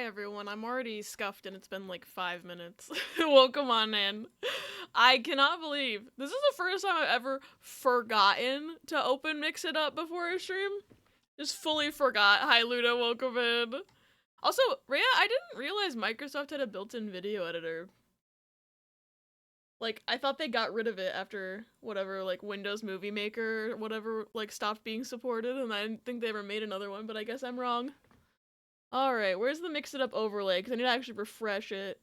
everyone, I'm already scuffed and it's been like 5 minutes. Welcome on in. I cannot believe this is the first time I've ever forgotten to open Mix It Up before a stream. Just fully forgot. Hi Luda, welcome in. Also, Rhea, I didn't realize Microsoft had a built-in video editor. Like, I thought they got rid of it after whatever, like, Windows Movie Maker or whatever, like, stopped being supported, and I didn't think they ever made another one, but I guess I'm wrong. Alright, where's the Mix It Up overlay? Because I need to actually refresh it.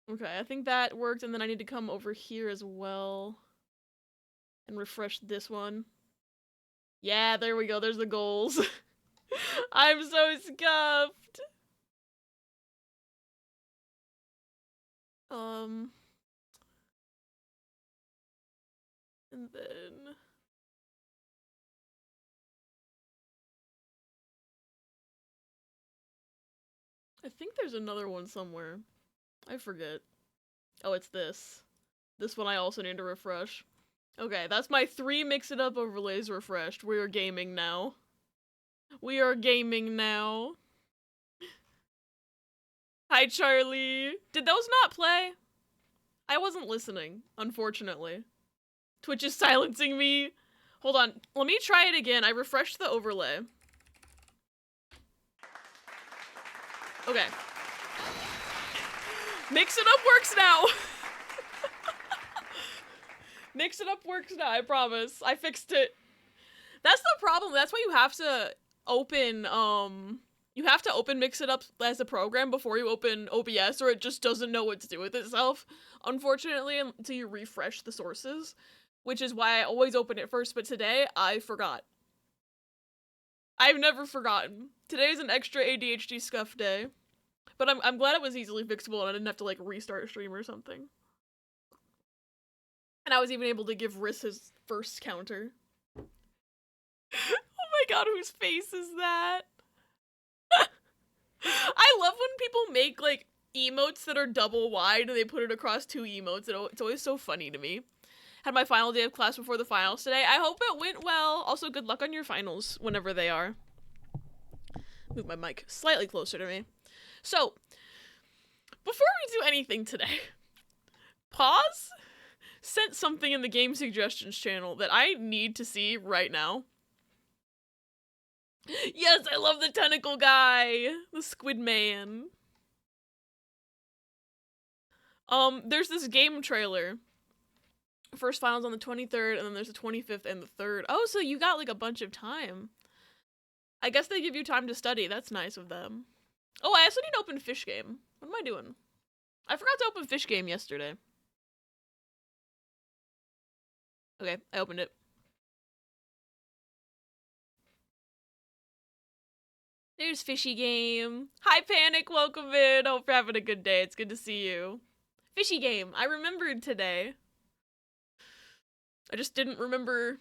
Okay, I think that worked, and then I need to come over here as well. And refresh this one. Yeah, there we go, there's the goals. I'm so scuffed! And then... I think there's another one somewhere. I forget. Oh, it's this. This one I also need to refresh. Okay, that's my 3 Mix It Up overlays refreshed. We are gaming now. We are gaming now. Hi, Charlie. Did those not play? I wasn't listening, unfortunately. Twitch is silencing me. Hold on, let me try it again. I refreshed the overlay. Okay. Mix It Up works now. Mix It Up works now, I promise. I fixed it. That's the problem. That's why you have to open, Mix It Up as a program before you open OBS, or it just doesn't know what to do with itself, unfortunately, until you refresh the sources, which is why I always open it first, but today, I forgot. I've never forgotten. Today's an extra ADHD scuff day, but I'm glad it was easily fixable and I didn't have to, like, restart a stream or something. And I was even able to give Riss his first counter. Oh my god, whose face is that? I love when people make, like, emotes that are double wide and they put it across 2 emotes. It's always so funny to me. Had my final day of class before the finals today. I hope it went well. Also, good luck on your finals, whenever they are. Move my mic slightly closer to me. So, before we do anything today, Pause sent something in the game suggestions channel that I need to see right now. Yes, I love the tentacle guy! The squid man. There's this game trailer. First finals on the 23rd, and then there's the 25th and the 3rd. Oh, so you got, like, a bunch of time. I guess they give you time to study. That's nice of them. Oh, I also need to open Fish Game. What am I doing? I forgot to open Fish Game yesterday. Okay, I opened it. There's Fishy Game. Hi, Panic. Welcome in. Hope you're having a good day. It's good to see you. Fishy Game. I remembered today. I just didn't remember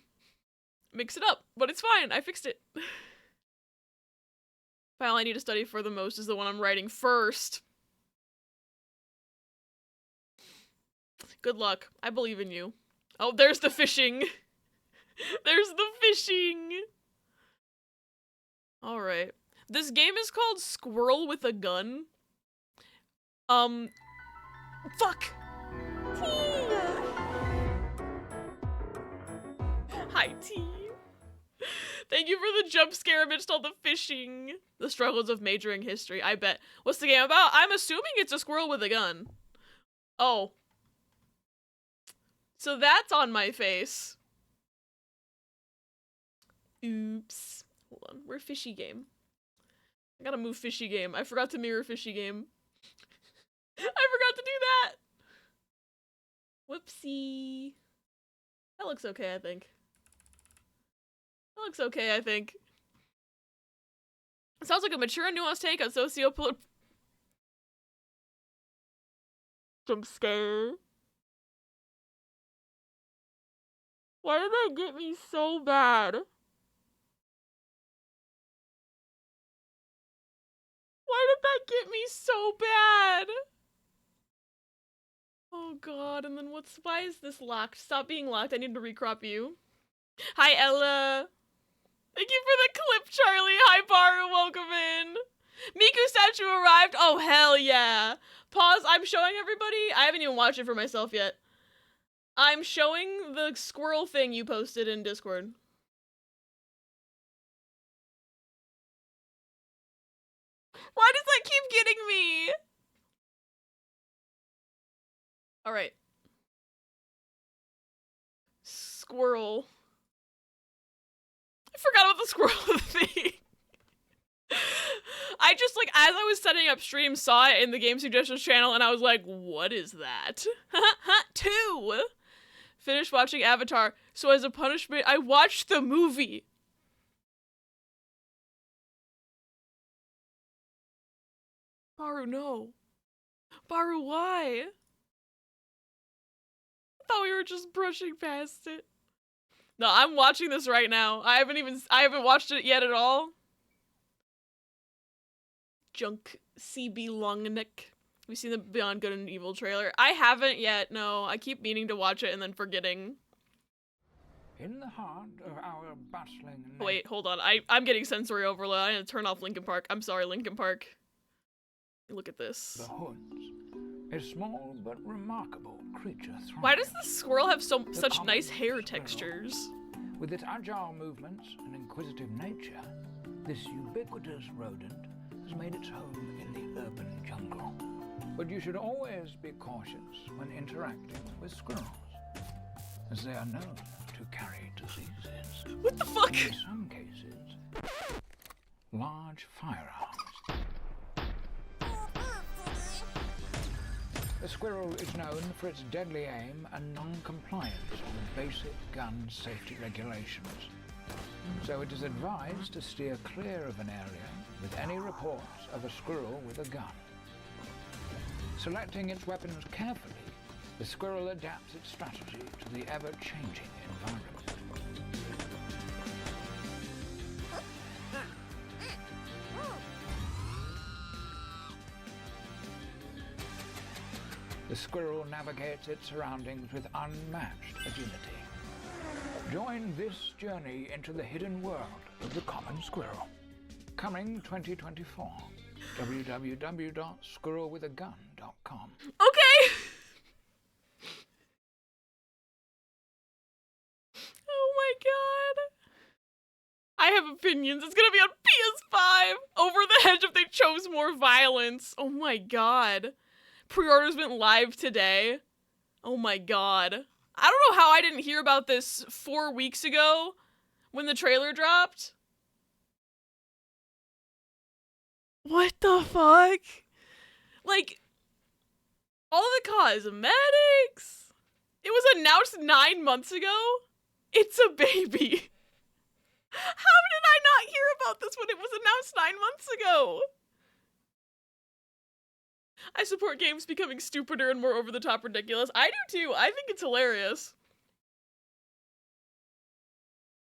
Mix It Up, but it's fine. I fixed it. File I need to study for the most is the one I'm writing first. Good luck. I believe in you. Oh, there's the fishing. There's the fishing. Alright. This game is called Squirrel with a Gun. Fuck! Hi, T. Thank you for the jump scare amidst all the fishing. The struggles of majoring history, I bet. What's the game about? I'm assuming it's a squirrel with a gun. Oh. So that's on my face. Oops. Hold on, where's Fishy Game? I gotta move Fishy Game. I forgot to mirror Fishy Game. I forgot to do that! Whoopsie. That looks okay, I think. That looks okay, I think. It sounds like a mature and nuanced take on sociopolitical jump scare. Why did that get me so bad? Why did that get me so bad? Oh god, and then why is this locked? Stop being locked, I need to recrop you. Hi, Ella! Thank you for the clip, Charlie. Hi, Baru. Welcome in. Miku statue arrived. Oh, hell yeah. Pause. I'm showing everybody. I haven't even watched it for myself yet. I'm showing the squirrel thing you posted in Discord. Why does that keep getting me? Alright. Squirrel. I forgot about the squirrel thing. I just, like, as I was setting up stream, saw it in the Game Suggestions channel, and I was like, what is that? 2! Finished watching Avatar, so as a punishment, I watched the movie. Baru, no. Baru, why? I thought we were just brushing past it. No, I'm watching this right now. I haven't watched it yet at all. Junk CB Longneck. We've seen the Beyond Good and Evil trailer. I haven't yet, no. I keep meaning to watch it and then forgetting. In the heart of our bustling... Wait, hold on. I'm getting sensory overload. I need to turn off Linkin Park. I'm sorry, Linkin Park. Look at this. The Hoods, a small but remarkable creature. Why does the squirrel have such nice hair textures? With its agile movements and inquisitive nature, this ubiquitous rodent has made its home in the urban jungle. But you should always be cautious when interacting with squirrels, as they are known to carry diseases. What the fuck? In some cases, large firearms. The squirrel is known for its deadly aim and non-compliance with basic gun safety regulations. So it is advised to steer clear of an area with any reports of a squirrel with a gun. Selecting its weapons carefully, the squirrel adapts its strategy to the ever-changing environment. The squirrel navigates its surroundings with unmatched agility. Join this journey into the hidden world of the common squirrel. Coming 2024. www.squirrelwithagun.com. Okay! Oh my god. I have opinions. It's gonna be on PS5! Over the Hedge if they chose more violence. Oh my god. Pre-orders went live today. Oh my god. I don't know how I didn't hear about this 4 weeks ago when the trailer dropped. What the fuck? Like, all the cosmetics. It was announced 9 months ago. It's a baby. How did I not hear about this when it was announced 9 months ago? I support games becoming stupider and more over-the-top ridiculous. I do too. I think it's hilarious.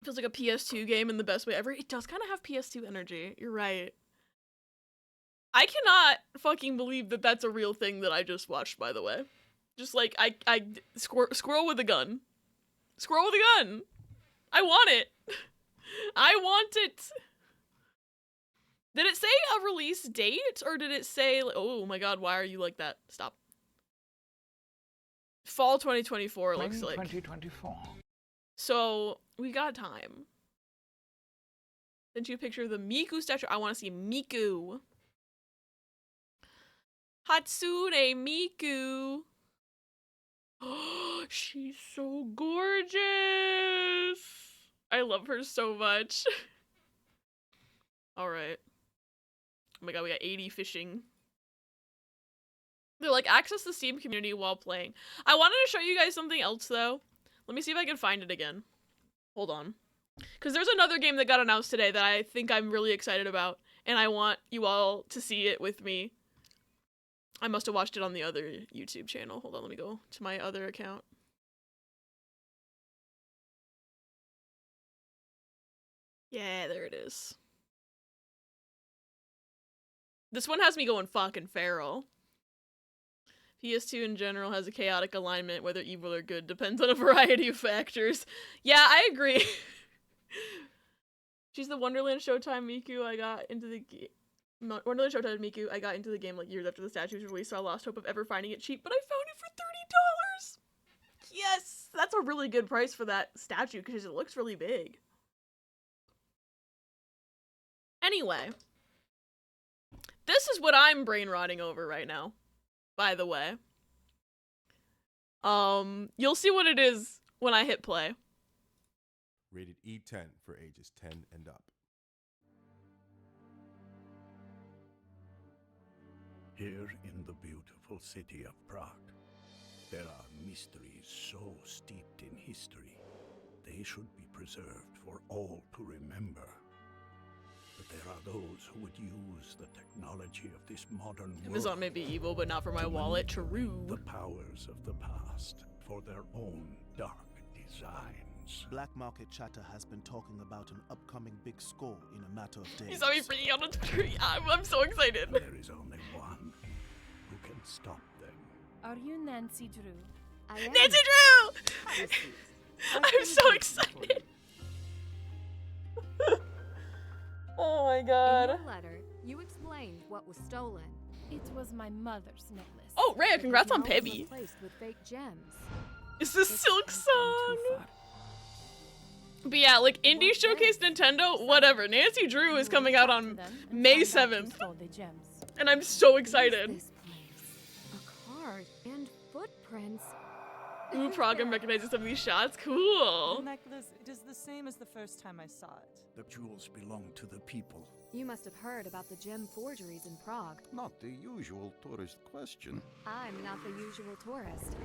Feels like a PS2 game in the best way ever. It does kind of have PS2 energy. You're right. I cannot fucking believe that that's a real thing that I just watched, by the way. Just like, squirrel with a gun. Squirrel with a gun. I want it. I want it. Did it say a release date, or did it say, oh my god, why are you like that? Stop. Fall 2024, it looks like. 2024. So, we got time. Sent you a picture of the Miku statue. I want to see Miku. Hatsune Miku. Oh, she's so gorgeous. I love her so much. Alright. Oh my god, we got 80 fishing. They're like, access the Steam community while playing. I wanted to show you guys something else, though. Let me see if I can find it again. Hold on. Because there's another game that got announced today that I think I'm really excited about. And I want you all to see it with me. I must have watched it on the other YouTube channel. Hold on, let me go to my other account. Yeah, there it is. This one has me going fucking feral. PS2 in general has a chaotic alignment, whether evil or good depends on a variety of factors. Yeah, I agree. She's the Wonderland Showtime Miku I got into the game. Wonderland Showtime Miku I got into the game like years after the statue was released, so I lost hope of ever finding it cheap, but I found it for $30. Yes, that's a really good price for that statue because it looks really big. Anyway, this is what I'm brain rotting over right now, by the way. You'll see what it is when I hit play. Rated E10 for ages 10 and up. Here in the beautiful city of Prague, there are mysteries so steeped in history, they should be preserved for all to remember. But there are those who would use the technology of this modern world. Amazon may be evil, but not for my wallet. True. The powers of the past for their own dark designs. Black market chatter has been talking about an upcoming big score in a matter of days. You saw me freaking out on Twitter. I'm so excited. There is only one who can stop them. Are you Nancy Drew? I am. Nancy Drew! I'm so excited. Oh my god. In your letter, you explained what was stolen. It was my mother's necklace. Oh, Rhea, congrats on It was now Pebby. replaced with fake gems. Is this Silk Song? But yeah, like Indie Showcase Nintendo, whatever. Nancy Drew is coming out on May 7th. And I'm so excited. What is this place? A card and footprints. Ooh, Prague, I'm recognizing some of these shots. The Cool. necklace, it is the same as the first time I saw it. The jewels belong to the people. You must have heard about the gem forgeries in Prague. Not the usual tourist question. I'm not the usual tourist.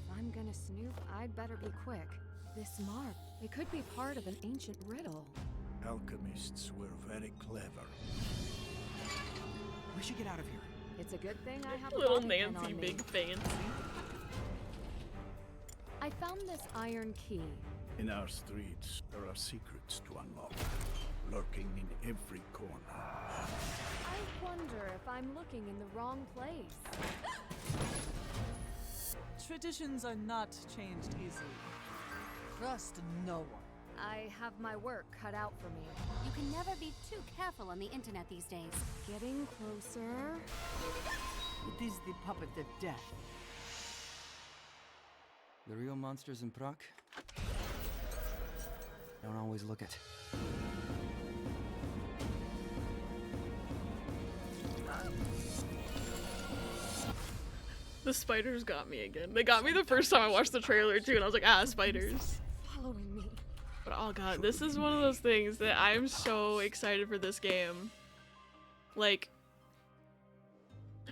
If I'm gonna snoop, I'd better be quick. This mark, it could be part of an ancient riddle. Alchemists were very clever. We should get out of here. It's a good thing I have a Little bobby pin Nancy, on me. big fancy. I found this iron key. In our streets, there are secrets to unlock, lurking in every corner. I wonder if I'm looking in the wrong place. Traditions are not changed easily. Trust no one. I have my work cut out for me. You can never be too careful on the internet these days. Getting closer. It is the puppet of death. The real monsters in Prague don't always look it. The spiders got me again. They got me the first time I watched the trailer too, and I was like, ah, spiders. Following me. But oh god, this is one of those things that I'm so excited for this game. Like,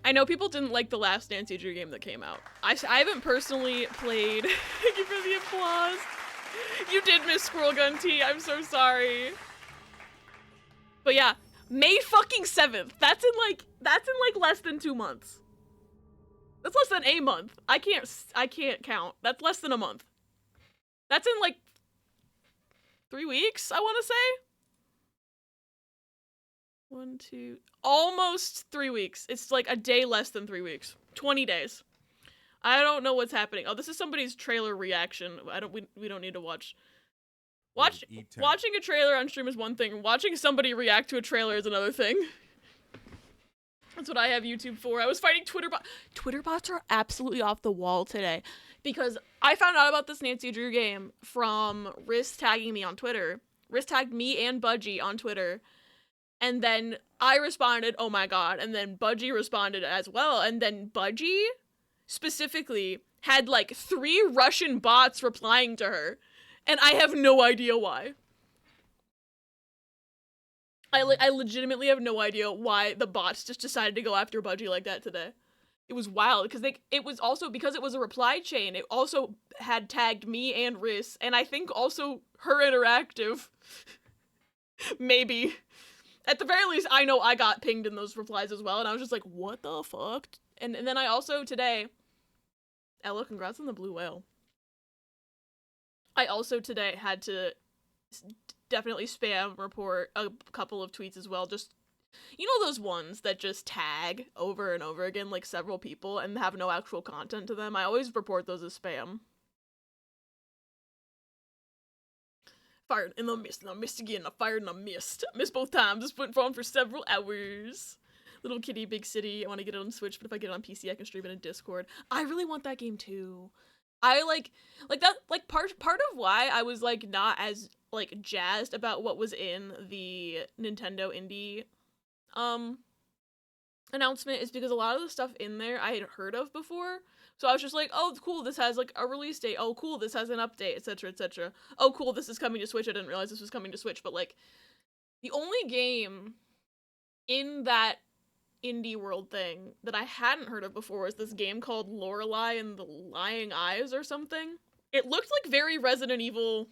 I know people didn't like the last Nancy Drew game that came out. I haven't personally played. Thank you for the applause. You did miss Squirrel Gun Tea. I'm so sorry. But yeah, May fucking 7th. That's in like less than 2 months. That's less than a month. I can't count. That's less than a month. That's in like 3 weeks, I want to say. 1, 2, almost 3 weeks. It's like a day less than 3 weeks. 20 days. I don't know what's happening. Oh, this is somebody's trailer reaction. We don't need to watch. Watching a trailer on stream is one thing. Watching somebody react to a trailer is another thing. That's what I have YouTube for. I was fighting Twitter bots. Twitter bots are absolutely off the wall today because I found out about this Nancy Drew game from Riz tagging me on Twitter. Riz tagged me and Budgie on Twitter. And then I responded, oh my god. And then Budgie responded as well. And then Budgie specifically had like 3 Russian bots replying to her. And I have no idea why. I legitimately have no idea why the bots just decided to go after Budgie like that today. It was wild because it was also because it was a reply chain. It also had tagged me and Riz, and I think also Her Interactive. Maybe. At the very least, I know I got pinged in those replies as well, and I was just like, what the fuck? And then I also today, Ella, congrats on the blue whale. I also today had to definitely spam report a couple of tweets as well. Just, you know those ones that just tag over and over again like several people and have no actual content to them? I always report those as spam. fired in the mist, and I missed again. I fired and I missed. I missed both times. This went on for several hours. Little Kitty, Big City. I want to get it on Switch, but if I get it on PC, I can stream it in Discord. I really want that game too. I like that. Like part of why I was like not as like jazzed about what was in the Nintendo Indie announcement is because a lot of the stuff in there I had heard of before. So I was just like, oh, cool, this has like a release date. Oh, cool, this has an update, etc., etc. Oh, cool, this is coming to Switch. I didn't realize this was coming to Switch. But like, the only game in that indie world thing that I hadn't heard of before was this game called Lorelei and the Lying Eyes or something. It looked like very Resident Evil,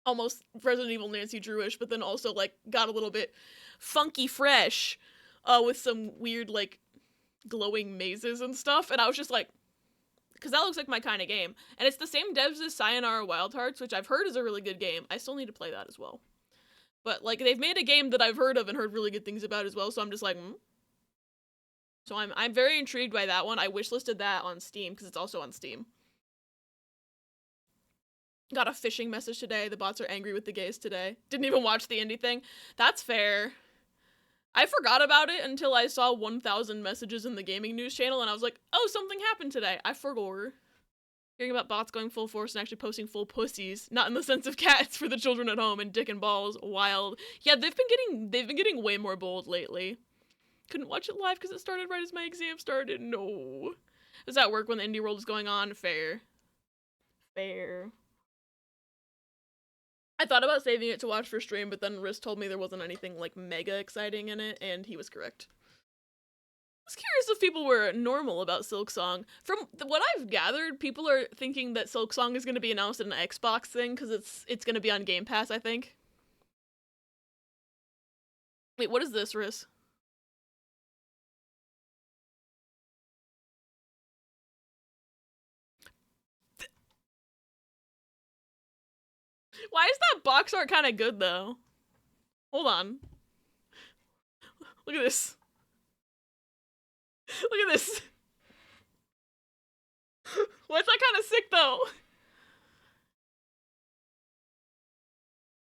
almost Resident Evil Nancy Drew-ish, but then also like got a little bit funky fresh with some weird like glowing mazes and stuff, and I was just like, because that looks like my kind of game. And it's the same devs as Sayonara Wild Hearts, which I've heard is a really good game. I still need to play that as well. But like, they've made a game that I've heard of and heard really good things about as well, so I'm just like, So I'm very intrigued by that one. I wishlisted that on Steam, because it's also on Steam. Got a phishing message today. The bots are angry with the gays today. Didn't even watch the indie thing. That's fair. I forgot about it until I saw 1,000 messages in the gaming news channel, and I was like, oh, something happened today. I forgot. Hearing about bots going full force and actually posting full pussies, not in the sense of cats for the children at home and dick and balls, wild. Yeah, they've been getting way more bold lately. Couldn't watch it live because it started right as my exam started. No. I was at work when the indie world was going on. Fair. Fair. I thought about saving it to watch for stream, but then Riz told me there wasn't anything, like, mega exciting in it, and he was correct. I was curious if people were normal about Silksong. From what I've gathered, people are thinking that Silksong is going to be announced in an Xbox thing, because it's going to be on Game Pass, I think. Wait, what is this, Riz? Why is that box art kind of good, though? Hold on. Look at this. Look at this. Why is that kind of sick, though?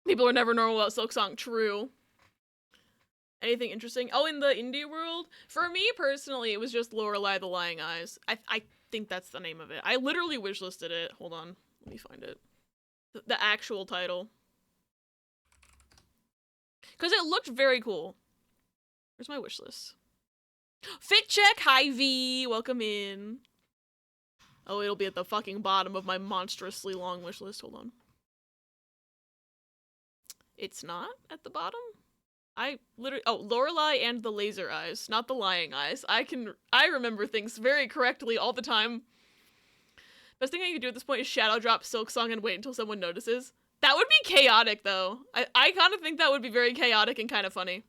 People are never normal about Silksong. True. Anything interesting? Oh, in the indie world? For me, personally, it was just Lorelei the Lying Eyes. I think that's the name of it. I literally wishlisted it. Hold on. Let me find it. The actual title. Because it looked very cool. Where's my wish list? Fit check! Hi V! Welcome in. Oh, it'll be at the fucking bottom of my monstrously long wish list. Hold on. It's not at the bottom? I literally... Oh, Lorelei and the Laser Eyes, not the Lying Eyes. I remember things very correctly all the time. Best thing I could do at this point is shadow drop Silksong and wait until someone notices. That would be chaotic, though. I kind of think that would be very chaotic and kind of funny.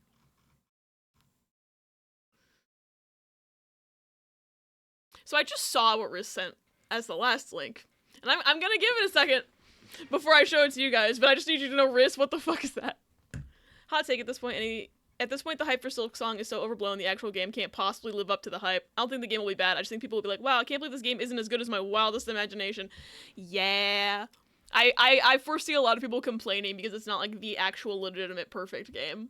So I just saw what Riz sent as the last link. And I'm gonna give it a second before I show it to you guys, but I just need you to know, Riz, what the fuck is that? Hot take at this point, At this point, the hype for Silksong is so overblown, the actual game can't possibly live up to the hype. I don't think the game will be bad. I just think people will be like, wow, I can't believe this game isn't as good as my wildest imagination. Yeah. I foresee a lot of people complaining because it's not, like, the actual legitimate perfect game.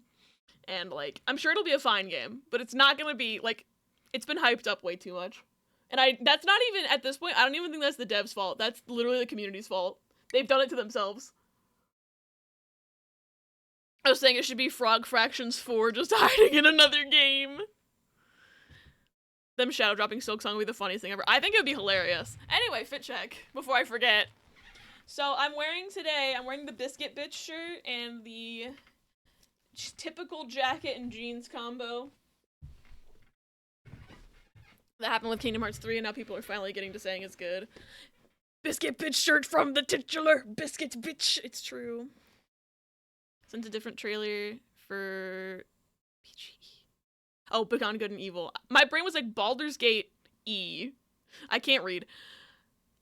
And, like, I'm sure it'll be a fine game, but it's not gonna be, like, it's been hyped up way too much. And that's not even, at this point, I don't even think that's the devs' fault. That's literally the community's fault. They've done it to themselves. I was saying it should be Frog Fractions 4 just hiding in another game. Them shadow dropping Silksong would be the funniest thing ever. I think it would be hilarious. Anyway, fit check, before I forget. So I'm wearing the Biscuit Bitch shirt and the typical jacket and jeans combo. That happened with Kingdom Hearts 3 and now people are finally getting to saying it's good. Biscuit Bitch shirt from the titular Biscuit Bitch. It's true. Sent a different trailer for PG. Oh, Beyond Good and Evil. My brain was like Baldur's Gate E. I can't read.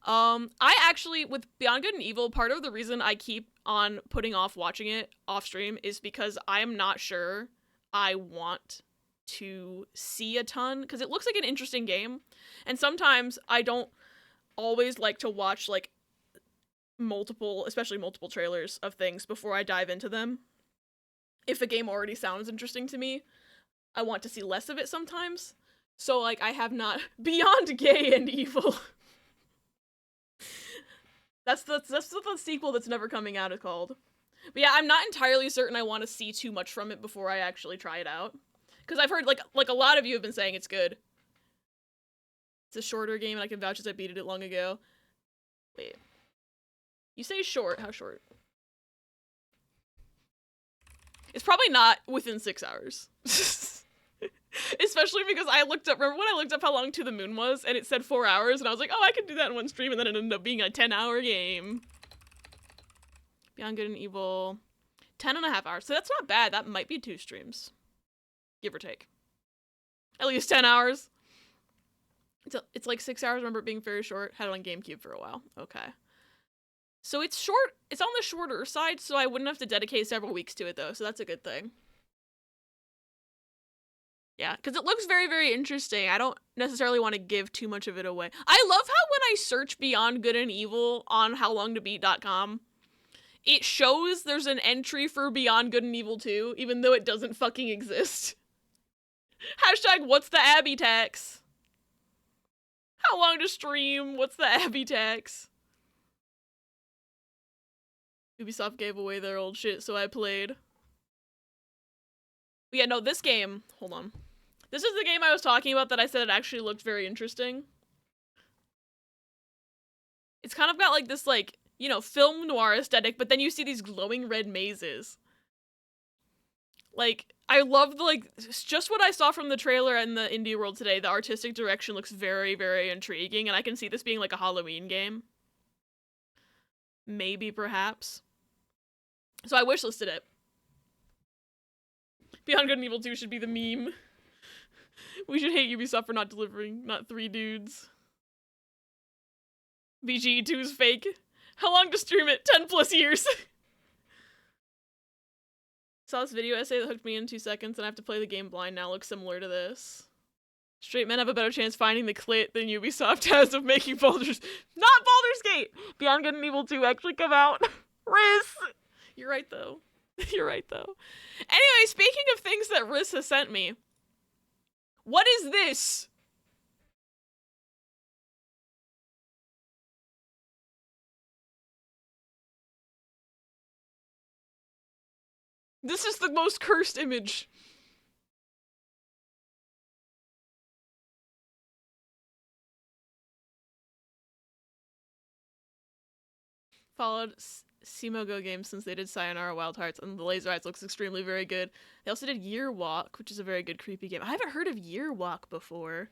I actually, with Beyond Good and Evil, part of the reason I keep on putting off watching it off stream is because I am not sure I want to see a ton, because it looks like an interesting game, and sometimes I don't always like to watch, like, especially multiple trailers of things before I dive into them. If a game already sounds interesting to me, I want to see less of it sometimes. So, like, I have not Beyond Gay and Evil. That's what the sequel that's never coming out is called. But yeah, I'm not entirely certain I want to see too much from it before I actually try it out. Because I've heard, like a lot of you have been saying it's good. It's a shorter game, and I can vouch as I beat it long ago. Wait. You say short. How short? It's probably not within 6 hours. Especially because remember when I looked up how long To the Moon was, and it said 4 hours, and I was like, oh, I could do that in one stream, and then it ended up being a 10-hour game. Beyond Good and Evil, 10.5 hours. So that's not bad. That might be 2 streams. Give or take. At least 10 hours. It's like 6 hours, remember it being very short. Had it on GameCube for a while. Okay. So it's short. It's on the shorter side, so I wouldn't have to dedicate several weeks to it, though, so that's a good thing. Yeah, because it looks very, very interesting. I don't necessarily want to give too much of it away. I love how when I search Beyond Good and Evil on howlongtobeat.com, it shows there's an entry for Beyond Good and Evil 2, even though it doesn't fucking exist. Hashtag, what's the Abby tax? How long to stream? What's the Abby tax? Ubisoft gave away their old shit, so I played. But yeah, no, this game, hold on. This is the game I was talking about that I said it actually looked very interesting. It's kind of got like this, like, you know, film noir aesthetic, but then you see these glowing red mazes. Like, I love the, like, just what I saw from the trailer and the indie world today. The artistic direction looks very, very intriguing, and I can see this being like a Halloween game. Maybe, perhaps. So I wishlisted it. Beyond Good and Evil 2 should be the meme. We should hate Ubisoft for not delivering, not 3 dudes. VGE2 is fake. How long to stream it? 10+ years. Saw this video essay that hooked me in 2 seconds, and I have to play the game blind now. Looks similar to this. Straight men have a better chance finding the clit than Ubisoft has of making Baldur's... Not Baldur's Gate! Beyond Good and Evil 2 actually come out. Riz! You're right, though. You're right, though. Anyway, speaking of things that Riz has sent me, what is this? This is the most cursed image. Followed Simogo games since they did Sayonara Wild Hearts, and the Laser Eyes looks extremely very good. They also did Year Walk, which is a very good creepy game. I haven't heard of Year Walk before.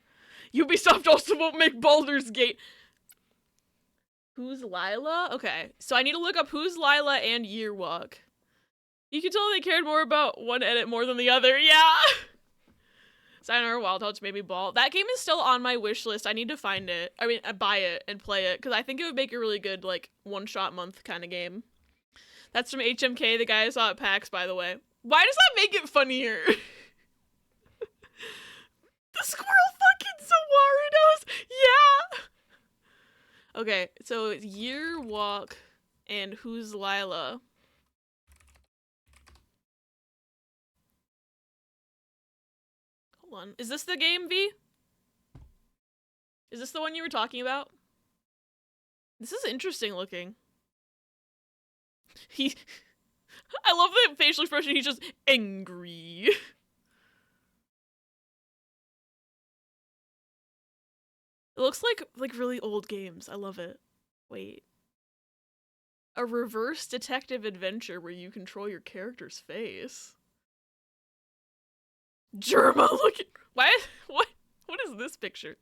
Ubisoft also won't make Baldur's Gate. Who's Lila? Okay, so I need to look up Who's Lila and Year Walk. You can tell they cared more about one edit more than the other. Yeah! Sayonara Wild Hearts made me ball. That game is still on my wish list. I need to find it. I mean, buy it and play it, because I think it would make a really good, like, one-shot month kind of game. That's from HMK, the guy I saw at PAX, by the way. Why does that make it funnier? The squirrel fucking Sawaru knows! Yeah! Okay, so it's Year Walk and Who's Lila. Hold on. Is this the game, V? Is this the one you were talking about? This is interesting looking. I love the facial expression. He's just angry. It looks like really old games. I love it. Wait. A reverse detective adventure where you control your character's face. Germa looking. Why? What is this picture?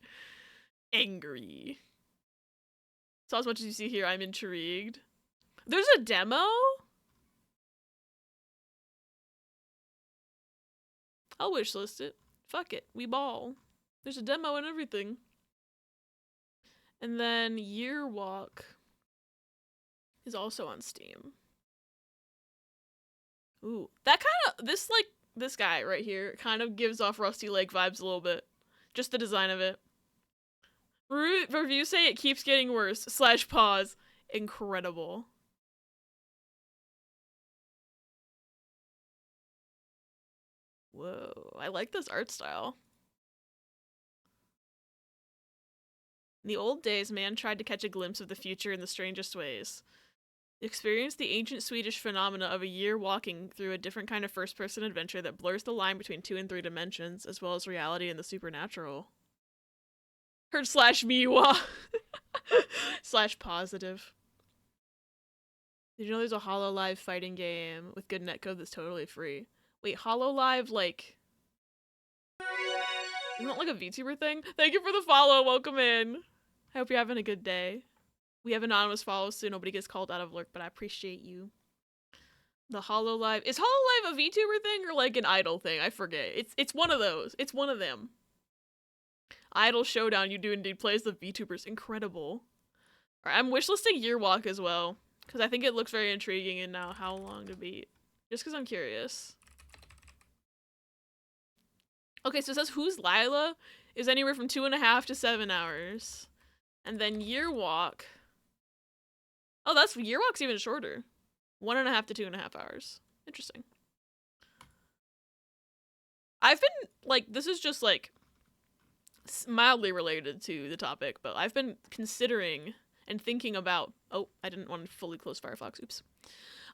Angry. So as much as you see here, I'm intrigued. There's a demo? I'll wishlist it. Fuck it. We ball. There's a demo and everything. And then Year Walk is also on Steam. Ooh. That kind of, this guy right here kind of gives off Rusty Lake vibes a little bit. Just the design of it. Reviews say it keeps getting worse. / pause. incredible. Whoa, I like this art style. In the old days, man tried to catch a glimpse of the future in the strangest ways. Experience the ancient Swedish phenomena of a year walking through a different kind of first-person adventure that blurs the line between 2 and 3 dimensions, as well as reality and the supernatural. Heard /Miwa / positive. Did you know there's a HoloLive fighting game with good netcode that's totally free? Wait, HoloLive, like... Isn't that like a VTuber thing? Thank you for the follow, welcome in. I hope you're having a good day. We have anonymous follows so nobody gets called out of lurk, but I appreciate you. The HoloLive. Is HoloLive a VTuber thing or like an idol thing? I forget. It's one of those. It's one of them. Idol Showdown, you do indeed play as the VTubers. Incredible. Alright, I'm wishlisting Yearwalk as well, because I think it looks very intriguing and now how long to beat. Just because I'm curious. Okay, so it says Who's Lila is anywhere from 2.5 to 7 hours. And then Yearwalk. Oh, Yearwalk's even shorter. 1.5 to 2.5 hours. Interesting. I've been, like, this is just, like, mildly related to the topic, but I've been considering and thinking about, oh, I didn't want to fully close Firefox, oops.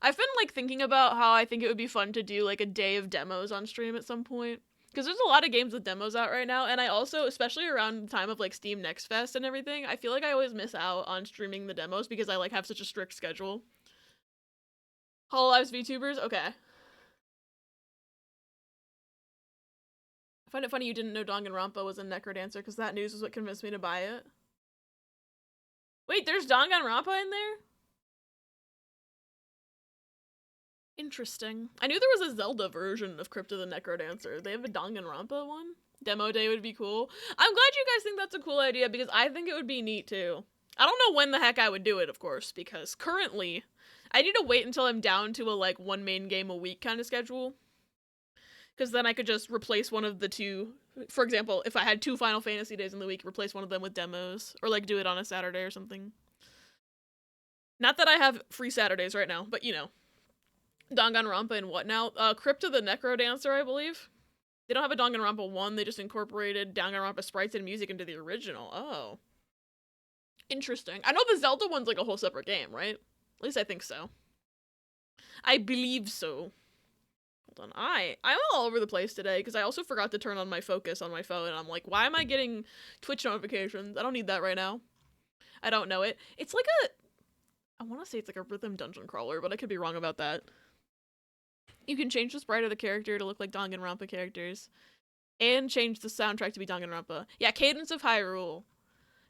I've been, like, thinking about how I think it would be fun to do, like, a day of demos on stream at some point. Because there's a lot of games with demos out right now, and I also, especially around the time of, like, Steam Next Fest and everything, I feel like I always miss out on streaming the demos because I, like, have such a strict schedule. HoloLive's VTubers? Okay. I find it funny you didn't know Danganronpa was a Necrodancer, because that news was what convinced me to buy it. Wait, there's Danganronpa in there? Interesting. I knew there was a Zelda version of Crypt of the Necrodancer. They have a Danganronpa one? Demo day would be cool. I'm glad you guys think that's a cool idea, because I think it would be neat too. I don't know when the heck I would do it, of course, because currently, I need to wait until I'm down to a, like, 1 main game a week kind of schedule. Because then I could just replace one of the 2. For example, if I had 2 Final Fantasy days in the week, replace one of them with demos. Or, like, do it on a Saturday or something. Not that I have free Saturdays right now, but, you know. Danganronpa and what now? Crypt of the Necrodancer, I believe. They don't have a Danganronpa 1, they just incorporated Danganronpa sprites and music into the original. Oh. Interesting. I know the Zelda one's like a whole separate game, right? At least I think so. I believe so. Hold on. I'm all over the place today because I also forgot to turn on my focus on my phone and I'm like, why am I getting Twitch notifications? I don't need that right now. I don't know it. It's like I want to say it's like a rhythm dungeon crawler, but I could be wrong about that. You can change the sprite of the character to look like Danganronpa characters. And change the soundtrack to be Danganronpa. Yeah, Cadence of Hyrule.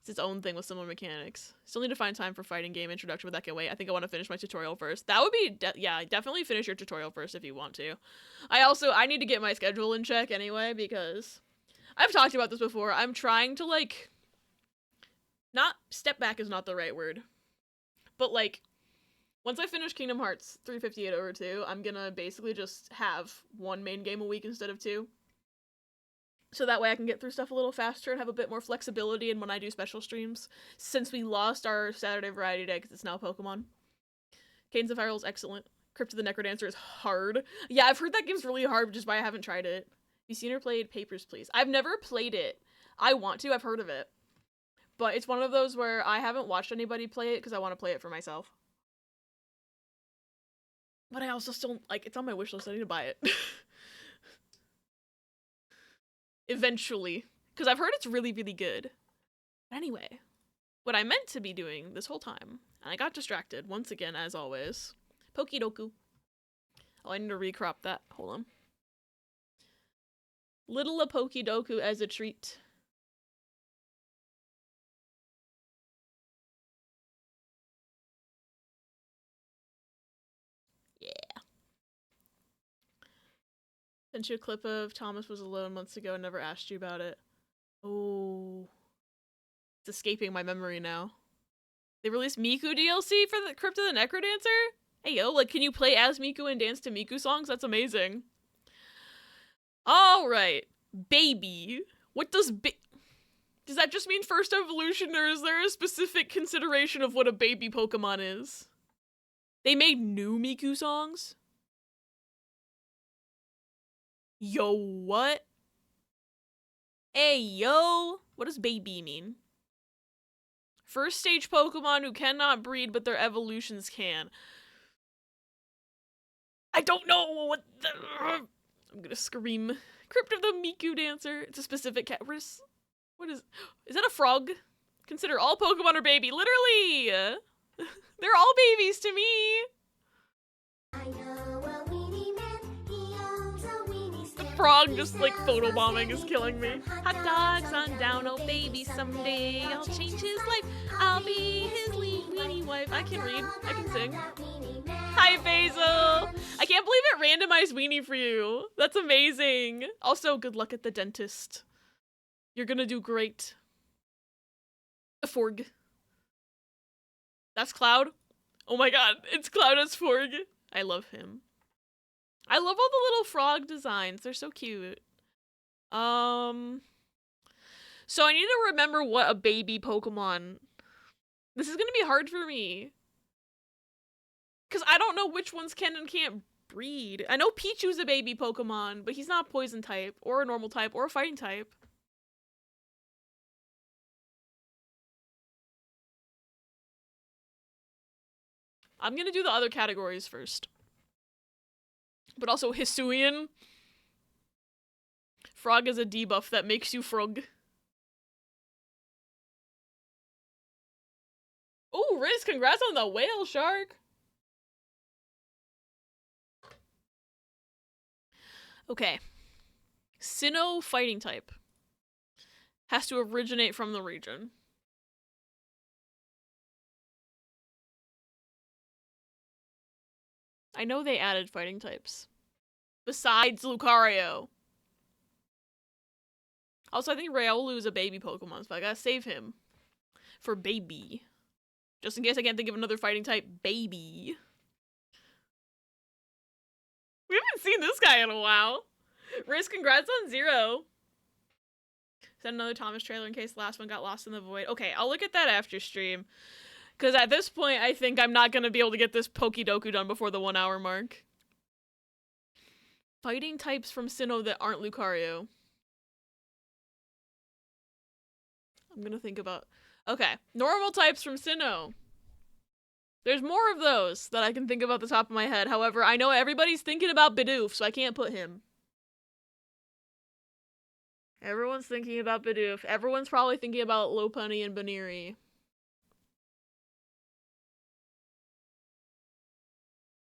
It's its own thing with similar mechanics. Still need to find time for fighting game introduction, but that can wait. I think I want to finish my tutorial first. That would be, yeah, definitely finish your tutorial first if you want to. I need to get my schedule in check anyway, because I've talked about this before. I'm trying to, like, not, step back is not the right word. But, like, once I finish Kingdom Hearts 358 over 2, I'm gonna basically just have 1 main game a week instead of 2. So that way I can get through stuff a little faster and have a bit more flexibility in when I do special streams. Since we lost our Saturday Variety Day because it's now Pokemon. Cadence of Hyrule is excellent. Crypt of the Necrodancer is hard. Yeah, I've heard that game's really hard, which is why I haven't tried it. Have you seen or played Papers, Please? I've never played it. I want to, I've heard of it. But it's one of those where I haven't watched anybody play it because I want to play it for myself. But I also still, like, it's on my wish list. I need to buy it. Eventually. Because I've heard it's really, really good. But anyway, what I meant to be doing this whole time, and I got distracted, once again, as always. Pokidoku. Oh, I need to recrop that. Hold on. Little a Pokidoku as a treat. Sent you a clip of Thomas Was Alone months ago and never asked you about it. Oh. It's escaping my memory now. They released Miku DLC for the Crypt of the Necrodancer? Hey yo, like, can you play as Miku and dance to Miku songs? That's amazing. Alright. Baby. What does Does that just mean first evolution, or is there a specific consideration of what a baby Pokemon is? They made new Miku songs? Yo, what? Hey, yo! What does baby mean? First stage Pokemon who cannot breed, but their evolutions can. I don't know what the... I'm gonna scream. Crypt of the Miku Dancer. It's a specific cat. What is that a frog? Consider all Pokemon are baby. Literally! They're all babies to me! I know a weenie man, he owns a weenie stand. The frog just like photobombing is killing me. Hot dogs on down, oh baby, someday I'll change his life. I'll be his weenie wife. I can read. I can sing. Hi, Basil! I can't believe it randomized weenie for you. That's amazing. Also, good luck at the dentist. You're gonna do great. A Forg. That's Cloud? Oh my god, it's Cloud as Forg. I love him. I love all the little frog designs. They're so cute. So I need to remember what a baby Pokemon... This is gonna be hard for me. Because I don't know which ones can and can't breed. I know Pichu's a baby Pokemon, but he's not a poison type, or a normal type, or a fighting type. I'm gonna do the other categories first. But also Hisuian. Frog is a debuff that makes you frog. Oh, Riz, congrats on the whale shark. Okay. Sinnoh fighting type. Has to originate from the region. I know they added fighting types. Besides Lucario. Also, I think Riolu is a baby Pokemon, so I gotta save him. For baby. Just in case I can't think of another fighting type. Baby. We haven't seen this guy in a while. Riz, congrats on 0. Send another Thomas trailer in case the last one got lost in the void. Okay, I'll look at that after stream. Because at this point, I think I'm not going to be able to get this Pokidoku done before the 1 hour mark. Fighting types from Sinnoh that aren't Lucario. I'm going to think about... Okay, normal types from Sinnoh. There's more of those that I can think about the top of my head. However, I know everybody's thinking about Bidoof, so I can't put him. Everyone's thinking about Bidoof. Everyone's probably thinking about Lopunny and Baniri.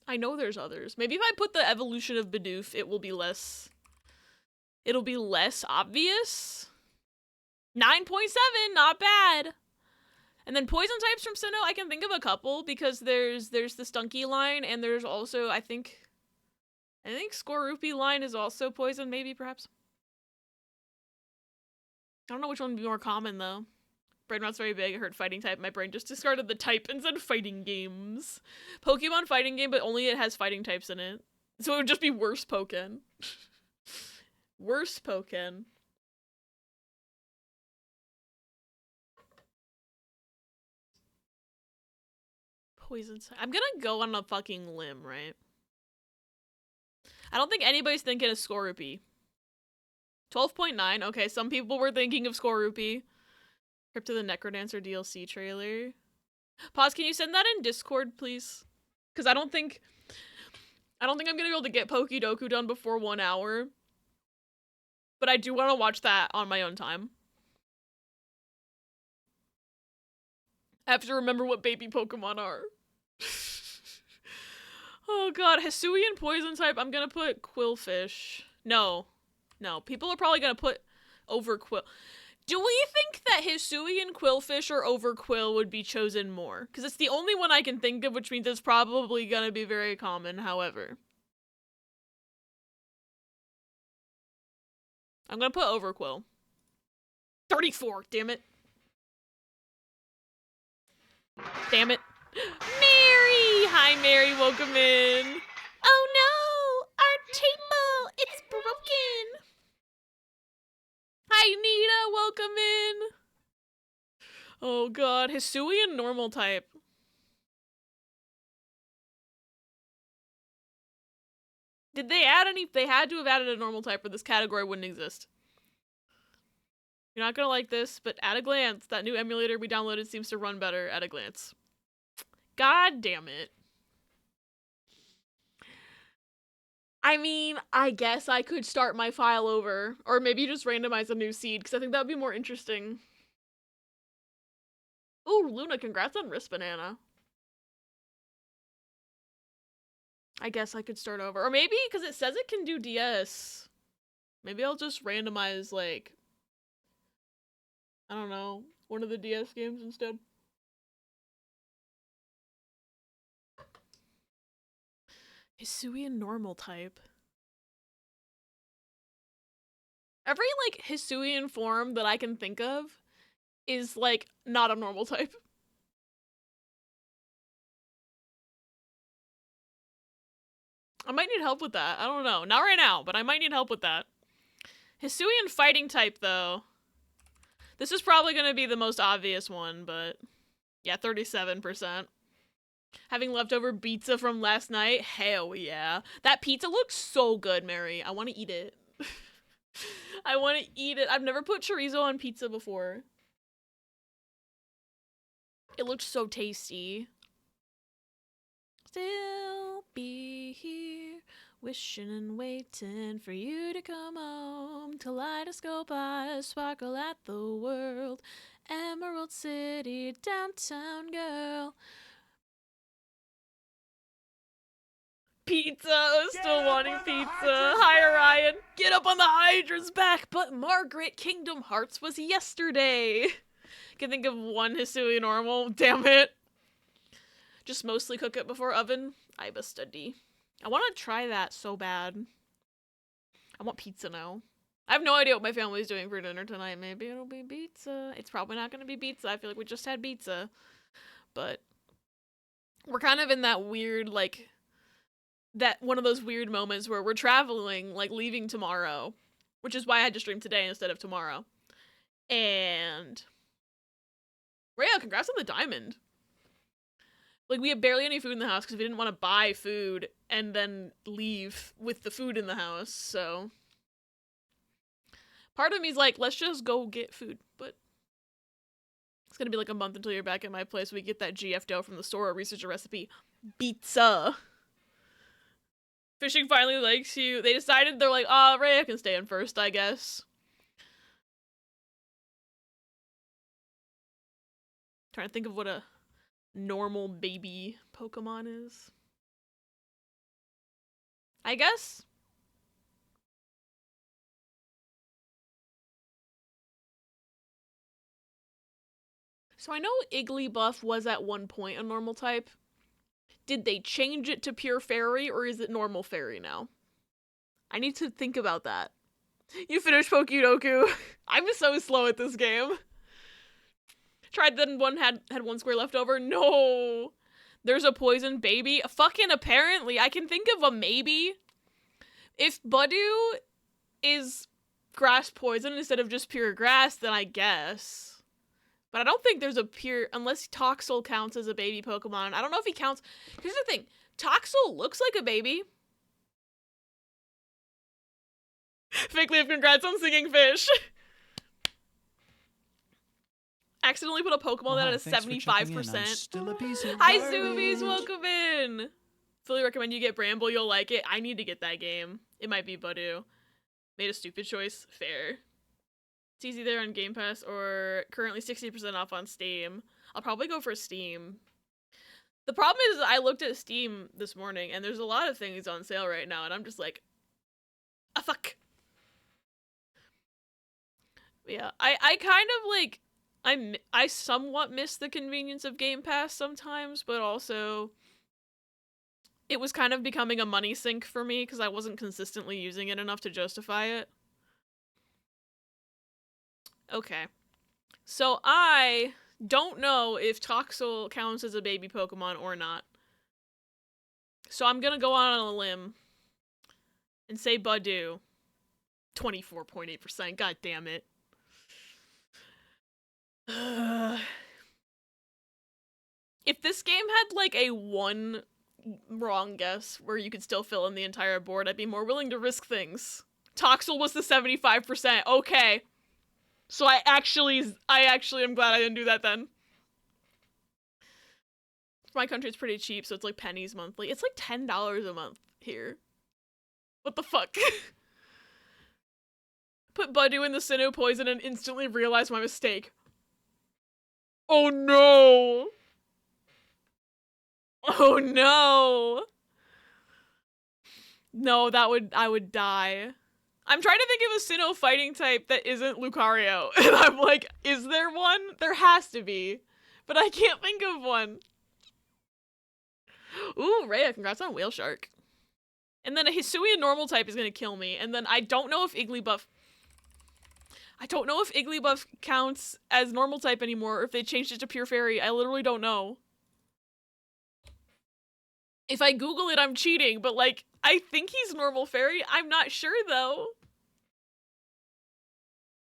I know there's others. Maybe if I put the evolution of Bidoof, it will be less... It'll be less obvious. 9.7, not bad. And then poison types from Sinnoh, I can think of a couple because there's the Stunky line and there's also I think Skorupi line is also poison, maybe perhaps. I don't know which one would be more common though. Brain rot's very big. I heard fighting type. My brain just discarded the type and said fighting games. Pokemon fighting game, but only it has fighting types in it. So it would just be worse Pokken. Worse Pokken. Poison. I'm gonna go on a fucking limb, right? I don't think anybody's thinking of Skorupi. 12.9. Okay, some people were thinking of Skorupi. Crypt of the Necrodancer DLC trailer. Pause, can you send that in Discord, please? Because I don't think I'm gonna be able to get Pokidoku done before 1 hour. But I do want to watch that on my own time. I have to remember what baby Pokemon are. Oh god, Hisuian poison type, I'm gonna put Quillfish. No, people are probably gonna put Overquill. Do we think that Hisuian, Quillfish, or Overquill would be chosen more? Because it's the only one I can think of, which means it's probably gonna be very common, however. I'm gonna put Overquill. 34, damn it. Damn it. Mary! Hi, Mary, welcome in. Oh no! Our table! It's broken! Hi, Nita, welcome in! Oh god, Hisuian normal type. Did they add any? They had to have added a normal type or this category wouldn't exist. You're not gonna like this, but at a glance, that new emulator we downloaded seems to run better at a glance. God damn it. I mean, I guess I could start my file over, or maybe just randomize a new seed, because I think that would be more interesting. Ooh, Luna, congrats on Wrist Banana. I guess I could start over. Or maybe, because it says it can do DS. Maybe I'll just randomize, like, I don't know, one of the DS games instead. Hisuian normal type. Every, like, Hisuian form that I can think of is, like, not a normal type. I might need help with that. I don't know. Not right now, but I might need help with that. Hisuian fighting type, though. This is probably going to be the most obvious one, but yeah, 37%. Having leftover pizza from last night? Hell yeah. That pizza looks so good, Mary. I want to eat it. I want to eat it. I've never put chorizo on pizza before. It looks so tasty. Still be here, wishing and waiting for you to come home. Kaleidoscope eyes sparkle at the world. Emerald City, downtown girl. Pizza, still wanting pizza. Hi, Orion. Get up on the Hydra's back, but Margaret, Kingdom Hearts was yesterday. Can think of one Hisui normal, damn it. Just mostly cook it before oven. I must study. I want to try that so bad. I want pizza now. I have no idea what my family's doing for dinner tonight. Maybe it'll be pizza. It's probably not going to be pizza. I feel like we just had pizza. But we're kind of in that weird, like, that one of those weird moments where we're traveling, like, leaving tomorrow. Which is why I had to stream today instead of tomorrow. And Rhea, congrats on the diamond. Like, we have barely any food in the house because we didn't want to buy food and then leave with the food in the house, so. Part of me's like, let's just go get food, but it's gonna be like a month until you're back at my place. We get that GF dough from the store or research a recipe. Pizza. Fishing finally likes you. They decided, they're like, Rhea can stay in first, I guess. Trying to think of what a normal baby Pokemon is. I guess. So I know Igglybuff was at one point a normal type. Did they change it to pure fairy, or is it normal fairy now? I need to think about that. You finished Pokédoku. I'm so slow at this game. Tried then one had one square left over. No. There's a poison baby. Fucking apparently. I can think of a maybe. If Budew is grass poison instead of just pure grass, then I guess. But I don't think there's a pure, unless Toxel counts as a baby Pokemon. I don't know if he counts. Here's the thing. Toxel looks like a baby. Fake Leaf, congrats on singing fish. Accidentally put a Pokemon that at 75%. Hi, Zoomies, welcome in. Fully recommend you get Bramble, you'll like it. I need to get that game. It might be Budew. Made a stupid choice. Fair. It's easy there on Game Pass or currently 60% off on Steam. I'll probably go for Steam. The problem is I looked at Steam this morning and there's a lot of things on sale right now and I'm just like, fuck. Yeah, I kind of like, I somewhat miss the convenience of Game Pass sometimes, but also it was kind of becoming a money sink for me because I wasn't consistently using it enough to justify it. Okay. So I don't know if Toxel counts as a baby Pokemon or not. So I'm gonna go out on a limb and say Budew. 24.8%, god damn it. If this game had like a one wrong guess where you could still fill in the entire board, I'd be more willing to risk things. Toxel was the 75%. Okay. So I actually am glad I didn't do that then. For my country, it's pretty cheap, so it's like pennies monthly. It's like $10 a month here. What the fuck? Put Badu in the Sinnoh poison and instantly realized my mistake. Oh no! Oh no! No, I would die. I'm trying to think of a Sinnoh fighting type that isn't Lucario. And I'm like, is there one? There has to be. But I can't think of one. Ooh, Rhea, congrats on Whale Shark. And then a Hisuian normal type is gonna kill me. And then I don't know if Igglybuff counts as normal type anymore, or if they changed it to Pure Fairy. I literally don't know. If I Google it, I'm cheating, but like, I think he's normal fairy. I'm not sure though.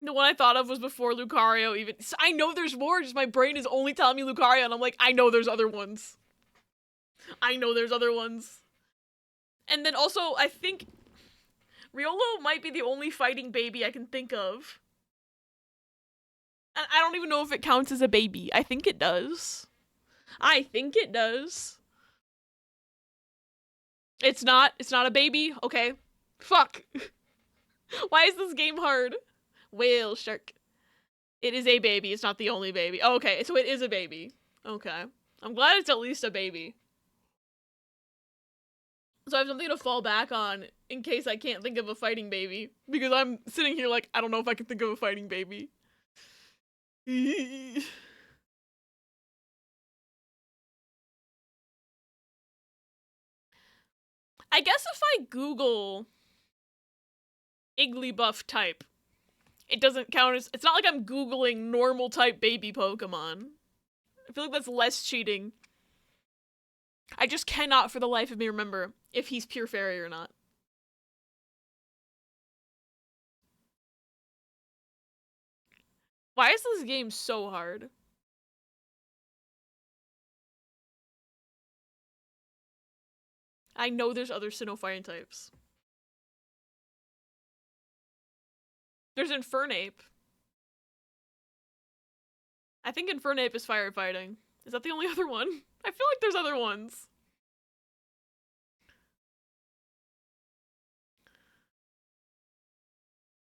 The one I thought of was before Lucario even. So I know there's more, just my brain is only telling me Lucario, and I'm like, I know there's other ones. I know there's other ones. And then also, I think Riolo might be the only fighting baby I can think of. And I don't even know if it counts as a baby. I think it does. I think it does. It's not a baby? Okay. Fuck. Why is this game hard? Whale Shark. It is a baby. It's not the only baby. Oh, okay, so it is a baby. Okay. I'm glad it's at least a baby. So I have something to fall back on in case I can't think of a fighting baby. Because I'm sitting here like, I don't know if I can think of a fighting baby. I guess if I Google Igglybuff type, it doesn't count as, it's not like I'm Googling normal type baby Pokemon. I feel like that's less cheating. I just cannot for the life of me remember if he's Pure Fairy or not. Why is this game so hard? I know there's other Sinnoh fighting types. There's Infernape. I think Infernape is firefighting. Is that the only other one? I feel like there's other ones.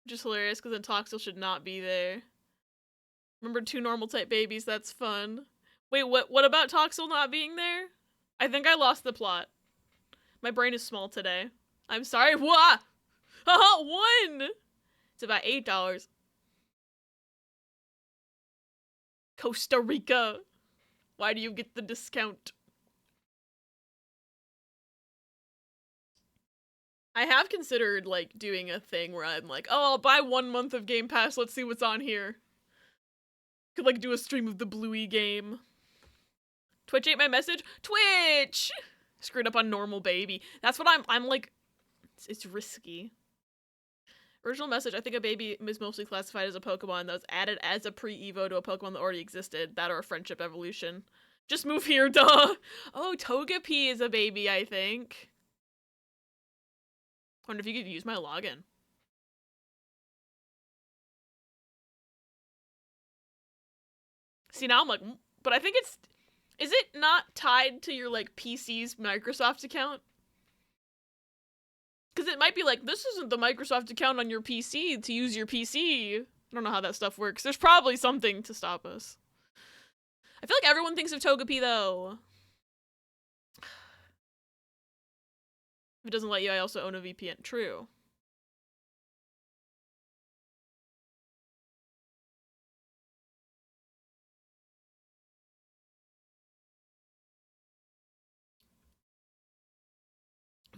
Just hilarious because then Toxel should not be there. Remember 2 normal type babies, that's fun. Wait, what about Toxel not being there? I think I lost the plot. My brain is small today. I'm sorry. Wah! Haha, 1! It's about $8. Costa Rica. Why do you get the discount? I have considered, like, doing a thing where I'm like, oh, I'll buy 1 month of Game Pass, let's see what's on here. Could, like, do a stream of the Bluey game. Twitch ate my message? Twitch! Screwed up on normal baby. That's what I'm like, it's risky. Original message, I think a baby is mostly classified as a Pokemon that was added as a pre-Evo to a Pokemon that already existed. That or a friendship evolution. Just move here, duh! Oh, Togepi is a baby, I think. Wonder if you could use my login. See, now I'm like, but I think it's, is it not tied to your, like, PC's Microsoft account? Because it might be like, this isn't the Microsoft account on your PC to use your PC. I don't know how that stuff works. There's probably something to stop us. I feel like everyone thinks of Togepi, though. If it doesn't let you, I also own a VPN. True.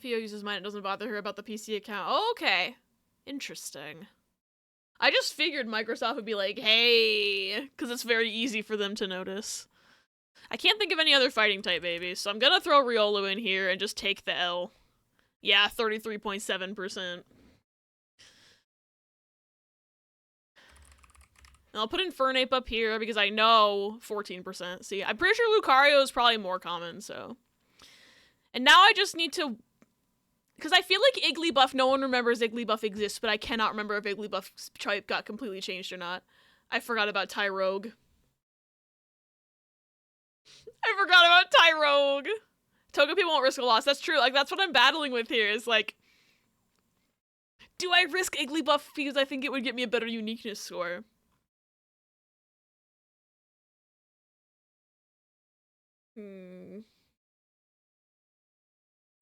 Fio uses mine, it doesn't bother her about the PC account. Oh, okay. Interesting. I just figured Microsoft would be like, hey, because it's very easy for them to notice. I can't think of any other fighting type babies, so I'm gonna throw Riolu in here and just take the L. Yeah, 33.7%. And I'll put Infernape up here because I know 14%. See, I'm pretty sure Lucario is probably more common, so. And now I just need to... Because I feel like Igglybuff, no one remembers Igglybuff exists, but I cannot remember if Igglybuff's type got completely changed or not. I forgot about Tyrogue. I forgot about Tyrogue. Togepi won't risk a loss. That's true. Like, that's what I'm battling with here is, like... Do I risk Igglybuff because I think it would get me a better uniqueness score?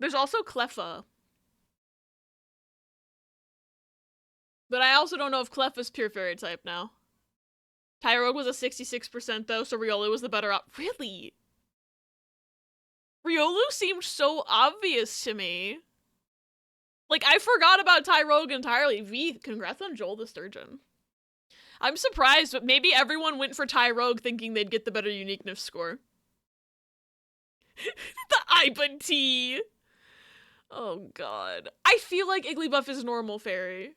There's also Cleffa. But I also don't know if Cleffa's pure fairy type now. Tyrogue was a 66% though, so Riolu was the better op- Really? Riolu seemed so obvious to me. Like, I forgot about Tyrogue entirely. V, congrats on Joel the Sturgeon. I'm surprised, but maybe everyone went for Tyrogue thinking they'd get the better uniqueness score. The Ibanti! Oh god. I feel like Igglybuff is normal fairy.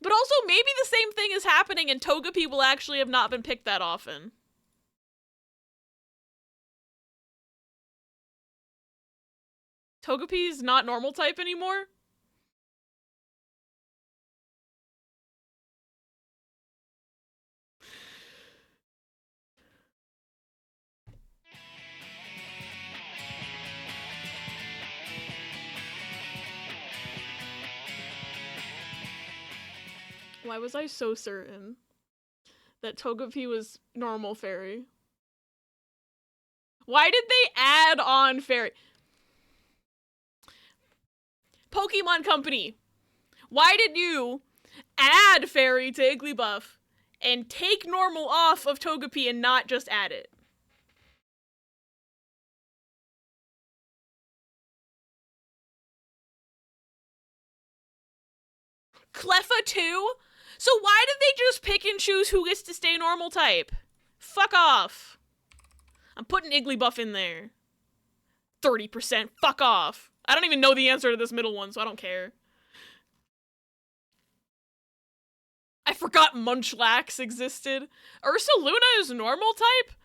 But also, maybe the same thing is happening and Togepi will actually have not been picked that often. Togepi's not normal type anymore? Why was I so certain that Togepi was normal fairy? Why did they add on fairy? Pokemon Company, why did you add fairy to Igglybuff and take normal off of Togepi and not just add it? Cleffa too? So why did they just pick and choose who gets to stay normal type? Fuck off. I'm putting Igglybuff in there. 30%, fuck off. I don't even know the answer to this middle one, so I don't care. I forgot Munchlax existed. Ursaluna is normal type?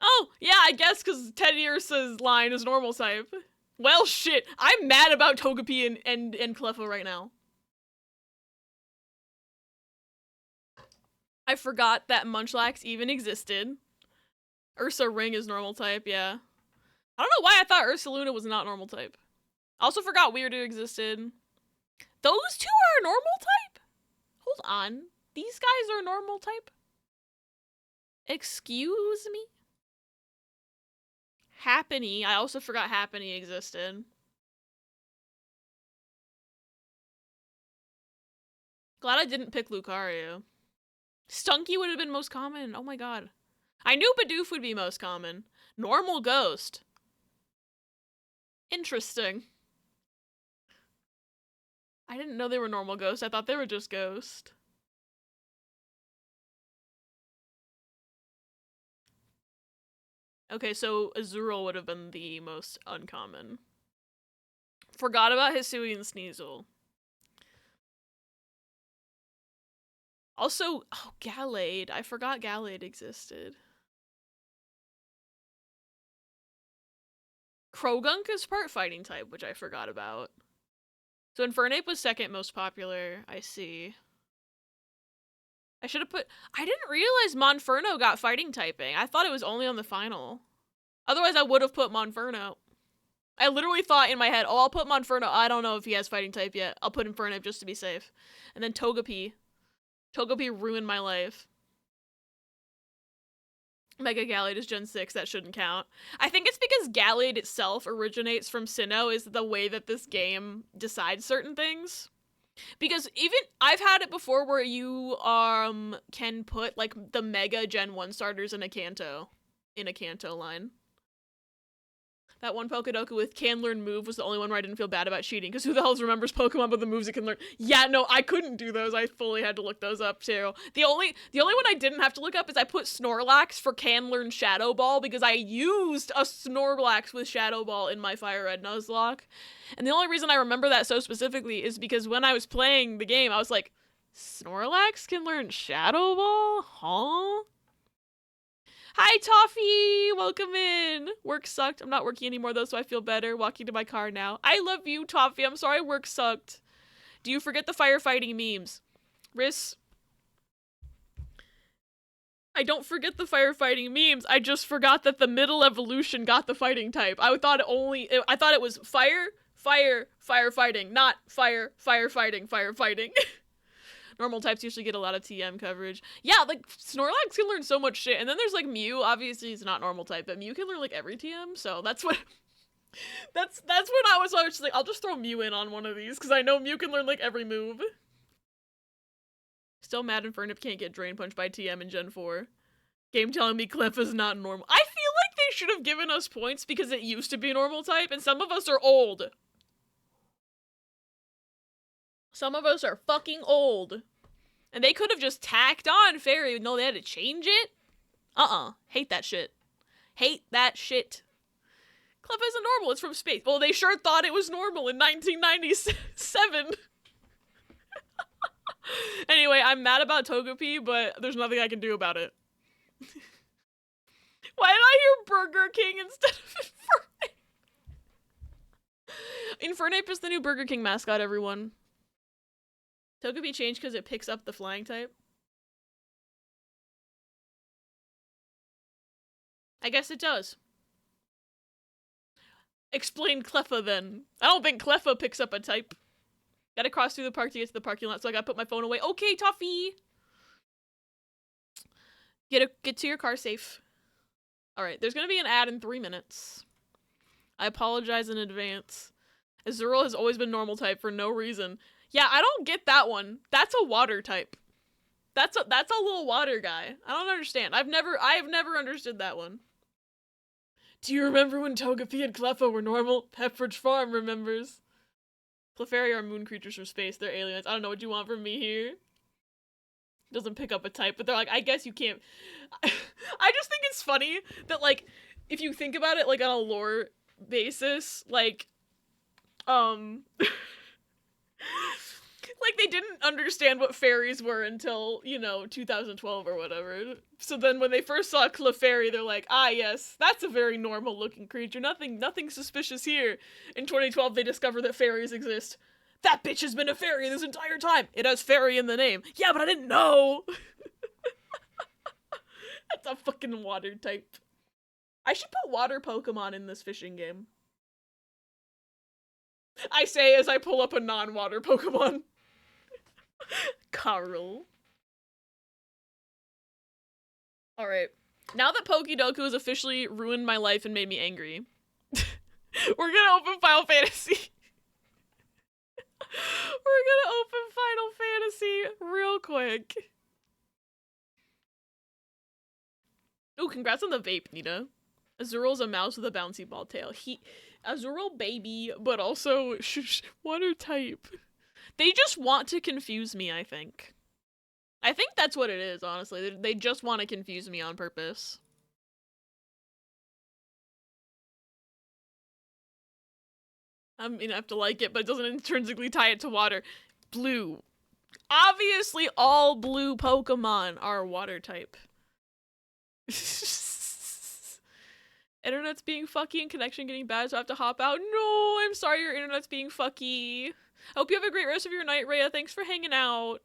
Oh, yeah, I guess because Teddiursa's line is normal type. Well, shit. I'm mad about Togepi and Cleffa right now. I forgot that Munchlax even existed. Ursa Ring is normal type, yeah. I don't know why I thought Ursaluna was not normal type. I also forgot Weirdo existed. Those two are normal type? Hold on. These guys are normal type? Excuse me? Happiny. I also forgot Happiny existed. Glad I didn't pick Lucario. Stunky would have been most common. Oh my god. I knew Bidoof would be most common. Normal Ghost. Interesting. I didn't know they were normal Ghost. I thought they were just Ghost. Okay, so Azurill would have been the most uncommon. Forgot about Hisui and Sneasel. Also, oh, Gallade. I forgot Gallade existed. Krogunk is part fighting type, which I forgot about. So Infernape was second most popular, I see. I should have put... I didn't realize Monferno got fighting typing. I thought it was only on the final. Otherwise, I would have put Monferno. I literally thought in my head, oh, I'll put Monferno. I don't know if he has fighting type yet. I'll put Infernape just to be safe. And then Togepi. Togepi ruined my life. Mega Gallade is Gen 6. That shouldn't count. I think it's because Gallade itself originates from Sinnoh is the way that this game decides certain things. Because even I've had it before where you can put like the Mega Gen 1 starters in a Kanto line. That one Pokedoku with can learn move was the only one where I didn't feel bad about cheating, because who the hell remembers Pokemon with the moves it can learn? Yeah, no, I couldn't do those. I fully had to look those up too. The only one I didn't have to look up is I put Snorlax for can learn Shadow Ball, because I used a Snorlax with Shadow Ball in my Fire Red Nuzlocke. And the only reason I remember that so specifically is because when I was playing the game, I was like, Snorlax can learn Shadow Ball? Huh? Hi, Toffee! Welcome in! Work sucked. I'm not working anymore, though, so I feel better. Walking to my car now. I love you, Toffee. I'm sorry work sucked. Do you forget the firefighting memes? Riss? I don't forget the firefighting memes. I just forgot that the middle evolution got the fighting type. I thought it was fire, firefighting, not fire, firefighting, firefighting. Normal types usually get a lot of TM coverage. Yeah, like, Snorlax can learn so much shit. And then there's, like, Mew. Obviously, he's not normal type, but Mew can learn, like, every TM. So that's what... that's when I was just like, I'll just throw Mew in on one of these, because I know Mew can learn, like, every move. Still mad Infernape can't get Drain Punch by TM in Gen 4. Game telling me Cleffa's not normal. I feel like they should have given us points because it used to be normal type, and some of us are old. Some of us are fucking old. And they could have just tacked on Fairy. No, they had to change it? Hate that shit. Hate that shit. Cleffa isn't normal. It's from space. Well, they sure thought it was normal in 1997. Anyway, I'm mad about Togepi, but there's nothing I can do about it. Why did I hear Burger King instead of Infernape? Infernape is the new Burger King mascot, everyone. Togepi changed because it picks up the flying type. I guess it does. Explain Cleffa then. I don't think Cleffa picks up a type. Gotta cross through the park to get to the parking lot, so I gotta put my phone away. Okay, Toffee! Get to your car safe. Alright, there's gonna be an ad in 3 minutes. I apologize in advance. Azurill has always been normal type for no reason. Yeah, I don't get that one. That's a water type. That's a little water guy. I don't understand. I have never understood that one. Do you remember when Togepi and Cleffa were normal? Pepperidge Farm remembers. Clefairy are moon creatures from space. They're aliens. I don't know what you want from me here. Doesn't pick up a type, but they're like, I guess you can't. I just think it's funny that, like, if you think about it, like, on a lore basis, like, like, they didn't understand what fairies were until, you know, 2012 or whatever. So then when they first saw Clefairy, they're like, ah, yes, that's a very normal-looking creature. Nothing suspicious here. In 2012, they discover that fairies exist. That bitch has been a fairy this entire time. It has fairy in the name. Yeah, but I didn't know. That's a fucking water type. I should put water Pokemon in this fishing game. I say as I pull up a non-water Pokemon. Carl. Alright. Now that Pokedoku has officially ruined my life and made me angry, we're gonna open Final Fantasy. We're gonna open Final Fantasy real quick. Ooh, congrats on the vape, Nita. Azurill's a mouse with a bouncy ball tail. Azurill baby, but also water type. They just want to confuse me, I think. I think that's what it is, honestly. They just want to confuse me on purpose. I mean, I have to like it, but it doesn't intrinsically tie it to water. Blue. Obviously, all blue Pokemon are water type. Internet's being fucky and connection getting bad, so I have to hop out. No, I'm sorry your internet's being fucky. Hope you have a great rest of your night, Rhea. Thanks for hanging out.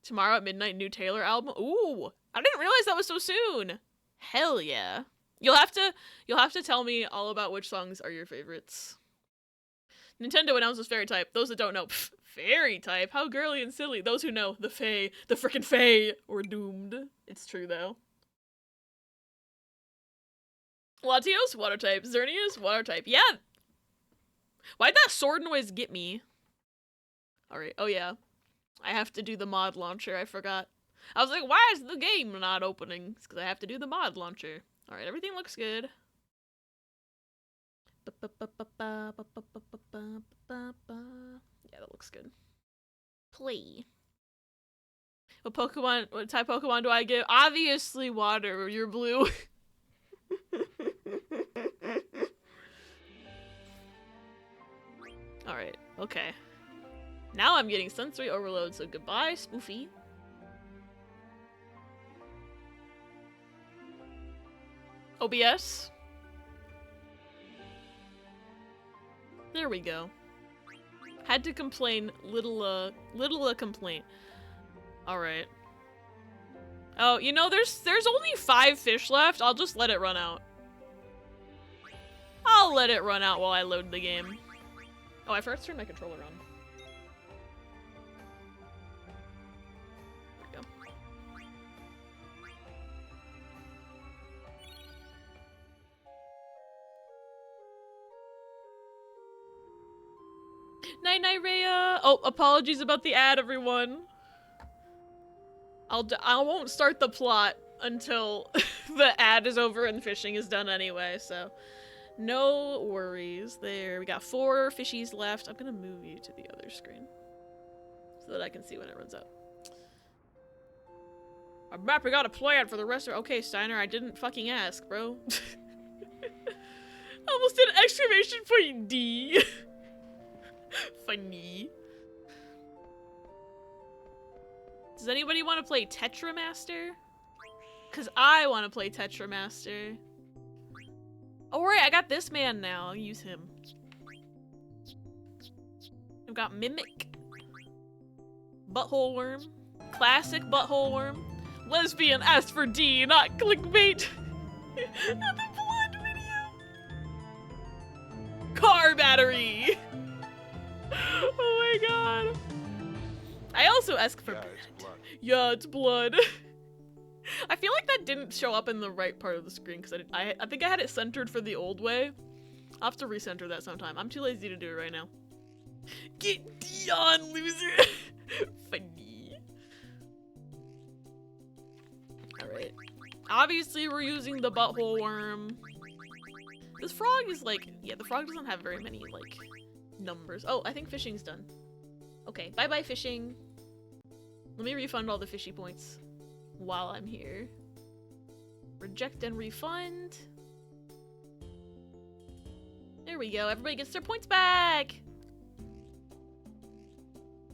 Tomorrow at midnight, new Taylor album. Ooh, I didn't realize that was so soon. Hell yeah. You'll have to tell me all about which songs are your favorites. Nintendo announces Fairy type. Those that don't know, Fairy type? How girly and silly. Those who know, the frickin' Fae, were doomed. It's true though. Latios, water type. Xerneas, water type. Yeah. Why'd that sword noise get me? Alright, oh yeah. I have to do the mod launcher, I forgot. I was like, why is the game not opening? It's because I have to do the mod launcher. Alright, everything looks good. Yeah, that looks good. Play. What type Pokemon do I give? Obviously water, you're blue. Alright, okay. Now I'm getting sensory overload, so goodbye, Spoofy. OBS. There we go. Had to complain, little a complaint. Alright. Oh, you know, there's only 5 fish left. I'll just let it run out. I'll let it run out while I load the game. Oh, I forgot to turn my controller on. There we go. Night night, Rhea. Oh, apologies about the ad, everyone. I won't start the plot until the ad is over and fishing is done anyway, so no worries there. We got 4 fishies left. I'm gonna move you to the other screen so that I can see when it runs out. Our map, we got a plan for the rest of— Okay, Steiner, I didn't fucking ask, bro. Almost did an exclamation point D. Funny. Does anybody want to play Tetramaster? Because I want to play Tetramaster. Oh, right, I got this man now. I'll use him. I've got Mimic. Butthole Worm. Classic Butthole Worm. Lesbian asked for D, not clickbait. Not the blood video. Car battery. Oh my god. I also asked for blood. Yeah, it's blood. I feel like that didn't show up in the right part of the screen because I think I had it centered for the old way. I'll have to recenter that sometime. I'm too lazy to do it right now. Get Dion, loser. Funny. Alright. Obviously, we're using the Butthole Worm. This frog is like— yeah, the frog doesn't have very many, like, numbers. Oh, I think fishing's done. Okay, bye-bye fishing. Let me refund all the fishy points while I'm here. Reject and refund. There we go. Everybody gets their points back.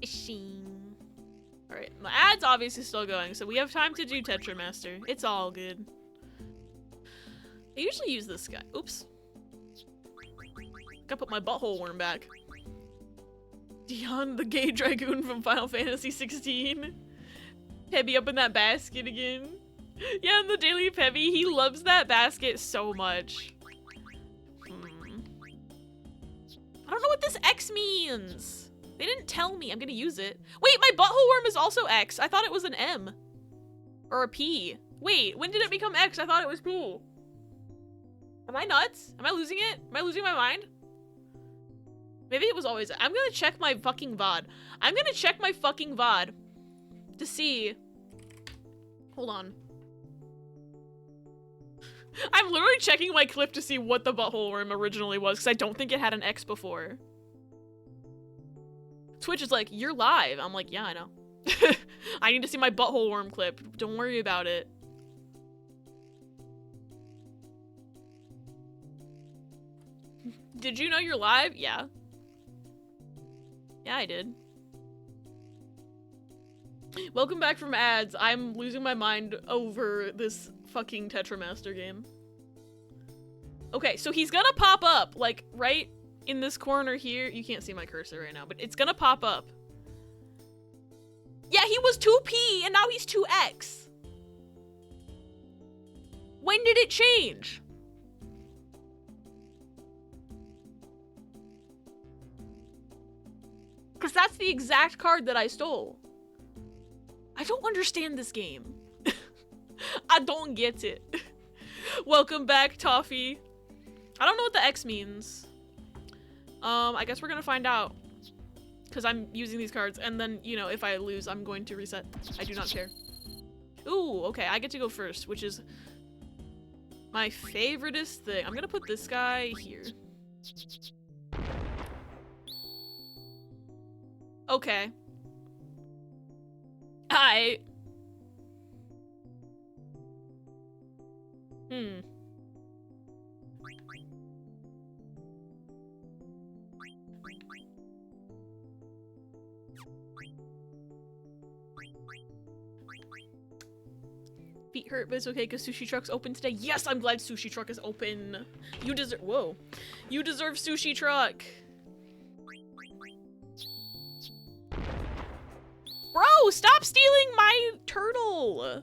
Fishing. Alright, the ad's obviously still going, so we have time to do Tetramaster. It's all good. I usually use this guy. Oops. Gotta put my Butthole Worm back. Dion, the gay dragoon from Final Fantasy 16. Pebby up in that basket again. Yeah, in the Daily Pebby, he loves that basket so much. I don't know what this X means. They didn't tell me. I'm gonna use it. Wait, my Butthole Worm is also X. I thought it was an M. Or a P. Wait, when did it become X? I thought it was P. Am I nuts? Am I losing it? Am I losing my mind? Maybe it was always— I'm gonna check my fucking VOD. I'm gonna check my fucking VOD to see. Hold on. I'm literally checking my clip to see what the Butthole Worm originally was, because I don't think it had an X before. Twitch is like, you're live. I'm like, yeah, I know. I need to see my Butthole Worm clip. Don't worry about it. Did you know you're live? Yeah. Yeah, I did. Welcome back from ads. I'm losing my mind over this fucking Tetramaster game. Okay, so he's gonna pop up, like, right in this corner here. You can't see my cursor right now, but it's gonna pop up. Yeah, he was 2P, and now he's 2X. When did it change? Because that's the exact card that I stole. I don't understand this game. I don't get it. Welcome back, Toffee. I don't know what the X means. I guess we're gonna find out. Because I'm using these cards, and then, you know, if I lose, I'm going to reset. I do not care. Ooh, okay, I get to go first, which is my favoriteest thing. I'm gonna put this guy here. Okay. Feet hurt, but it's okay because Sushi Truck's open today. Yes, I'm glad Sushi Truck is open. You deserve- whoa. You deserve Sushi Truck. Bro, stop stealing my turtle!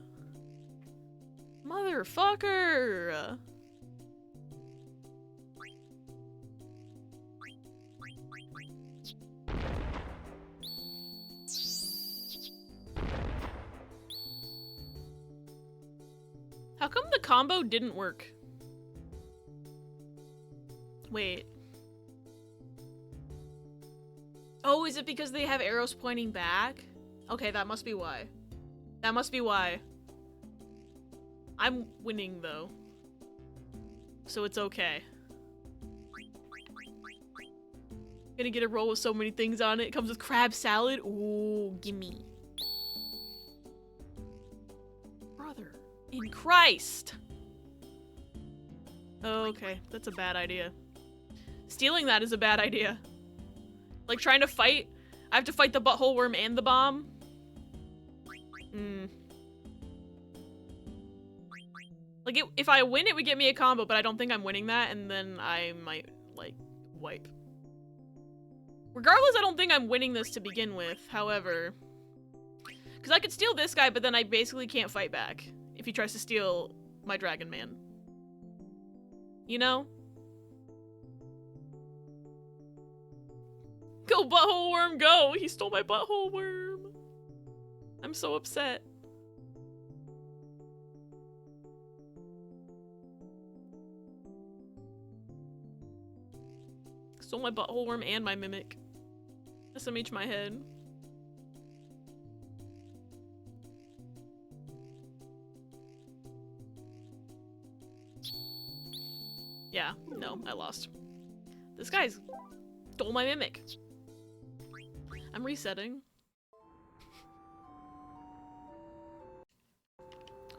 Motherfucker! How come the combo didn't work? Wait. Oh, is it because they have arrows pointing back? Okay, that must be why. That must be why. I'm winning, though. So it's okay. Gonna get a roll with so many things on it. It comes with crab salad. Ooh, gimme. Brother in Christ! Okay, that's a bad idea. Stealing that is a bad idea. Like, trying to fight. I have to fight the butthole worm and the bomb. Like, if I win, it would get me a combo, but I don't think I'm winning that, and then I might, like, wipe. Regardless, I don't think I'm winning this to begin with, however. Because I could steal this guy, but then I basically can't fight back if he tries to steal my Dragon Man. You know? Go, butthole worm, go! He stole my butthole worm! I'm so upset. Stole my butthole worm and my mimic. SMH my head. Yeah, no, I lost. This guy's stole my mimic. I'm resetting.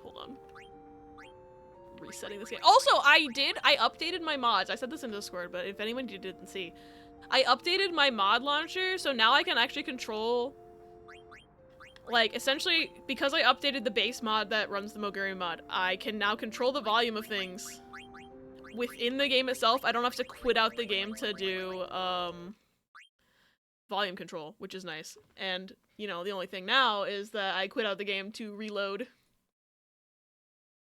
Hold on. Resetting this game. Also, I updated my mods. I said this in Discord, but if anyone didn't see, I updated my mod launcher, so now I can actually control, like, essentially, because I updated the base mod that runs the Moguri mod, I can now control the volume of things within the game itself. I don't have to quit out the game to do, volume control, which is nice. And, you know, the only thing now is that I quit out the game to reload.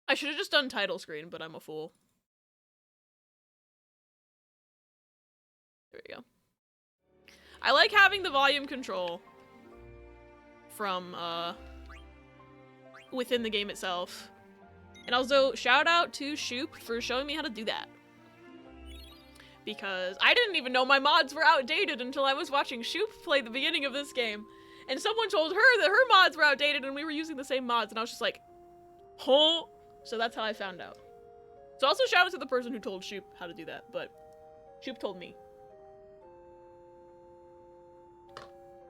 I should have just done title screen, but I'm a fool. There we go. I like having the volume control from, within the game itself. And also, shout out to Shoop for showing me how to do that. Because I didn't even know my mods were outdated until I was watching Shoop play the beginning of this game. And someone told her that her mods were outdated and we were using the same mods, and I was just like, huh? So that's how I found out. So also shout out to the person who told Shoop how to do that, but Shoop told me.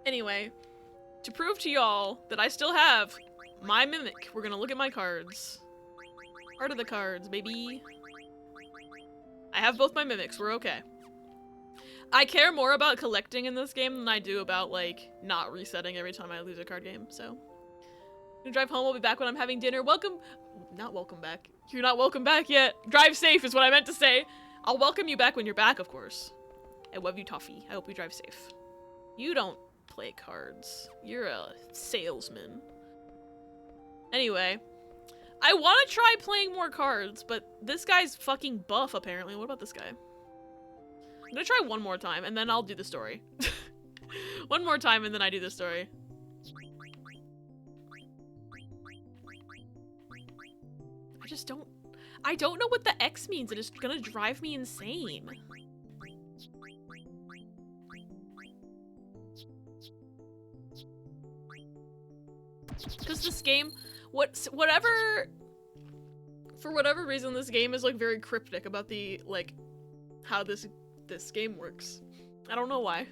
Anyway, to prove to y'all that I still have my mimic, we're gonna look at my cards. Part of the cards, baby. I have both my mimics, we're okay. I care more about collecting in this game than I do about, like, not resetting every time I lose a card game, so. I'm gonna drive home, I'll be back when I'm having dinner. Not welcome back. You're not welcome back yet. Drive safe is what I meant to say. I'll welcome you back when you're back, of course. I love you, Toffee. I hope you drive safe. You don't play cards. You're a salesman. Anyway. I want to try playing more cards, but this guy's fucking buff, apparently. What about this guy? I'm gonna try one more time, and then I'll do the story. One more time, and then I do the story. I don't know what the X means, and it's gonna drive me insane. Because this game, for whatever reason, this game is, like, very cryptic about the, like, how this this game works. I don't know why.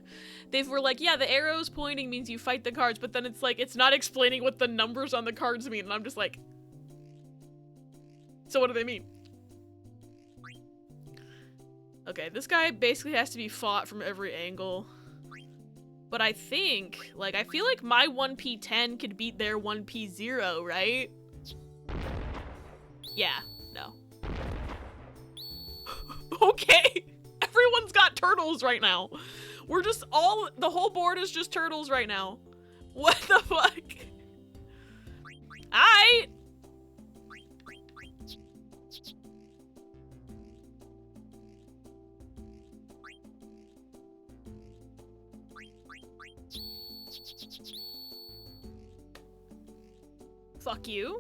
They were like, yeah, the arrows pointing means you fight the cards, but then it's like, it's not explaining what the numbers on the cards mean, and I'm just like, so what do they mean? Okay, this guy basically has to be fought from every angle. But I think, like, I feel like my 1P10 could beat their 1P0, right? Yeah, no. Okay, everyone's got turtles right now. We're just all, the whole board is just turtles right now. What the fuck? Aight. Fuck you.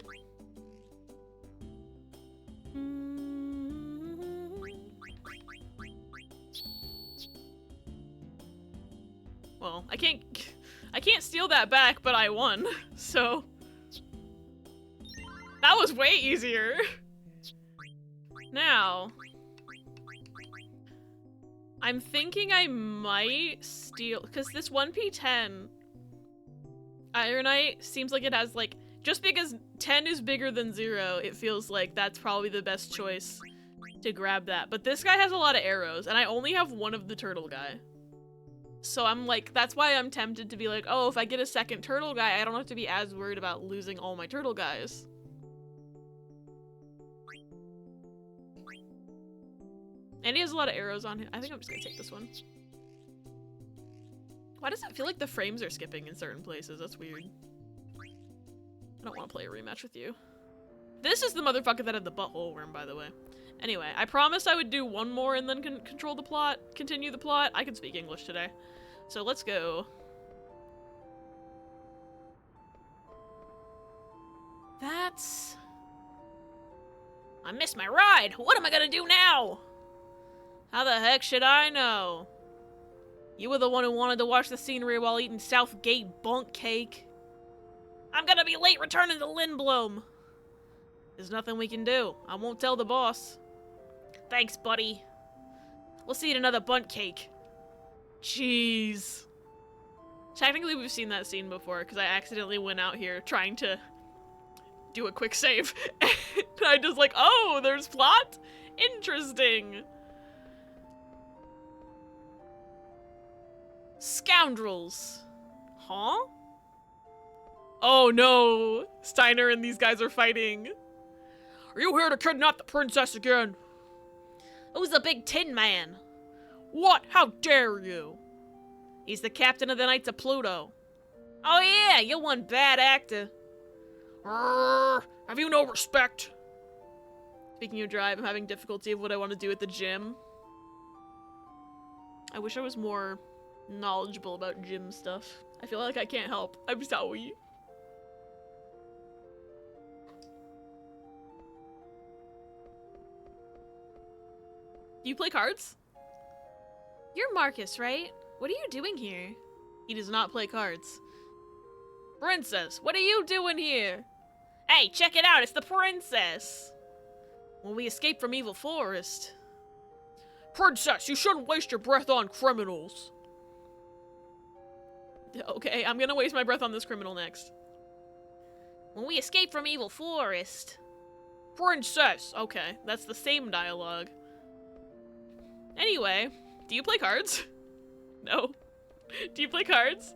Well, I can't steal that back, but I won. So that was way easier. Now, I'm thinking I might steal, because this 1P10 Ironite seems like it has, like, just because 10 is bigger than 0, it feels like that's probably the best choice to grab that. But this guy has a lot of arrows, and I only have one of the turtle guy. So I'm like, that's why I'm tempted to be like, oh, if I get a second turtle guy, I don't have to be as worried about losing all my turtle guys. And he has a lot of arrows on him. I think I'm just gonna take this one. Why does it feel like the frames are skipping in certain places? That's weird. I don't want to play a rematch with you. This is the motherfucker that had the butthole worm, by the way. Anyway, I promised I would do one more and then control the plot, continue the plot. I can speak English today. So let's go. That's... I missed my ride! What am I gonna do now? How the heck should I know? You were the one who wanted to watch the scenery while eating Southgate bunk cake. I'm gonna be late returning to Lindblom. There's nothing we can do. I won't tell the boss. Thanks, buddy. Let's eat another bunt cake. Jeez. Technically, we've seen that scene before, because I accidentally went out here trying to do a quick save. And I just like, oh, there's plot? Interesting. Scoundrels. Huh? Oh no. Steiner and these guys are fighting. Are you here to kidnap the princess again? Who's the big tin man? What? How dare you? He's the captain of the Knights of Pluto. Oh yeah, you're one bad actor. Have you no respect? Speaking of drive, I'm having difficulty of what I want to do at the gym. I wish I was more knowledgeable about gym stuff. I feel like I can't help. I'm sorry. Do you play cards? You're Marcus, right? What are you doing here? He does not play cards. Princess, what are you doing here? Hey, check it out, it's the princess! When we escape from Evil Forest. Princess, you shouldn't waste your breath on criminals. Okay, I'm gonna waste my breath on this criminal next. When we escape from Evil Forest. Princess! Okay, that's the same dialogue. Anyway, do you play cards? No. Do you play cards?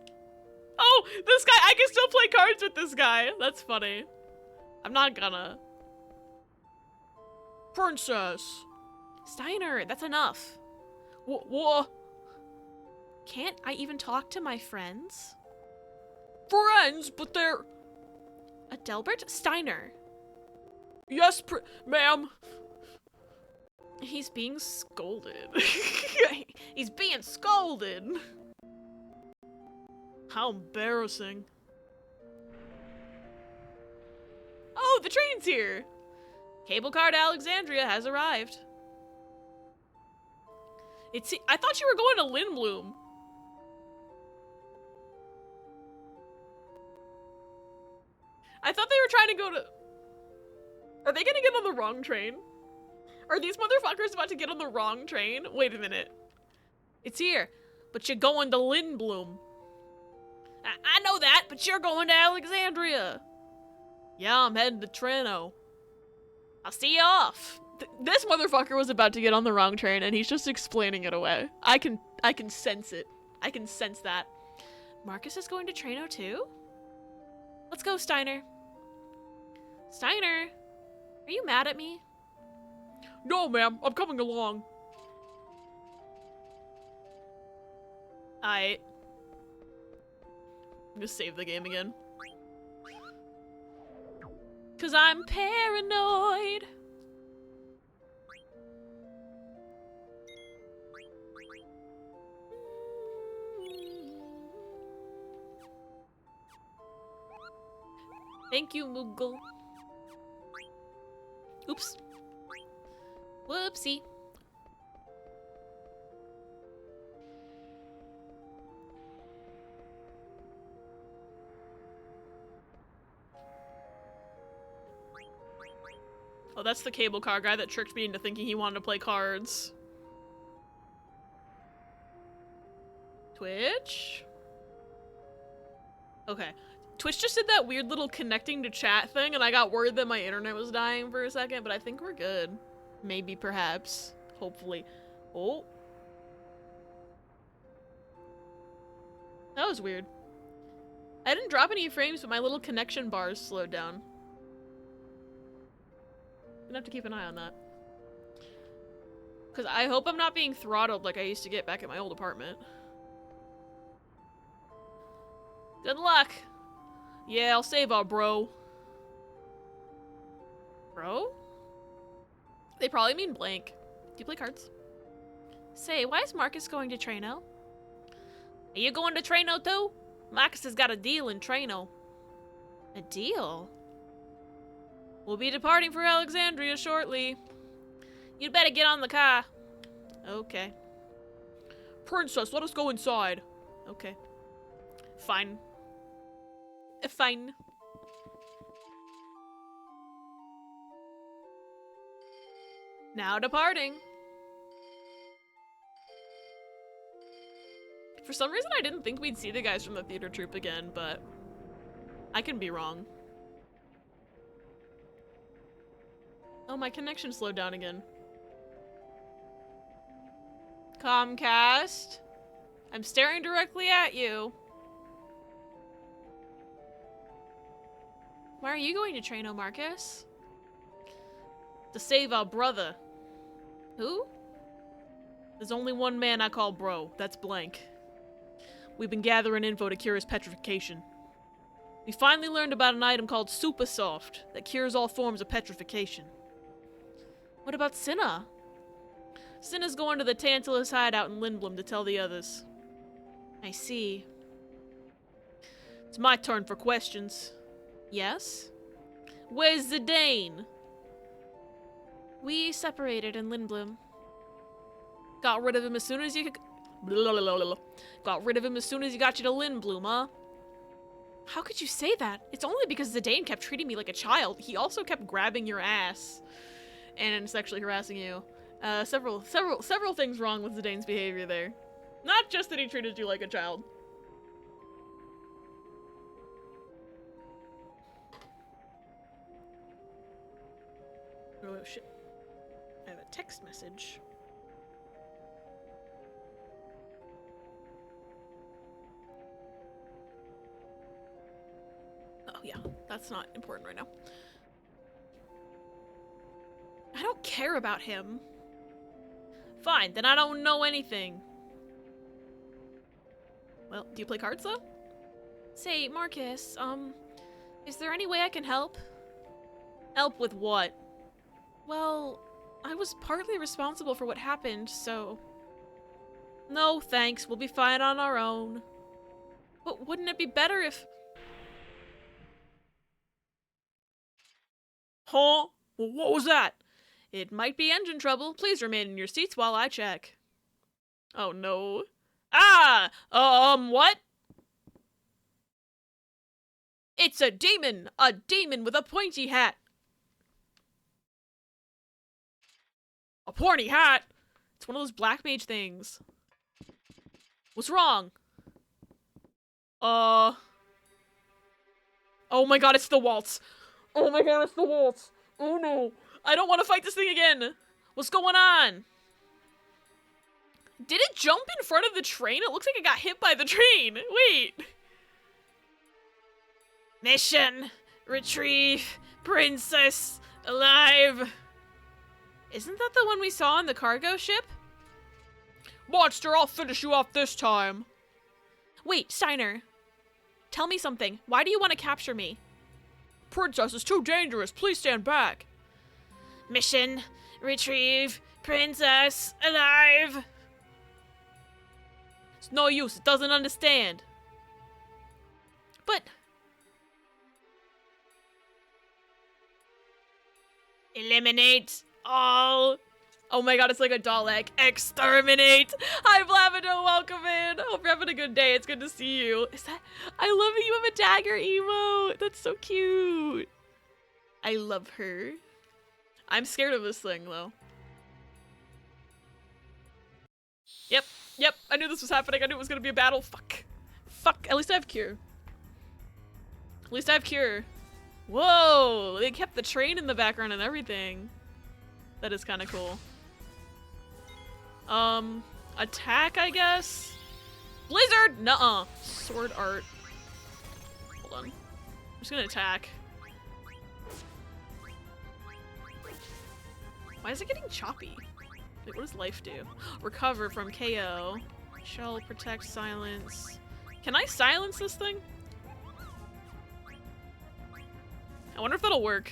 Oh, this guy! I can still play cards with this guy! That's funny. I'm not gonna. Princess! Steiner, that's enough. What? Can't I even talk to my friends? Friends? But they're... Adelbert? Steiner. Yes, ma'am. He's being scolded. He's being scolded. How embarrassing. Oh, the train's here. Cable car to Alexandria has arrived. I thought you were going to Lindblom. I thought they were trying to go to... Are they gonna get on the wrong train? Are these motherfuckers about to get on the wrong train? Wait a minute. It's here, but you're going to Lindblum. I know that, but you're going to Alexandria. Yeah, I'm heading to Treno. I'll see you off. This motherfucker was about to get on the wrong train, and he's just explaining it away. I can sense it. I can sense that. Marcus is going to Treno too? Let's go, Steiner. Steiner, are you mad at me? No, ma'am. I'm coming along. I'm gonna save the game again. 'Cause I'm paranoid. Thank you, Moogle. Oops. Whoopsie. Oh, that's the cable car guy that tricked me into thinking he wanted to play cards. Twitch? Okay. Twitch just did that weird little connecting to chat thing, and I got worried that my internet was dying for a second, but I think we're good. Maybe, perhaps. Hopefully. Oh. That was weird. I didn't drop any frames, but my little connection bars slowed down. Gonna have to keep an eye on that. Because I hope I'm not being throttled like I used to get back at my old apartment. Good luck! Yeah, I'll save our bro. Bro? They probably mean blank. Do you play cards? Say, why is Marcus going to Treno? Are you going to Treno too? Marcus has got a deal in Treno. A deal? We'll be departing for Alexandria shortly. You'd better get on the car. Okay. Princess, let us go inside. Okay. Fine. Fine. Now departing. For some reason, I didn't think we'd see the guys from the theater troupe again, but I can be wrong. Oh, my connection slowed down again. Comcast? I'm staring directly at you. Why are you going to Treno, Marcus? To save our brother. Who? There's only one man I call bro. That's blank. We've been gathering info to cure his petrification. We finally learned about an item called Super Soft that cures all forms of petrification. What about Cinna? Cinna's going to the Tantalus hideout in Lindblum to tell the others. I see. It's my turn for questions. Yes? Where's Zidane? We separated in Lindblum. Got rid of him as soon as you... Got rid of him as soon as he got you to Lindblum, huh? How could you say that? It's only because Zidane kept treating me like a child. He also kept grabbing your ass and sexually harassing you. Several things wrong with Zidane's behavior there. Not just that he treated you like a child. Oh shit. I have a text message. Oh yeah, that's not important right now. I don't care about him. Fine, then I don't know anything. Well, do you play cards though? Say, Marcus, is there any way I can help? Help with what? Well, I was partly responsible for what happened, so... No, thanks. We'll be fine on our own. But wouldn't it be better if... Huh? Well, what was that? It might be engine trouble. Please remain in your seats while I check. Oh, no. Ah! What? It's a demon! A demon with a pointy hat! A pointy hat? It's one of those black mage things. What's wrong? Oh my god, it's the waltz. Oh my god, it's the waltz. Oh no. I don't want to fight this thing again. What's going on? Did it jump in front of the train? It looks like it got hit by the train. Wait. Mission. Retrieve Princess alive. Isn't that the one we saw on the cargo ship? Monster, I'll finish you off this time. Wait, Steiner. Tell me something. Why do you want to capture me? Princess is too dangerous. Please stand back. Mission. Retrieve Princess alive. It's no use. It doesn't understand. But... eliminate all... Oh my god, it's like a Dalek. Exterminate! Hi, Blavado, welcome in! Hope you're having a good day. It's good to see you. Is that... I love that you have a dagger emote! That's so cute! I love her. I'm scared of this thing, though. Yep, I knew this was happening. I knew it was gonna be a battle. Fuck. At least I have cure. Whoa! They kept the train in the background and everything. That is kind of cool. Attack, I guess? Blizzard! Nuh-uh. Sword art. Hold on. I'm just gonna attack. Why is it getting choppy? Wait, what does life do? Recover from KO. Shell, protect, silence. Can I silence this thing? I wonder if that'll work.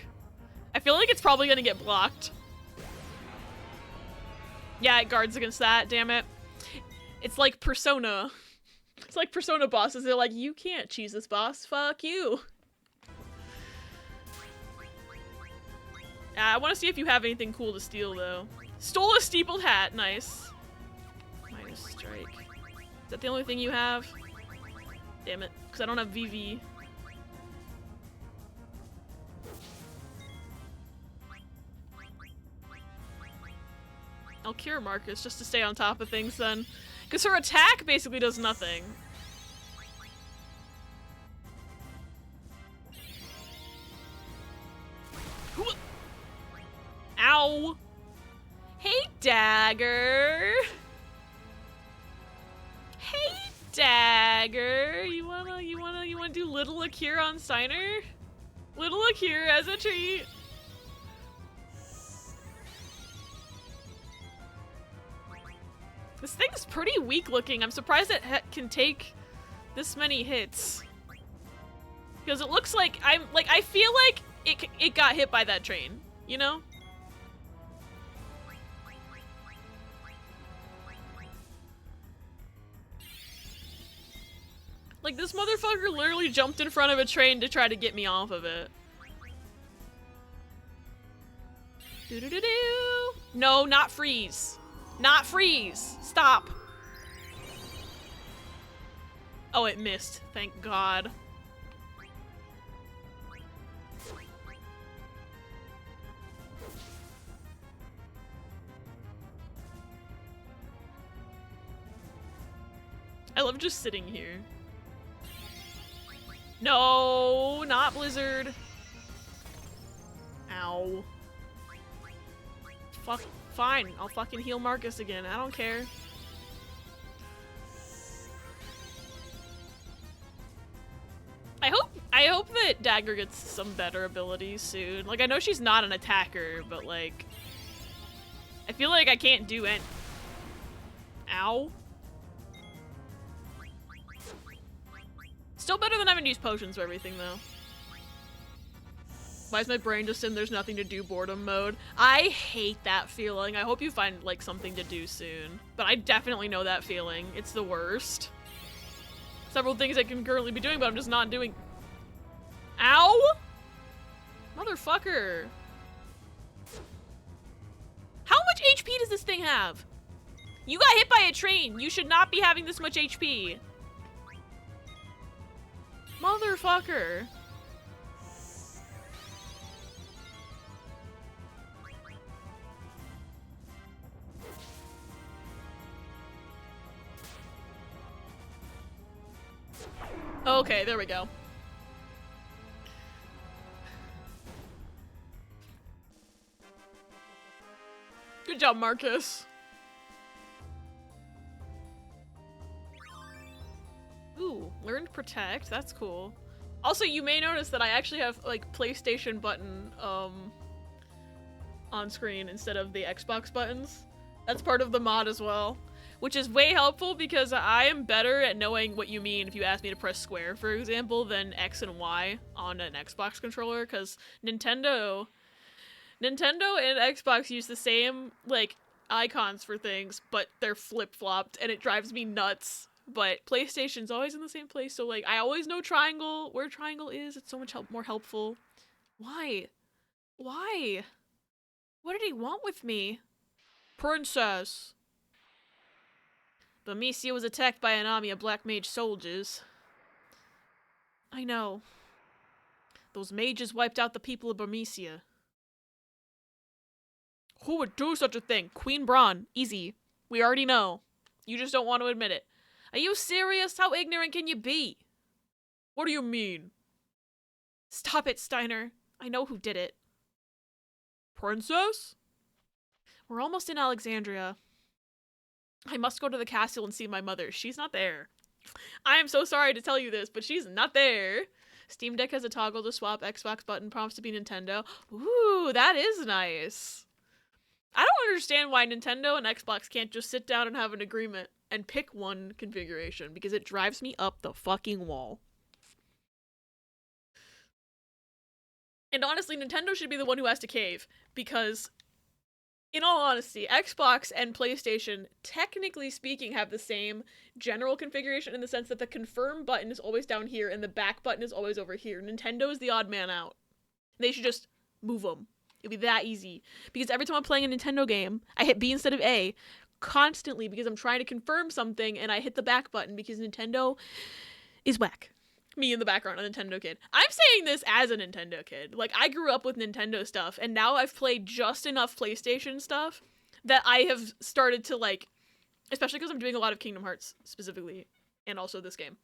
I feel like it's probably gonna get blocked. Yeah, it guards against that, damn it. It's like Persona. It's like Persona bosses. They're like, you can't cheese this boss. Fuck you. I want to see if you have anything cool to steal, though. Stole a steepled hat. Nice. Minus strike. Is that the only thing you have? Damn it. Because I don't have VV. I'll cure Marcus just to stay on top of things then. Because her attack basically does nothing. Ow! Hey, Dagger! Hey, Dagger! You wanna do little Akira on Steiner? Little Akira as a treat. This thing's pretty weak looking. I'm surprised it can take this many hits. Because it looks like I feel like it got hit by that train, you know? Like, this motherfucker literally jumped in front of a train to try to get me off of it. Do-do-do-do! No, not freeze. Not freeze! Stop! Oh, it missed. Thank God. I love just sitting here. No, not Blizzard. Ow. Fuck. Fine, I'll fucking heal Marcus again. I don't care. I hope that Dagger gets some better abilities soon. Like, I know she's not an attacker, but like, I feel like I can't do it. Ow. Still better than having to use potions for everything, though. Why is my brain just in there's nothing to do boredom mode? I hate that feeling. I hope you find, like, something to do soon. But I definitely know that feeling. It's the worst. Several things I can currently be doing, but I'm just not doing... Ow! Motherfucker. How much HP does this thing have? You got hit by a train. You should not be having this much HP. Motherfucker. Okay, there we go. Good job, Marcus. Ooh, learned protect. That's cool. Also, you may notice that I actually have like PlayStation button on screen instead of the Xbox buttons. That's part of the mod as well, which is way helpful because I am better at knowing what you mean if you ask me to press square, for example, than X and Y on an Xbox controller, because Nintendo and Xbox use the same like icons for things, but they're flip-flopped and it drives me nuts. But PlayStation's always in the same place, so like I always know triangle, where triangle is. It's so much more helpful. Why? Why? What did he want with me? Princess. Burmecia was attacked by an army of black mage soldiers. I know. Those mages wiped out the people of Burmecia. Who would do such a thing? Queen Braun. Easy. We already know. You just don't want to admit it. Are you serious? How ignorant can you be? What do you mean? Stop it, Steiner. I know who did it. Princess? We're almost in Alexandria. I must go to the castle and see my mother. She's not there. I am so sorry to tell you this, but she's not there. Steam Deck has a toggle to swap Xbox button prompts to be Nintendo. Ooh, that is nice. I don't understand why Nintendo and Xbox can't just sit down and have an agreement and pick one configuration, because it drives me up the fucking wall. And honestly, Nintendo should be the one who has to cave, because in all honesty, Xbox and PlayStation, technically speaking, have the same general configuration in the sense that the confirm button is always down here and the back button is always over here. Nintendo is the odd man out. They should just move them. It'd be that easy. Because every time I'm playing a Nintendo game, I hit B instead of A constantly because I'm trying to confirm something and I hit the back button because Nintendo is whack. Me in the background, a Nintendo kid. I'm saying this as a Nintendo kid. Like, I grew up with Nintendo stuff, and now I've played just enough PlayStation stuff that I have started to, like, especially because I'm doing a lot of Kingdom Hearts, specifically, and also this game.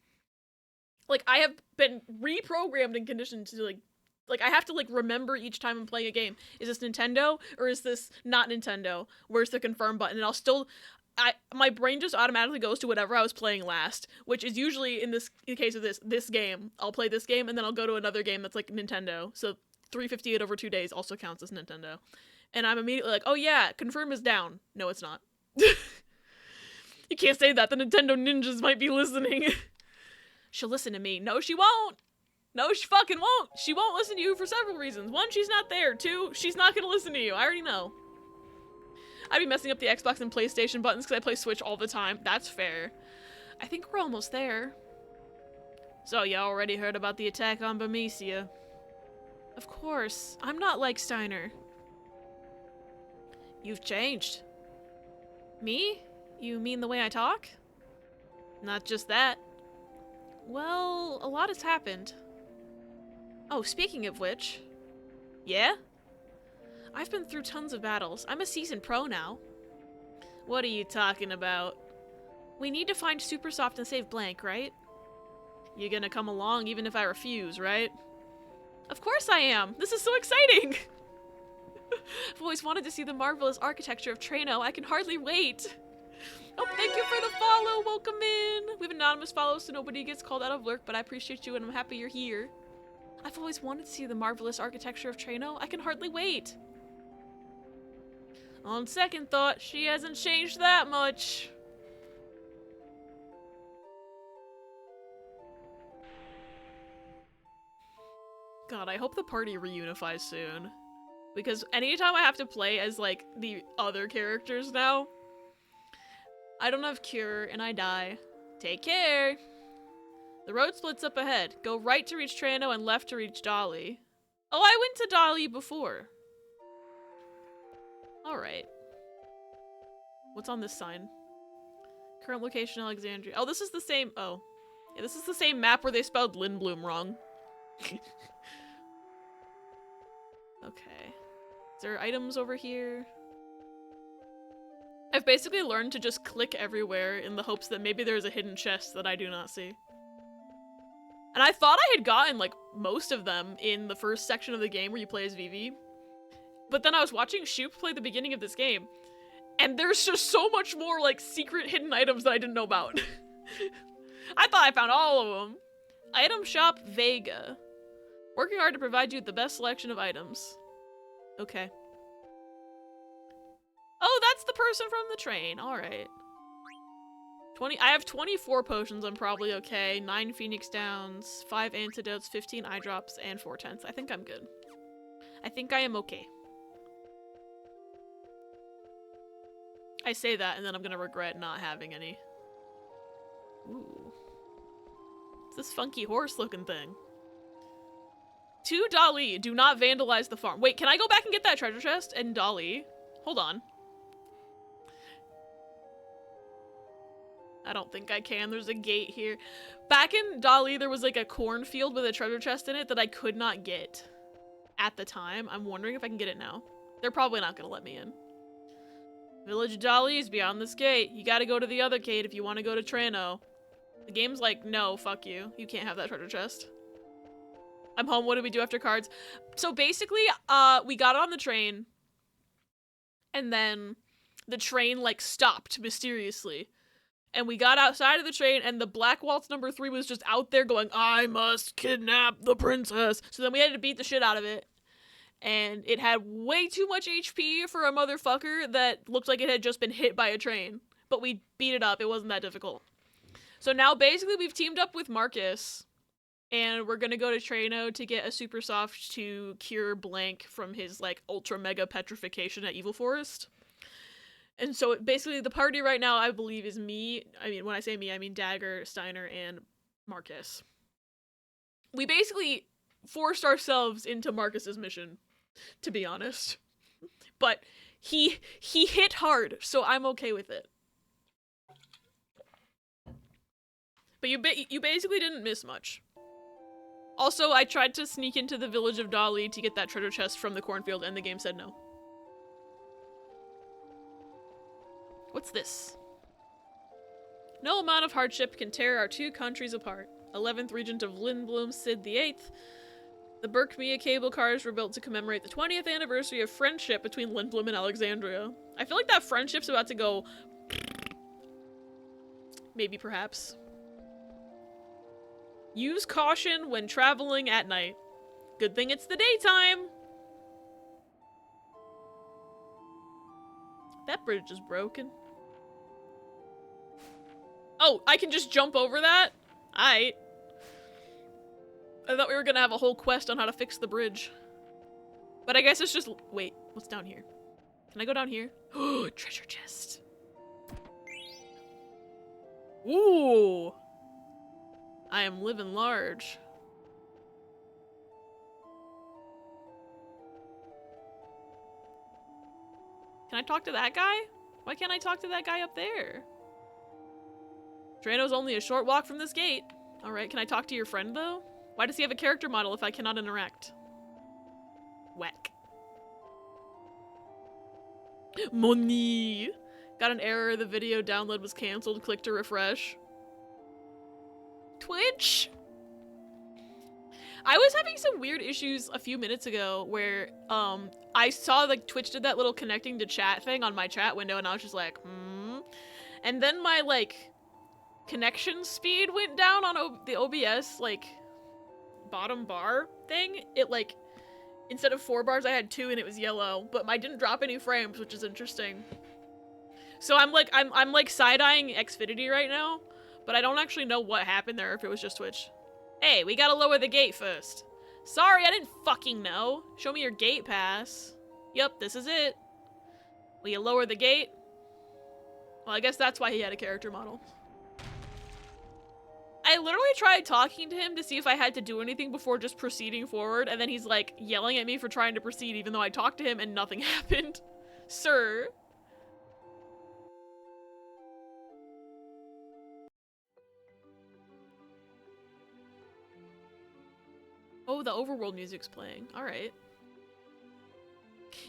Like, I have been reprogrammed and conditioned to, like, I have to, like, remember each time I'm playing a game. Is this Nintendo, or is this not Nintendo? Where's the confirm button? And I'll still... my brain just automatically goes to whatever I was playing last, which is usually in the case of this game. I'll play this game and then I'll go to another game that's like Nintendo. So 358 over 2 days also counts as Nintendo. And I'm immediately like, oh yeah, confirm is down. No, it's not. You can't say that. The Nintendo ninjas might be listening. She'll listen to me. No, she won't. No, she fucking won't. She won't listen to you for several reasons. One, she's not there. Two, she's not gonna listen to you. I already know. I'd be messing up the Xbox and PlayStation buttons because I play Switch all the time. That's fair. I think we're almost there. So, you already heard about the attack on Burmecia. Of course. I'm not like Steiner. You've changed. Me? You mean the way I talk? Not just that. Well, a lot has happened. Oh, speaking of which... Yeah? I've been through tons of battles. I'm a seasoned pro now. What are you talking about? We need to find Supersoft and save Blank, right? You're gonna come along even if I refuse, right? Of course I am! This is so exciting! I've always wanted to see the marvelous architecture of Treno. I can hardly wait! Oh, thank you for the follow! Welcome in! We have anonymous follows so nobody gets called out of lurk, but I appreciate you and I'm happy you're here. I've always wanted to see the marvelous architecture of Treno. I can hardly wait! On second thought, she hasn't changed that much. God, I hope the party reunifies soon. Because anytime I have to play as, like, the other characters now, I don't have cure and I die. Take care! The road splits up ahead. Go right to reach Treno and left to reach Dali. Oh, I went to Dali before. Alright. What's on this sign? Current location, Alexandria. Oh, this is the same... Oh. Yeah, this is the same map where they spelled Lindblom wrong. Okay. Is there items over here? I've basically learned to just click everywhere in the hopes that maybe there's a hidden chest that I do not see. And I thought I had gotten, like, most of them in the first section of the game where you play as Vivi. But then I was watching Shoop play the beginning of this game, and there's just so much more, like, secret hidden items that I didn't know about. I thought I found all of them. Item Shop Vega. Working hard to provide you with the best selection of items. Okay. Oh, that's the person from the train. Alright. I have 24 potions, I'm probably okay. 9 Phoenix Downs, 5 antidotes, 15 eye drops, and 4 tents. I think I'm good. I think I am okay. I say that, and then I'm gonna regret not having any. Ooh. It's this funky horse-looking thing. To Dali, do not vandalize the farm. Wait, can I go back and get that treasure chest in Dali? Hold on. I don't think I can. There's a gate here. Back in Dali, there was like a cornfield with a treasure chest in it that I could not get at the time. I'm wondering if I can get it now. They're probably not going to let me in. Village of Dali is beyond this gate. You gotta go to the other gate if you want to go to Trano. The game's like, no, fuck you. You can't have that treasure chest. I'm home. What do we do after cards? So basically, we got on the train, and then the train, like, stopped mysteriously. And we got outside of the train, and the Black Waltz number 3 was just out there going, I must kidnap the princess. So then we had to beat the shit out of it. And it had way too much HP for a motherfucker that looked like it had just been hit by a train. But we beat it up. It wasn't that difficult. So now basically we've teamed up with Marcus, and we're gonna go to Trano to get a super soft to cure Blank from his, like, ultra mega petrification at Evil Forest. And so basically the party right now, I believe, is me. I mean, when I say me, I mean Dagger, Steiner, and Marcus. We basically forced ourselves into Marcus's mission, to be honest. But he hit hard, so I'm okay with it. But you basically didn't miss much. Also, I tried to sneak into the village of Dali to get that treasure chest from the cornfield, and the game said no. What's this? No amount of hardship can tear our two countries apart. 11th Regent of Lindblum, Sid VIII. The Burkmia cable cars were built to commemorate the 20th anniversary of friendship between Lindblum and Alexandria. I feel like that friendship's about to go... Maybe, perhaps. Use caution when traveling at night. Good thing it's the daytime! That bridge is broken. Oh, I can just jump over that? Aight. I thought we were gonna have a whole quest on how to fix the bridge. But I guess it's just... Wait, what's down here? Can I go down here? Oh, treasure chest. Ooh. I am living large. Can I talk to that guy? Why can't I talk to that guy up there? Trano's only a short walk from this gate. Alright, can I talk to your friend, though? Why does he have a character model if I cannot interact? Whack. Money! Got an error, the video download was cancelled, click to refresh. Twitch? I was having some weird issues a few minutes ago where, I saw, like, Twitch did that little connecting to chat thing on my chat window, and I was just like, And then my, like, connection speed went down on the OBS, like, bottom bar thing. It, like, instead of 4 bars, I had 2 and it was yellow, but I didn't drop any frames, which is interesting. So I'm like side-eyeing Xfinity right now, but I don't actually know what happened there, if it was just Twitch. Hey, we gotta lower the gate first. Sorry, I didn't fucking know. Show me your gate pass. Yep, this is it. Will you lower the gate? Well, I guess that's why he had a character model. I literally tried talking to him to see if I had to do anything before just proceeding forward, and then he's like yelling at me for trying to proceed even though I talked to him and nothing happened. Sir. Oh, the overworld music's playing. Alright.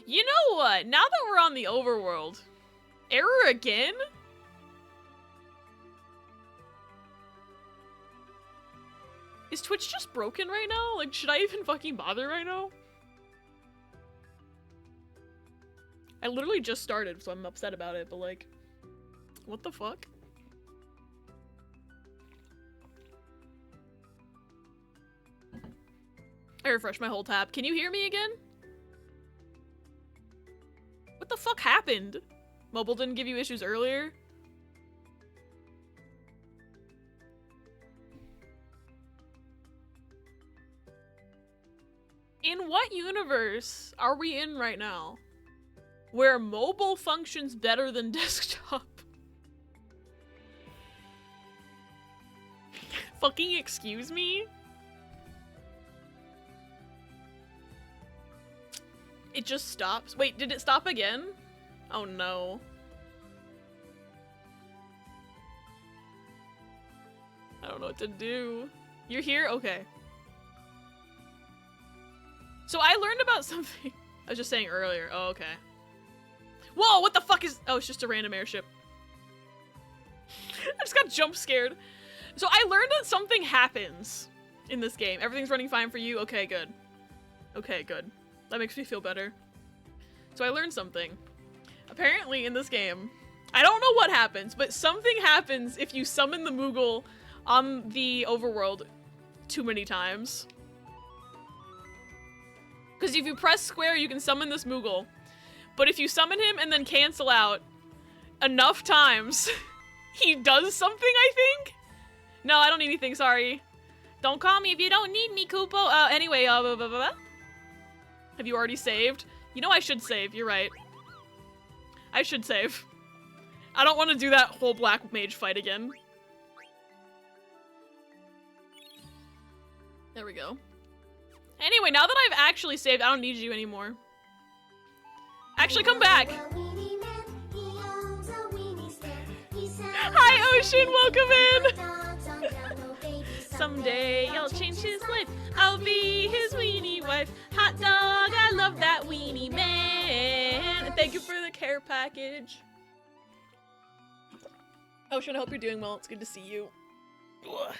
You know what? Now that we're on the overworld... Error again? Is Twitch just broken right now? Like, should I even fucking bother right now? I literally just started, so I'm upset about it, but like, what the fuck? I refreshed my whole tab. Can you hear me again? What the fuck happened? Mobile didn't give you issues earlier? In what universe are we in right now? Where mobile functions better than desktop? Fucking excuse me? It just stops. Wait, did it stop again? Oh no. I don't know what to do. You're here? Okay. So I learned about something I was just saying earlier. Oh, okay. Whoa, what the fuck is... Oh, it's just a random airship. I just got jump scared. So I learned that something happens in this game. Everything's running fine for you? Okay, good. Okay, good. That makes me feel better. So I learned something. Apparently in this game, I don't know what happens, but something happens if you summon the Moogle on the overworld too many times. Because if you press square, you can summon this Moogle. But if you summon him and then cancel out enough times, he does something, I think? No, I don't need anything, sorry. Don't call me if you don't need me, Kupo. Anyway, blah, blah, blah. Have you already saved? You know I should save, you're right. I should save. I don't want to do that whole black mage fight again. There we go. Anyway, now that I've actually saved, I don't need you anymore. Actually, come back! Hi, Ocean! Welcome in! Someday I'll change his life. I'll be his weenie wife. Hot dog, I love that weenie man. And thank you for the care package. Ocean, I hope you're doing well. It's good to see you. Ugh.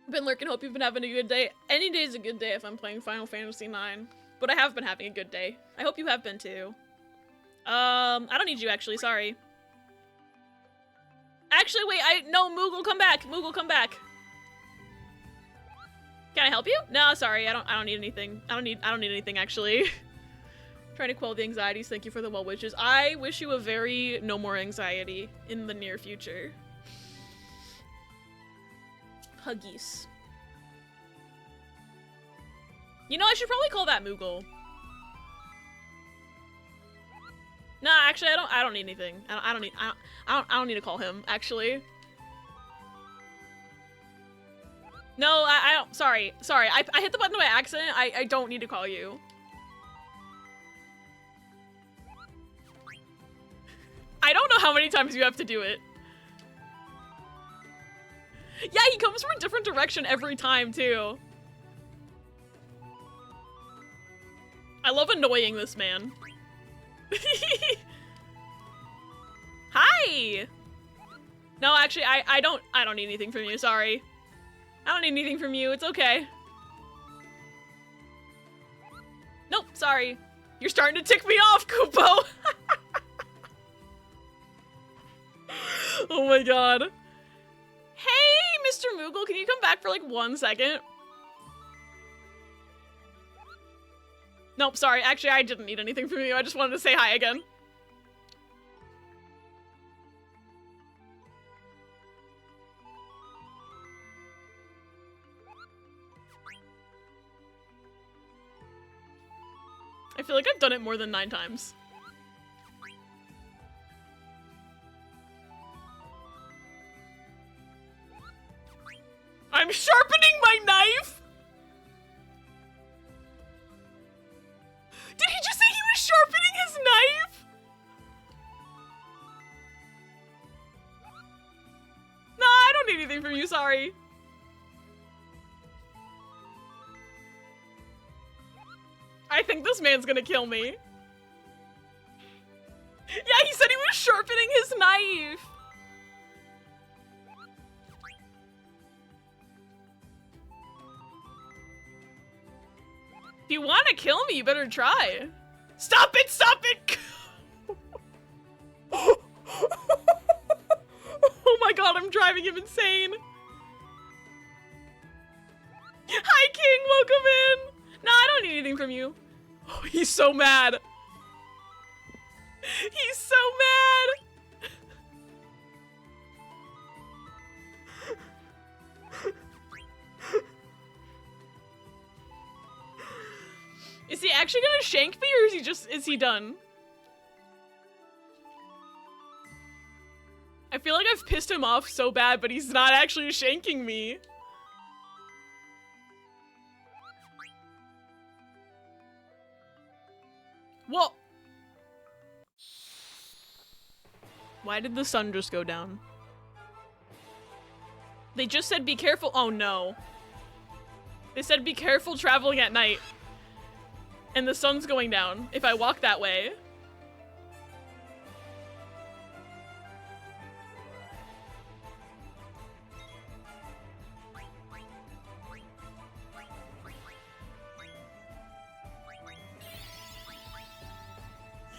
Been lurking, hope you've been having a good day. Any day's a good day if I'm playing Final Fantasy IX. But I have been having a good day. I hope you have been too. I don't need you actually, sorry. Actually, wait, no, Moogle, come back. Moogle, come back. Can I help you? No, sorry, I don't need anything. I don't need anything actually. Trying to quell the anxieties, thank you for the well wishes. I wish you a very no more anxiety in the near future. Huggies. You know, I should probably call that Moogle. Nah, actually, I don't need anything. I don't need to call him, actually. No, I don't, sorry. I hit the button by accident. I don't need to call you. I don't know how many times you have to do it. Yeah, he comes from a different direction every time, too. I love annoying this man. Hi! No, actually, I don't need anything from you, sorry. I don't need anything from you, it's okay. Nope, sorry. You're starting to tick me off, Kupo! Oh my god. Hey, Mr. Moogle, can you come back for like 1 second? Nope, sorry. Actually, I didn't need anything from you. I just wanted to say hi again. I feel like I've done it more than 9 times. I'm sharpening my knife? Did he just say he was sharpening his knife? Nah, I don't need anything from you, sorry. I think this man's gonna kill me. Yeah, he said he was sharpening his knife. If you want to kill me, you better try. Stop it! Stop it! Oh my god, I'm driving him insane. Hi, King. Welcome in. No, I don't need anything from you. Oh, he's so mad. He's so mad. Is he actually gonna shank me, or is he done? I feel like I've pissed him off so bad, but he's not actually shanking me. Whoa! Why did the sun just go down? They just said be careful. Oh no. They said be careful traveling at night. And the sun's going down if I walk that way.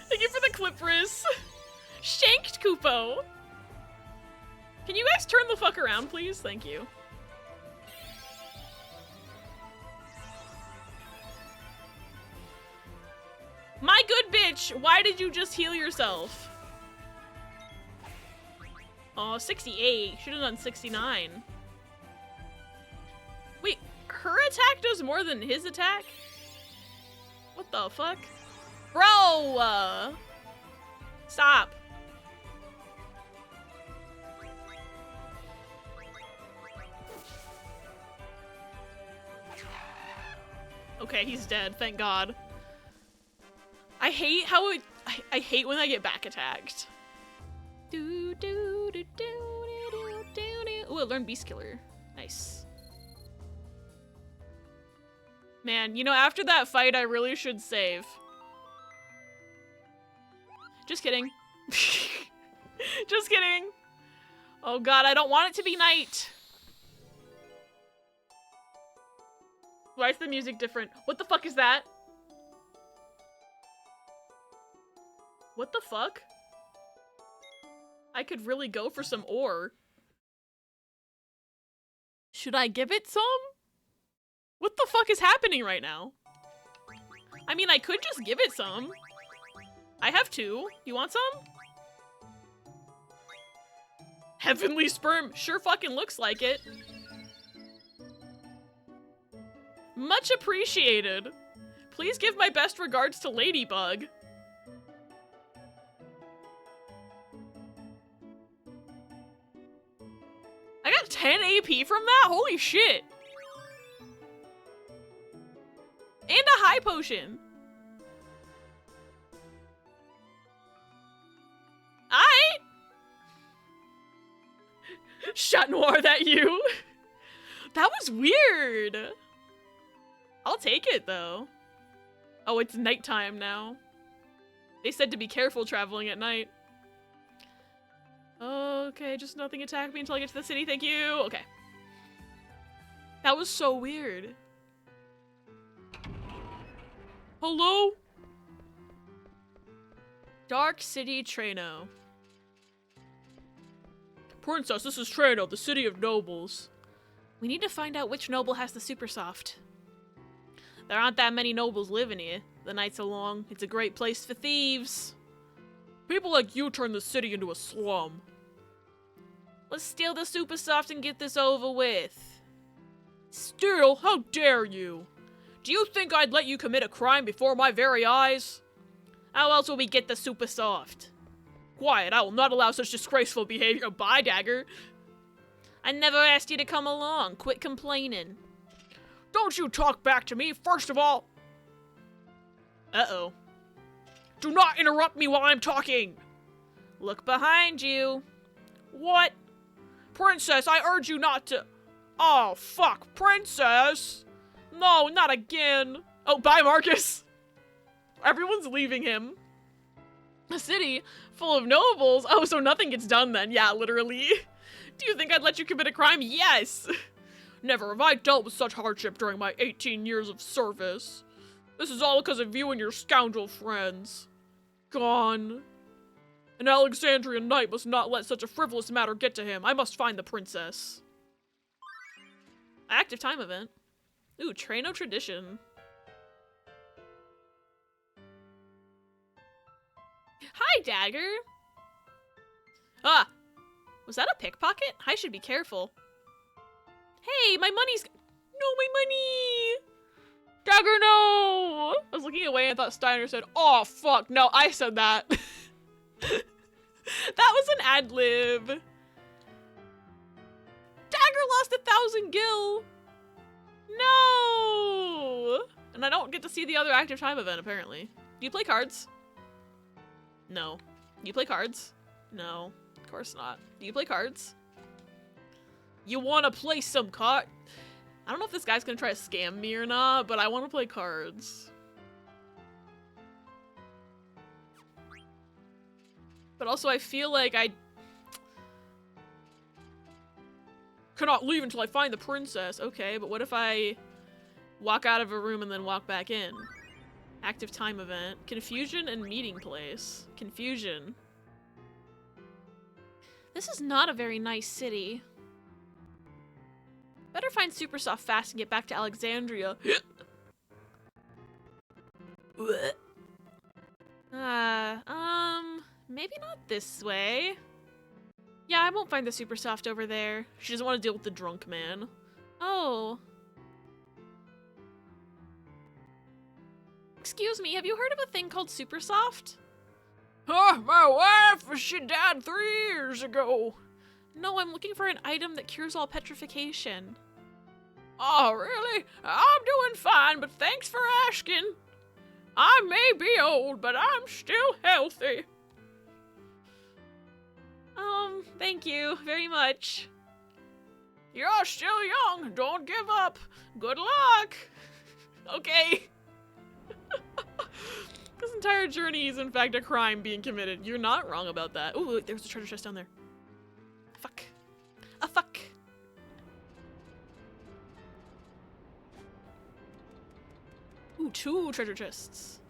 Thank you for the clip-riss. Shanked Kupo. Can you guys turn the fuck around, please? Thank you. My good bitch, why did you just heal yourself? Oh, 68. Should have done 69. Wait, her attack does more than his attack? What the fuck? Bro! Stop. Okay, he's dead, thank God. I hate how it. I hate when I get back attacked. Ooh, I learned Beast Killer. Nice. Man, you know, after that fight, I really should save. Just kidding. Just kidding. Oh god, I don't want it to be night. Why is the music different? What the fuck is that? What the fuck? I could really go for some ore. Should I give it some? What the fuck is happening right now? I mean, I could just give it some. I have 2. You want some? Heavenly sperm sure fucking looks like it. Much appreciated. Please give my best regards to Ladybug. I got 10 AP from that? Holy shit. And a high potion. Aight. Chat Noir, that you? That was weird. I'll take it though. Oh, it's nighttime now. They said to be careful traveling at night. Okay, just nothing attack me until I get to the city, thank you. Okay. That was so weird. Hello? Dark City Trano. Princess, this is Trano, the city of nobles. We need to find out which noble has the super soft. There aren't that many nobles living here. The nights are long. It's a great place for thieves. People like you turn the city into a slum. Let's steal the super soft and get this over with. Steal? How dare you? Do you think I'd let you commit a crime before my very eyes? How else will we get the super soft? Quiet, I will not allow such disgraceful behavior. Bye, Dagger. I never asked you to come along. Quit complaining. Don't you talk back to me, first of all. Uh-oh. Do not interrupt me while I'm talking. Look behind you. What? Princess, I urge you not to... Oh, fuck. Princess? No, not again. Oh, bye, Marcus. Everyone's leaving him. A city full of nobles? Oh, so nothing gets done then. Yeah, literally. Do you think I'd let you commit a crime? Yes. Never have I dealt with such hardship during my 18 years of service. This is all because of you and your scoundrel friends. Gone. An Alexandrian knight must not let such a frivolous matter get to him. I must find the princess. Active time event. Ooh, Traino tradition. Hi, Dagger. Ah, was that a pickpocket? I should be careful. Hey, my money's... No, my money! Dagger, no! I was looking away and I thought Steiner said, oh, fuck. No, I said that. That was an ad-lib. Dagger lost 1,000 gil. No! And I don't get to see the other active time event, apparently. Do you play cards? No. Do you play cards? No. Of course not. Do you play cards? You wanna play some card? I don't know if this guy's gonna try to scam me or not, but I wanna play cards. But also I feel like I cannot leave until I find the princess. Okay, but what if I walk out of a room and then walk back in? Active time event. Confusion and meeting place. Confusion. This is not a very nice city. Better find Supersoft fast and get back to Alexandria. Maybe not this way. Yeah, I won't find the Supersoft over there. She doesn't want to deal with the drunk man. Oh. Excuse me, have you heard of a thing called Supersoft? Oh, my wife, she died 3 years ago. No, I'm looking for an item that cures all petrification. Oh, really? I'm doing fine, but thanks for asking. I may be old, but I'm still healthy. Thank you very much. You're still young. Don't give up. Good luck. Okay. This entire journey is in fact a crime being committed. You're not wrong about that. Ooh, there's a treasure chest down there. Fuck. Ah, fuck. Ooh, 2 treasure chests.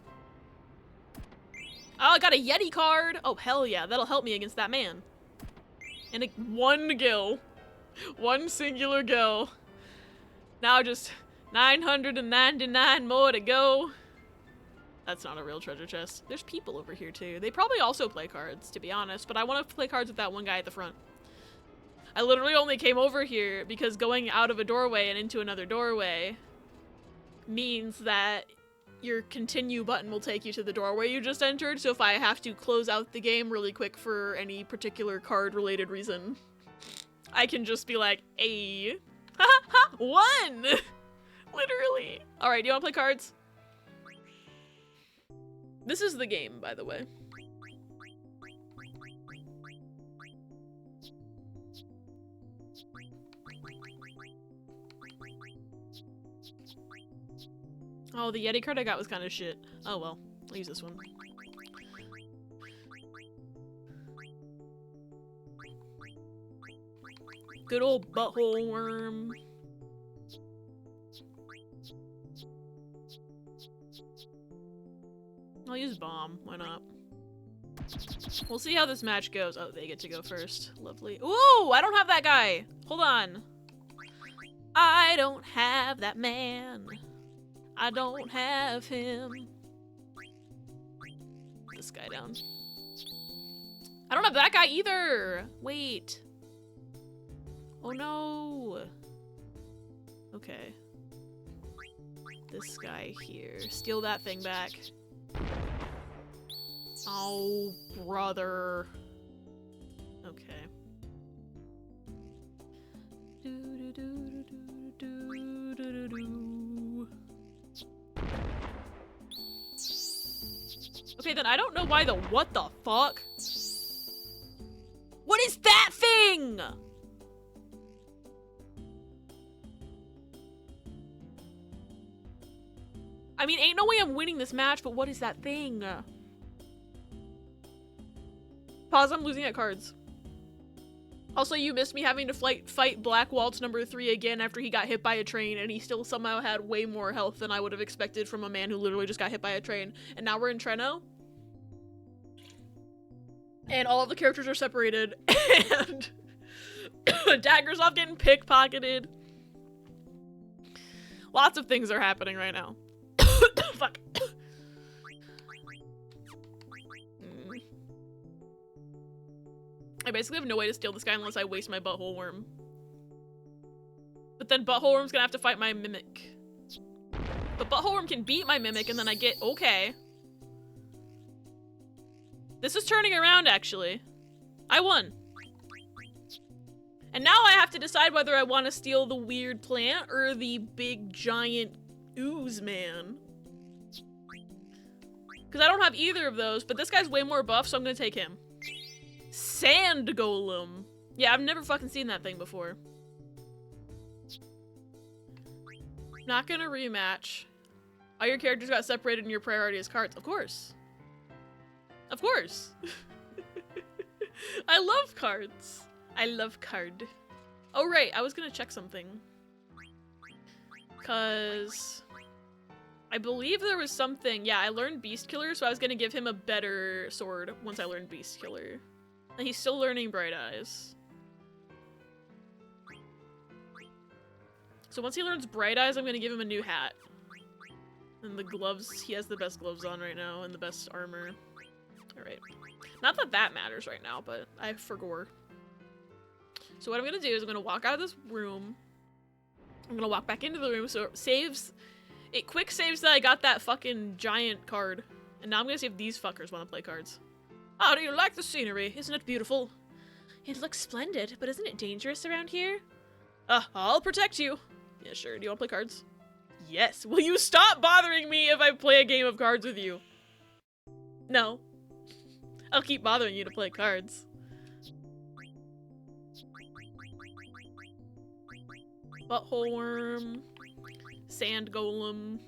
Oh, I got a Yeti card. Oh, hell yeah. That'll help me against that man. And 1 gil. 1 singular gil. Now just 999 more to go. That's not a real treasure chest. There's people over here too. They probably also play cards, to be honest, but I want to play cards with that one guy at the front. I literally only came over here because going out of a doorway and into another doorway means that your continue button will take you to the doorway you just entered, so if I have to close out the game really quick for any particular card related reason, I can just be like, "Ay, ha ha, 1!" Literally. Alright, do you want to play cards? This is the game, by the way. Oh, the Yeti card I got was kind of shit. Oh well, I'll use this one. Good old butthole worm. I'll use bomb, why not? We'll see how this match goes. Oh, they get to go first. Lovely. Ooh, I don't have that guy. Hold on. I don't have that man. I don't have him. Put this guy down. I don't have that guy either. Wait. Oh no. Okay. This guy here. Steal that thing back. Oh, brother. Okay. Okay, then I don't know why the what the fuck? What is that thing? I mean, ain't no way I'm winning this match, but what is that thing? Pause, I'm losing at cards. Also, you missed me having to fight Black Waltz number 3 again after he got hit by a train, and he still somehow had way more health than I would have expected from a man who literally just got hit by a train. And now we're in Treno. And all of the characters are separated, and Dagger's off getting pickpocketed. Lots of things are happening right now. Fuck. I basically have no way to steal this guy unless I waste my Butthole Worm. But then Butthole Worm's gonna have to fight my Mimic. But Butthole Worm can beat my Mimic and then I get okay. This is turning around, actually. I won. And now I have to decide whether I want to steal the weird plant or the big giant ooze man. Because I don't have either of those, but this guy's way more buff, so I'm gonna take him. Sand Golem. Yeah, I've never fucking seen that thing before. Not gonna rematch. All your characters got separated in your priority as cards. Of course. Of course. I love cards. I love card. Oh right, I was gonna check something. Cause I believe there was something. Yeah, I learned Beast Killer, so I was gonna give him a better sword once I learned Beast Killer. And he's still learning Bright Eyes. So once he learns Bright Eyes, I'm gonna give him a new hat. And the gloves, he has the best gloves on right now and the best armor. Alright. Not that that matters right now, but I forgot. So what I'm gonna do is I'm gonna walk out of this room. I'm gonna walk back into the room so it quick saves that I got that fucking giant card. And now I'm gonna see if these fuckers wanna play cards. How do you like the scenery? Isn't it beautiful? It looks splendid, but isn't it dangerous around here? I'll protect you. Yeah, sure. Do you want to play cards? Yes. Will you stop bothering me if I play a game of cards with you? No. I'll keep bothering you to play cards. Butthole Worm. Sand Golem.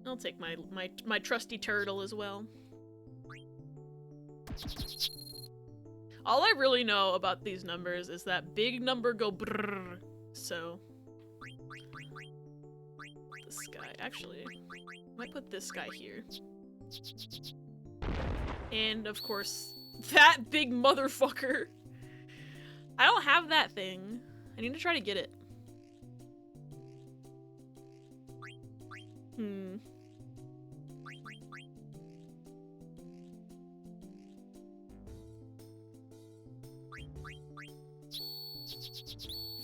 I'll take my trusty turtle as well. All I really know about these numbers is that big number go brrrr. So this guy, actually, I might put this guy here. And of course, that big motherfucker. I don't have that thing. I need to try to get it.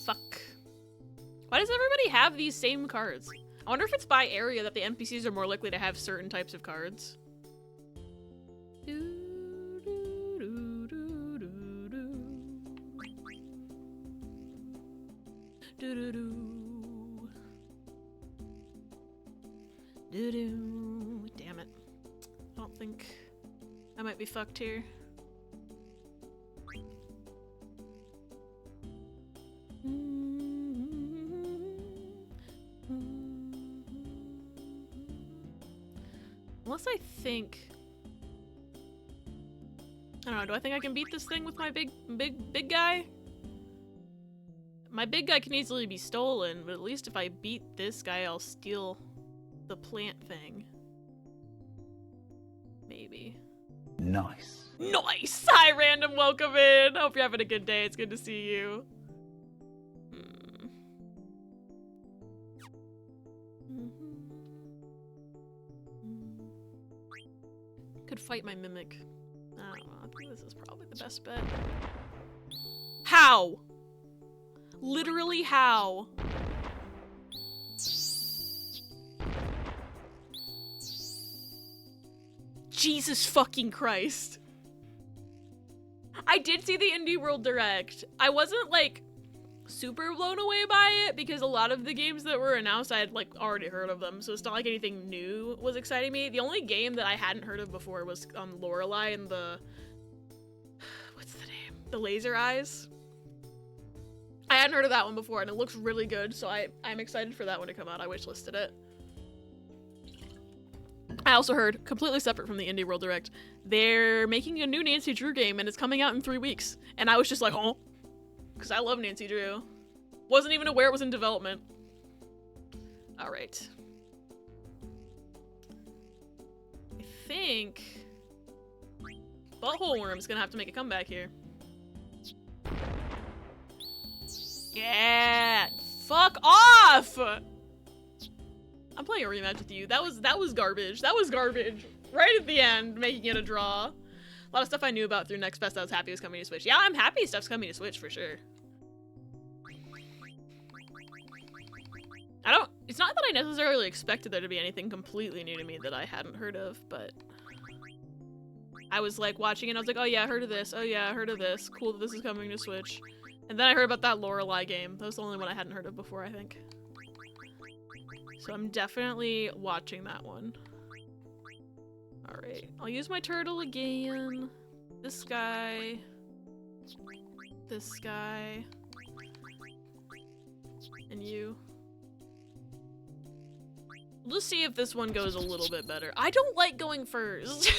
Fuck. Why does everybody have these same cards? I wonder if it's by area that the NPCs are more likely to have certain types of cards. Damn it. I don't think I might be fucked here. Unless I think... I don't know, do I think I can beat this thing with my big guy? My big guy can easily be stolen, but at least if I beat this guy, I'll steal the plant thing. Maybe. Nice. Nice! Hi, random, welcome in! Hope you're having a good day, it's good to see you. Could fight my Mimic. I don't know, I think this is probably the best bet. How? Literally how? Jesus fucking Christ. I did see the Indie World Direct. I wasn't like super blown away by it because a lot of the games that were announced I had like already heard of them, so it's not like anything new was exciting me. The only game that I hadn't heard of before was Lorelei and the what's the name? The Laser Eyes. I hadn't heard of that one before and it looks really good, so I'm excited for that one to come out. I wishlisted it. I I also heard, completely separate from the Indie World Direct, they're making a new Nancy Drew game and it's coming out in 3 weeks. And I was just like, oh, because I love Nancy Drew. Wasn't even aware it was in development. All right. I think Butthole Worm's gonna have to make a comeback here. Yeah, fuck off! I'm playing a rematch with you. That was garbage. That was garbage. Right at the end, making it a draw. A lot of stuff I knew about through Next Fest I was happy was coming to Switch. Yeah, I'm happy stuff's coming to Switch for sure. It's not that I necessarily expected there to be anything completely new to me that I hadn't heard of, but I was like watching it and I was like, oh yeah, I heard of this. Oh yeah, I heard of this. Cool that this is coming to Switch. And then I heard about that Lorelei game. That was the only one I hadn't heard of before, I think. So I'm definitely watching that one. Alright, I'll use my turtle again. This guy. This guy. And you. We'll just see if this one goes a little bit better. I don't like going first.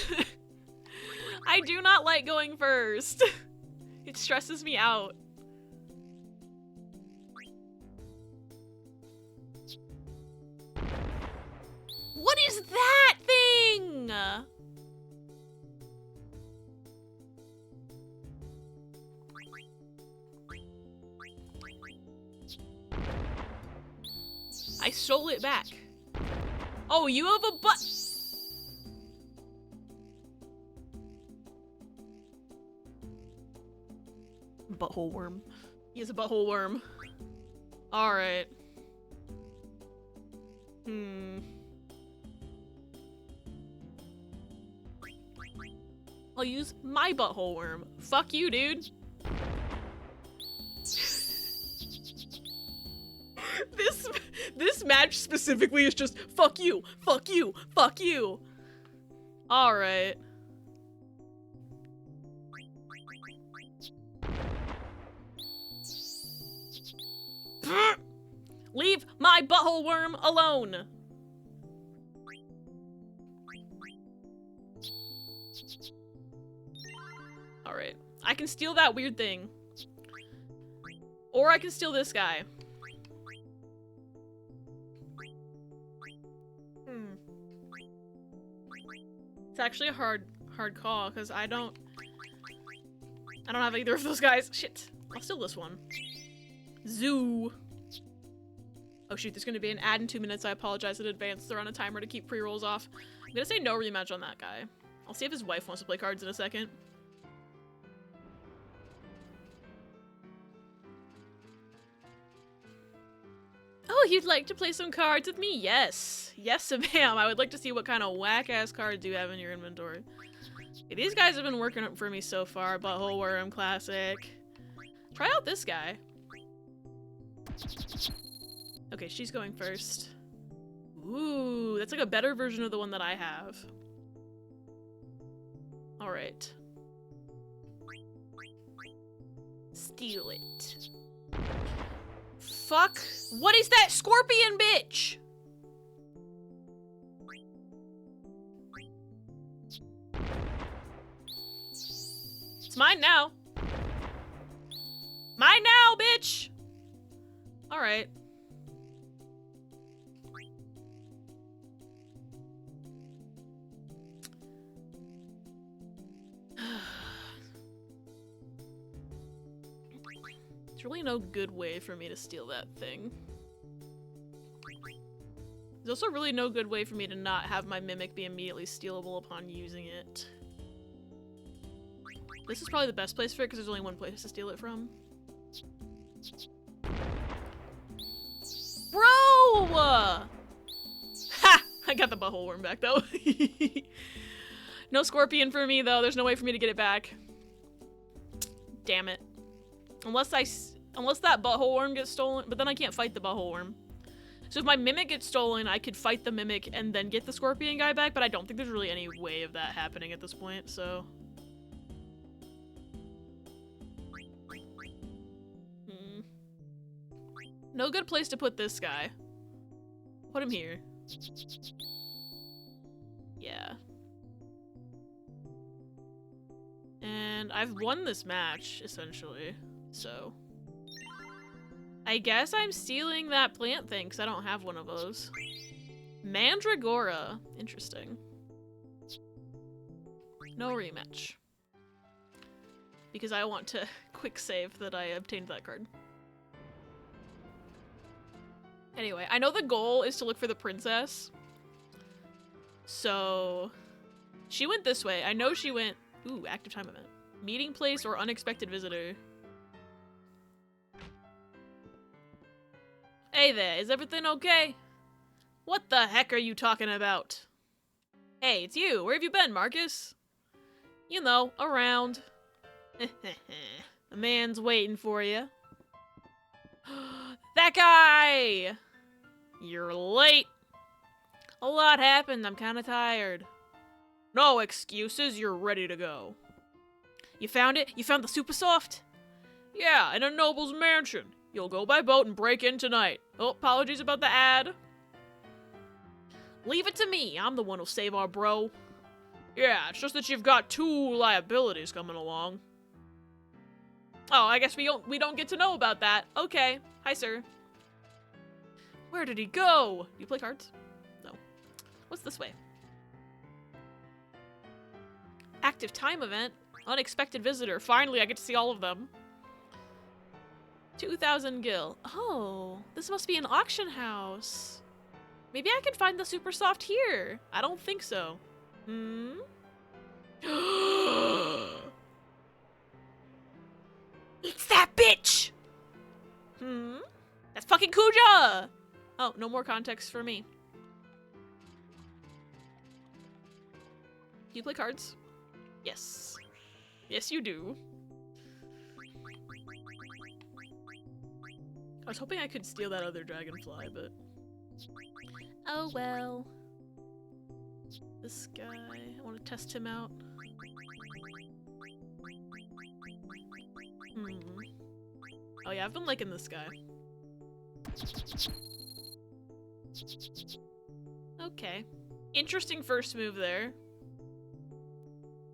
I do not like going first. It stresses me out. What is that thing? I stole it back. Oh, you have a butt. Butthole worm. He has a butthole worm. Alright. I'll use my butthole worm. Fuck you, dude. This match specifically is just fuck you, fuck you, fuck you. Alright. Leave my butthole worm alone. Alright. I can steal that weird thing. Or I can steal this guy. It's actually a hard call, because I don't have either of those guys. Shit. I'll steal this one. Zoo. Oh shoot, there's gonna be an ad in 2 minutes. I apologize in advance. They're on a timer to keep pre-rolls off. I'm gonna say no rematch on that guy. I'll see if his wife wants to play cards in a second. Oh, you'd like to play some cards with me? Yes. Yes, ma'am. I would like to see what kind of whack-ass cards you have in your inventory. Okay, these guys have been working for me so far. Butthole Worm, classic. Try out this guy. Okay, she's going first. Ooh, that's like a better version of the one that I have. Alright. Steal it. Fuck. What is that scorpion bitch? It's mine now. Mine now, bitch! Alright. There's really no good way for me to steal that thing. There's also really no good way for me to not have my Mimic be immediately stealable upon using it. This is probably the best place for it because there's only one place to steal it from. Bro! Ha! I got the butthole worm back though. No scorpion for me though. There's no way for me to get it back. Damn it. Unless that butthole worm gets stolen, but then I can't fight the butthole worm. So if my Mimic gets stolen, I could fight the Mimic and then get the scorpion guy back, but I don't think there's really any way of that happening at this point, so. No good place to put this guy. Put him here. Yeah. And I've won this match, essentially. So. I guess I'm stealing that plant thing, because I don't have one of those. Mandragora. Interesting. No rematch. Because I want to quick save that I obtained that card. Anyway, I know the goal is to look for the princess. So, she went this way. I know she went... Ooh, active time event. Meeting place or unexpected visitor. Hey there, is everything okay? What the heck are you talking about? Hey, it's you. Where have you been, Marcus? You know, around. A man's waiting for you. That guy! You're late. A lot happened. I'm kind of tired. No excuses. You're ready to go. You found it? You found the super soft? Yeah, in a noble's mansion. You'll go by boat and break in tonight. Oh, apologies about the ad. Leave it to me. I'm the one who'll save our bro. Yeah, it's just that you've got 2 liabilities coming along. Oh, I guess we don't get to know about that. Okay. Hi, sir. Where did he go? Do you play cards? No. What's this way? Active time event. Unexpected visitor. Finally, I get to see all of them. 2,000 gil. Oh, this must be an auction house. Maybe I can find the super soft here. I don't think so. Hmm? It's that bitch! Hmm? That's fucking Kuja! Oh, no more context for me. Do you play cards? Yes. Yes, you do. I was hoping I could steal that other dragonfly, but... Oh well. This guy, I want to test him out. Hmm. Oh yeah, I've been liking this guy. Okay. Interesting first move there.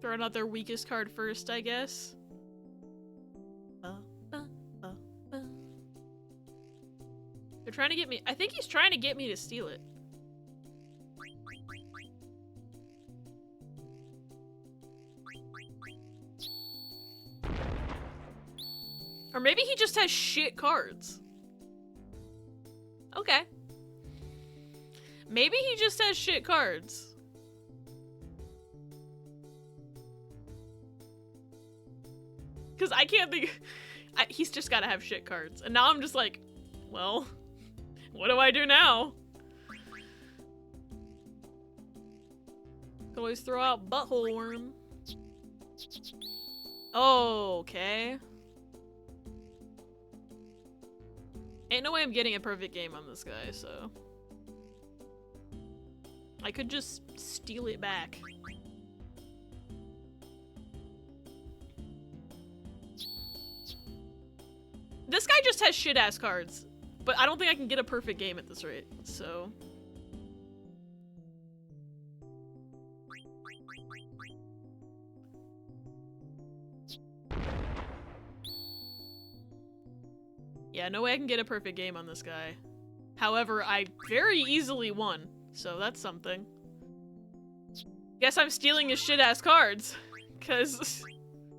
Throw another weakest card first, I guess. They're trying to get me. I think he's trying to get me to steal it. Or maybe he just has shit cards. Okay. Maybe he just has shit cards. Because I can't think... he's just gotta have shit cards. And now I'm just like, well, what do I do now? Can always throw out Butthole Worm. Oh, okay. Ain't no way I'm getting a perfect game on this guy, so... I could just steal it back. This guy just has shit-ass cards. But I don't think I can get a perfect game at this rate, so... Yeah, no way I can get a perfect game on this guy. However, I very easily won, so that's something. Guess I'm stealing his shit-ass cards, because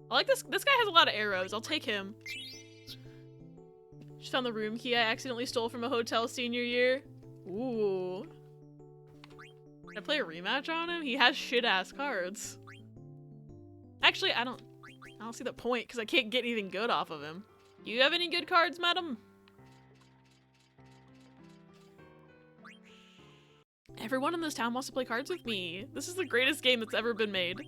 I like this. This guy has a lot of arrows. I'll take him. Just found the room key I accidentally stole from a hotel senior year. Ooh. Can I play a rematch on him? He has shit-ass cards. Actually, I don't see the point, because I can't get anything good off of him. Do you have any good cards, madam? Everyone in this town wants to play cards with me. This is the greatest game that's ever been made.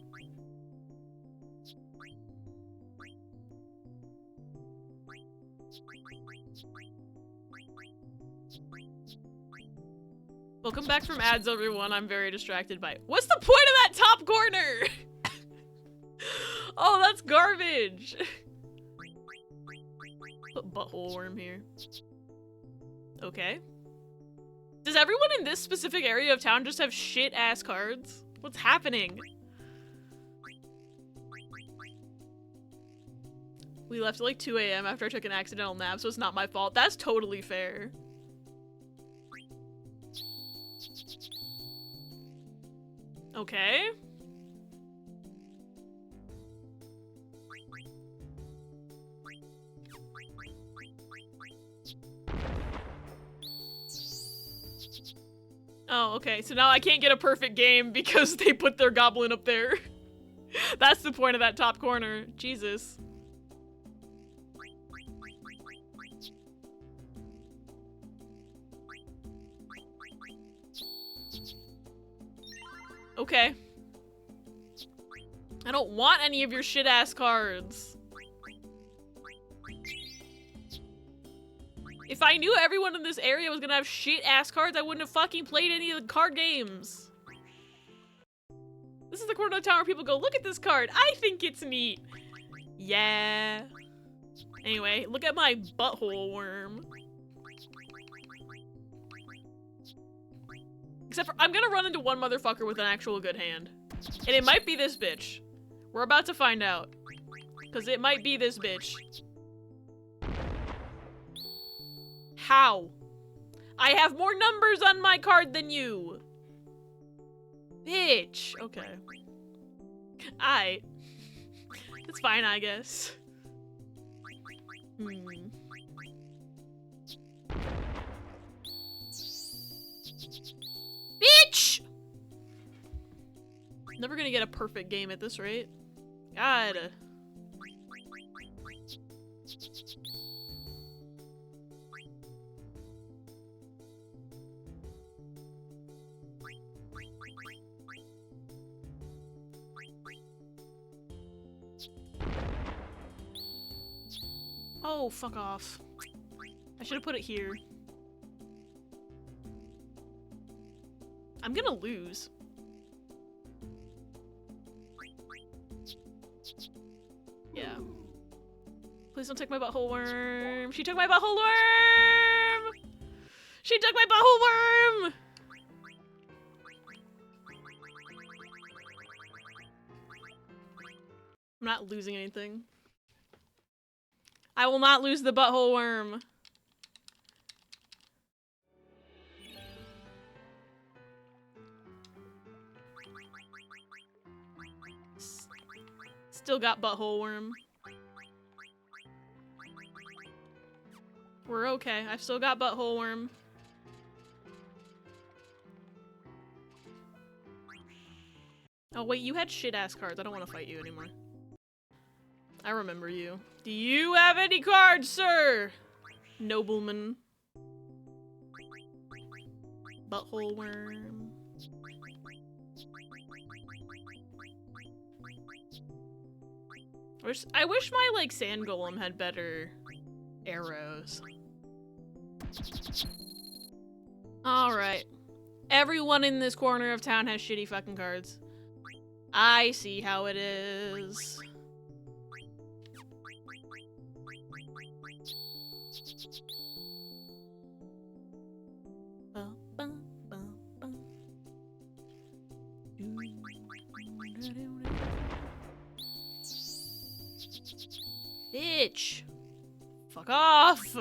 Welcome back from ads, everyone. I'm very distracted by... What's the point of that top corner? Oh, that's garbage. Put Butthole Worm here. Okay. Does everyone in this specific area of town just have shit-ass cards? What's happening? We left at like 2 a.m. after I took an accidental nap, so it's not my fault. That's totally fair. Okay. Oh, okay. So now I can't get a perfect game because they put their goblin up there. That's the point of that top corner. Jesus. Okay. I don't want any of your shit-ass cards. If I knew everyone in this area was gonna have shit-ass cards, I wouldn't have fucking played any of the card games. This is the corner of the town where people go, look at this card. I think it's neat. Yeah. Anyway, look at my butthole worm. Except for, I'm gonna run into one motherfucker with an actual good hand. And it might be this bitch. We're about to find out. Because it might be this bitch. How? I have more numbers on my card than you. Bitch. Okay. Aight. It's fine, I guess. Bitch! Never gonna get a perfect game at this rate. God. Oh, fuck off. I should have put it here. I'm gonna lose. Yeah. Please don't take my butthole worm. She took my butthole worm! She took my butthole worm! I'm not losing anything. I will not lose the butthole worm. Still got butthole worm. We're okay. I've still got butthole worm. Oh wait, you had shit-ass cards. I don't want to fight you anymore. I remember you. Do you have any cards, sir? Nobleman. Butthole worm. I wish my, like, sand golem had better arrows. Alright. Everyone in this corner of town has shitty fucking cards. I see how it is. Bitch! Fuck off!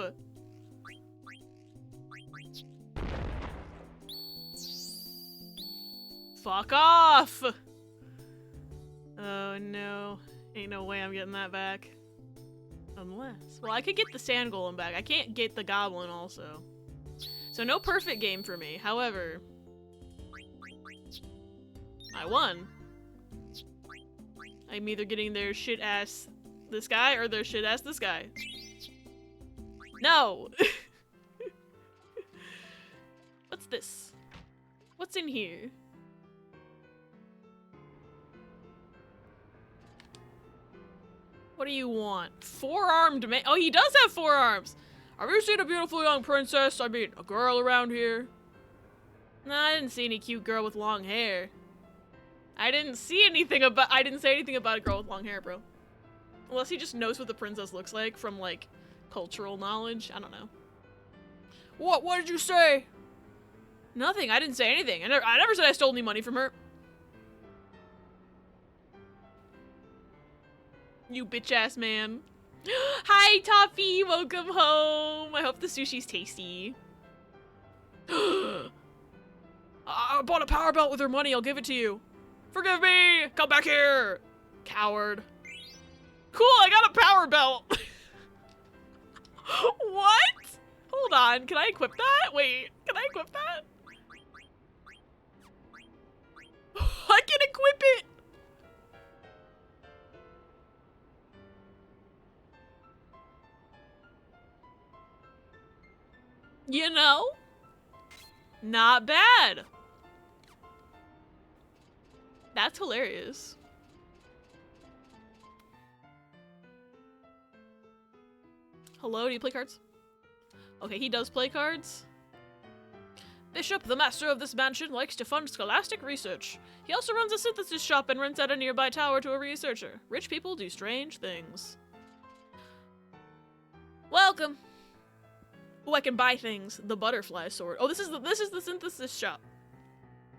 Fuck off! Oh no. Ain't no way I'm getting that back. Unless... Well, I could get the sand golem back. I can't get the goblin also. So no perfect game for me. However... I won. I'm either getting their shit-ass this guy or their shit-ass this guy. No! What's this? What's in here? What do you want? Four-armed man. Oh, he does have 4 arms. Have you seen a beautiful young princess? I mean, a girl around here? No, I didn't see any cute girl with long hair. I didn't say anything about a girl with long hair, bro. Unless he just knows what the princess looks like from, like, cultural knowledge. I don't know. What? What did you say? Nothing. I didn't say anything. I never said I stole any money from her. You bitch-ass man. Hi, Toffee! Welcome home! I hope the sushi's tasty. I bought a power belt with her money. I'll give it to you. Forgive me! Come back here! Coward. Cool, I got a power belt! What? Hold on, can I equip that? Wait, can I equip that? I can equip it! You know? Not bad. That's hilarious. Hello, do you play cards? Okay, he does play cards. Bishop, the master of this mansion, likes to fund scholastic research. He also runs a synthesis shop and rents out a nearby tower to a researcher. Rich people do strange things. Welcome. Oh, I can buy things. The butterfly sword. Oh, this is the synthesis shop.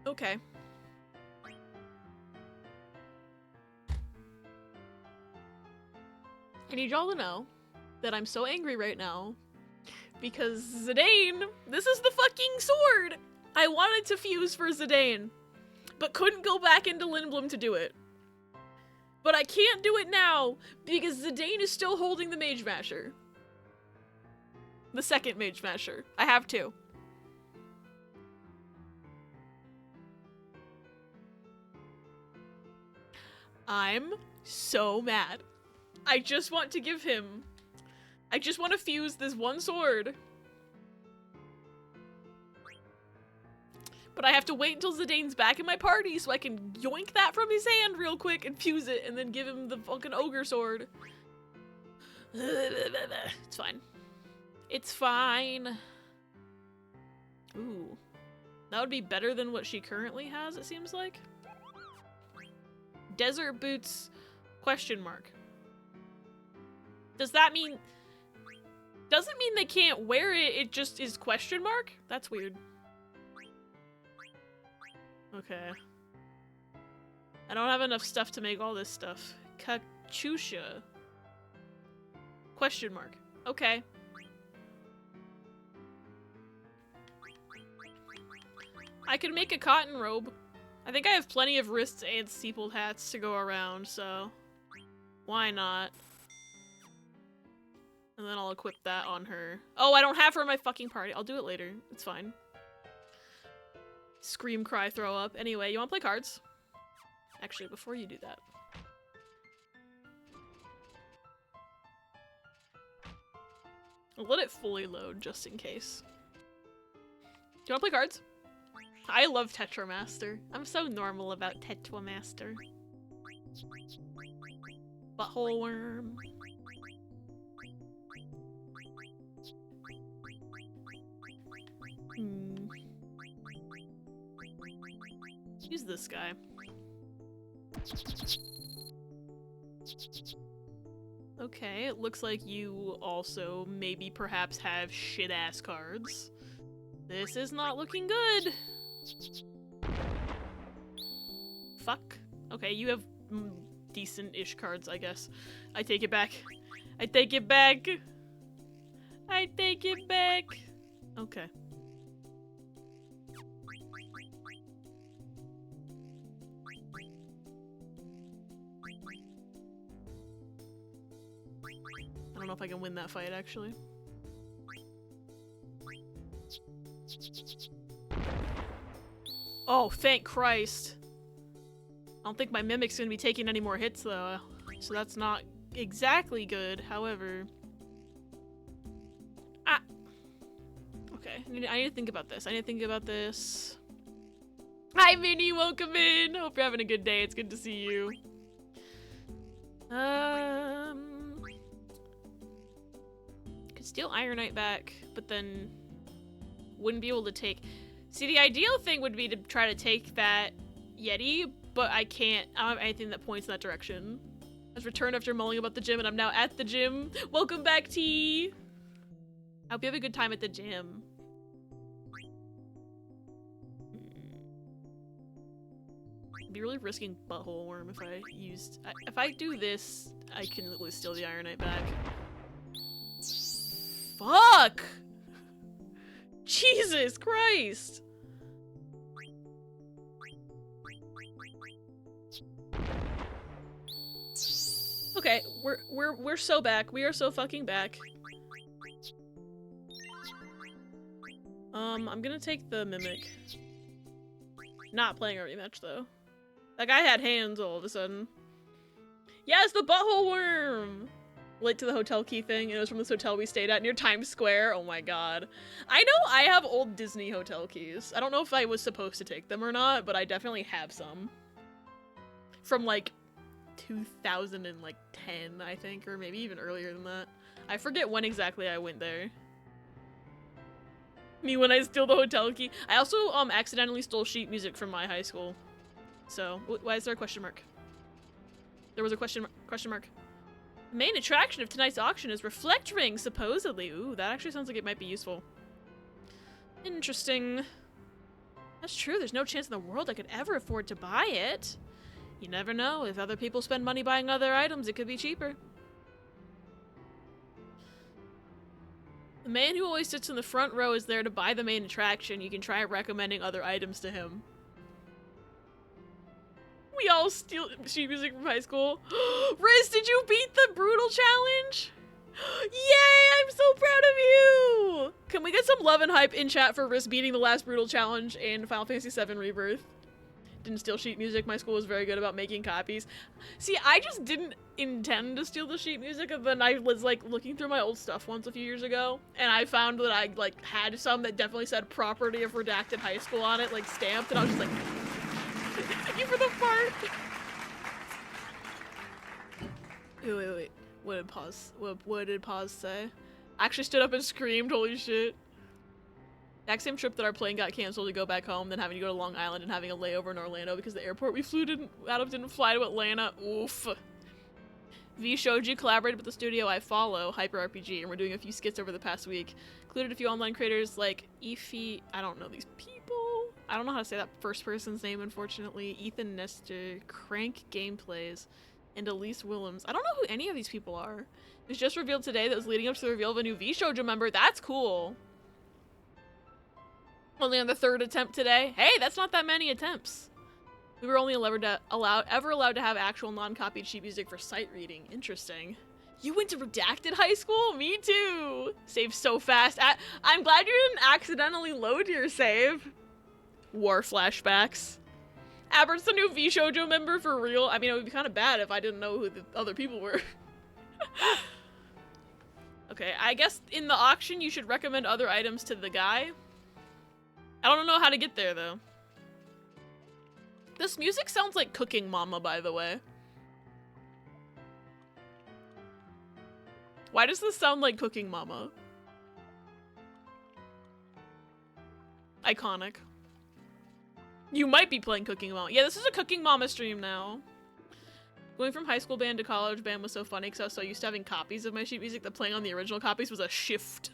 Okay. I need y'all to know that I'm so angry right now because Zidane, this is the fucking sword! I wanted to fuse for Zidane, but couldn't go back into Lindblum to do it. But I can't do it now because Zidane is still holding the Mage Masher. The second Mage Masher. I have two. I'm so mad. I just want to give him... I just want to fuse this one sword. But I have to wait until Zidane's back in my party so I can yoink that from his hand real quick and fuse it and then give him the fucking ogre sword. It's fine. It's fine. Ooh. That would be better than what she currently has, it seems like. Desert boots, question mark. Does that mean... Doesn't mean they can't wear it, it just is question mark? That's weird. Okay. I don't have enough stuff to make all this stuff. Kachusha. Question mark. Okay. I could make a cotton robe. I think I have plenty of wrists and steepled hats to go around, so why not? And then I'll equip that on her. Oh, I don't have her in my fucking party. I'll do it later. It's fine. Scream, cry, throw up. Anyway, you wanna play cards? Actually, before you do that. I'll let it fully load just in case. Do you wanna play cards? I love Tetramaster. I'm so normal about Tetramaster. Butthole worm. Use this guy. Okay, it looks like you also maybe perhaps have shit-ass cards. This is not looking good. Fuck. Okay, you have decent-ish cards, I guess. I take it back. I take it back. I take it back. Okay. I don't know if I can win that fight, actually. Oh, thank Christ. I don't think my Mimic's gonna be taking any more hits, though. So that's not exactly good, however... Ah! Okay, I need to think about this. I need to think about this. Hi, Minnie! Welcome in! Hope you're having a good day. It's good to see you. Could steal Iron Knight back, but then wouldn't be able to take... See, the ideal thing would be to try to take that Yeti, but I can't. I don't have anything that points in that direction. I've returned after mulling about the gym, and I'm now at the gym. Welcome back, T! I hope you have a good time at the gym. I'd be really risking Butthole Worm if I used... If I do this, I can at least steal the Iron Knight back. Fuck! Jesus Christ! Okay, we're so back. We are so fucking back. I'm gonna take the Mimic. Not playing a rematch though. That guy had hands all of a sudden. Yes, the butthole worm! Relate to the hotel key thing. It was from this hotel we stayed at near Times Square. Oh my god. I know I have old Disney hotel keys. I don't know if I was supposed to take them or not, but I definitely have some. From like 2010, I think, or maybe even earlier than that. I forget when exactly I went there. Me when I steal the hotel key. I also accidentally stole sheet music from my high school. So, why is there a question mark? There was a question mark. The main attraction of tonight's auction is Reflect Ring, supposedly. Ooh, that actually sounds like it might be useful. Interesting. That's true, there's no chance in the world I could ever afford to buy it. You never know, if other people spend money buying other items, it could be cheaper. The man who always sits in the front row is there to buy the main attraction. You can try recommending other items to him. We all steal sheet music from high school. Riz, did you beat the Brutal Challenge? Yay, I'm so proud of you! Can we get some love and hype in chat for Riz beating the last Brutal Challenge in Final Fantasy VII Rebirth? Didn't steal sheet music. My school was very good about making copies. See, I just didn't intend to steal the sheet music, and then I was like looking through my old stuff once a few years ago, and I found that I like had some that definitely said property of redacted high school on it, like stamped, and I was just like, thank you for the fart. Wait. What did pause say? I actually stood up and screamed, holy shit. Exact same trip that our plane got canceled to go back home, then having to go to Long Island and having a layover in Orlando because the airport we flew out of didn't fly to Atlanta. Oof. V Shoji collaborated with the studio I follow, Hyper RPG, and we're doing a few skits over the past week. Included a few online creators like Efi, I don't know these people. I don't know how to say that first person's name, unfortunately. Ethan Nestor, Crank Gameplays, and Elise Willems. I don't know who any of these people are. It was just revealed today that was leading up to the reveal of a new V Shoujo member. That's cool. Only on the 3rd attempt today. Hey, that's not that many attempts. We were only ever allowed to have actual non-copied sheet music for sight reading. Interesting. You went to Redacted High School? Me too. Save so fast. I'm glad you didn't accidentally load your save. War flashbacks. Abert's the new V Shoujo member for real. I mean, it would be kind of bad if I didn't know who the other people were. Okay, I guess in the auction you should recommend other items to the guy. I don't know how to get there, though. This music sounds like Cooking Mama, by the way. Why does this sound like Cooking Mama? Iconic. You might be playing Cooking Mama. Yeah, this is a Cooking Mama stream now. Going from high school band to college band was so funny because I was so used to having copies of my sheet music that playing on the original copies was a shift.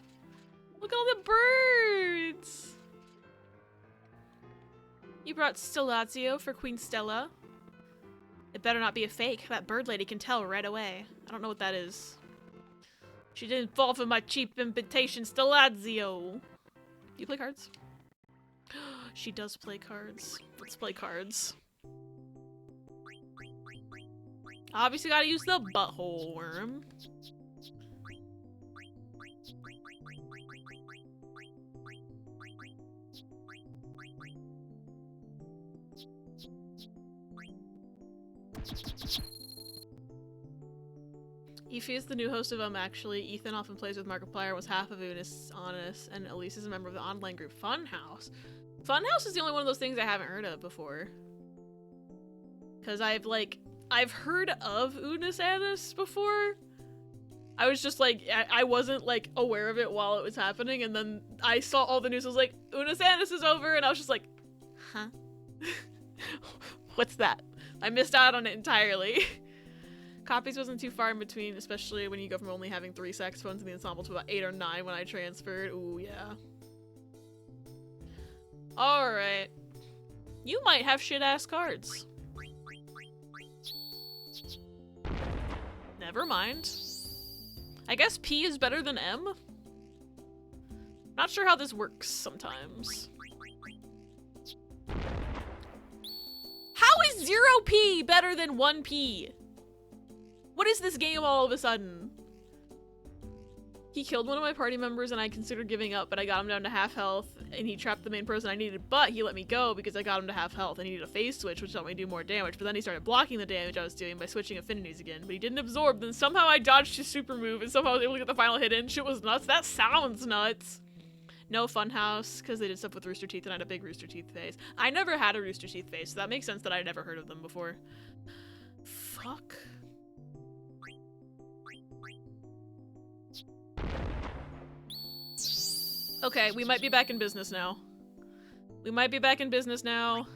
Look at all the birds! You brought Stellazio for Queen Stella. It better not be a fake. That bird lady can tell right away. I don't know what that is. She didn't fall for my cheap invitation, Stellazio. Do you play cards? She does play cards. Let's play cards. Obviously gotta use the butthole worm. Efi is the new host of actually. Ethan often plays with Markiplier, was half of Unis, Honest, and Elise is a member of the online group Funhouse. Funhouse is the only one of those things I haven't heard of before. Cause I've heard of Unis Annis before. I was just like, I wasn't like aware of it while it was happening, and then I saw all the news, I was like, Unis Annis is over, and I was just like, huh? What's that? I missed out on it entirely. Copies wasn't too far in between, especially when you go from only having 3 saxophones in the ensemble to about 8 or 9 when I transferred. Ooh, yeah. Alright. You might have shit-ass cards. Never mind. I guess P is better than M? Not sure how this works sometimes. How is 0P better than 1P? What is this game all of a sudden? He killed one of my party members and I considered giving up, but I got him down to half health and he trapped the main person I needed, but he let me go because I got him to half health. I needed a phase switch, which helped me do more damage, but then he started blocking the damage I was doing by switching affinities again, but he didn't absorb. Then somehow I dodged his super move and somehow I was able to get the final hit in. Shit was nuts. That sounds nuts. No Funhouse, because they did stuff with Rooster Teeth and I had a big Rooster Teeth phase. I never had a Rooster Teeth phase, so that makes sense that I'd never heard of them before. Fuck. Okay, we might be back in business now. We might be back in business now.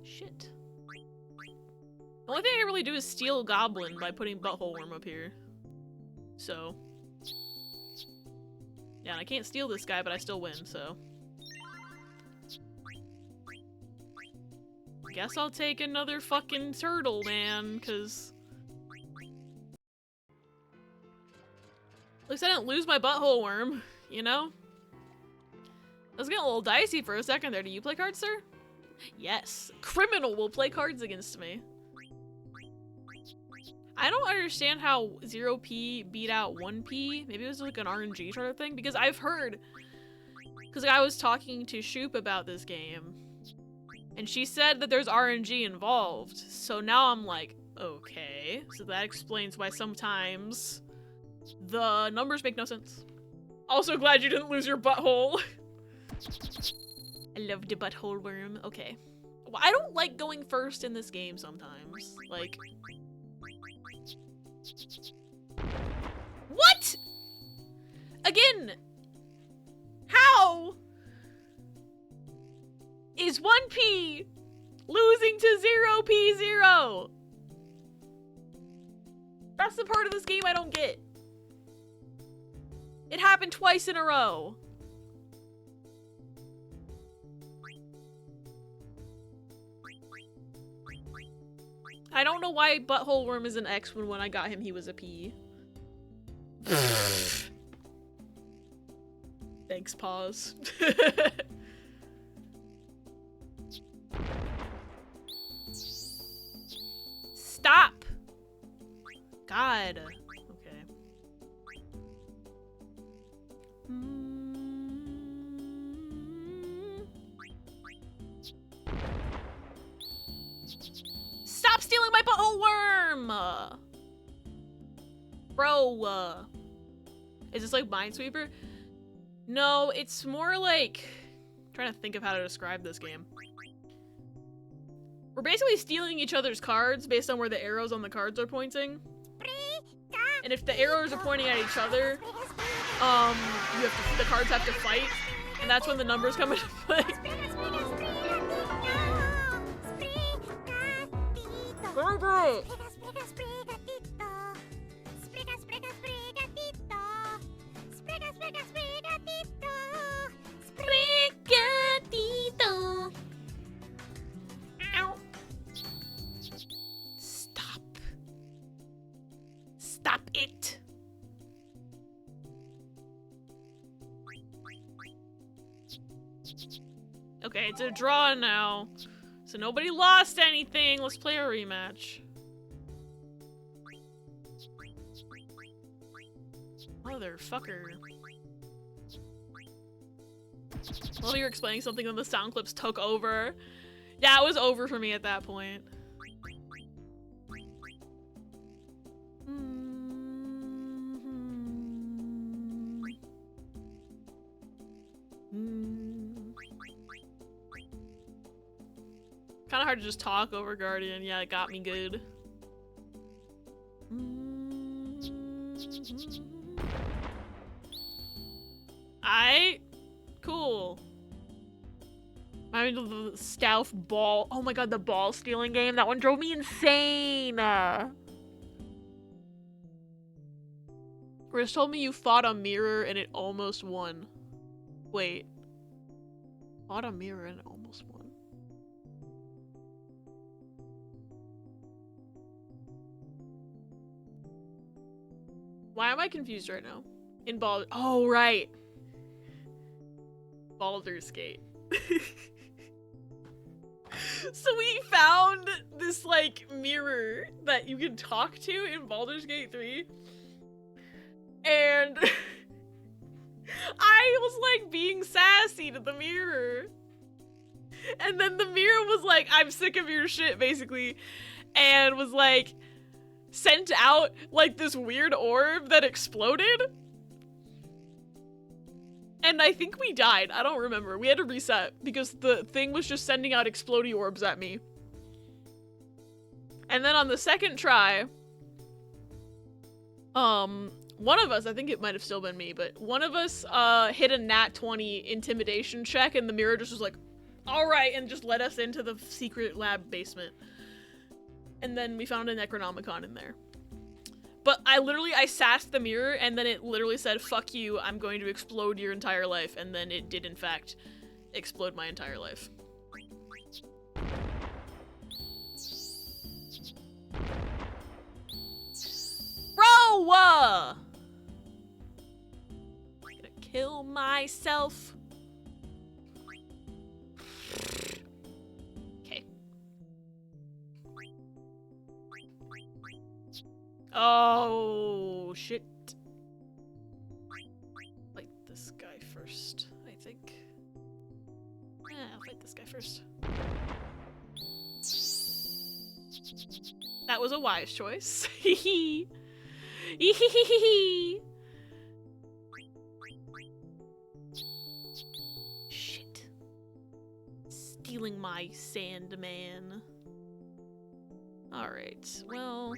Shit. The only thing I can really do is steal Goblin by putting Butthole Worm up here. So. Yeah, and I can't steal this guy, but I still win, so. Guess I'll take another fucking turtle, man, cause... At least I didn't lose my Butthole Worm, you know? I was getting a little dicey for a second there. Do you play cards, sir? Yes. Criminal will play cards against me. I don't understand how 0P beat out 1P. Maybe it was like an RNG sort of thing, because I've heard... Because I was talking to Shoop about this game, and she said that there's RNG involved. So now I'm like, okay. So that explains why sometimes the numbers make no sense. Also glad you didn't lose your butthole. I love the Butthole Worm. Okay. Well, I don't like going first in this game sometimes. Like... What? Again! How is 1P losing to 0P0? That's the part of this game I don't get. It happened twice in a row. I don't know why Butthole Worm is an X when I got him he was a P. Thanks, pause. Stop! God. Okay. Stop stealing my Butthole Worm! Bro, is this like Minesweeper? No, it's more like... I'm trying to think of how to describe this game. We're basically stealing each other's cards based on where the arrows on the cards are pointing. And if the arrows are pointing at each other, the cards have to fight, and that's when the numbers come into play. Bro. Ow. Stop. Stop it. Okay, it's a draw now. So nobody lost anything. Let's play a rematch. Motherfucker. Well, you're explaining something and the sound clips took over. Yeah, it was over for me at that point. Kind of hard to just talk over Guardian. Yeah, it got me good. Cool. I mean, the Stauf ball. Oh my god, the ball stealing game. That one drove me insane. Chris told me you fought a mirror and it almost won. Wait. Bought a mirror and almost won. Why am I confused right now? In oh, right. Baldur's Gate. So we found this, like, mirror that you can talk to in Baldur's Gate 3. And I was, like, being sassy to the mirror. And then the mirror was like, I'm sick of your shit, basically. And was, like, sent out, like, this weird orb that exploded. And I think we died. I don't remember. We had to reset because the thing was just sending out explodey orbs at me. And then on the second try, one of us, I think it might have still been me, but one of us hit a nat 20 intimidation check and the mirror just was like, all right, and just let us into the secret lab basement. And then we found a Necronomicon in there. But I sassed the mirror, and then it literally said, fuck you, I'm going to explode your entire life. And then it did, in fact, explode my entire life. Bro! I'm gonna kill myself. Okay. Oh, shit. Fight this guy first, I think. Yeah, I'll fight this guy first. That was a wise choice. Hee hee. Shit. Stealing my Sandman. Alright, well...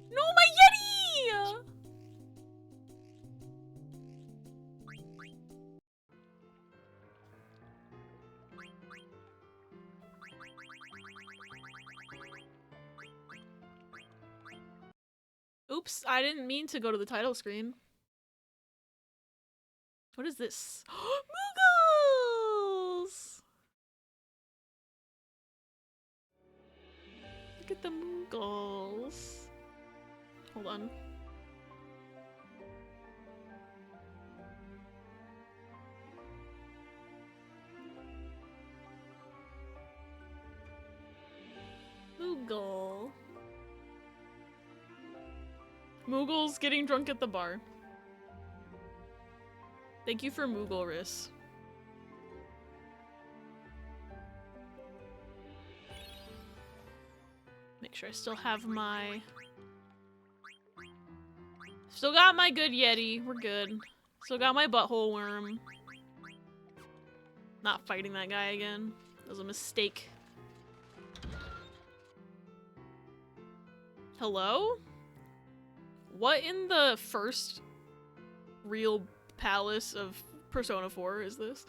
No, my Yeti! Oops, I didn't mean to go to the title screen. What is this? Moogles! Look at the Moogles. Hold on. Moogle. Moogle's getting drunk at the bar. Thank you for Moogleris. Make sure I still have my... Still got my good Yeti. We're good. Still got my butthole worm. Not fighting that guy again. That was a mistake. Hello? What in the first real palace of Persona 4 is this?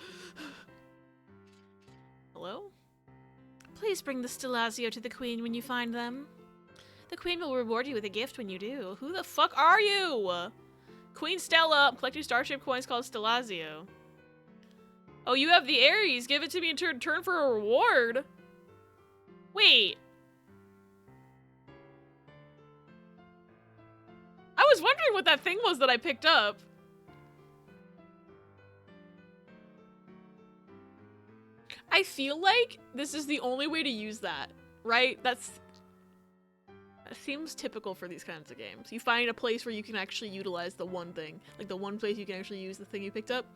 Hello? Please bring the Stelazio to the Queen when you find them. The Queen will reward you with a gift when you do. Who the fuck are you? Queen Stella, I'm collecting starship coins called Stelazio. Oh, you have the Ares. Give it to me in return for a reward. Wait. I was wondering what that thing was that I picked up. I feel like this is the only way to use that, right? That seems typical for these kinds of games. You find a place where you can actually utilize the one thing. Like the one place you can actually use the thing you picked up.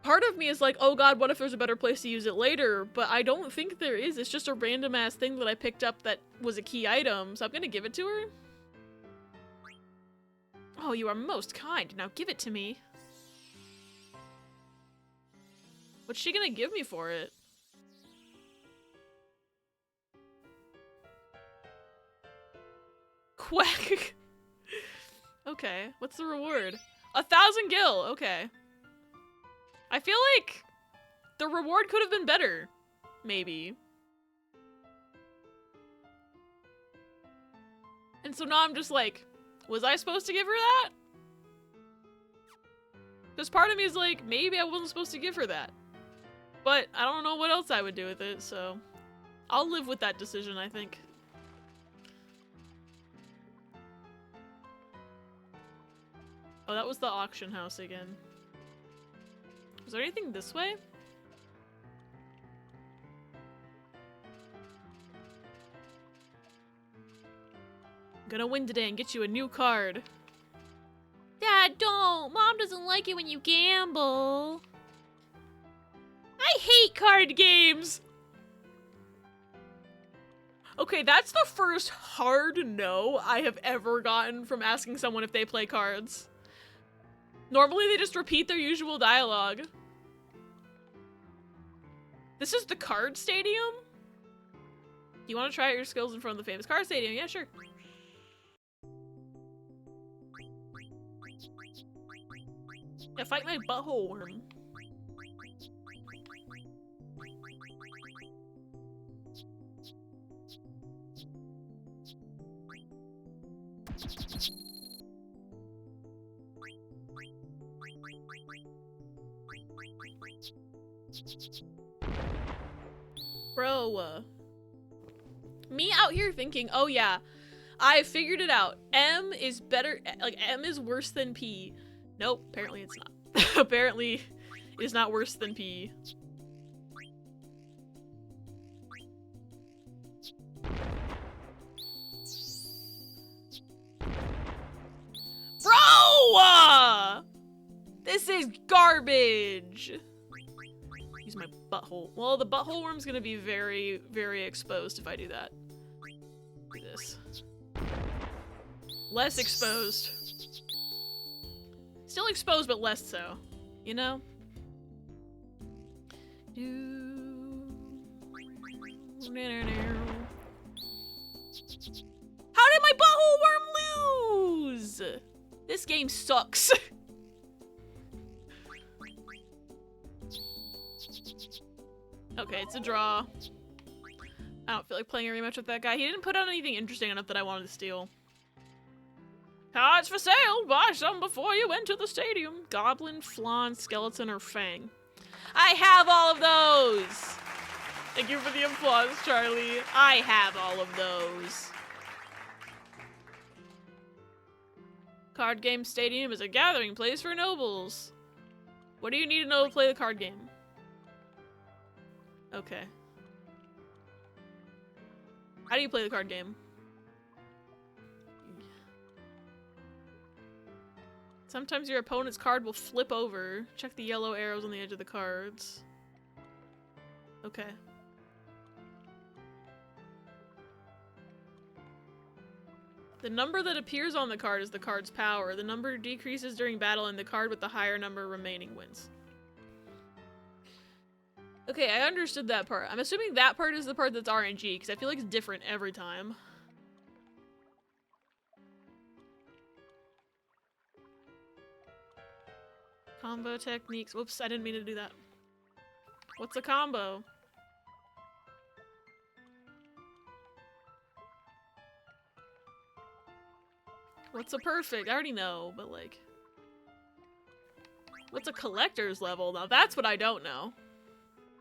Part of me is like, oh god, what if there's a better place to use it later? But I don't think there is. It's just a random ass thing that I picked up that was a key item, so I'm gonna give it to her. Oh, you are most kind. Now give it to me. What's she gonna give me for it? Quack. Okay, what's the reward? 1,000 gil, okay. I feel like the reward could have been better. Maybe. And so now I'm just like, was I supposed to give her that? Because part of me is like, maybe I wasn't supposed to give her that. But I don't know what else I would do with it, so I'll live with that decision, I think. Oh, that was the auction house again. Was there anything this way? I'm gonna win today and get you a new card. Dad, don't! Mom doesn't like it when you gamble. I hate card games! Okay, that's the first hard no I have ever gotten from asking someone if they play cards. Normally they just repeat their usual dialogue. This is the card stadium? You want to try out your skills in front of the famous card stadium? Yeah, sure. Yeah, fight my butthole worm. Bro. Me out here thinking, oh yeah, I figured it out. M is better, like M is worse than P. Nope, apparently it's not. Apparently it is not worse than P. Bro! This is garbage! Use my butthole. Well, the butthole worm's gonna be very, very exposed if I do that. Do this. Less exposed. Still exposed, but less so. You know? How did my butthole worm lose? This game sucks. Okay, it's a draw. I don't feel like playing a rematch with that guy. He didn't put out anything interesting enough that I wanted to steal. Cards for sale! Buy some before you enter the stadium. Goblin, Flan, Skeleton, or Fang. I have all of those! Thank you for the applause, Charlie. I have all of those. Card Game Stadium is a gathering place for nobles. What do you need to know to play the card game? Okay. How do you play the card game? Sometimes your opponent's card will flip over. Check the yellow arrows on the edge of the cards. Okay. The number that appears on the card is the card's power. The number decreases during battle and the card with the higher number remaining wins. Okay, I understood that part. I'm assuming that part is the part that's RNG, because I feel like it's different every time. Combo techniques. Whoops, I didn't mean to do that. What's a combo? What's a perfect? I already know, but like... What's a collector's level? Now that's what I don't know.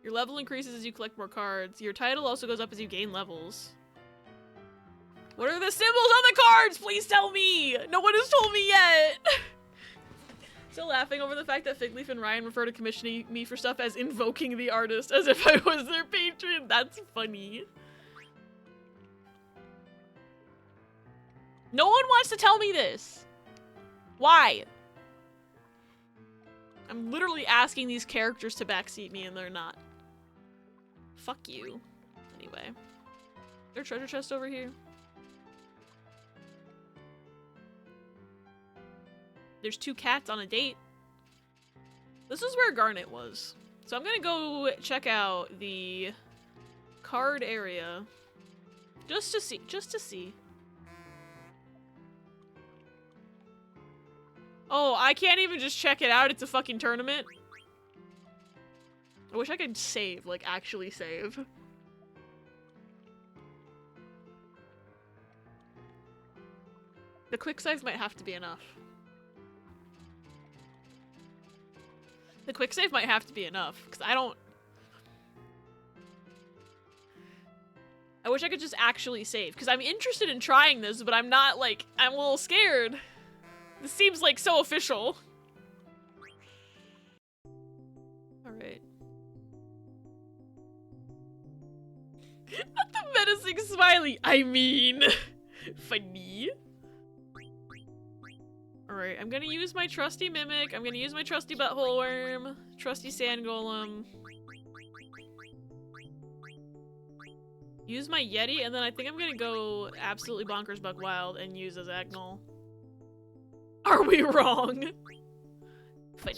Your level increases as you collect more cards. Your title also goes up as you gain levels. What are the symbols on the cards? Please tell me! No one has told me yet! Still laughing over the fact that Figleaf and Ryan refer to commissioning me for stuff as invoking the artist as if I was their patron. That's funny. No one wants to tell me this. Why? I'm literally asking these characters to backseat me and they're not. Fuck you. Anyway. Is there a treasure chest over here? There's two cats on a date. This is where Garnet was. So I'm gonna go check out the card area. Just to see. Oh, I can't even just check it out. It's a fucking tournament. I wish I could save, like actually save. The quick save might have to be enough. The quick save might have to be enough, because I wish I could just actually save, because I'm interested in trying this, but I'm not, like, I'm a little scared. This seems, like, so official. Alright. Not the menacing smiley, I mean. Funny. Alright, I'm gonna use my trusty mimic, I'm gonna use my trusty butthole worm, trusty sand golem. Use my Yeti, and then I think I'm gonna go absolutely bonkers buck wild and use a Zagnol. Are we wrong? But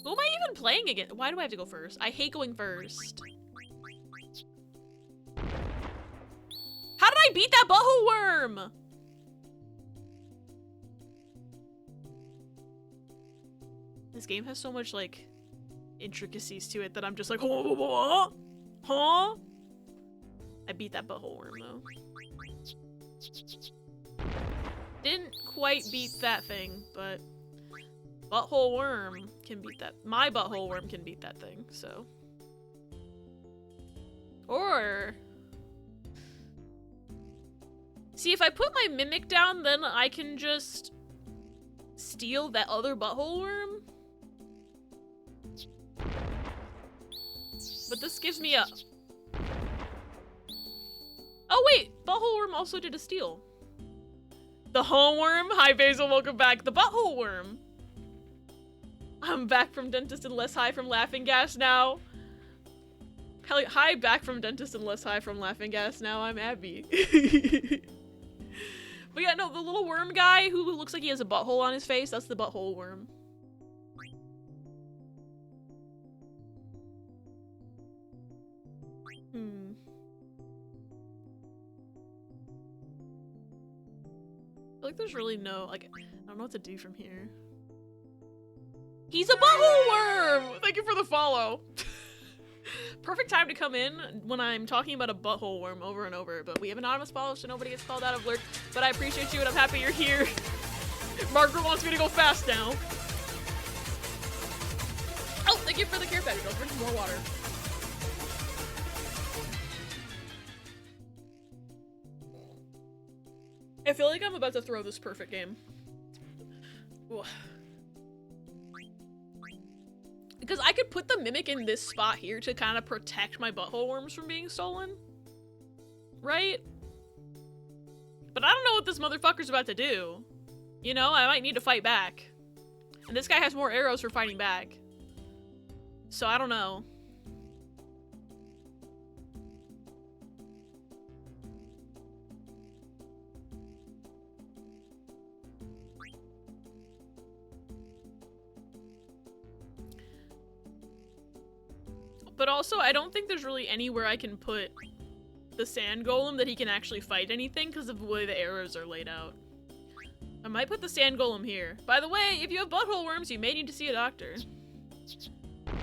who am I even playing against? Why do I have to go first? I hate going first. How did I beat that butthole worm? This game has so much, like, intricacies to it that I'm just like, huh? Huh? I beat that butthole worm, though. Didn't quite beat that thing, but butthole worm can beat that. My butthole worm can beat that thing, so. Or... see, if I put my mimic down, then I can just steal that other butthole worm. But this gives me a... oh wait! Butthole worm also did a steal. The home worm? Hi Basil, welcome back. The butthole worm. I'm back from dentist and less high from laughing gas now. Hi, back from dentist and less high from laughing gas now. I'm Abby. But yeah, no, the little worm guy who looks like he has a butthole on his face, that's the butthole worm. I feel like there's really no, like, I don't know what to do from here. He's a butthole worm! Thank you for the follow. Perfect time to come in when I'm talking about a butthole worm over and over, but we have anonymous follow so nobody gets called out of lurk, but I appreciate you and I'm happy you're here. Margaret wants me to go fast now. Oh, thank you for the care package. I'll drink more water. I feel like I'm about to throw this perfect game. Ooh. Because I could put the mimic in this spot here to kind of protect my butthole worms from being stolen. Right? But I don't know what this motherfucker's about to do. You know, I might need to fight back. And this guy has more arrows for fighting back. So I don't know. But also, I don't think there's really anywhere I can put the sand golem that he can actually fight anything because of the way the arrows are laid out. I might put the sand golem here. By the way, if you have butthole worms, you may need to see a doctor.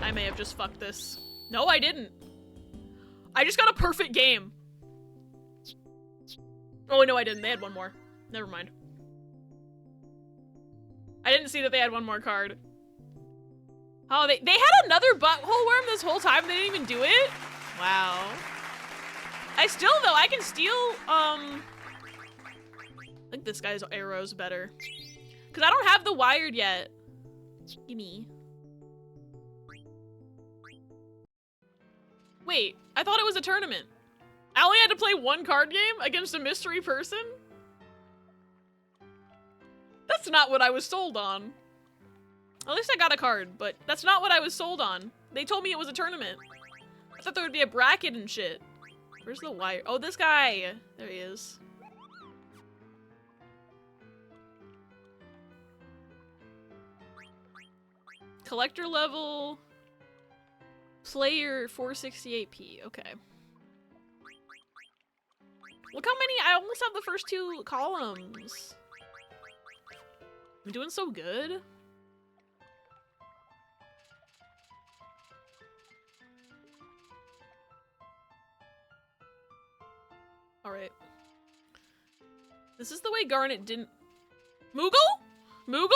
I may have just fucked this. No, I didn't. I just got a perfect game. Oh, no, I didn't. They had one more. Never mind. I didn't see that they had one more card. Oh, they had another butthole worm this whole time? They didn't even do it? Wow. I still, though, I can steal, I think this guy's arrow's better. Because I don't have the wired yet. Gimme. Wait, I thought it was a tournament. I only had to play one card game against a mystery person? That's not what I was sold on. At least I got a card, but that's not what I was sold on. They told me it was a tournament. I thought there would be a bracket and shit. Where's the wire? Oh, this guy. There he is. Collector level. Player 468p. Okay. Look how many. I almost have the first two columns. I'm doing so good. Alright. This is the way Garnet didn't Moogle? Moogle?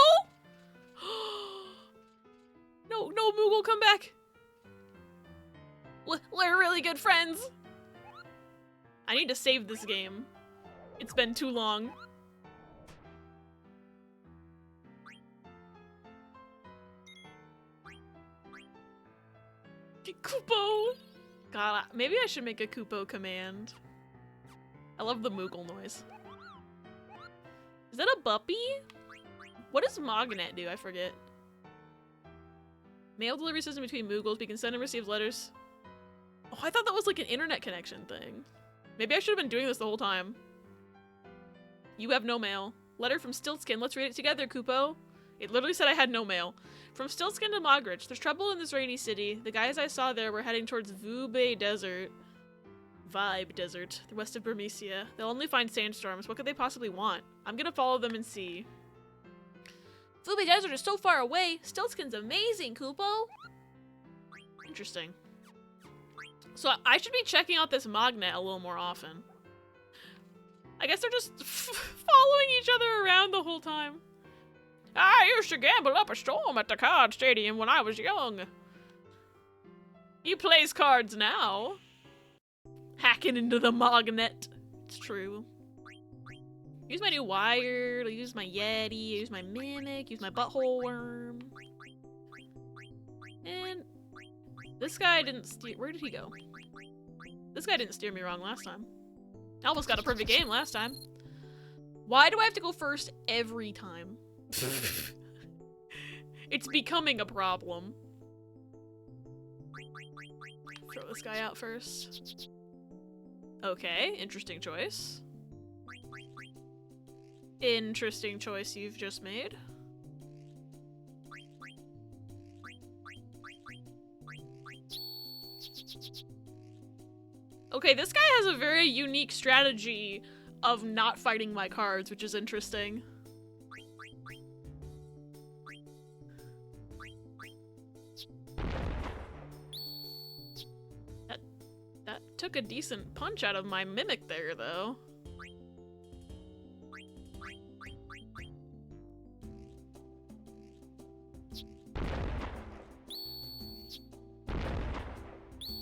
No, Moogle, come back. We're really good friends. I need to save this game. It's been too long. Kupo! God, maybe I should make a Kupo command. I love the Moogle noise. Is that a Buppy? What does Mognet do? I forget. Mail delivery system between Moogles. We can send and receive letters. Oh, I thought that was like an internet connection thing. Maybe I should have been doing this the whole time. You have no mail. Letter from Stiltskin. Let's read it together, Kupo. It literally said I had no mail. From Stiltskin to Mogridge. There's trouble in this rainy city. The guys I saw there were heading towards Vibe Desert. The west of Burmecia. They'll only find sandstorms. What could they possibly want? I'm gonna follow them and see. Vibe Desert is so far away. Stiltskin's amazing, Kupo. Interesting. So I should be checking out this Mognet a little more often. I guess they're just following each other around the whole time. I used to gamble up a storm at the card stadium when I was young. He plays cards now. Hacking into the Mognet. It's true. Use my new wire, use my Yeti, use my Mimic, use my Butthole Worm. And this guy didn't steer. Where did he go? This guy didn't steer me wrong last time. I almost got a perfect game last time. Why do I have to go first every time? It's becoming a problem. Throw this guy out first. Okay, interesting choice. Interesting choice you've just made. Okay, this guy has a very unique strategy of not fighting my cards, which is interesting. That took a decent punch out of my Mimic there, though.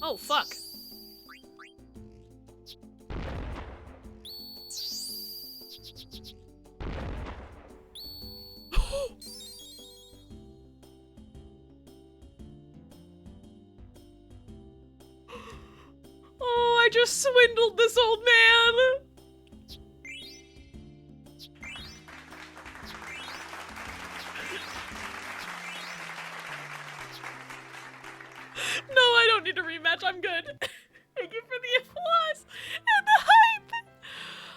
Oh, fuck. Oh, I just swindled this old man. No, I don't need a rematch. I'm good. Thank you for the applause and the hype.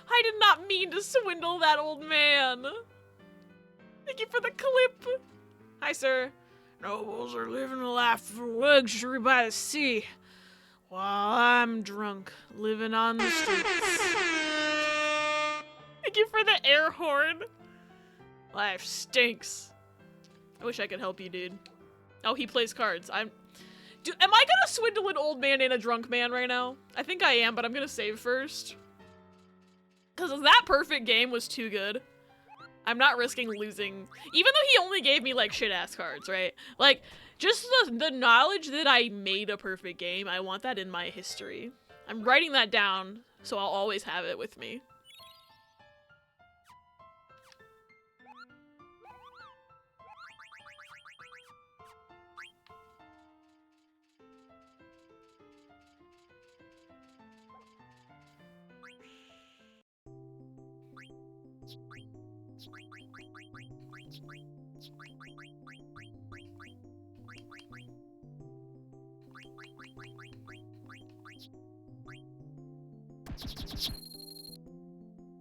I did not mean to swindle that old man. Thank you for the clip. Hi, sir. Nobles are living a life of luxury by the sea, while I'm drunk, living on the streets. Thank you for the air horn. Life stinks. I wish I could help you, dude. Oh, he plays cards. Am I gonna swindle an old man and a drunk man right now? I think I am, but I'm gonna save first. Because that perfect game was too good. I'm not risking losing. Even though he only gave me, like, shit-ass cards, right? Like, just the knowledge that I made a perfect game, I want that in my history. I'm writing that down, so I'll always have it with me.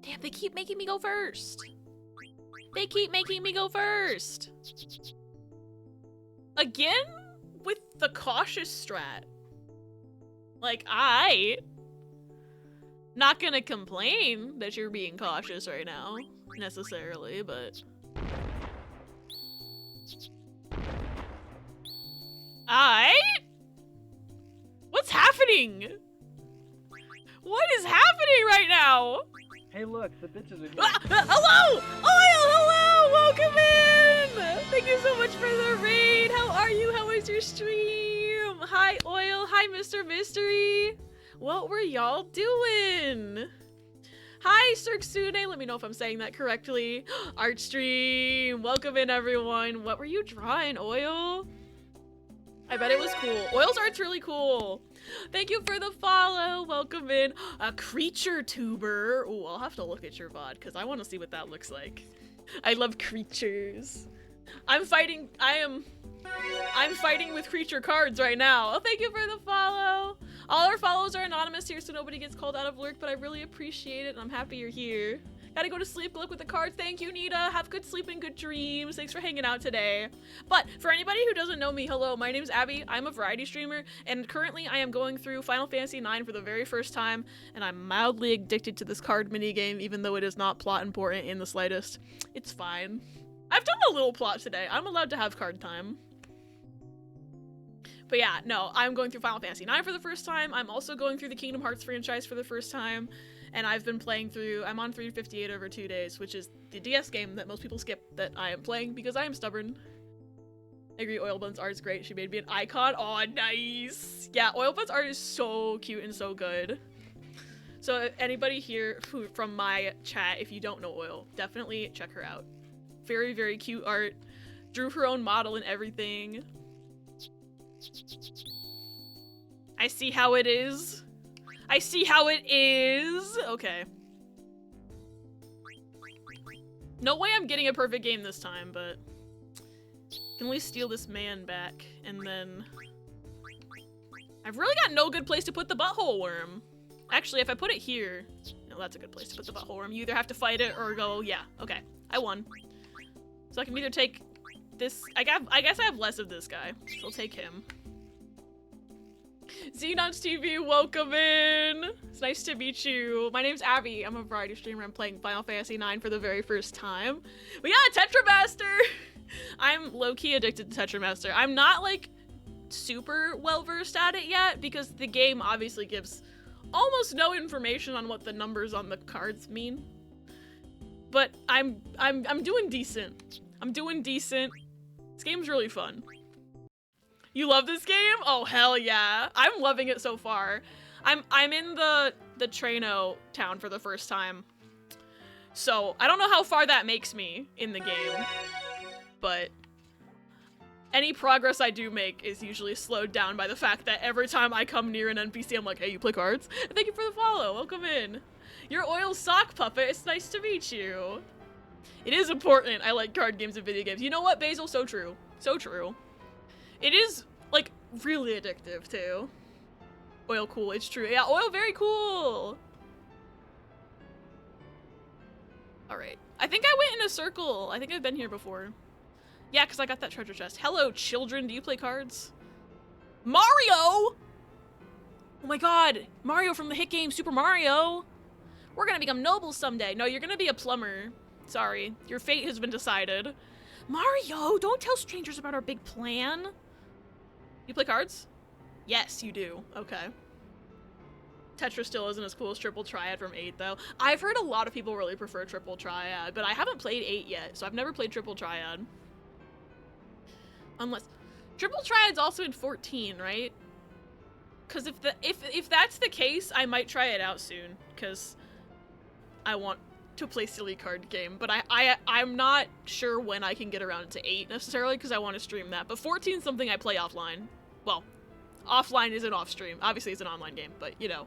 Damn, they keep making me go first. They keep making me go first. Again? With the cautious strat. Like, not gonna complain that you're being cautious right now, necessarily, but... What's happening? What is happening right now? Hey, look, the bitches are here. Hello! Oh, hello! Mystery. What were y'all doing? Hi, Cirksune. Let me know if I'm saying that correctly. Artstream. Welcome in, everyone. What were you drawing, Oil? I bet it was cool. Oil's art's really cool. Thank you for the follow. Welcome in. A creature tuber. Ooh, I'll have to look at your VOD because I want to see what that looks like. I love creatures. I'm fighting with creature cards right now. Oh, thank you for the follow. All our follows are anonymous here, so nobody gets called out of lurk, but I really appreciate it, and I'm happy you're here. Gotta go to sleep. Good luck with the cards. Thank you, Nita. Have good sleep and good dreams. Thanks for hanging out today. But for anybody who doesn't know me, hello, my name's Abby. I'm a variety streamer, and currently I am going through Final Fantasy IX for the very first time, and I'm mildly addicted to this card minigame, even though it is not plot important in the slightest. It's fine. I've done a little plot today. I'm allowed to have card time. But yeah, no, I'm going through Final Fantasy IX for the first time. I'm also going through the Kingdom Hearts franchise for the first time. And I've been playing through, I'm on 358 over 2 days, which is the DS game that most people skip that I am playing because I am stubborn. I agree, Oilbun's art is great. She made me an icon. Oh, nice. Yeah, Oilbun's art is so cute and so good. So anybody here from my chat, if you don't know Oil, definitely check her out. Very, very cute art. Drew her own model and everything. I see how it is. I see how it is. Okay. No way I'm getting a perfect game this time, but I can at least steal this man back. And then I've really got no good place to put the butthole worm. Actually, if I put it here, no, that's a good place to put the butthole worm. You either have to fight it or go, yeah, okay, I won. So I can either take this, I guess I have less of this guy, so I'll take him. Xenons TV, welcome in. It's nice to meet you. My name's Abby. I'm a variety streamer. I'm playing Final Fantasy IX for the very first time. We got a Tetramaster. I'm low-key addicted to Tetramaster. I'm not like super well-versed at it yet because the game obviously gives almost no information on what the numbers on the cards mean. But I'm doing decent. I'm doing decent. This game's really fun. You love this game? Oh, hell yeah. I'm loving it so far. I'm in the Trano town for the first time. So, I don't know how far that makes me in the game. But any progress I do make is usually slowed down by the fact that every time I come near an NPC, I'm like, hey, you play cards? And thank you for the follow. Welcome in. You're Oil's sock puppet. It's nice to meet you. It is important. I like card games and video games. You know what, Basil? So true. So true. It is, like, really addictive, too. Oil cool, it's true. Yeah, Oil very cool! Alright. I think I went in a circle. I think I've been here before. Yeah, because I got that treasure chest. Hello, children. Do you play cards? Mario! Oh my god! Mario from the hit game Super Mario! We're gonna become nobles someday. No, you're gonna be a plumber. Sorry. Your fate has been decided. Mario, don't tell strangers about our big plan. You play cards? Yes, you do. Okay. Tetra still isn't as cool as Triple Triad from 8, though. I've heard a lot of people really prefer Triple Triad, but I haven't played 8 yet, so I've never played Triple Triad. Unless... Triple Triad's also in 14, right? Because if that's the case, I might try it out soon, because I want to play silly card game, but I'm not sure when I can get around to 8 necessarily because I want to stream that. But 14 is something I play offline. Well, offline isn't off stream. Obviously it's an online game, but you know.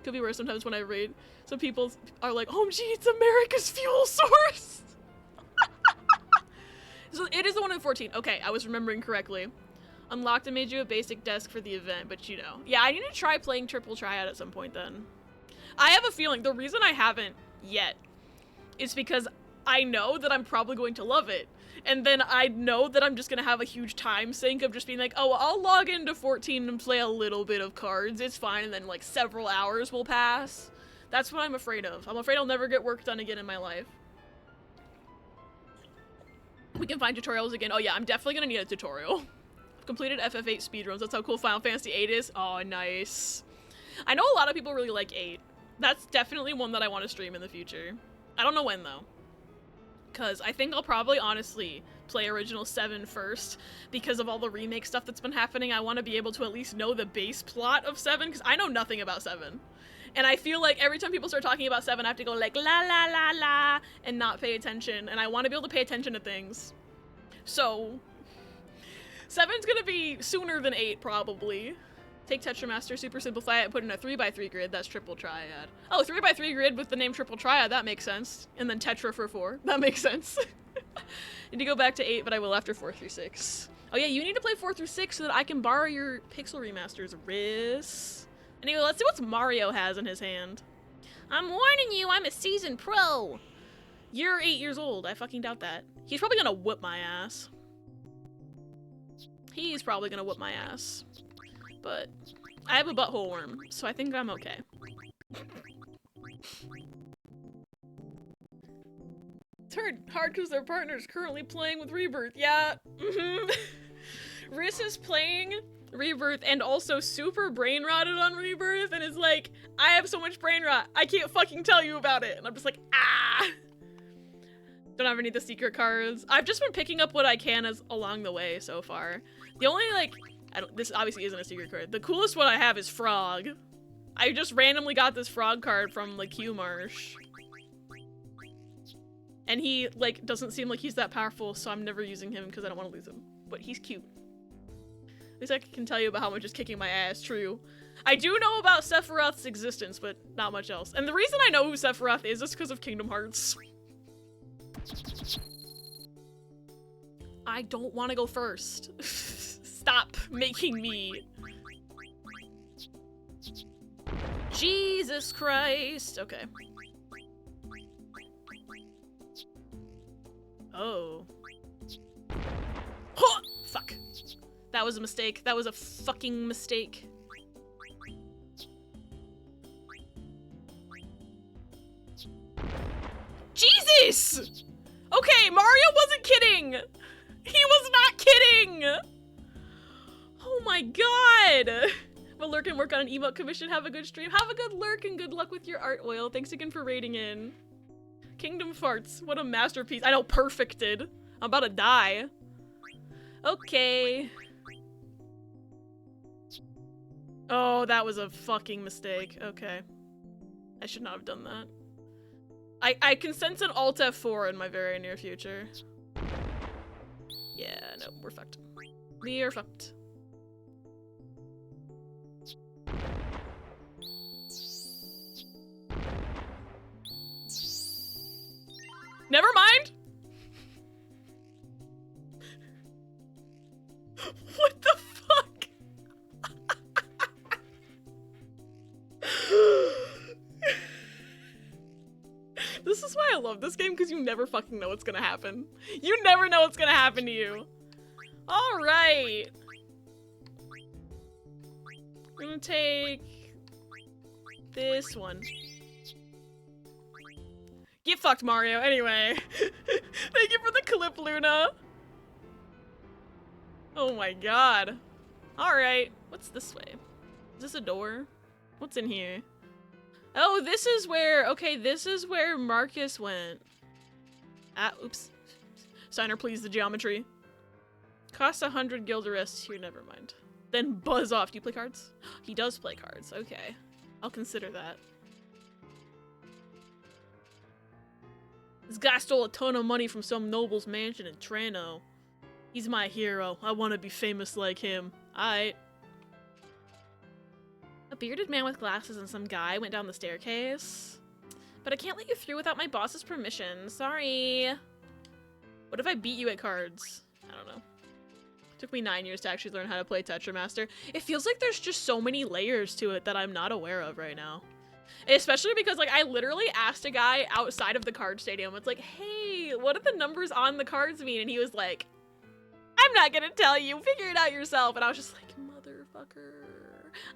Could be worse sometimes when I read. Some people are like, oh gee, it's America's fuel source! So it is the one in 14. Okay, I was remembering correctly. Unlocked and made you a basic desk for the event, but you know. Yeah, I need to try playing Triple Triad at some point then. I have a feeling the reason I haven't yet is because I know that I'm probably going to love it. And then I know that I'm just going to have a huge time sink of just being like, oh, I'll log into 14 and play a little bit of cards. It's fine. And then like several hours will pass. That's what I'm afraid of. I'm afraid I'll never get work done again in my life. We can find tutorials again. Oh yeah, I'm definitely going to need a tutorial. I've completed FF8 speedruns. That's how cool Final Fantasy 8 is. Oh, nice. I know a lot of people really like 8. That's definitely one that I want to stream in the future. I don't know when, though. Because I think I'll probably, honestly, play original 7 first because of all the remake stuff that's been happening. I want to be able to at least know the base plot of 7 because I know nothing about 7. And I feel like every time people start talking about 7, I have to go like la la la la and not pay attention. And I want to be able to pay attention to things. So 7's gonna be sooner than 8 probably. Take Tetramaster, super simplify it, put in a 3x3 grid, that's triple triad. Oh, 3x3 grid with the name triple triad, that makes sense. And then Tetra for 4, that makes sense. Need to go back to 8, but I will after 4 through 6. Oh yeah, you need to play 4 through 6 so that I can borrow your Pixel remasters, Riss. Anyway, let's see what Mario has in his hand. I'm warning you, I'm a seasoned pro. You're 8 years old, I fucking doubt that. He's probably gonna whip my ass. He's probably gonna whip my ass. But I have a butthole worm, so I think I'm okay. It's hard because their partner's currently playing with Rebirth. Yeah, Riss is playing Rebirth and also super brain rotted on Rebirth and is like, I have so much brain rot, I can't fucking tell you about it. And I'm just like, ah! Don't have any of the secret cards. I've just been picking up what I can as along the way so far. The only, like, this obviously isn't a secret card. The coolest one I have is Frog. I just randomly got this Frog card from, like, Q Marsh. And he, like, doesn't seem like he's that powerful, so I'm never using him because I don't want to lose him. But he's cute. At least I can tell you about how much is kicking my ass, true. I do know about Sephiroth's existence, but not much else. And the reason I know who Sephiroth is because of Kingdom Hearts. I don't want to go first. Stop making me. Jesus Christ. Okay. Oh. Huh! Fuck. That was a mistake. That was a fucking mistake. Jesus! Okay, Mario wasn't kidding! He was not kidding! Oh my god! Well, Lurk and work on an emote commission. Have a good stream. Have a good Lurk and good luck with your art, Oil. Thanks again for raiding in. Kingdom Farts. What a masterpiece. I know, perfected. I'm about to die. Okay. Oh, that was a fucking mistake. Okay. I should not have done that. I can sense an Alt F4 in my very near future. Yeah, no, we're fucked. We are fucked. Never mind! What the fuck? This is why I love this game, because you never fucking know what's gonna happen. You never know what's gonna happen to you. Alright. We're gonna take this one. Get fucked, Mario. Anyway. Thank you for the clip, Luna. Oh my god. Alright. What's this way? Is this a door? What's in here? Oh, this is where... Okay, this is where Marcus went. Ah, oops. Signer, please, the geometry. Costs 100 Gildarest. Here, never mind. Then buzz off. Do you play cards? He does play cards. Okay. I'll consider that. This guy stole a ton of money from some noble's mansion in Trano. He's my hero. I want to be famous like him. Aight. A bearded man with glasses and some guy went down the staircase. But I can't let you through without my boss's permission. Sorry. What if I beat you at cards? I don't know. Took me 9 years to actually learn how to play Tetramaster. It feels like there's just so many layers to it that I'm not aware of right now. Especially because, like, I literally asked a guy outside of the card stadium. It's like, hey, what do the numbers on the cards mean? And he was like, I'm not gonna tell you. Figure it out yourself. And I was just like, motherfucker.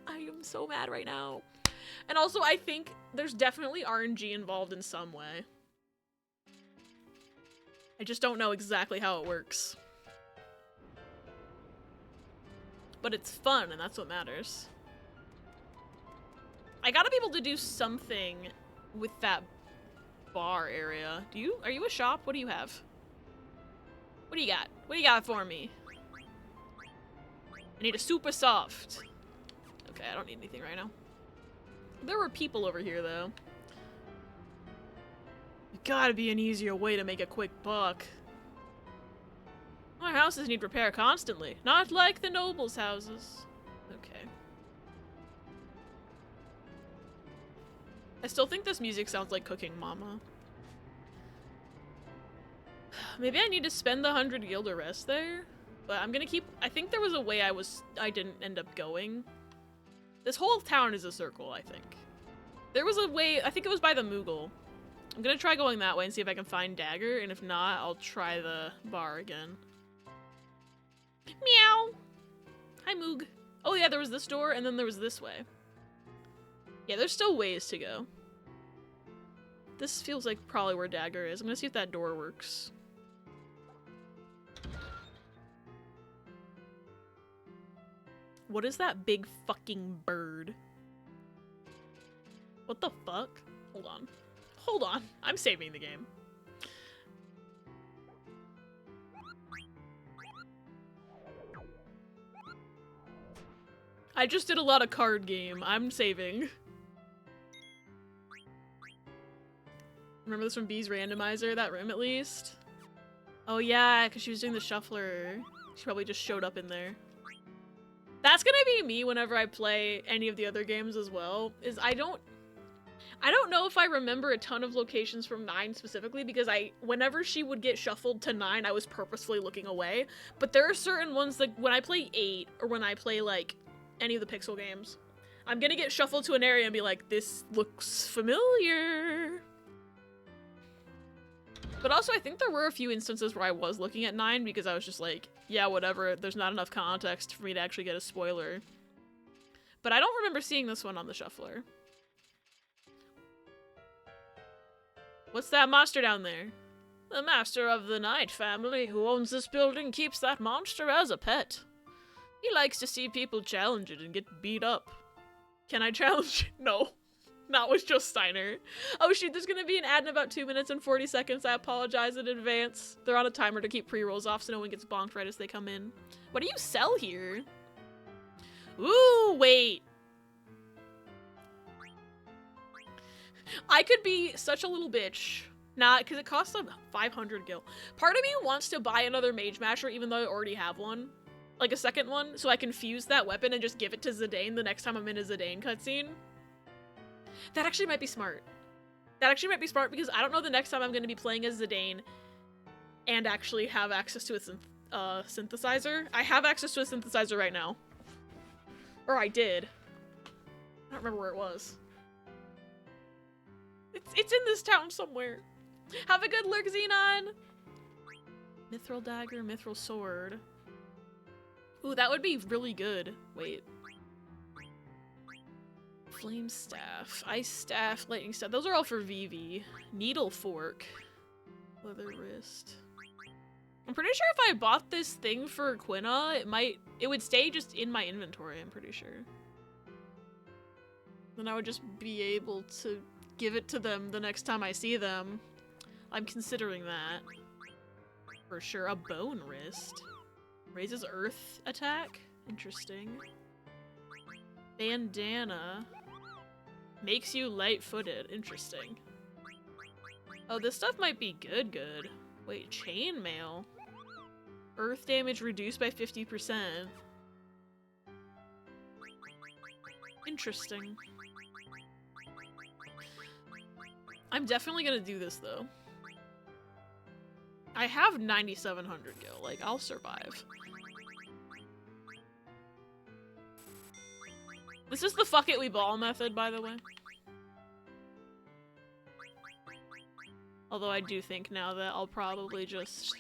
I am so mad right now. And also, I think there's definitely RNG involved in some way. I just don't know exactly how it works. But it's fun, and that's what matters. I gotta be able to do something with that bar area. Are you a shop? What do you have? What do you got? What do you got for me? I need a super soft. Okay, I don't need anything right now. There were people over here, though. Gotta be an easier way to make a quick buck. Our houses need repair constantly, not like the nobles' houses. Okay. I still think this music sounds like Cooking Mama. Maybe I need to spend the 100 gil to rest there, but I'm gonna keep. I think there was a way I didn't end up going. This whole town is a circle, I think. There was a way. I think it was by the Moogle. I'm gonna try going that way and see if I can find Dagger, and if not, I'll try the bar again. Meow! Hi, Moog. Oh yeah, there was this door, and then there was this way. Yeah, there's still ways to go. This feels like probably where Dagger is. I'm gonna see if that door works. What is that big fucking bird? What the fuck? Hold on. Hold on. I'm saving the game. I just did a lot of card game. I'm saving. Remember this from B's randomizer? That room, at least? Oh yeah, because she was doing the shuffler. She probably just showed up in there. That's gonna be me whenever I play any of the other games as well, is I don't know if I remember a ton of locations from 9 specifically, because whenever she would get shuffled to 9, I was purposefully looking away. But there are certain ones, like when I play 8, or when I play like any of the Pixel games, I'm gonna get shuffled to an area and be like, this looks familiar. But also, I think there were a few instances where I was looking at 9 because I was just like, yeah, whatever, there's not enough context for me to actually get a spoiler. But I don't remember seeing this one on the shuffler. What's that monster down there? The Master of the Night family who owns this building keeps that monster as a pet. He likes to see people challenge it and get beat up. Can I challenge it? No. Not with Joe Steiner. Oh shoot, there's gonna be an ad in about 2 minutes and 40 seconds. I apologize in advance. They're on a timer to keep pre-rolls off so no one gets bonked right as they come in. What do you sell here? Ooh, wait. I could be such a little bitch. Nah, because it costs 500 gil. Part of me wants to buy another Mage Masher even though I already have one. Like a second one, so I can fuse that weapon and just give it to Zidane the next time I'm in a Zidane cutscene. That actually might be smart. That actually might be smart because I don't know the next time I'm going to be playing as Zidane and actually have access to a synthesizer. I have access to a synthesizer right now. Or I did. I don't remember where it was. It's in this town somewhere. Have a good lurk, Xenon! Mithril dagger, mithril sword. Ooh, that would be really good. Wait. Flame staff, ice staff, lightning staff. Those are all for Vivi. Needle fork. Leather wrist. I'm pretty sure if I bought this thing for Quina, it would stay just in my inventory, I'm pretty sure. Then I would just be able to give it to them the next time I see them. I'm considering that. For sure. A bone wrist. Raises earth attack? Interesting. Bandana. Makes you light-footed. Interesting. Oh, this stuff might be good. Wait, chainmail. Earth damage reduced by 50%. Interesting. I'm definitely gonna do this, though. I have 9,700 gil. Like, I'll survive. This is the fuck it we ball method, by the way. Although I do think now that I'll probably just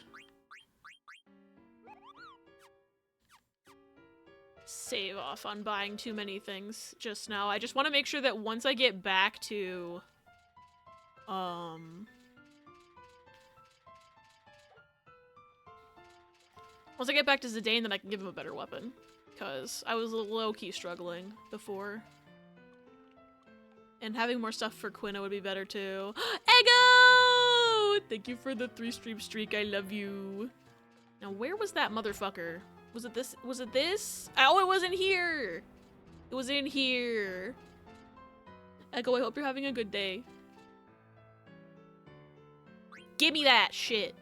save off on buying too many things just now. I just want to make sure that once I get back to once I get back to Zidane, then I can give him a better weapon. Because I was low-key struggling before. And having more stuff for Quina would be better too. Ego! Thank you for the 3-stream streak, I love you. Now, where was that motherfucker? Was it this? Was it this? Oh, it was in here! It was in here. Echo, I hope you're having a good day. Give me that shit.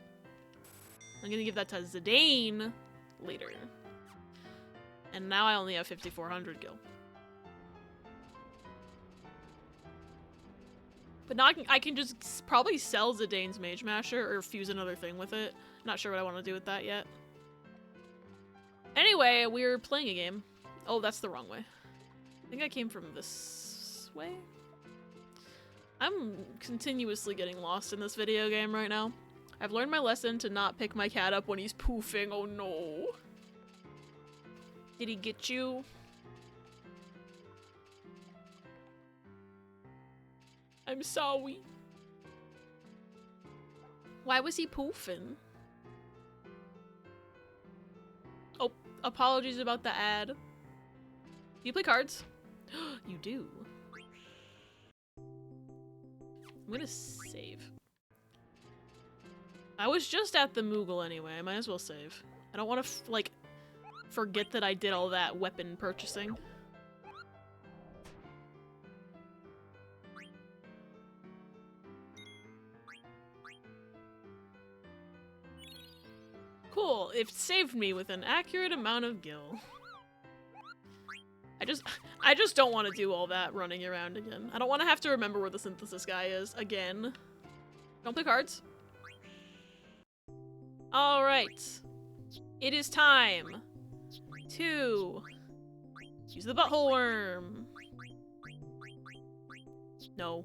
I'm gonna give that to Zidane later. And now I only have 5,400 gil. But now I can just probably sell Zidane's Mage Masher or fuse another thing with it. Not sure what I want to do with that yet. Anyway, we're playing a game. Oh, that's the wrong way. I think I came from this way? I'm continuously getting lost in this video game right now. I've learned my lesson to not pick my cat up when he's poofing. Oh no. Did he get you? I'm sorry. Why was he poofing? Oh, apologies about the ad. Do you play cards? You do. I'm gonna save. I was just at the Moogle anyway. I might as well save. I don't want to, like, forget that I did all that weapon purchasing. Cool. It saved me with an accurate amount of gil. I just don't want to do all that running around again. I don't want to have to remember where the synthesis guy is again. Don't play cards. All right. It is time to use the butthole worm. No.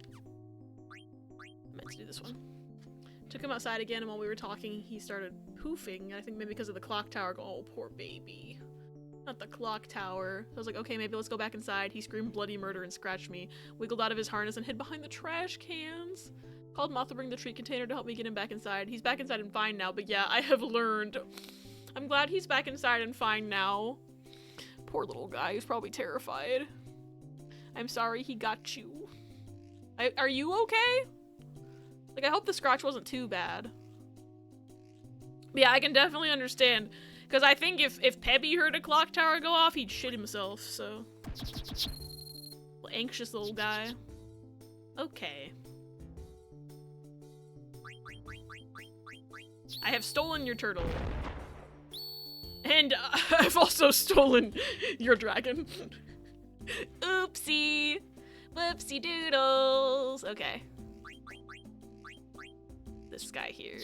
I meant to do this one. Took him outside again, and while we were talking, he started poofing. I think maybe because of the clock tower. Oh, poor baby. Not the clock tower. I was like, okay, maybe let's go back inside. He screamed bloody murder and scratched me, wiggled out of his harness and hid behind the trash cans. Called Moth to bring the treat container to help me get him back inside. He's back inside and fine now, but yeah, I have learned. I'm glad he's back inside and fine now. Poor little guy, he's probably terrified. I'm sorry he got you. Are you okay? Like, I hope the scratch wasn't too bad. Yeah, I can definitely understand. Because I think if Pebby heard a clock tower go off, he'd shit himself, so. Anxious little guy. Okay. I have stolen your turtle. And I've also stolen your dragon. Oopsie. Whoopsie doodles. Okay. This guy here.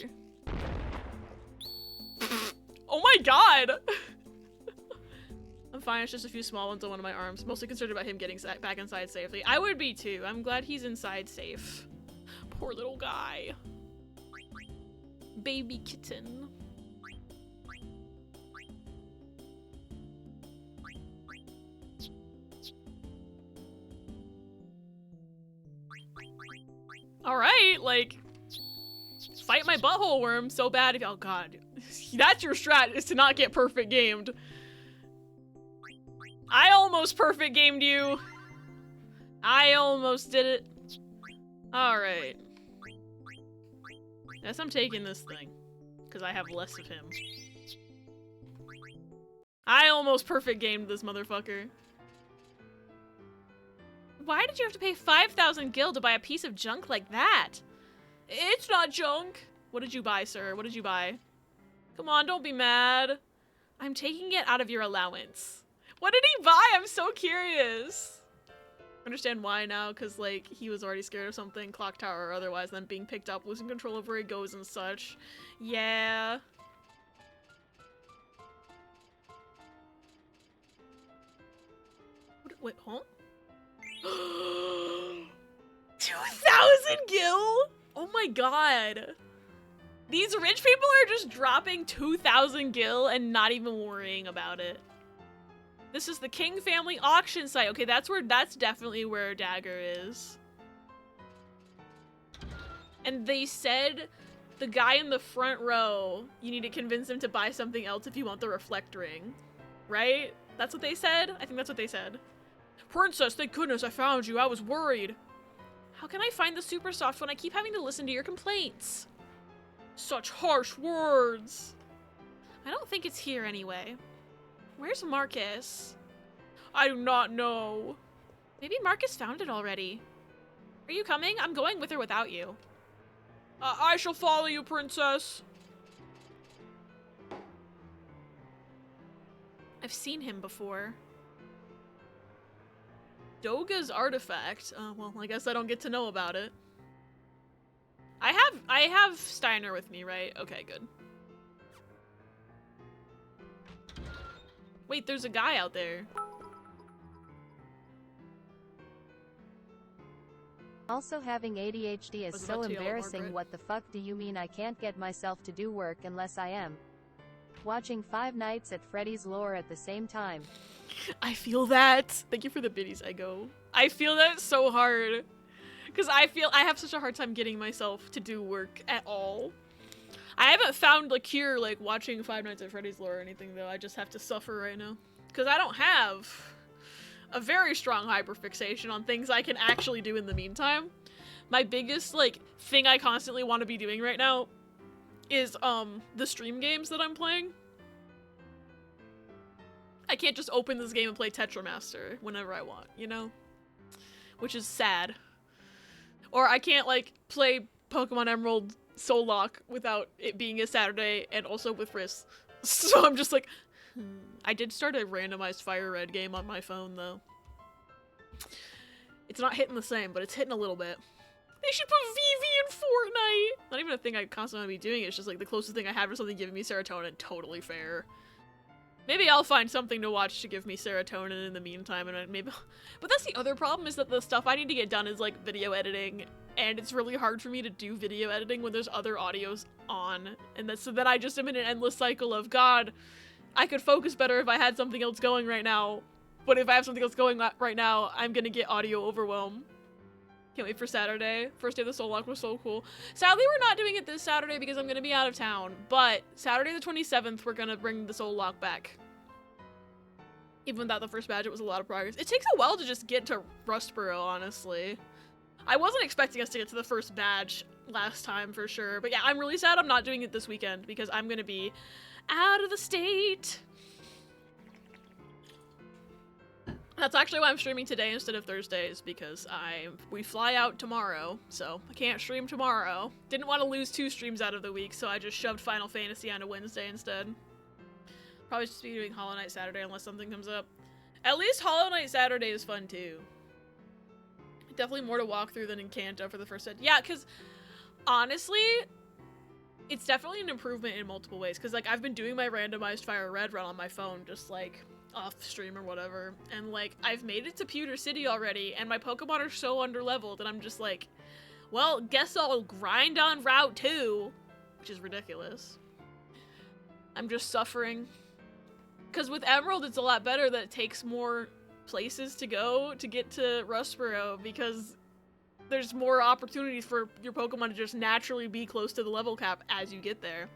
Oh my god! I'm fine, it's just a few small ones on one of my arms. Mostly concerned about him getting back inside safely. I would be too. I'm glad he's inside safe. Poor little guy. Baby kitten. Alright, like, fight my butthole worm so bad if— oh god. That's your strat, is to not get perfect gamed. I almost perfect gamed you. I almost did it. Alright. Guess I'm taking this thing. Because I have less of him. I almost perfect gamed this motherfucker. Why did you have to pay 5,000 gil to buy a piece of junk like that? It's not junk. What did you buy, sir? What did you buy? Come on, don't be mad. I'm taking it out of your allowance. What did he buy? I'm so curious. Understand why now, because, like, he was already scared of something, clock tower or otherwise, then being picked up, losing control of where he goes and such. Yeah. Wait, huh? 2,000 gil? Oh my god. These rich people are just dropping 2,000 gil and not even worrying about it. This is the King family auction site. Okay, that's definitely where Dagger is. And they said the guy in the front row, you need to convince him to buy something else if you want the reflect ring. Right? That's what they said? I think that's what they said. Princess, thank goodness I found you. I was worried. How can I find the super soft when I keep having to listen to your complaints? Such harsh words. I don't think it's here anyway. Where's Marcus? I do not know. Maybe Marcus found it already. Are you coming? I'm going with or without you. I shall follow you, princess. I've seen him before. Doga's artifact. Well, I guess I don't get to know about it. I have Steiner with me, right? Okay, good. Wait, there's a guy out there. Also, having ADHD is so embarrassing. What the fuck do you mean I can't get myself to do work unless I am watching Five Nights at Freddy's lore at the same time? I feel that. Thank you for the biddies, Ego. I feel that so hard. Because I feel I have such a hard time getting myself to do work at all. I haven't found a cure like watching Five Nights at Freddy's lore or anything though. I just have to suffer right now. Because I don't have a very strong hyperfixation on things I can actually do in the meantime. My biggest like thing I constantly want to be doing right now is the stream games that I'm playing. I can't just open this game and play Tetramaster whenever I want, you know? Which is sad. Or I can't like play Pokemon Emerald Soul Lock without it being a Saturday and also with Riss. So I'm just like, I did start a randomized Fire Red game on my phone though. It's not hitting the same, but it's hitting a little bit. They should put VV in Fortnite! Not even a thing I constantly want to be doing, it's just like the closest thing I have to something giving me serotonin. Totally fair. Maybe I'll find something to watch to give me serotonin in the meantime, and maybe. But that's the other problem, is that the stuff I need to get done is like video editing, and it's really hard for me to do video editing when there's other audios on, and that's so that I just am in an endless cycle of, God, I could focus better if I had something else going right now, but if I have something else going right now, I'm gonna get audio overwhelm. Can't wait for Saturday. First day of the Soul Lock was so cool. Sadly, we're not doing it this Saturday because I'm gonna be out of town, but Saturday the 27th, we're gonna bring the Soul Lock back. Even without the first badge, it was a lot of progress. It takes a while to just get to Rustboro, honestly. I wasn't expecting us to get to the first badge last time for sure, but yeah, I'm really sad I'm not doing it this weekend because I'm gonna be out of the state. That's actually why I'm streaming today instead of Thursdays, because we fly out tomorrow, so I can't stream tomorrow. Didn't want to lose 2 streams out of the week, so I just shoved Final Fantasy onto Wednesday instead. Probably just be doing Hollow Knight Saturday unless something comes up. At least Hollow Knight Saturday is fun too. Definitely more to walk through than in Kanto for the first set. Yeah, because honestly, it's definitely an improvement in multiple ways, because like I've been doing my randomized Fire Red run on my phone, just like off stream or whatever, and like I've made it to Pewter City already, and my Pokemon are so underleveled, and I'm just like, well, guess I'll grind on Route 2, which is ridiculous. I'm just suffering. Because with Emerald, it's a lot better that it takes more places to go to get to Rustboro, because there's more opportunities for your Pokemon to just naturally be close to the level cap as you get there.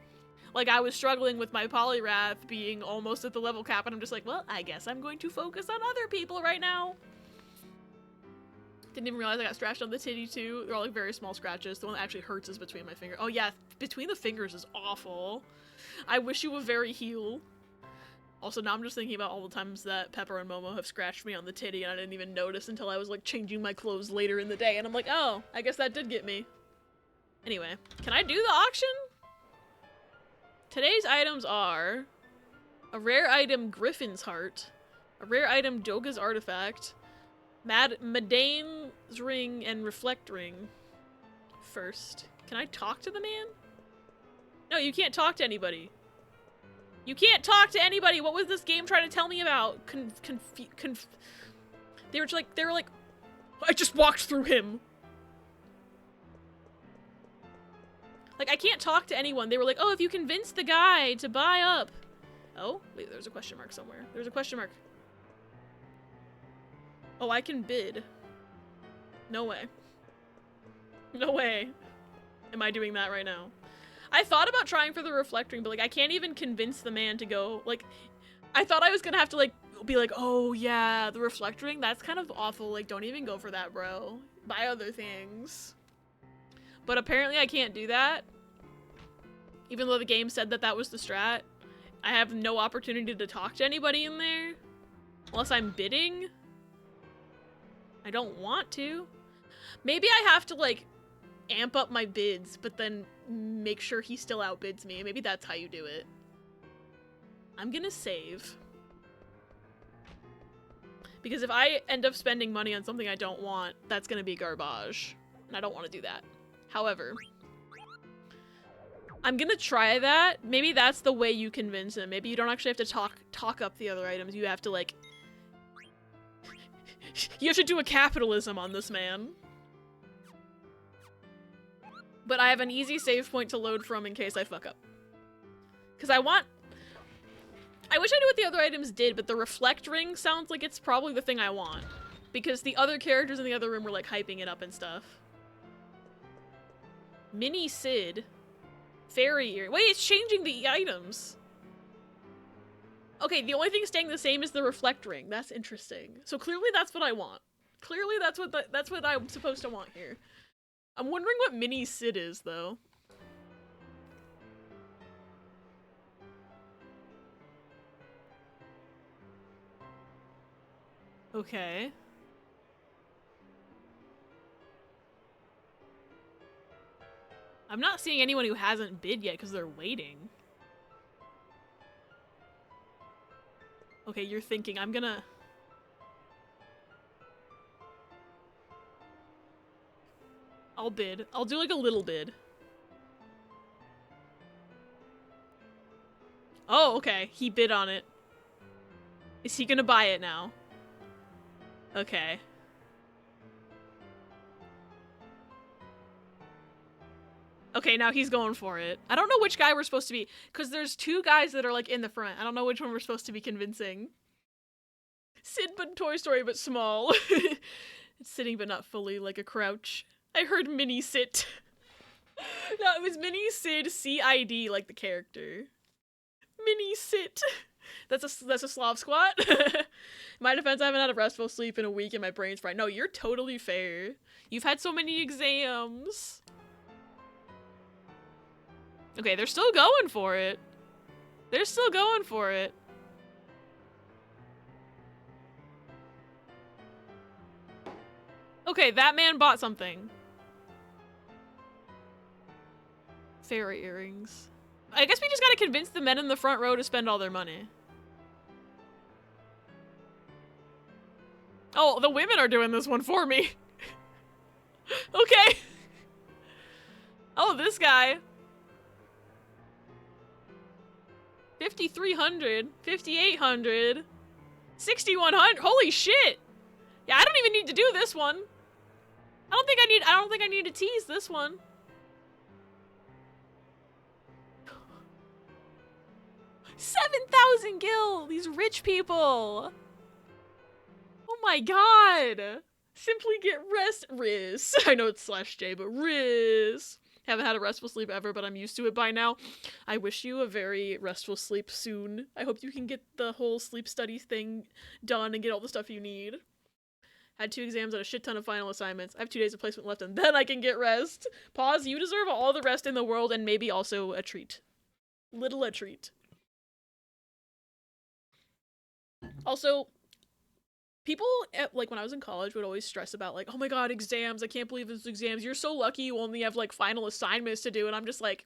Like, I was struggling with my Poliwrath being almost at the level cap, and I'm just like, well, I guess I'm going to focus on other people right now. Didn't even realize I got scratched on the titty, too. They're all, like, very small scratches. The one that actually hurts is between my fingers. Oh, yeah, between the fingers is awful. I wish you would very heal. Also, now I'm just thinking about all the times that Pepper and Momo have scratched me on the titty, and I didn't even notice until I was, like, changing my clothes later in the day, and I'm like, oh, I guess that did get me. Anyway, can I do the auction? Today's items are a rare item Griffin's Heart, a rare item Doga's Artifact, Medane's Ring, and Reflect Ring. First, can I talk to the man? No, you can't talk to anybody. You can't talk to anybody. What was this game trying to tell me about? They were like, I just walked through him. Like, I can't talk to anyone. They were like, oh, if you convince the guy to buy up. Oh, wait, there's a question mark somewhere. There's a question mark. Oh, I can bid. No way. No way am I doing that right now. I thought about trying for the Reflect Ring, but, like, I can't even convince the man to go. Like, I thought I was gonna have to, like, be like, oh, yeah, the Reflect Ring, that's kind of awful. Like, don't even go for that, bro. Buy other things. But apparently I can't do that. Even though the game said that that was the strat. I have no opportunity to talk to anybody in there. Unless I'm bidding. I don't want to. Maybe I have to, like, amp up my bids, but then make sure he still outbids me. Maybe that's how you do it. I'm gonna save. Because if I end up spending money on something I don't want, that's gonna be garbage. And I don't want to do that. However, I'm gonna try that. Maybe that's the way you convince him. Maybe you don't actually have to talk up the other items. You have to, like... you have to do a capitalism on this man. But I have an easy save point to load from in case I fuck up. Because I wish I knew what the other items did, but the reflect ring sounds like it's probably the thing I want. Because the other characters in the other room were, like, hyping it up and stuff. Mini Sid. Fairy ear. Wait, it's changing the items. Okay, the only thing staying the same is the reflect ring. That's interesting. So clearly that's what I want. Clearly that's what I'm supposed to want here. I'm wondering what Mini Sid is, though. Okay. I'm not seeing anyone who hasn't bid yet because they're waiting. Okay, you're thinking. I'm gonna... I'll bid. I'll do like a little bid. Oh, okay. He bid on it. Is he gonna buy it now? Okay. Okay, now he's going for it. I don't know which guy we're supposed to be, because there's two guys that are, like, in the front. I don't know which one we're supposed to be convincing. Sid but Toy Story but small. It's sitting but not fully, like a crouch. I heard Mini Sit. No, it was Mini Sid CID, like the character. Mini Sit. That's a Slav squat. In my defense, I haven't had a restful sleep in a week and my brain's fried. No, you're totally fair. You've had so many exams. Okay, they're still going for it. They're still going for it. Okay, that man bought something. Fairy earrings. I guess we just gotta convince the men in the front row to spend all their money. Oh, the women are doing this one for me. Okay. Oh, this guy. 5,300, 5,800, 6,100. Holy shit! Yeah, I don't even need to do this one. I don't think I need to tease this one. $7,000 gil! These rich people! Oh my god! Simply get Riz. I know it's /J, but Riz. Haven't had a restful sleep ever, but I'm used to it by now. I wish you a very restful sleep soon. I hope you can get the whole sleep study thing done and get all the stuff you need. Had 2 exams and a shit ton of final assignments. I have 2 days of placement left and then I can get rest. Pause, you deserve all the rest in the world and maybe also a treat. A treat. Also, people, like, when I was in college would always stress about, like, oh my god, exams, I can't believe it's exams. You're so lucky you only have, like, final assignments to do. And I'm just like,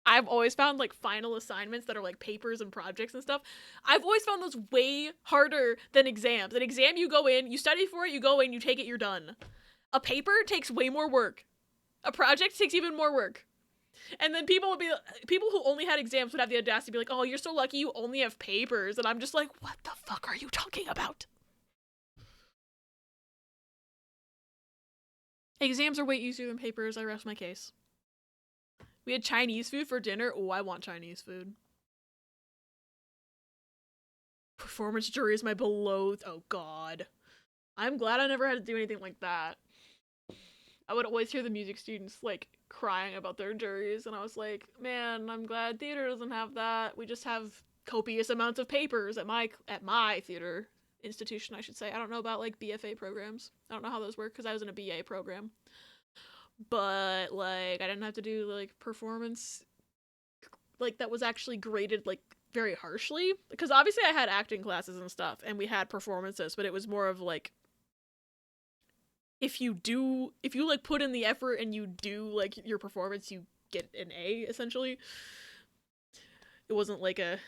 I've always found, like, final assignments that are, like, papers and projects and stuff. I've always found those way harder than exams. An exam, you go in, you study for it, you go in, you take it, you're done. A paper takes way more work. A project takes even more work. And then people who only had exams would have the audacity to be like, oh, you're so lucky you only have papers. And I'm just like, what the fuck are you talking about? Exams are way easier than papers. I rest my case. We had Chinese food for dinner. Oh, I want Chinese food. Performance jury is my beloved. Oh, God. I'm glad I never had to do anything like that. I would always hear the music students, like, crying about their juries, and I was like, man, I'm glad theater doesn't have that. We just have copious amounts of papers at my theater institution, I should say. I don't know about, like, BFA programs. I don't know how those work, because I was in a BA program. But, like, I didn't have to do, like, performance, like, that was actually graded, like, very harshly, because obviously I had acting classes and stuff and we had performances, but it was more of like, if you like put in the effort and you do like your performance, you get an A essentially. It wasn't like a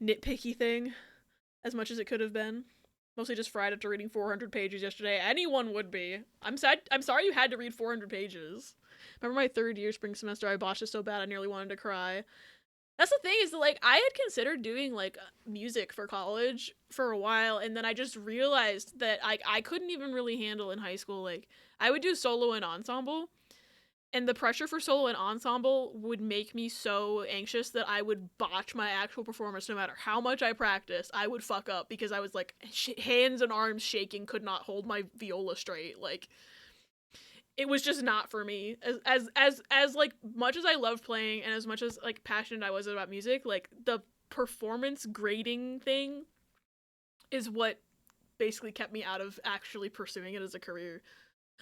nitpicky thing as much as it could have been. Mostly just fried after reading 400 pages yesterday. Anyone would be. I'm sorry you had to read 400 pages. Remember my 3rd year spring semester, I botched it so bad I nearly wanted to cry. That's the thing, is that like I had considered doing like music for college for a while, and then I just realized that I couldn't even really handle in high school. Like I would do solo and ensemble, and the pressure for solo and ensemble would make me so anxious that I would botch my actual performance no matter how much I practiced. I would fuck up because I was like hands and arms shaking, could not hold my viola straight. Like it was just not for me. As like much as I loved playing and as much as like passionate I was about music, like the performance grading thing is what basically kept me out of actually pursuing it as a career.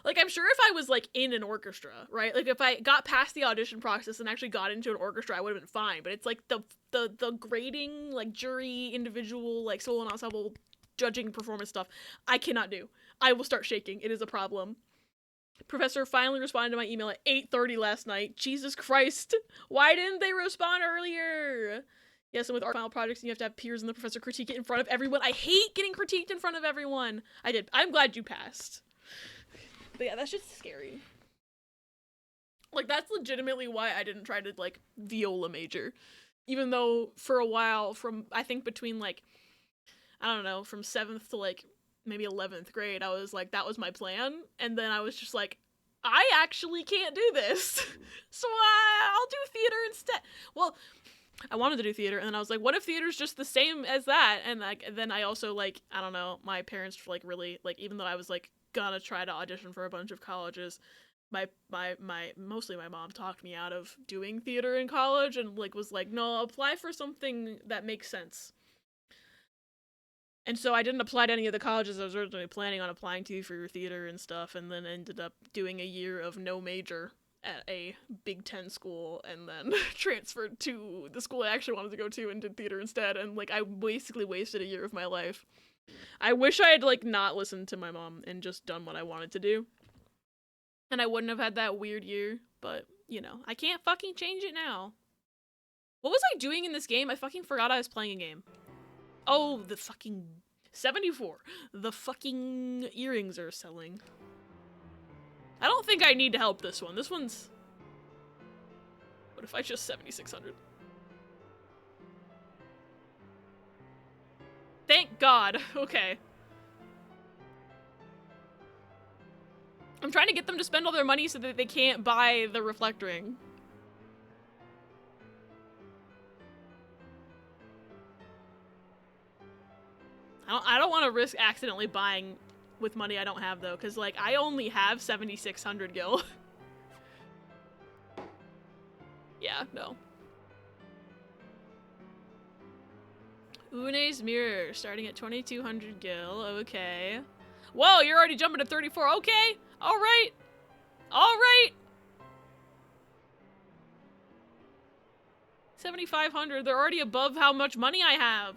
Like, I'm sure if I was, like, in an orchestra, right? Like, if I got past the audition process and actually got into an orchestra, I would have been fine. But it's, like, the grading, like, jury, individual, like, solo and ensemble judging performance stuff, I cannot do. I will start shaking. It is a problem. Professor finally responded to my email at 8:30 last night. Jesus Christ. Why didn't they respond earlier? Yes, and with our final projects, you have to have peers and the professor critique it in front of everyone. I hate getting critiqued in front of everyone. I did. I'm glad you passed. But yeah, that's just scary. Like, that's legitimately why I didn't try to, like, viola major. Even though, for a while, from, I think between, like, I don't know, from 7th to, like, maybe 11th grade, I was like, that was my plan. And then I was just like, I actually can't do this. So I'll do theater instead. Well, I wanted to do theater, and then I was like, what if theater's just the same as that? And, like, then I also, like, I don't know, my parents, like, really, like, even though I was, like, gonna try to audition for a bunch of colleges, mostly my mom talked me out of doing theater in college and like was like, no, apply for something that makes sense. And so I didn't apply to any of the colleges I was originally planning on applying to for theater and stuff, and then ended up doing a year of no major at a Big Ten school, and then transferred to the school I actually wanted to go to and did theater instead, and like I basically wasted a year of my life. I wish I had, like, not listened to my mom and just done what I wanted to do. And I wouldn't have had that weird year, but, you know, I can't fucking change it now. What was I doing in this game? I fucking forgot I was playing a game. Oh, the fucking 74. The fucking earrings are selling. I don't think I need to help this one. This one's... What if I just 7,600? Thank God. Okay. I'm trying to get them to spend all their money so that they can't buy the reflect ring. I don't want to risk accidentally buying with money I don't have though, because like I only have 7,600 gil. Yeah, no. Une's mirror, starting at 2,200 gil, okay. Whoa, you're already jumping to 34, okay. Alright. Alright. 7,500, they're already above how much money I have.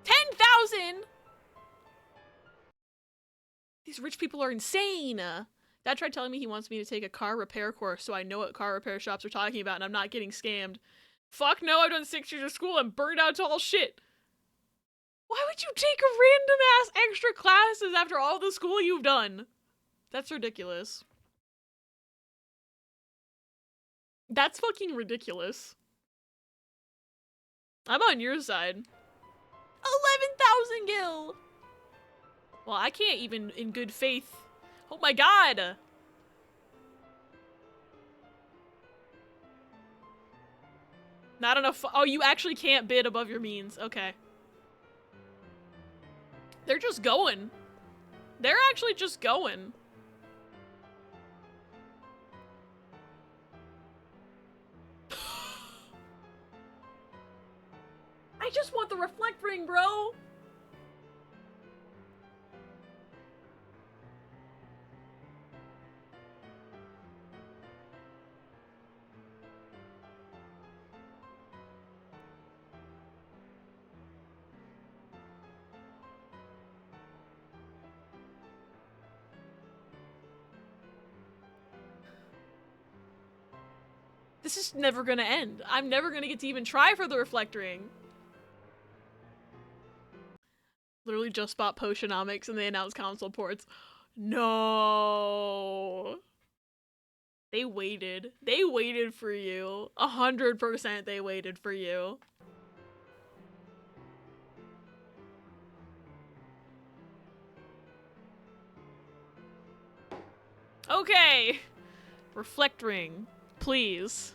10,000! These rich people are insane. Dad tried telling me he wants me to take a car repair course so I know what car repair shops are talking about and I'm not getting scammed. Fuck no, I've done 6 years of school and burned out to all shit. Why would you take a random ass extra classes after all the school you've done? That's ridiculous. That's fucking ridiculous. I'm on your side. 11,000 gil! Well, I can't even in good faith. Oh my god! Not enough. Oh, you actually can't bid above your means. Okay. They're just going. They're actually just going. I just want the reflect ring, bro! This is never gonna end. I'm never gonna get to even try for the reflect ring. Literally just bought Potionomics and they announced console ports. No. They waited. They waited for you. 100% they waited for you. Okay. Reflect ring, please.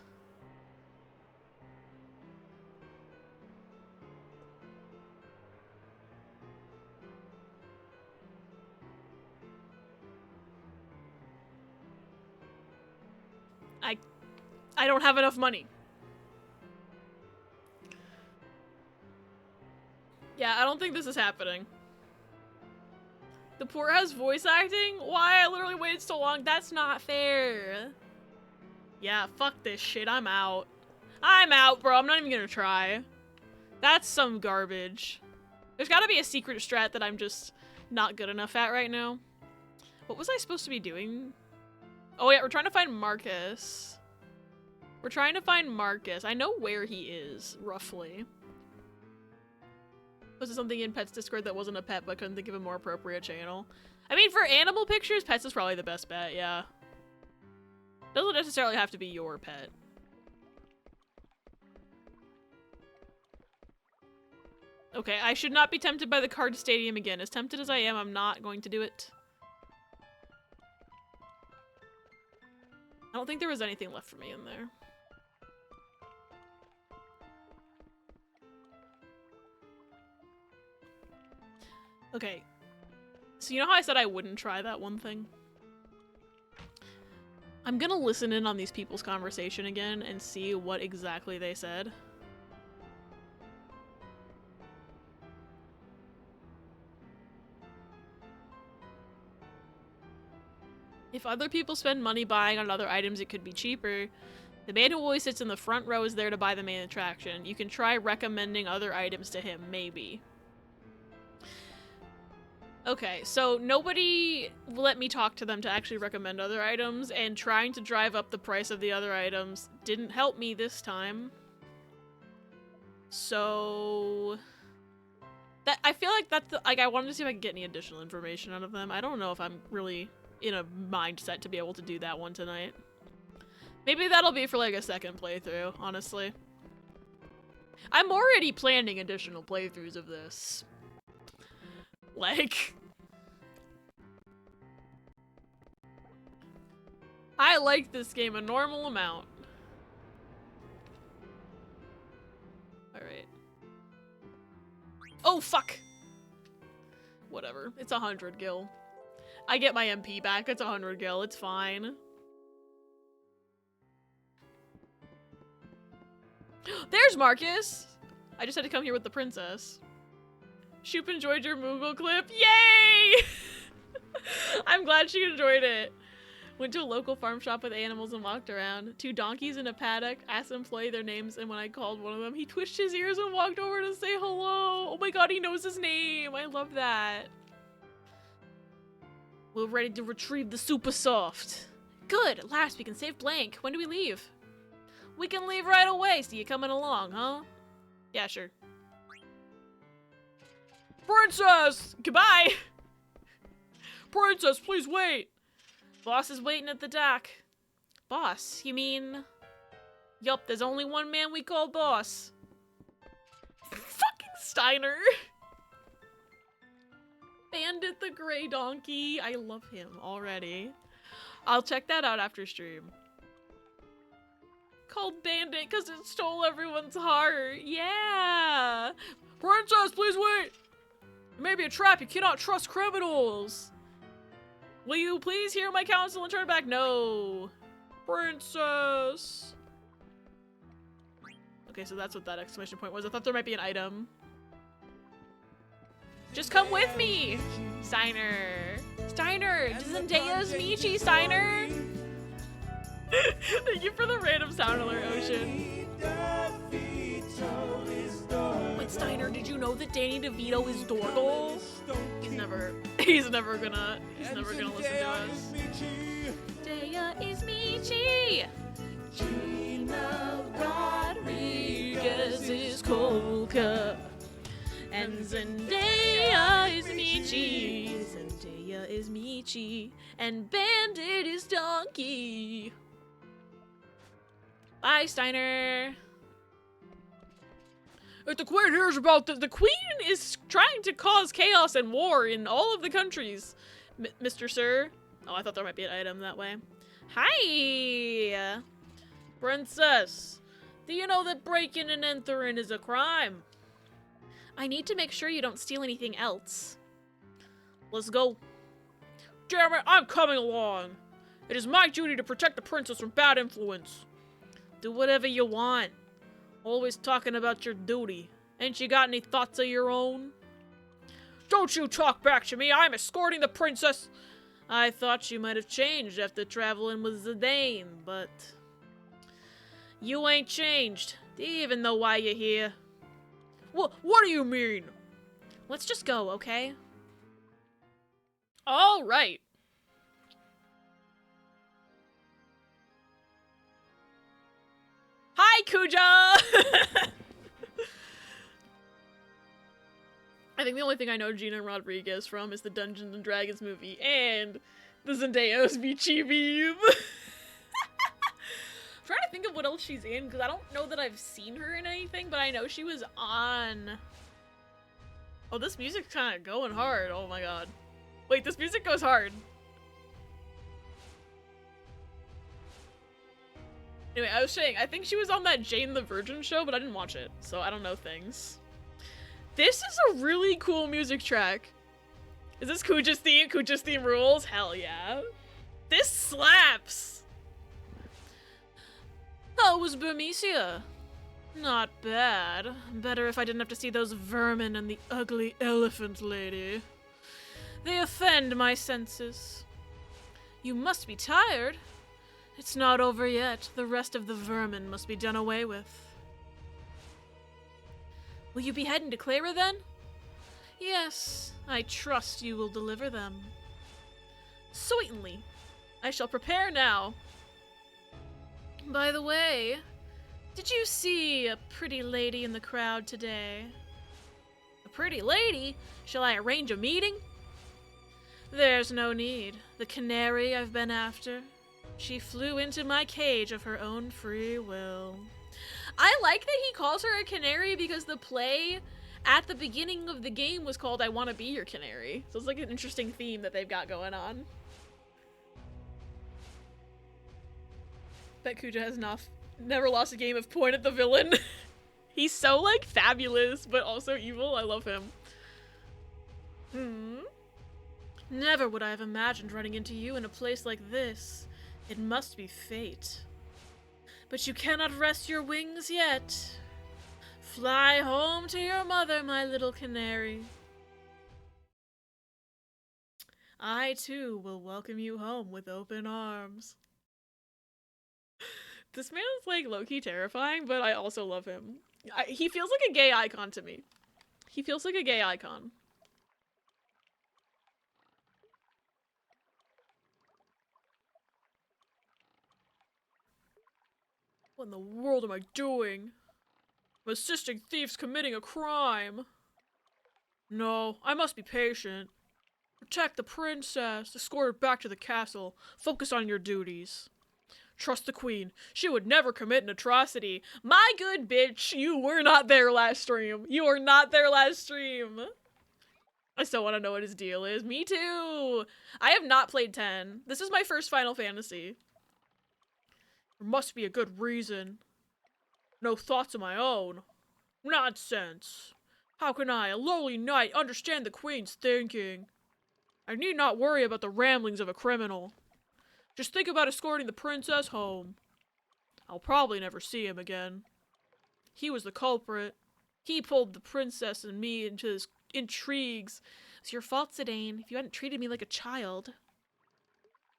I don't have enough money. Yeah, I don't think this is happening. The port has voice acting? Why? I literally waited so long. That's not fair. Yeah, fuck this shit. I'm out. I'm out, bro. I'm not even gonna try. That's some garbage. There's gotta be a secret strat that I'm just not good enough at right now. What was I supposed to be doing? Oh yeah, we're trying to find Marcus. We're trying to find Marcus. I know where he is, roughly. Was it something in Pets Discord that wasn't a pet but couldn't think of a more appropriate channel? I mean, for animal pictures, Pets is probably the best bet, yeah. Doesn't necessarily have to be your pet. Okay, I should not be tempted by the card stadium again. As tempted as I am, I'm not going to do it. I don't think there was anything left for me in there. Okay, so you know how I said I wouldn't try that one thing? I'm gonna listen in on these people's conversation again and see what exactly they said. If other people spend money buying on other items, it could be cheaper. The man who always sits in the front row is there to buy the main attraction. You can try recommending other items to him, maybe. Okay, so nobody let me talk to them to actually recommend other items, and trying to drive up the price of the other items didn't help me this time. So that I feel like that's the, I wanted to see if I could get any additional information out of them. I don't know if I'm really in a mindset to be able to do that one tonight. Maybe that'll be for like a second playthrough, honestly. I'm already planning additional playthroughs of this. Like, I like this game a normal amount. Alright. Oh, fuck! Whatever. It's 100 gil. I get my MP back. It's 100 gil. It's fine. There's Marcus! I just had to come here with the princess. Shoop enjoyed your Moogle clip. Yay! I'm glad she enjoyed it. Went to a local farm shop with animals and walked around. 2 donkeys in a paddock. Asked the employee their names, and when I called one of them, he twitched his ears and walked over to say hello. Oh my god, he knows his name. I love that. We're ready to retrieve the super soft. Good, at last we can save Blank. When do we leave? We can leave right away. See you coming along, huh? Yeah, sure. Princess! Goodbye! Princess, please wait! Boss is waiting at the dock. Boss? You mean... Yup, there's only one man we call boss. Fucking Steiner! Bandit the Grey Donkey. I love him already. I'll check that out after stream. Called Bandit because it stole everyone's heart. Yeah! Princess, please wait! It may be a trap. You cannot trust criminals. Will you please hear my counsel and turn back? No. Princess. Okay, so that's what that exclamation point was. I thought there might be an item. Just come with me, Steiner. Steiner, Zendaya's Michi, Steiner. Thank you for the random sound alert, Ocean. Wait, Steiner, did you know that Danny DeVito is Dorgle? He's never gonna listen to us. Daya is Michi. is Kolka. And Zendaya is Michi. Zendaya is Michi. And Bandit is Donkey. Bye, Steiner. If the Queen hears about the Queen is trying to cause chaos and war in all of the countries, Mr. Sir. Oh, I thought there might be an item that way. Hi! Princess, do you know that breaking and entering is a crime? I need to make sure you don't steal anything else. Let's go. Damn it, I'm coming along. It is my duty to protect the princess from bad influence. Do whatever you want. Always talking about your duty. Ain't you got any thoughts of your own? Don't you talk back to me, I'm escorting the princess. I thought you might have changed after traveling with Zidane, but... You ain't changed. Do you even know why you're here? What do you mean? Let's just go, okay? All right. Hi, Kuja! I think the only thing I know Gina Rodriguez from is the Dungeons and Dragons movie and the Zendaya's Michi meme. I'm trying to think of what else she's in, because I don't know that I've seen her in anything, but I know she was on... Oh, this music's kind of going hard. Oh my god. Wait, this music goes hard. Anyway, I was saying, I think she was on that Jane the Virgin show, but I didn't watch it, so I don't know things. This is a really cool music track. Is this Kuja's theme? Kuja's theme rules? Hell yeah. This slaps! How was Burmecia? Not bad. Better if I didn't have to see those vermin and the ugly elephant lady. They offend my senses. You must be tired. It's not over yet. The rest of the vermin must be done away with. Will you be heading to Clara then? Yes, I trust you will deliver them. Certainly. I shall prepare now. By the way, did you see a pretty lady in the crowd today? A pretty lady? Shall I arrange a meeting? There's no need. The canary I've been after. She flew into my cage of her own free will. I like that he calls her a canary because the play at the beginning of the game was called I Want to Be Your Canary. So it's like an interesting theme that they've got going on. Bet Kuja has never lost a game of point at the villain. He's so like fabulous but also evil. I love him. Never would I have imagined running into you in a place like this. It must be fate. But you cannot rest your wings yet. Fly home to your mother, my little canary. I, too, will welcome you home with open arms. This man is, like, low-key terrifying, but I also love him. He feels like a gay icon to me. He feels like a gay icon. What in the world am I doing? I'm assisting thieves committing a crime. No, I must be patient. Protect the princess, escort her back to the castle. Focus on your duties. Trust the queen. She would never commit an atrocity. My good bitch, you were not there last stream. You were not there last stream. I still want to know what his deal is. Me too. I have not played 10. This is my first Final Fantasy. There must be a good reason. No thoughts of my own. Nonsense. How can I, a lowly knight, understand the queen's thinking? I need not worry about the ramblings of a criminal. Just think about escorting the princess home. I'll probably never see him again. He was the culprit. He pulled the princess and me into his intrigues. It's your fault, Zidane, if you hadn't treated me like a child.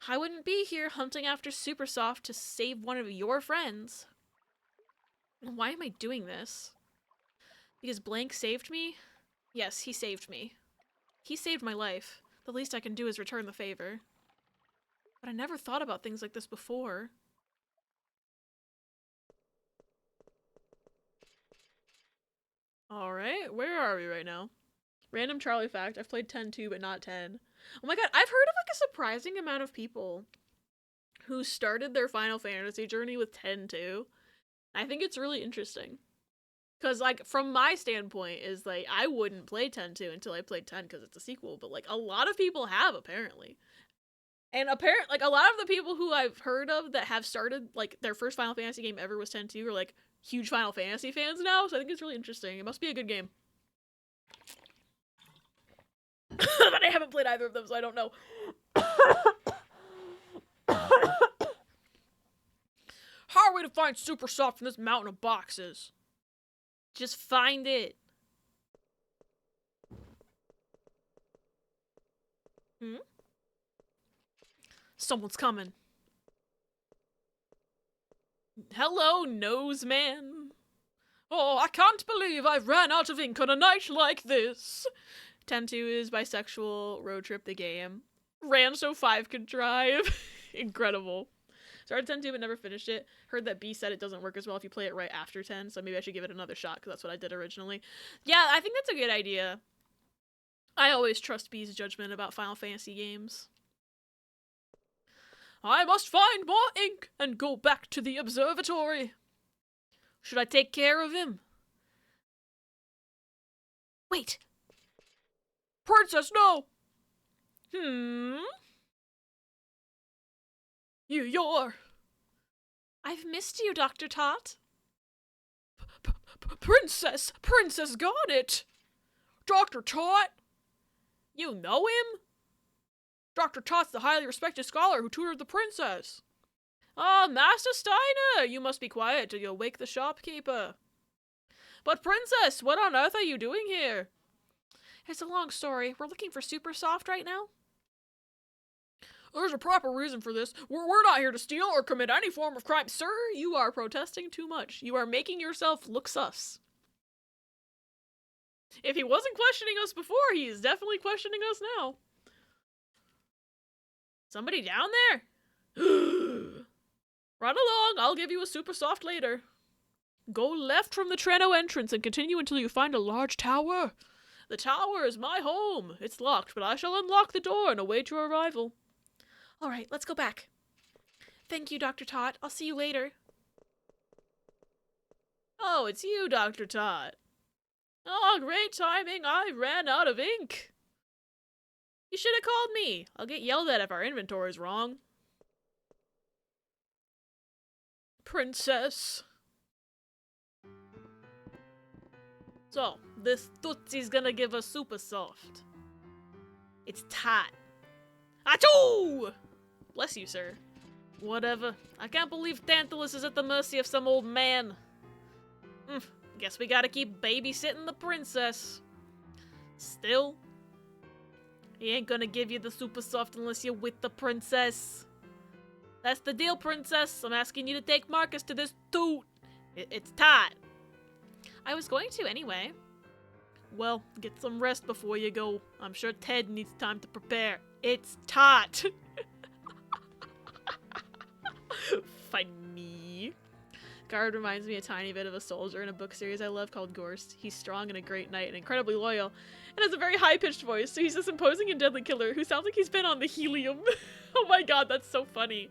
I wouldn't be here hunting after Supersoft to save one of your friends. Why am I doing this? Because Blank saved me? Yes, he saved me. He saved my life. The least I can do is return the favor. But I never thought about things like this before. Alright, where are we right now? Random Charlie fact, I've played 10-2 but not 10. Oh my god, I've heard of like a surprising amount of people who started their Final Fantasy journey with 10-2. I think it's really interesting. Because, like, from my standpoint is, like, I wouldn't play 10-2 until I played 10 because it's a sequel, but, like, a lot of people have, apparently. And like, a lot of the people who I've heard of that have started, like, their first Final Fantasy game ever was 10-2 are, like, huge Final Fantasy fans now, so I think it's really interesting. It must be a good game. But I haven't played either of them, so I don't know. How are we to find Super Soft in this mountain of boxes? Just find it. Someone's coming. Hello, nose man. Oh, I can't believe I've ran out of ink on a night like this. 10-2 is Bisexual Road Trip the game. Ran so 5 could drive. Incredible. Started 10-2 but never finished it. Heard that B said it doesn't work as well if you play it right after 10, so maybe I should give it another shot because that's what I did originally. Yeah, I think that's a good idea. I always trust B's judgment about Final Fantasy games. I must find more ink and go back to the observatory. Should I take care of him? Wait. Princess, no! You're... I've missed you, Dr. Tot. Princess Garnet! Dr. Tot! You know him? Dr. Tot's the highly respected scholar who tutored the princess. Ah, Master Steiner! You must be quiet till you wake the shopkeeper. But Princess, what on earth are you doing here? It's a long story. We're looking for Super Soft right now. There's a proper reason for this. We're not here to steal or commit any form of crime. Sir, you are protesting too much. You are making yourself look sus. If he wasn't questioning us before, he is definitely questioning us now. Somebody down there? Run along, I'll give you a Super Soft later. Go left from the Treno entrance and continue until you find a large tower. The tower is my home. It's locked, but I shall unlock the door and await your arrival. All right, let's go back. Thank you, Dr. Tot. I'll see you later. Oh, it's you, Dr. Tot. Oh, great timing. I ran out of ink. You should have called me. I'll get yelled at if our inventory's wrong. Princess. So, this Tootsie's gonna give us Super Soft. It's Tot. Achoo! Bless you, sir. Whatever. I can't believe Tantalus is at the mercy of some old man. Guess we gotta keep babysitting the princess. Still, he ain't gonna give you the Super Soft unless you're with the princess. That's the deal, princess. I'm asking you to take Marcus to this toot. It's Tot. I was going to anyway. Well, get some rest before you go. I'm sure Ted needs time to prepare. It's Tot. Funny. Guard reminds me a tiny bit of a soldier in a book series I love called Gorst. He's strong and a great knight and incredibly loyal, and has a very high-pitched voice, so he's this imposing and deadly killer who sounds like he's been on the helium. Oh my god, that's so funny.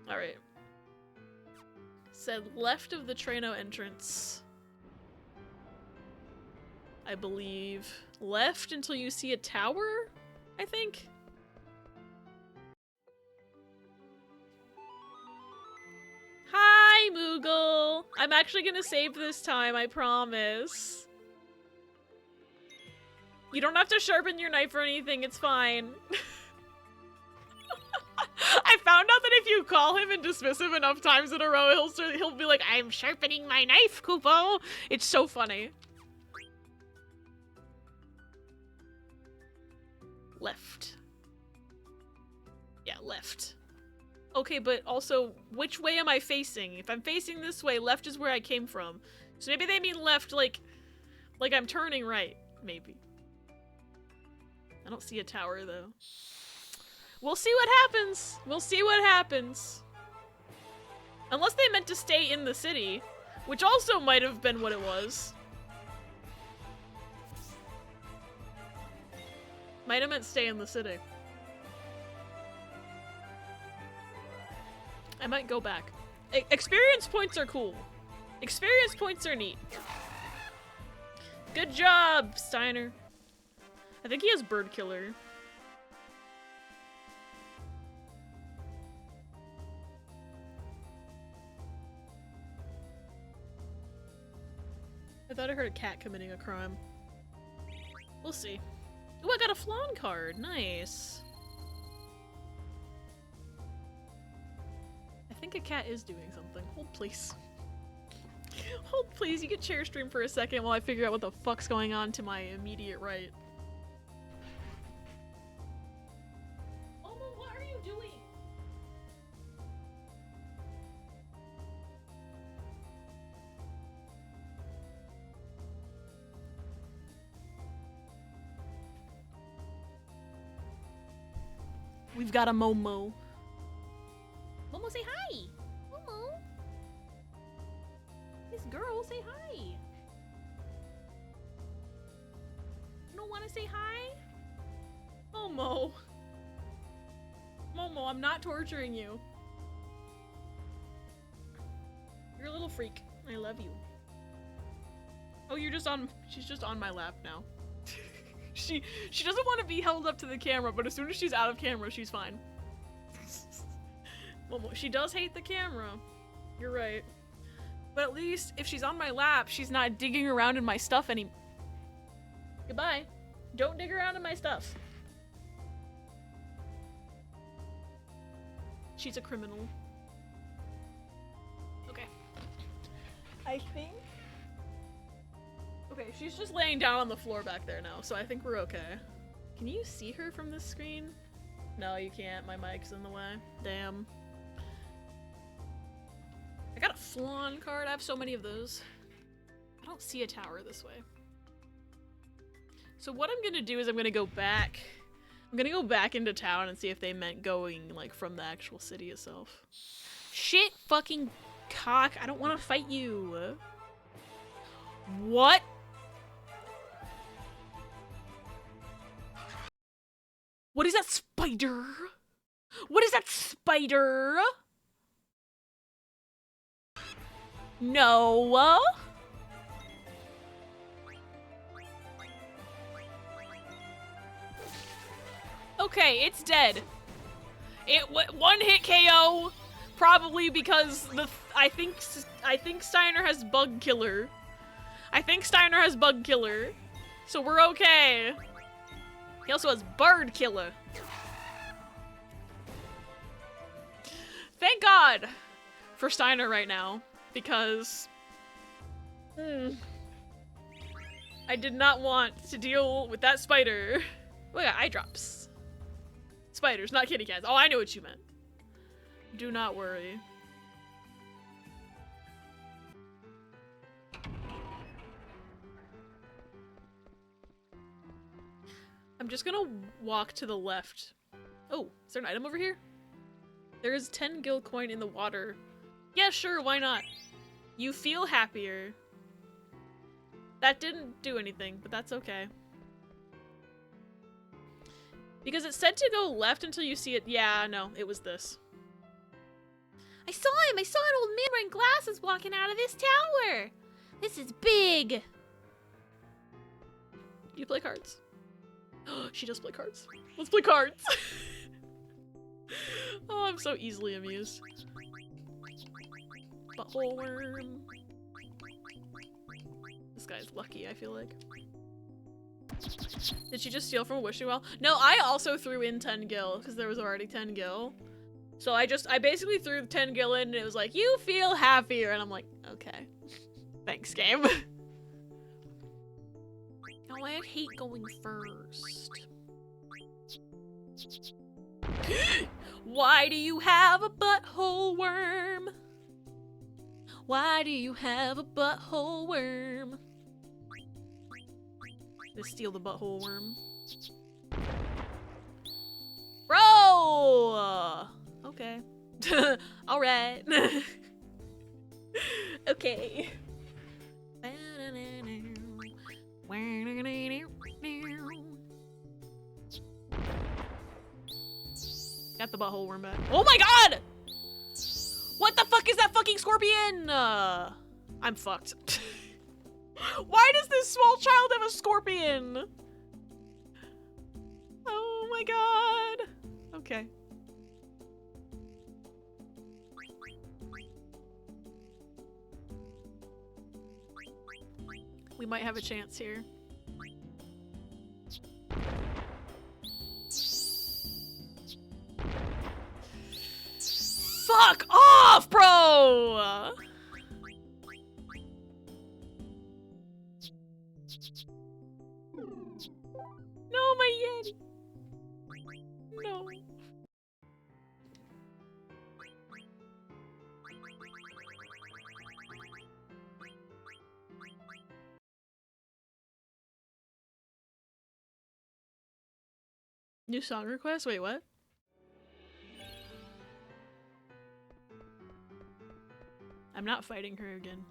Alright. Said left of the Treno entrance. I believe. Left until you see a tower, I think? Hi, Moogle! I'm actually gonna save this time, I promise. You don't have to sharpen your knife or anything, it's fine. I found out that if you call him and dismiss him enough times in a row, he'll be like, I'm sharpening my knife, Kupo! It's so funny. Left. Yeah, left. Okay, but also, which way am I facing? If I'm facing this way, left is where I came from. So maybe they mean left like I'm turning right, maybe. I don't see a tower, though. We'll see what happens. We'll see what happens. Unless they meant to stay in the city. Which also might have been what it was. Might have meant stay in the city. I might go back. Experience points are cool. Experience points are neat. Good job, Steiner. I think he has Bird Killer. I thought I heard a cat committing a crime. We'll see. Ooh, I got a Flan card. Nice. I think a cat is doing something. Hold please. Hold please, you can share stream for a second while I figure out what the fuck's going on to my immediate right. Momo, what are you doing? We've got a Momo. Momo, say hi! Momo! This girl, say hi! You don't want to say hi? Momo! Momo, I'm not torturing you. You're a little freak. I love you. Oh, you're just on- she's just on my lap now. She doesn't want to be held up to the camera, but as soon as she's out of camera, she's fine. Well, she does hate the camera. You're right. But at least if she's on my lap, she's not digging around in my stuff any- Goodbye. Don't dig around in my stuff. She's a criminal. Okay. I think... Okay, she's just laying down on the floor back there now, so I think we're okay. Can you see her from this screen? No, you can't. My mic's in the way. Damn. I got a Flan card. I have so many of those. I don't see a tower this way. So what I'm gonna do is I'm gonna go back. I'm gonna go back into town and see if they meant going, like, from the actual city itself. Shit fucking cock. I don't want to fight you. What? What is that spider? What is that spider? No. Okay, it's dead. It one hit KO, probably because I think Steiner has Bug Killer. I think Steiner has Bug Killer, so we're okay. He also has Bird Killer. Thank God for Steiner right now, because I did not want to deal with that spider. Oh, I got eye drops. Spiders, not kitty cats. Oh, I know what you meant. Do not worry. I'm just gonna walk to the left. Oh, is there an item over here? There is 10 gil coin in the water. Yeah, sure, why not? You feel happier. That didn't do anything, but that's okay. Because it said to go left until you see it. Yeah, no, it was this. I saw him! I saw an old man wearing glasses walking out of this tower! This is big! Do you play cards? She does play cards. Let's play cards! Oh, I'm so easily amused. Butthole worm. This guy's lucky, I feel like. Did she just steal from a wishing well? No, I also threw in 10 gil, because there was already 10 gil. So I basically threw 10 gil in, and it was like, you feel happier, and I'm like, okay. Thanks, game. Oh, I hate going first. Why do you have a butthole worm? Why do you have a butthole worm? Let's steal the butthole worm. Bro! Okay. Alright. Okay. Got the butthole worm back. Oh my god! What the fuck is that fucking scorpion? I'm fucked. Why does this small child have a scorpion? Oh my god. Okay. We might have a chance here. Fuck off, bro! No, my Yeti. No. New song request? Wait, what? I'm not fighting her again.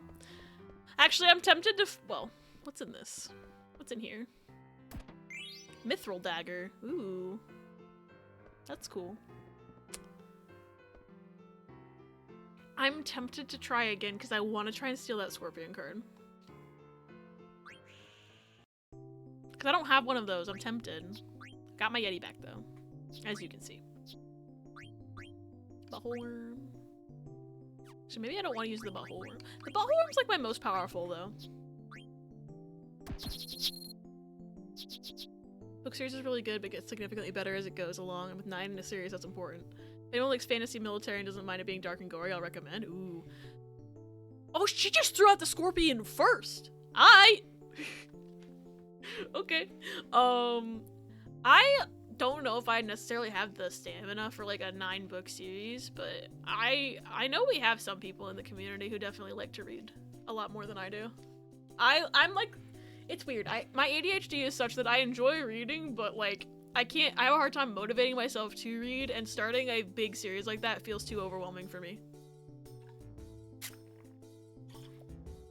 Actually, I'm tempted to well, what's in this? What's in here? Mithril dagger. Ooh. That's cool. I'm tempted to try again because I want to try and steal that scorpion card. Because I don't have one of those. I'm tempted. Got my Yeti back though, as you can see. Butthole worm. So maybe I don't want to use the butthole worm. The butthole worm's like my most powerful though. Book series is really good, but gets significantly better as it goes along. And with 9 in a series, that's important. If anyone likes fantasy military and doesn't mind it being dark and gory, I'll recommend. Ooh. Oh, she just threw out the scorpion first. Okay. I don't know if I necessarily have the stamina for like a 9-book series, but I know we have some people in the community who definitely like to read a lot more than I do. I'm like, it's weird. My ADHD is such that I enjoy reading, but like I have a hard time motivating myself to read, and starting a big series like that feels too overwhelming for me.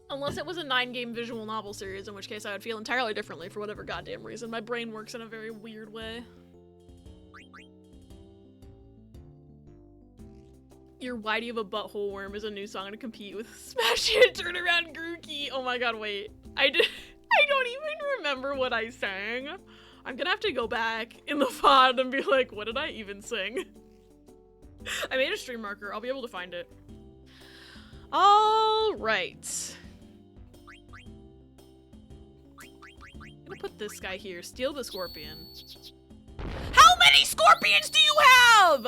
Unless it was a 9-game visual novel series, in which case I would feel entirely differently for whatever goddamn reason. My brain works in a very weird way. Your Why Do You Have a Butthole Worm is a new song to compete with Smash Hit Turn Around Grookey. Oh my god, wait. I don't even remember what I sang. I'm gonna have to go back in the VOD and be like, what did I even sing? I made a stream marker. I'll be able to find it. Alright. I'm gonna put this guy here. Steal the scorpion. How many scorpions do you have?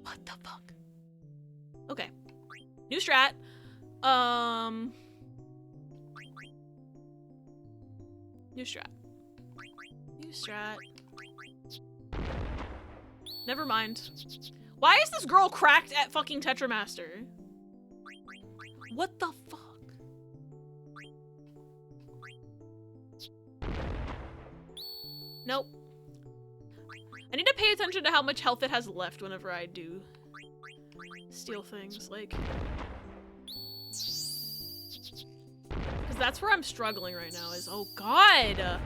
What the fuck? Okay. New strat. New strat. New strat. Never mind. Why is this girl cracked at fucking Tetramaster? What the fuck? Nope. I need to pay attention to how much health it has left whenever I do steal things, like... Because that's where I'm struggling right now is, oh god!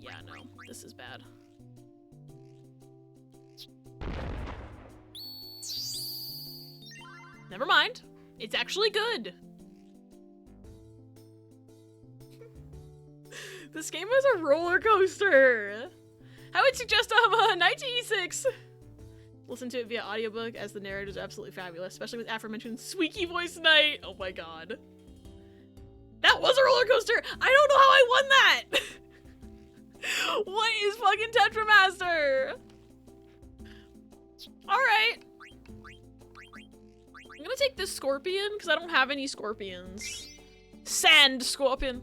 Yeah, no, this is bad. Never mind. It's actually good. This game is a roller coaster. I would suggest 1986. Listen to it via audiobook, as the narrator is absolutely fabulous, especially with aforementioned squeaky voice night. Oh my god. That was a roller coaster. I don't know how I won that. What is fucking Tetramaster? Alright. I'm gonna take this scorpion, because I don't have any scorpions. Sand scorpion.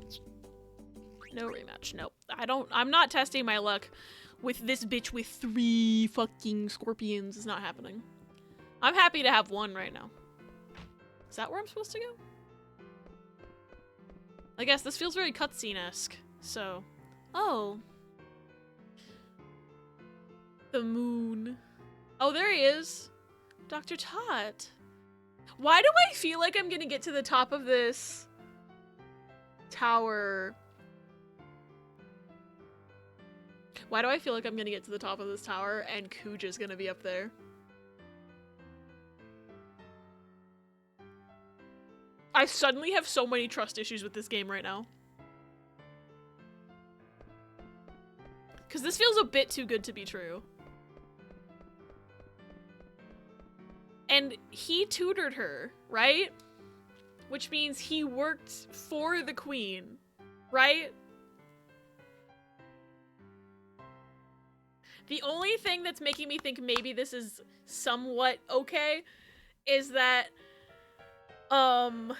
No rematch. Nope. I'm not testing my luck with this bitch with 3 fucking scorpions. It's not happening. I'm happy to have 1 right now. Is that where I'm supposed to go? I guess this feels very cutscene-esque, so... Oh. The moon. Oh, there he is. Dr. Tot. Why do I feel like I'm gonna get to the top of this tower? Why do I feel like I'm gonna get to the top of this tower and Kuja's gonna be up there? I suddenly have so many trust issues with this game right now. Because this feels a bit too good to be true. And he tutored her, right? Which means he worked for the queen, right? The only thing that's making me think maybe this is somewhat okay is that, the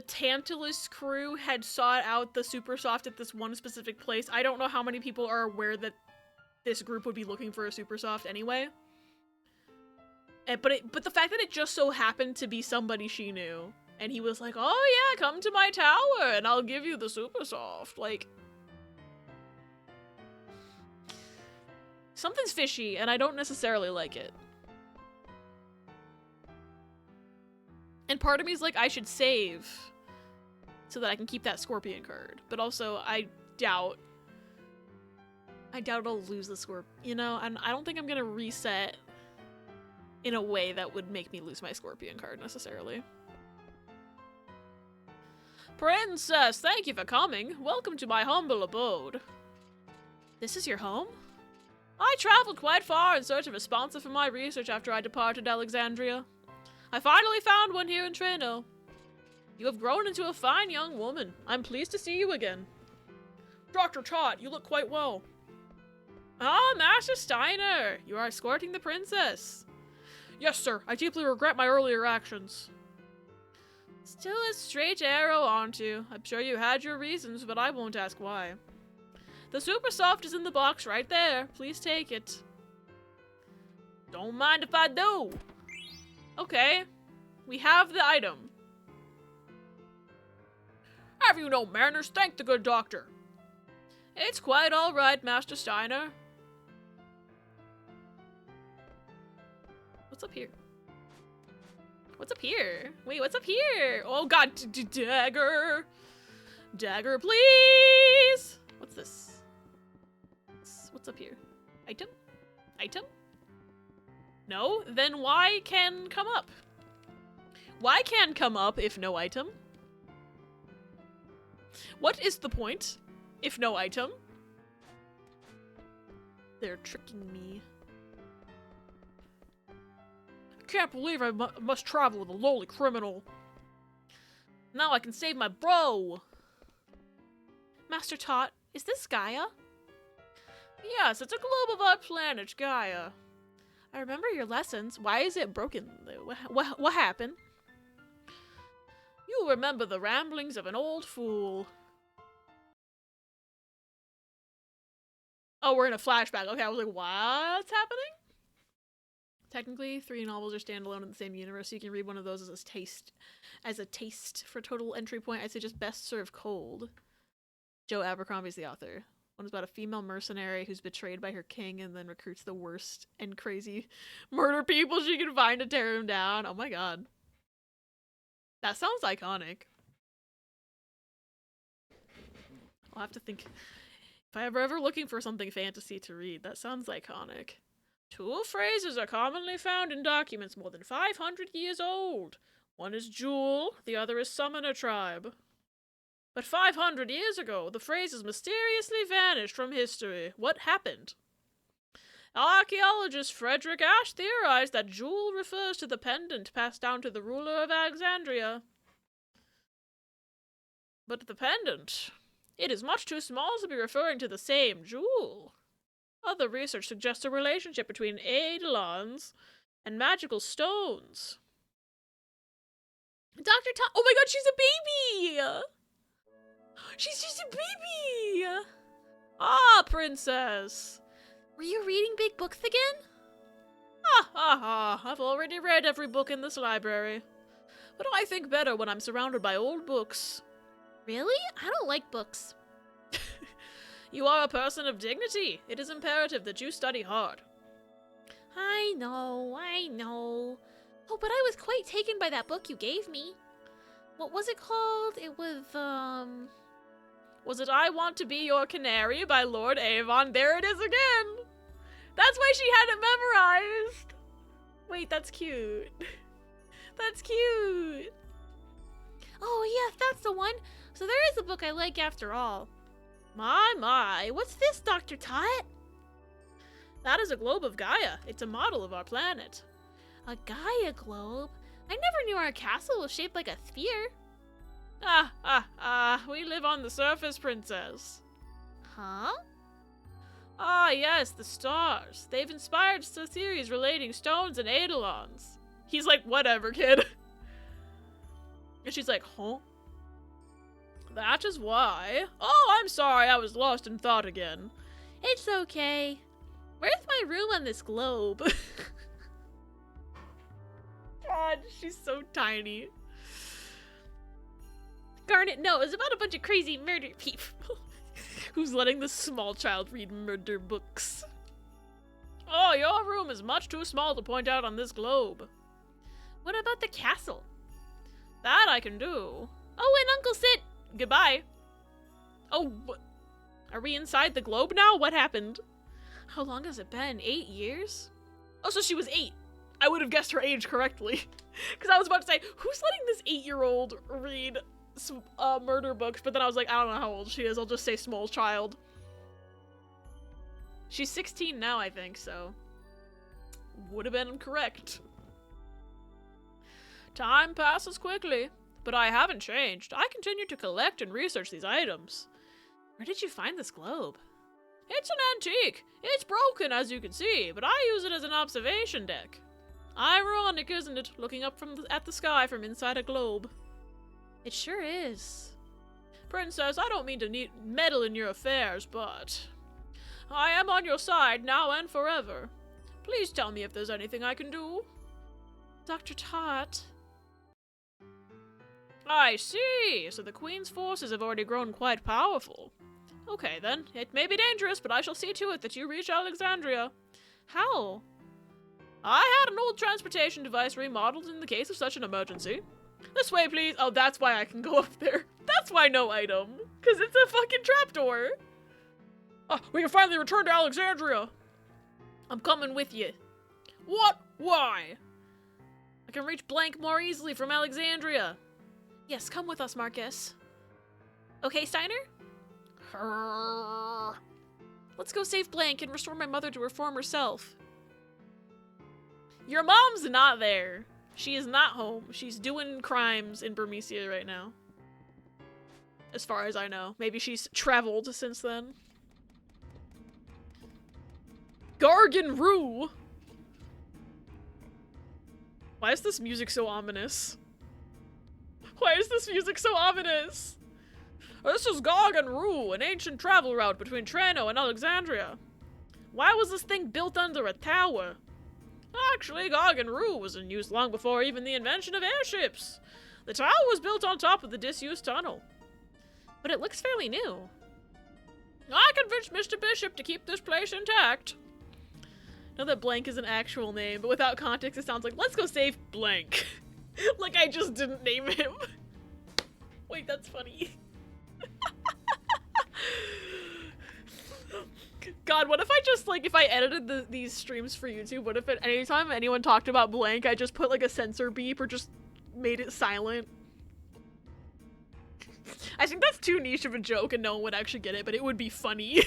Tantalus crew had sought out the Super Soft at this one specific place. I don't know how many people are aware that this group would be looking for a Super Soft anyway. But the fact that it just so happened to be somebody she knew, and he was like, oh yeah, come to my tower and I'll give you the Super Soft. Like, something's fishy and I don't necessarily like it. And part of me is like, I should save so that I can keep that Scorpion card. But also, I doubt I'll lose the Scorpion, you know? And I don't think I'm gonna reset in a way that would make me lose my Scorpion card, necessarily. Princess, thank you for coming. Welcome to my humble abode. This is your home? I traveled quite far in search of a sponsor for my research after I departed Alexandria. I finally found one here in Treno. You have grown into a fine young woman. I'm pleased to see you again. Dr. Tot, you look quite well. Ah, Master Steiner, you are escorting the princess. Yes, sir. I deeply regret my earlier actions. Still a straight arrow, aren't you? I'm sure you had your reasons, but I won't ask why. The Super Soft is in the box right there. Please take it. Don't mind if I do. Okay, we have the item. Have you no manners? Thank the good doctor. It's quite all right, Master Steiner. What's up here? What's up here? Wait, what's up here? Oh god, dagger. Dagger, please. What's this? What's up here? Item? Item? No? Then why can come up? Why can come up if no item? What is the point if no item? They're tricking me. Can't believe I must travel with a lowly criminal. Now I can save my bro. Master Tot, is this Gaia? Yes, it's a globe of our planet, Gaia. I remember your lessons. Why is it broken? What happened? You remember the ramblings of an old fool. Oh, we're in a flashback. Okay, I was like, what's happening? Technically, 3 novels are standalone in the same universe, so you can read one of those as a taste for total entry point. I'd say just best served cold. Joe Abercrombie's the author. One is about a female mercenary who's betrayed by her king and then recruits the worst and crazy murder people she can find to tear him down. Oh my god. That sounds iconic. I'll have to think. If I'm ever looking for something fantasy to read, that sounds iconic. 2 phrases are commonly found in documents more than 500 years old. One is jewel, the other is summoner tribe. But 500 years ago, the phrases mysteriously vanished from history. What happened? Archaeologist Frederick Ash theorized that jewel refers to the pendant passed down to the ruler of Alexandria. But the pendant, it is much too small to be referring to the same jewel. Other research suggests a relationship between eidolons and magical stones. Dr. Tot, oh my god, she's a baby! She's just a baby! Ah, princess! Were you reading big books again? I've already read every book in this library. But I think better when I'm surrounded by old books. Really? I don't like books. You are a person of dignity. It is imperative that you study hard. I know. Oh, but I was quite taken by that book you gave me. What was it called? It was, Was it I Want to Be Your Canary by Lord Avon? There it is again! That's why she had it memorized! Wait, that's cute. That's cute! Oh, yes, that's the one. So there is a book I like after all. My, what's this, Dr. Tot? That is a globe of Gaia. It's a model of our planet. A Gaia globe? I never knew our castle was shaped like a sphere. We live on the surface, princess. Huh? Ah, yes, the stars. They've inspired a series relating stones and eidolons. He's like, whatever, kid. And she's like, huh? That is why. Oh, I'm sorry, I was lost in thought again. It's okay. Where's my room on this globe? God, she's so tiny. Garnet, no, it's about a bunch of crazy murder people. Who's letting this small child read murder books? Oh, your room is much too small to point out on this globe. What about the castle? That I can do. Oh, and Uncle Sit! Goodbye. Oh, are we inside the globe now? What happened? How long has it been? 8 years? Oh, so she was 8. I would have guessed her age correctly. Because I was about to say, who's letting this 8-year-old read murder books? But then I was like, I don't know how old she is. I'll just say small child. She's 16 now, I think, so. Would have been correct. Time passes quickly, but I haven't changed. I continue to collect and research these items. Where did you find this globe? It's an antique. It's broken, as you can see, but I use it as an observation deck. Ironic, isn't it, looking up at the sky from inside a globe? It sure is. Princess, I don't mean to meddle in your affairs, but I am on your side now and forever. Please tell me if there's anything I can do. Dr. Tot. I see. So the Queen's forces have already grown quite powerful. Okay, then. It may be dangerous, but I shall see to it that you reach Alexandria. How? I had an old transportation device remodeled in the case of such an emergency. This way, please. Oh, that's why I can go up there. That's why no item. Because it's a fucking trapdoor. Oh, we can finally return to Alexandria. I'm coming with you. What? Why? I can reach Blank more easily from Alexandria. Yes, come with us, Marcus. Okay, Steiner? Let's go save Blank and restore my mother to her former self. Your mom's not there. She is not home. She's doing crimes in Burmecia right now. As far as I know. Maybe she's traveled since then. Gargan Rue! Why is this music so ominous? Why is this music so ominous? This is Gargan Rue, an ancient travel route between Trano and Alexandria. Why was this thing built under a tower? Actually, Gargan Rue was in use long before even the invention of airships. The tower was built on top of the disused tunnel. But it looks fairly new. I convinced Mr. Bishop to keep this place intact. Now that Blank is an actual name, but without context it sounds like, let's go save Blank. Like I just didn't name him. Wait, that's funny. God, what if I just, like, if I edited these streams for YouTube, what if anytime anyone talked about Blank, I just put, like, a censor beep or just made it silent? I think that's too niche of a joke and no one would actually get it, but it would be funny.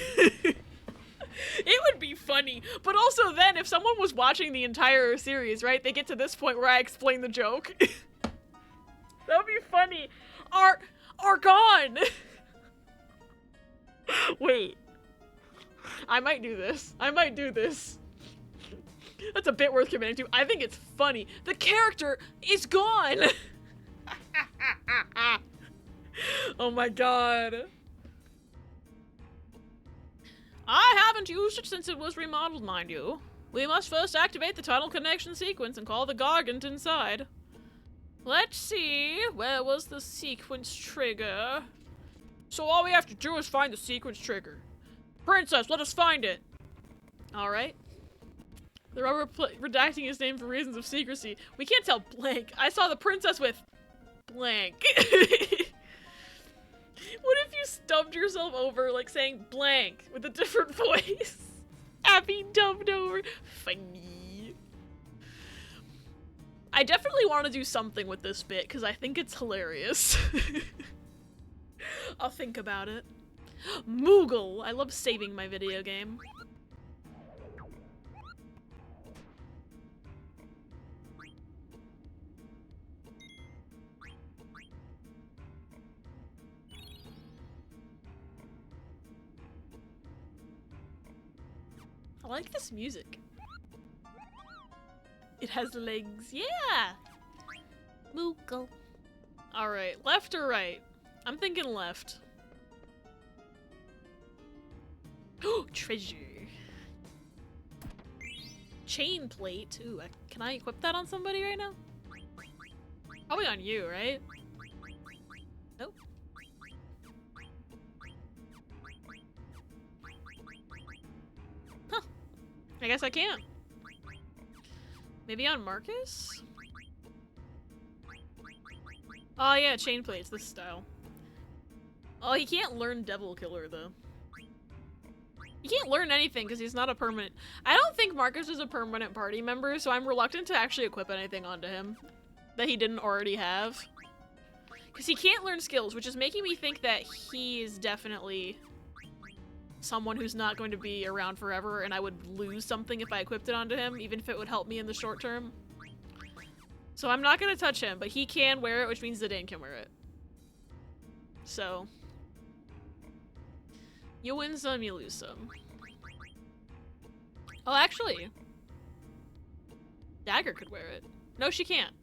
It would be funny. But also then, if someone was watching the entire series, right, they get to this point where I explain the joke. That would be funny. Argon! Wait. I might do this. I might do this. That's a bit worth committing to. I think it's funny. The character is gone! Oh my god. I haven't used it since it was remodeled, mind you. We must first activate the tunnel connection sequence and call the Gargant inside. Let's see, where was the sequence trigger? So all we have to do is find the sequence trigger. Princess, let us find it. Alright. They're all redacting his name for reasons of secrecy. We can't tell blank. I saw the princess with blank. What if you stumped yourself over like saying blank with a different voice? Abby dubbed over. Funny. I definitely want to do something with this bit because I think it's hilarious. I'll think about it. Moogle! I love saving my video game. I like this music. It has legs, yeah! Moogle. Alright, left or right? I'm thinking left. Oh, treasure. Chain plate. Ooh, can I equip that on somebody right now? Probably on you, right? Nope. Huh. I guess I can't. Maybe on Marcus? Oh yeah, chain plates, this style. Oh, he can't learn Devil Killer though. He can't learn anything because he's not a permanent. I don't think Marcus is a permanent party member, so I'm reluctant to actually equip anything onto him that he didn't already have. Because he can't learn skills, which is making me think that he is definitely someone who's not going to be around forever, and I would lose something if I equipped it onto him, even if it would help me in the short term. So I'm not going to touch him, but he can wear it, which means Zidane can wear it. So you win some, you lose some. Oh, actually, Dagger could wear it. No, she can't.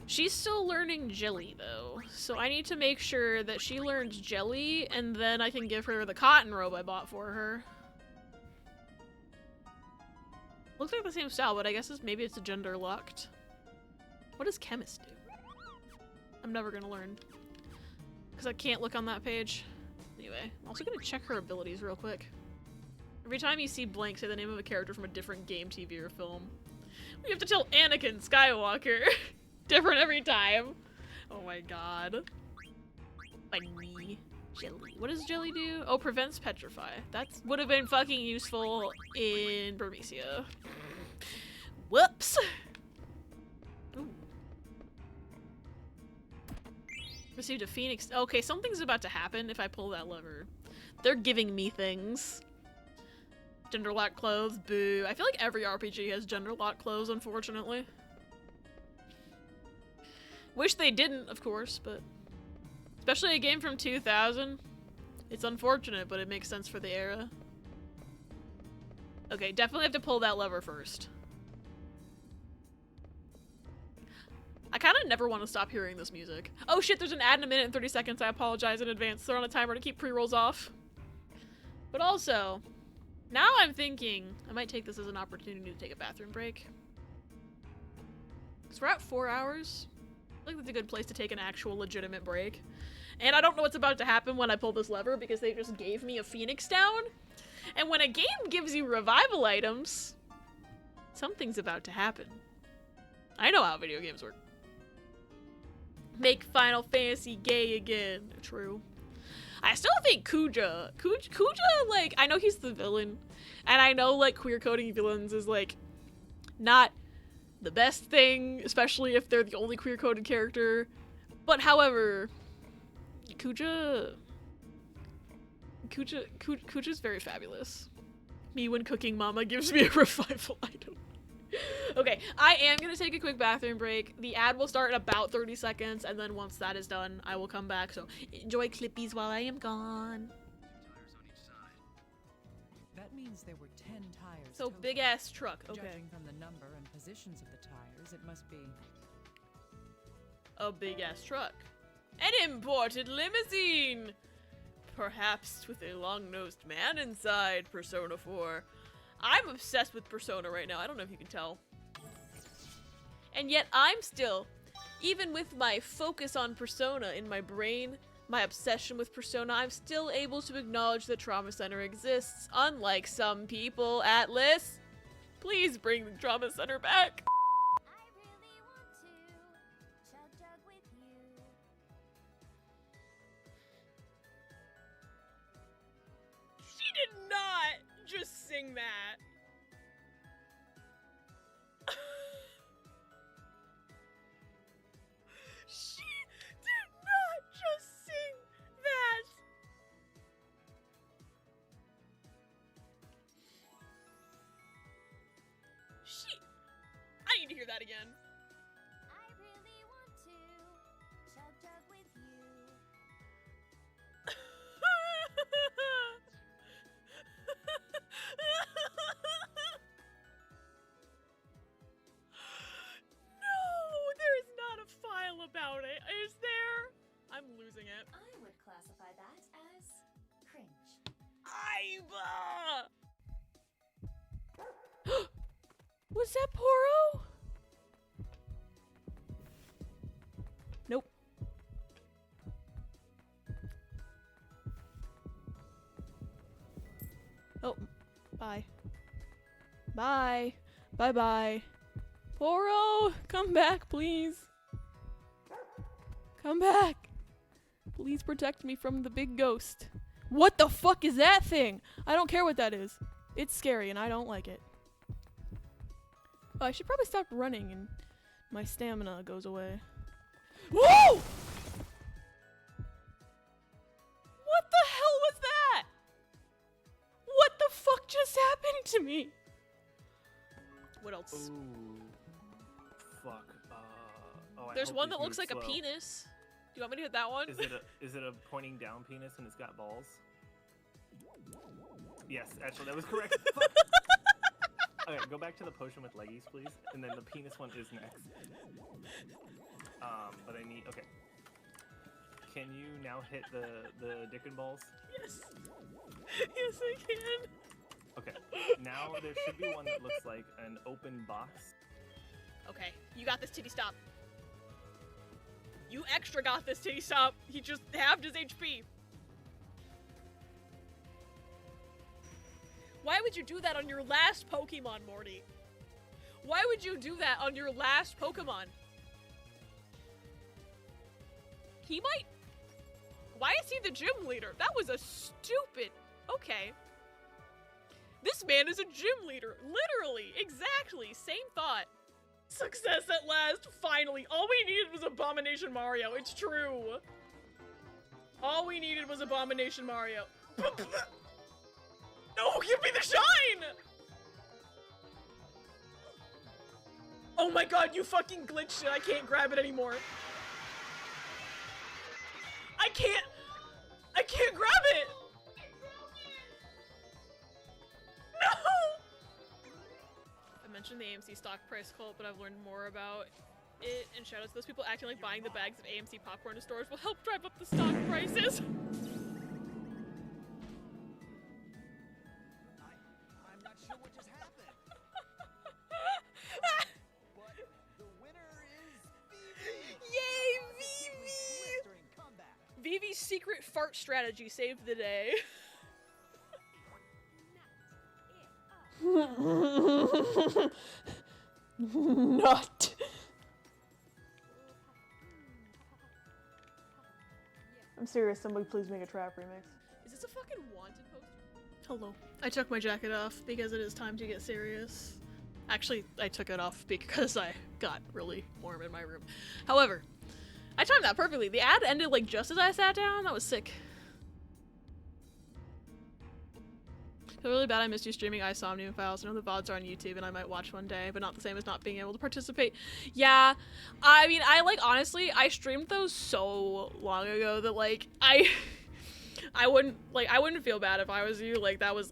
She's still learning Jelly, though, so I need to make sure that she learns Jelly, and then I can give her the cotton robe I bought for her. Looks like the same style, but I guess maybe it's a gender locked. What does Chemist do? I'm never gonna learn. Because I can't look on that page. Anyway, I'm also gonna check her abilities real quick. Every time you see blank, say the name of a character from a different game, TV, or film. We have to tell Anakin Skywalker. Different every time. Oh my god. Funny. Jelly. What does Jelly do? Oh, prevents petrify. That would have been fucking useful in Burmecia. Whoops. Ooh. Received a phoenix. Okay, something's about to happen if I pull that lever. They're giving me things. Gender lock clothes. Boo. I feel like every RPG has gender lock clothes, unfortunately. Wish they didn't, of course, but especially a game from 2000. It's unfortunate, but it makes sense for the era. Okay, definitely have to pull that lever first. I kind of never want to stop hearing this music. Oh shit, there's an ad in a minute and 30 seconds. I apologize in advance. They're on a timer to keep pre-rolls off. But also, now I'm thinking I might take this as an opportunity to take a bathroom break. Because we're at 4 hours. I think that's a good place to take an actual legitimate break. And I don't know what's about to happen when I pull this lever because they just gave me a Phoenix down. And when a game gives you revival items, something's about to happen. I know how video games work. Make Final Fantasy gay again. True. I still think Kuja, like, I know he's the villain. And I know, like, queer coding villains is, like, not the best thing, especially if they're the only queer-coded character. But however, Kuja's very fabulous. Me when cooking mama gives me a revival item. Okay, I am gonna take a quick bathroom break. The ad will start in about 30 seconds, and then once that is done, I will come back. So enjoy Clippies while I am gone. That means there were 10 tires. So big ass truck. Okay. Judging from the number and positions of the tires, it must be a big ass truck. An imported limousine! Perhaps with a long-nosed man inside, Persona 4. I'm obsessed with Persona right now, I don't know if you can tell. And yet I'm still, even with my focus on Persona in my brain, my obsession with Persona, I'm still able to acknowledge that Trauma Center exists, unlike some people. Atlas, please bring the Trauma Center back. She did not just sing that. She did not just sing that. I need to hear that again. I really want to chug with you. No, there is not a file about it. Is there? I'm losing it. I would classify that as cringe. Aiba! Was that Poro? Nope. Oh, bye. Bye. Bye-bye. Poro, come back, please. Come back. Please protect me from the big ghost. What the fuck is that thing? I don't care what that is. It's scary and I don't like it. Oh, I should probably stop running and my stamina goes away. Whoa! What the hell was that? What the fuck just happened to me? What else? Ooh. Fuck. Oh, There's one that looks like a penis. Do you want me to hit that one? Is it a pointing down penis and it's got balls? Yes, actually that was correct. Okay, go back to the potion with leggies, please, and then the penis one is next. But I need. Okay. Can you now hit the dick and balls? Yes. Yes, I can. Okay. Now there should be one that looks like an open box. Okay, you got this, Titty Stop. You extra got this, Titty Stop. He just halved his HP. Why would you do that on your last Pokemon, Morty? Why would you do that on your last Pokemon? He might... Why is he the gym leader? That was a stupid... Okay. This man is a gym leader. Literally. Exactly. Same thought. Success at last. Finally. All we needed was Abomination Mario. It's true. All we needed was Abomination Mario. No, give me the shine! Oh my god, you fucking glitched it. I can't grab it anymore. I can't grab it! No! I mentioned the AMC stock price cult, but I've learned more about it, and shout out to those people acting like buying the bags of AMC popcorn in stores will help drive up the stock prices. I'm not sure what just happened. But the winner is Vivi. Yay, Vivi! Vivi's secret fart strategy saved the day. Not. I'm serious, somebody please make a trap remix. Is this a fucking wanted poster? Hello. I took my jacket off because it is time to get serious. Actually, I took it off because I got really warm in my room. However, I timed that perfectly. The ad ended like just as I sat down. That was sick. I feel really bad I missed you streaming iSomnium files. I know the VODs are on YouTube and I might watch one day, but not the same as not being able to participate. Yeah, I mean, honestly, I streamed those so long ago that like, I wouldn't feel bad if I was you. Like, that was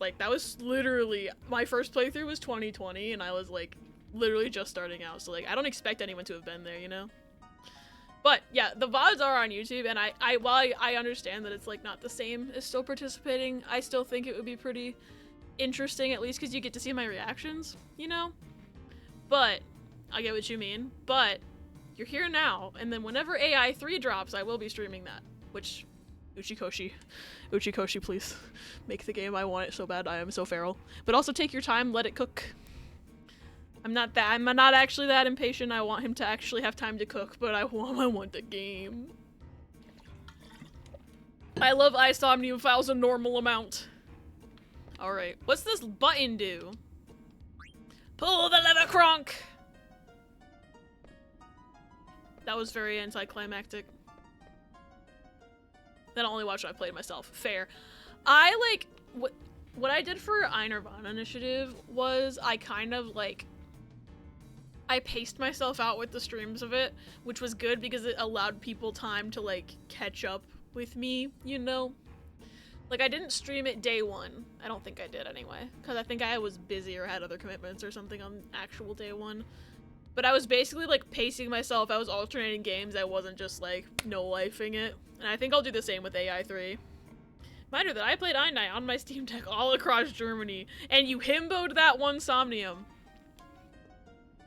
literally, my first playthrough was 2020 and I was like, literally just starting out. So like, I don't expect anyone to have been there, you know? But yeah, the VODs are on YouTube, and while I understand that it's like not the same as still participating, I still think it would be pretty interesting, at least because you get to see my reactions, you know? But, I get what you mean, but you're here now, and then whenever AI 3 drops, I will be streaming that, which Uchikoshi. Uchikoshi, please. Make the game. I want it so bad. I am so feral. But also take your time, let it cook. I'm not actually that impatient. I want him to actually have time to cook, but I want the game. I love Isomnium files a normal amount. Alright, what's this button do? Pull the lever, Kronk! That was very anticlimactic. Then I'll only watch when I played myself. Fair. I, like, what I did for iNirvana Initiative was I kind of, like, I paced myself out with the streams of it, which was good because it allowed people time to, like, catch up with me, you know? Like, I didn't stream it day one. I don't think I did anyway, because I think I was busy or had other commitments or something on actual day one. But I was basically, like, pacing myself. I was alternating games. I wasn't just, like, no-lifing it. And I think I'll do the same with AI3. Mind you that I played Einai on my Steam Deck all across Germany, and you himboed that one Somnium.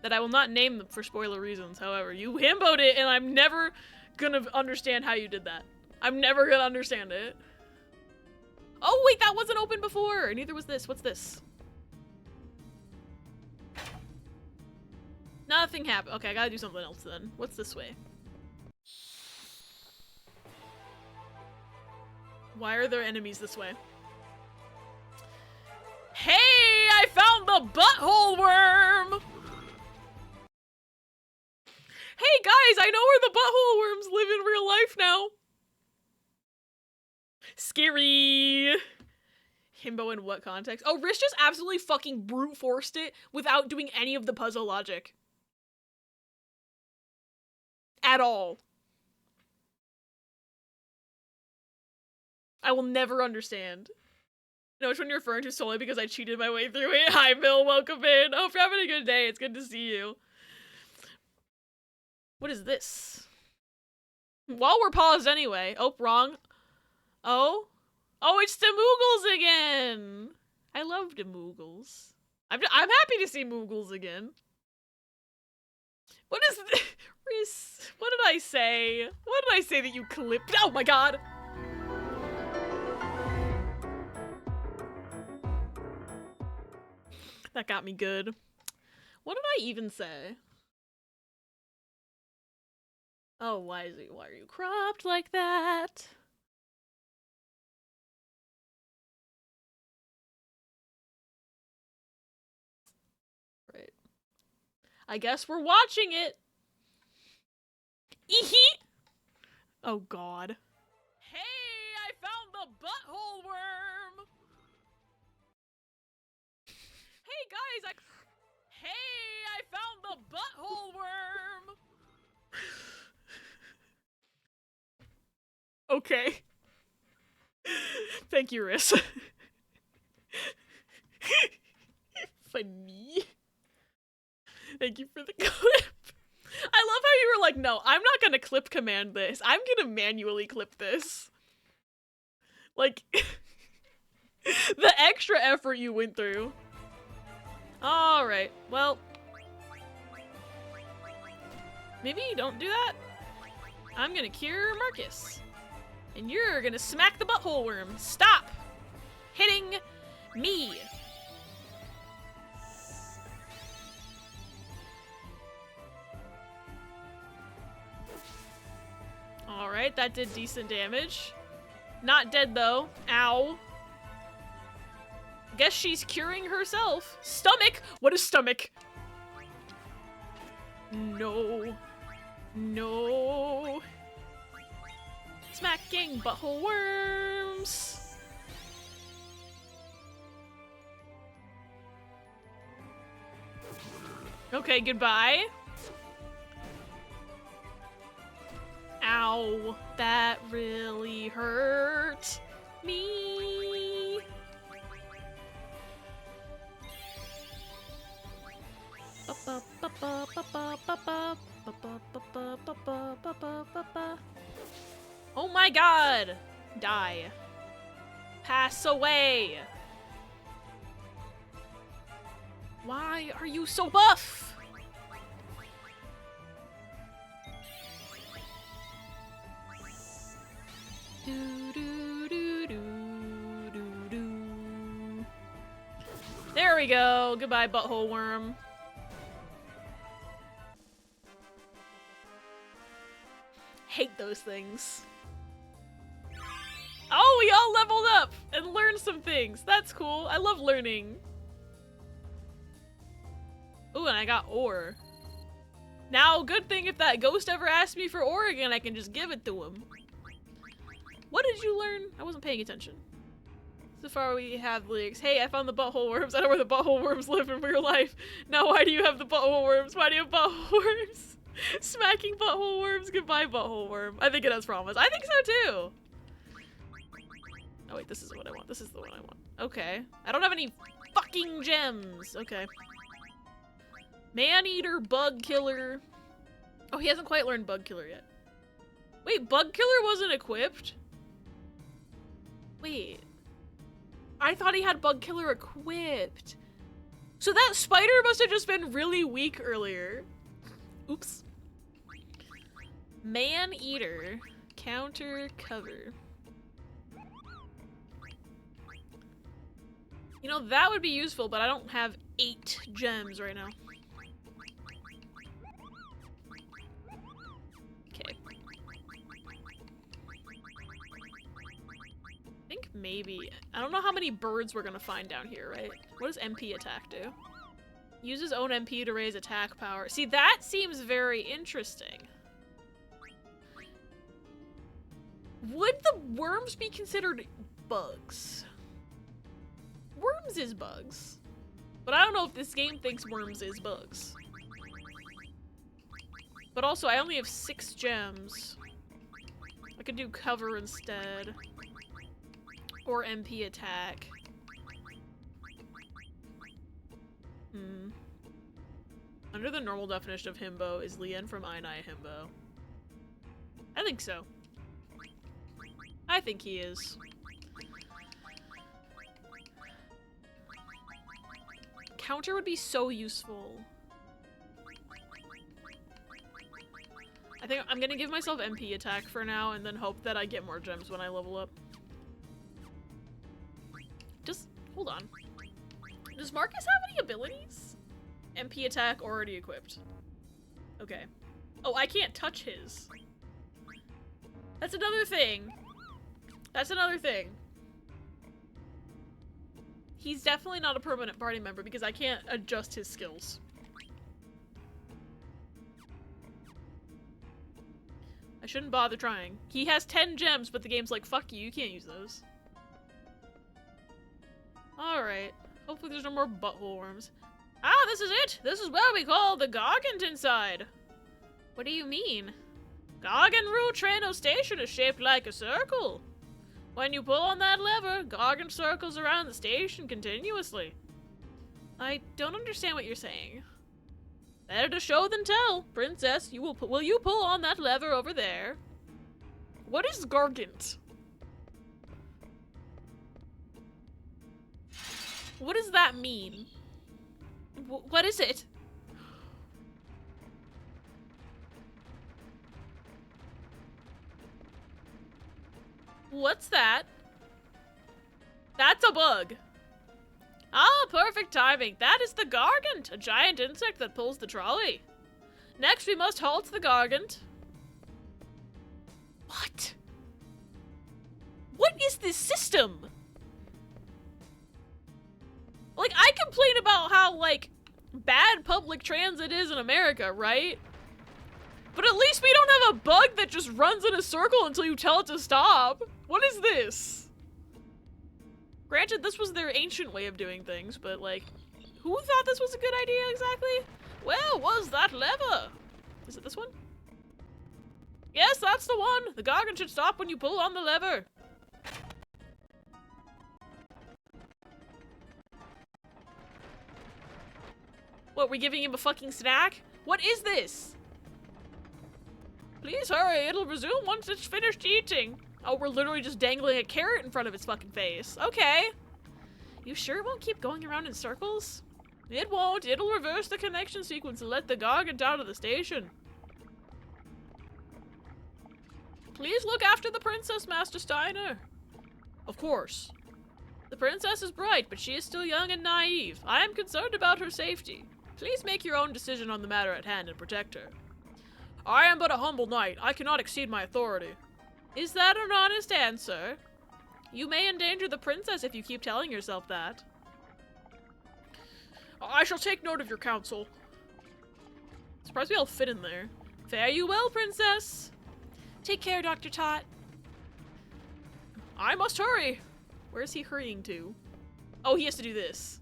That I will not name them for spoiler reasons, however. You himboed it, and I'm never gonna understand how you did that. I'm never gonna understand it. Oh, wait, that wasn't open before! Neither was this. What's this? Nothing happened. Okay, I gotta do something else then. What's this way? Why are there enemies this way? Hey, I found the butthole worm! Hey guys, I know where the butthole worms live in real life now. Scary. Himbo in what context? Oh, Rish just absolutely fucking brute forced it without doing any of the puzzle logic. At all. I will never understand. No, which one you're referring to solely because I cheated my way through it. Hi, Bill. Welcome in. Hope you're having a good day. It's good to see you. What is this? While we're paused anyway. Oh, wrong. Oh? Oh, it's the Moogles again! I love the Moogles. I'm happy to see Moogles again. What is this? Riz, what did I say? What did I say that you clipped? Oh my god! That got me good. What did I even say? Oh, why are you cropped like that? Right. I guess we're watching it. Eehee! Oh god. Hey, I found the butthole worm! Hey guys, Hey, I found the butthole worm! Okay. Thank you, Riz. Funny. Thank you for the clip. I love how you were like, no, I'm not gonna clip command this. I'm gonna manually clip this. Like, the extra effort you went through. Alright, well. Maybe you don't do that? I'm gonna cure Marcus. And you're gonna smack the butthole worm. Stop hitting me. Alright, that did decent damage. Not dead though. Ow. Guess she's curing herself. Stomach! What is stomach? No. No. Smacking butthole worms. Okay, goodbye. Ow, that really hurt me. Oh my god! Die. Pass away! Why are you so buff? Do, do, go. Goodbye, butthole worm. Hate those things. Oh, we all leveled up and learned some things. That's cool. I love learning. Ooh, and I got ore. Now, good thing if that ghost ever asks me for ore again, I can just give it to him. What did you learn? I wasn't paying attention. So far we have leaks. Hey, I found the butthole worms. I know where the butthole worms live in real life. Now why do you have the butthole worms? Why do you have butthole worms? Smacking butthole worms. Goodbye, butthole worm. I think it has promise. I think so too. Oh wait, this is what I want. This is the one I want. Okay. I don't have any fucking gems. Okay. Man-eater, bug killer. Oh, he hasn't quite learned bug killer yet. Wait, bug killer wasn't equipped? Wait. I thought he had bug killer equipped. So that spider must have just been really weak earlier. Oops. Man-eater. Counter cover. You know, that would be useful, but I don't have 8 gems right now. Okay. I think maybe... I don't know how many birds we're gonna find down here, right? What does MP attack do? Uses own MP to raise attack power. See, that seems very interesting. Would the worms be considered bugs? Worms is bugs. But I don't know if this game thinks worms is bugs. But also, I only have 6 gems. I could do cover instead. Or MP attack. Under the normal definition of himbo, is Lien from Ainai himbo? I think so. I think he is. Counter would be so useful. I think I'm gonna give myself MP attack for now and then hope that I get more gems when I level up. Just hold on. Does Marcus have any abilities? MP attack already equipped. Okay. Oh, I can't touch his. That's another thing. That's another thing. He's definitely not a permanent party member because I can't adjust his skills. I shouldn't bother trying. He has 10 gems, but the game's like, fuck you, you can't use those. Alright. Hopefully there's no more butthole worms. Ah, this is it! This is what we call the Gargant inside! What do you mean? Gargant Trano Station is shaped like a circle. When you pull on that lever, Gargant circles around the station continuously. I don't understand what you're saying. Better to show than tell. Princess, will you pull on that lever over there? What is Gargant? What does that mean? What is it? What's that? That's a bug. Ah, perfect timing. That is the Gargant, a giant insect that pulls the trolley. Next, we must halt the Gargant. What? What is this system? Like, I complain about how, like, bad public transit is in America, right? But at least we don't have a bug that just runs in a circle until you tell it to stop. What is this? Granted, this was their ancient way of doing things, but, like, who thought this was a good idea exactly? Where was that lever? Is it this one? Yes, that's the one. The Gargant should stop when you pull on the lever. What, we giving him a fucking snack? What is this? Please hurry, it'll resume once it's finished eating. Oh, we're literally just dangling a carrot in front of its fucking face. Okay. You sure it won't keep going around in circles? It won't. It'll reverse the connection sequence and let the Gargant out of the station. Please look after the princess, Master Steiner. Of course. The princess is bright, but she is still young and naive. I am concerned about her safety. Please make your own decision on the matter at hand and protect her. I am but a humble knight. I cannot exceed my authority. Is that an honest answer? You may endanger the princess if you keep telling yourself that. I shall take note of your counsel. Surprised we all fit in there. Fare you well, princess. Take care, Dr. Tot. I must hurry. Where's he hurrying to? Oh, he has to do this.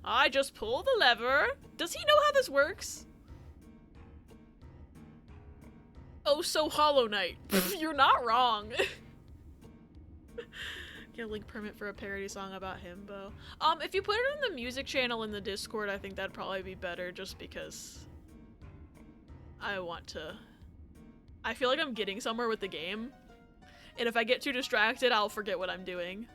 I just pull the lever. Does he know how this works? Oh, so Hollow Knight. You're not wrong. Get a link permit for a parody song about himbo. If you put it in the music channel in the Discord, I think that'd probably be better just because I want to. I feel like I'm getting somewhere with the game. And if I get too distracted, I'll forget what I'm doing.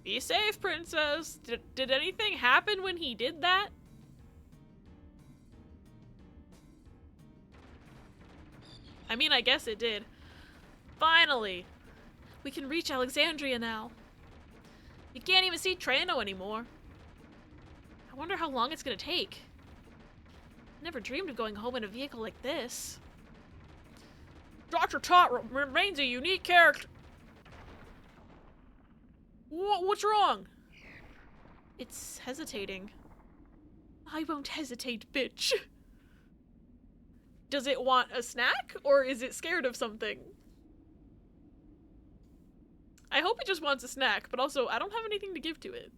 Be safe, princess. Did anything happen when he did that? I mean, I guess it did. Finally! We can reach Alexandria now. You can't even see Trano anymore. I wonder how long it's gonna take. Never dreamed of going home in a vehicle like this. Dr. Tot remains a unique character. What's wrong? It's hesitating. I won't hesitate, bitch. Does it want a snack, or is it scared of something? I hope it just wants a snack, but also I don't have anything to give to it.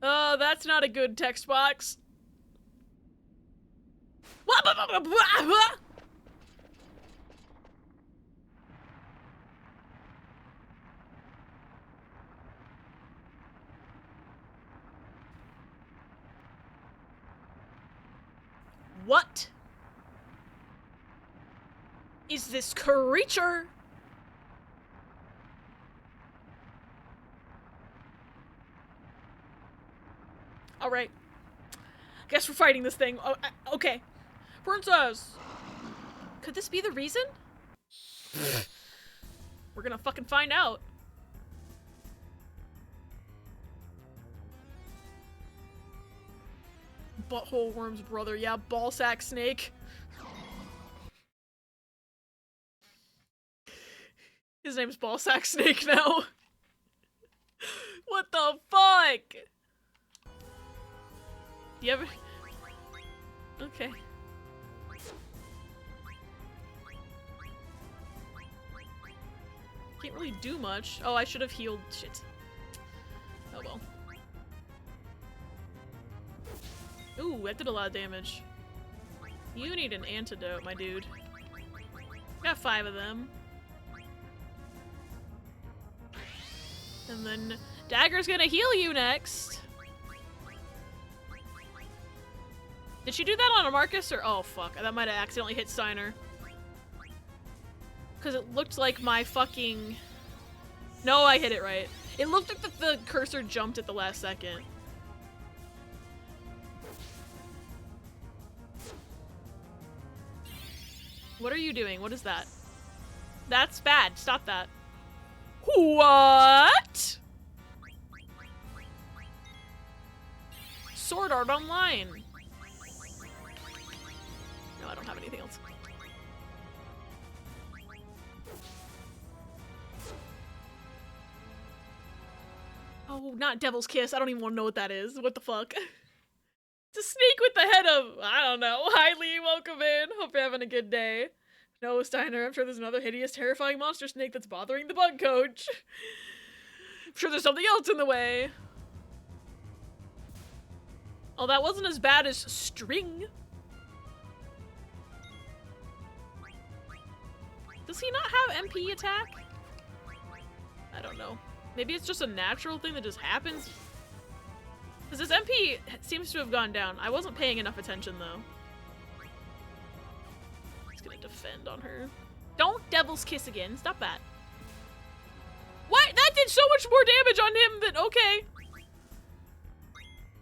That's not a good text box. What is this creature? All right. Guess we're fighting this thing. Oh, okay. Princess! Could this be the reason? We're gonna fucking find out. Butthole worm's brother. Yeah, ballsack snake. His name's ballsack snake now. What the fuck? Do you ever... Okay. Can't really do much. Oh, I should have healed. Shit. Oh well. Ooh, that did a lot of damage. You need an antidote, my dude. Got 5 of them. And then Dagger's gonna heal you next. Did she do that on a Marcus or— oh fuck, that might have accidentally hit Steiner. Cause it looked like my fucking— no, I hit it right. It looked like the cursor jumped at the last second. What are you doing? What is that? That's bad. Stop that. What? Sword Art Online. No, I don't have anything else. Oh, not Devil's Kiss. I don't even want to know what that is. What the fuck? It's a snake with the head of— I don't know. Hi, Lee. Welcome in. Hope you're having a good day. No, Steiner, I'm sure there's another hideous, terrifying monster snake that's bothering the bug coach. I'm sure there's something else in the way. Oh, that wasn't as bad as string. Does he not have MP attack? I don't know. Maybe it's just a natural thing that just happens. Because his MP seems to have gone down. I wasn't paying enough attention, though. He's gonna defend on her. Don't Devil's Kiss again. Stop that. What? That did so much more damage on him than— okay.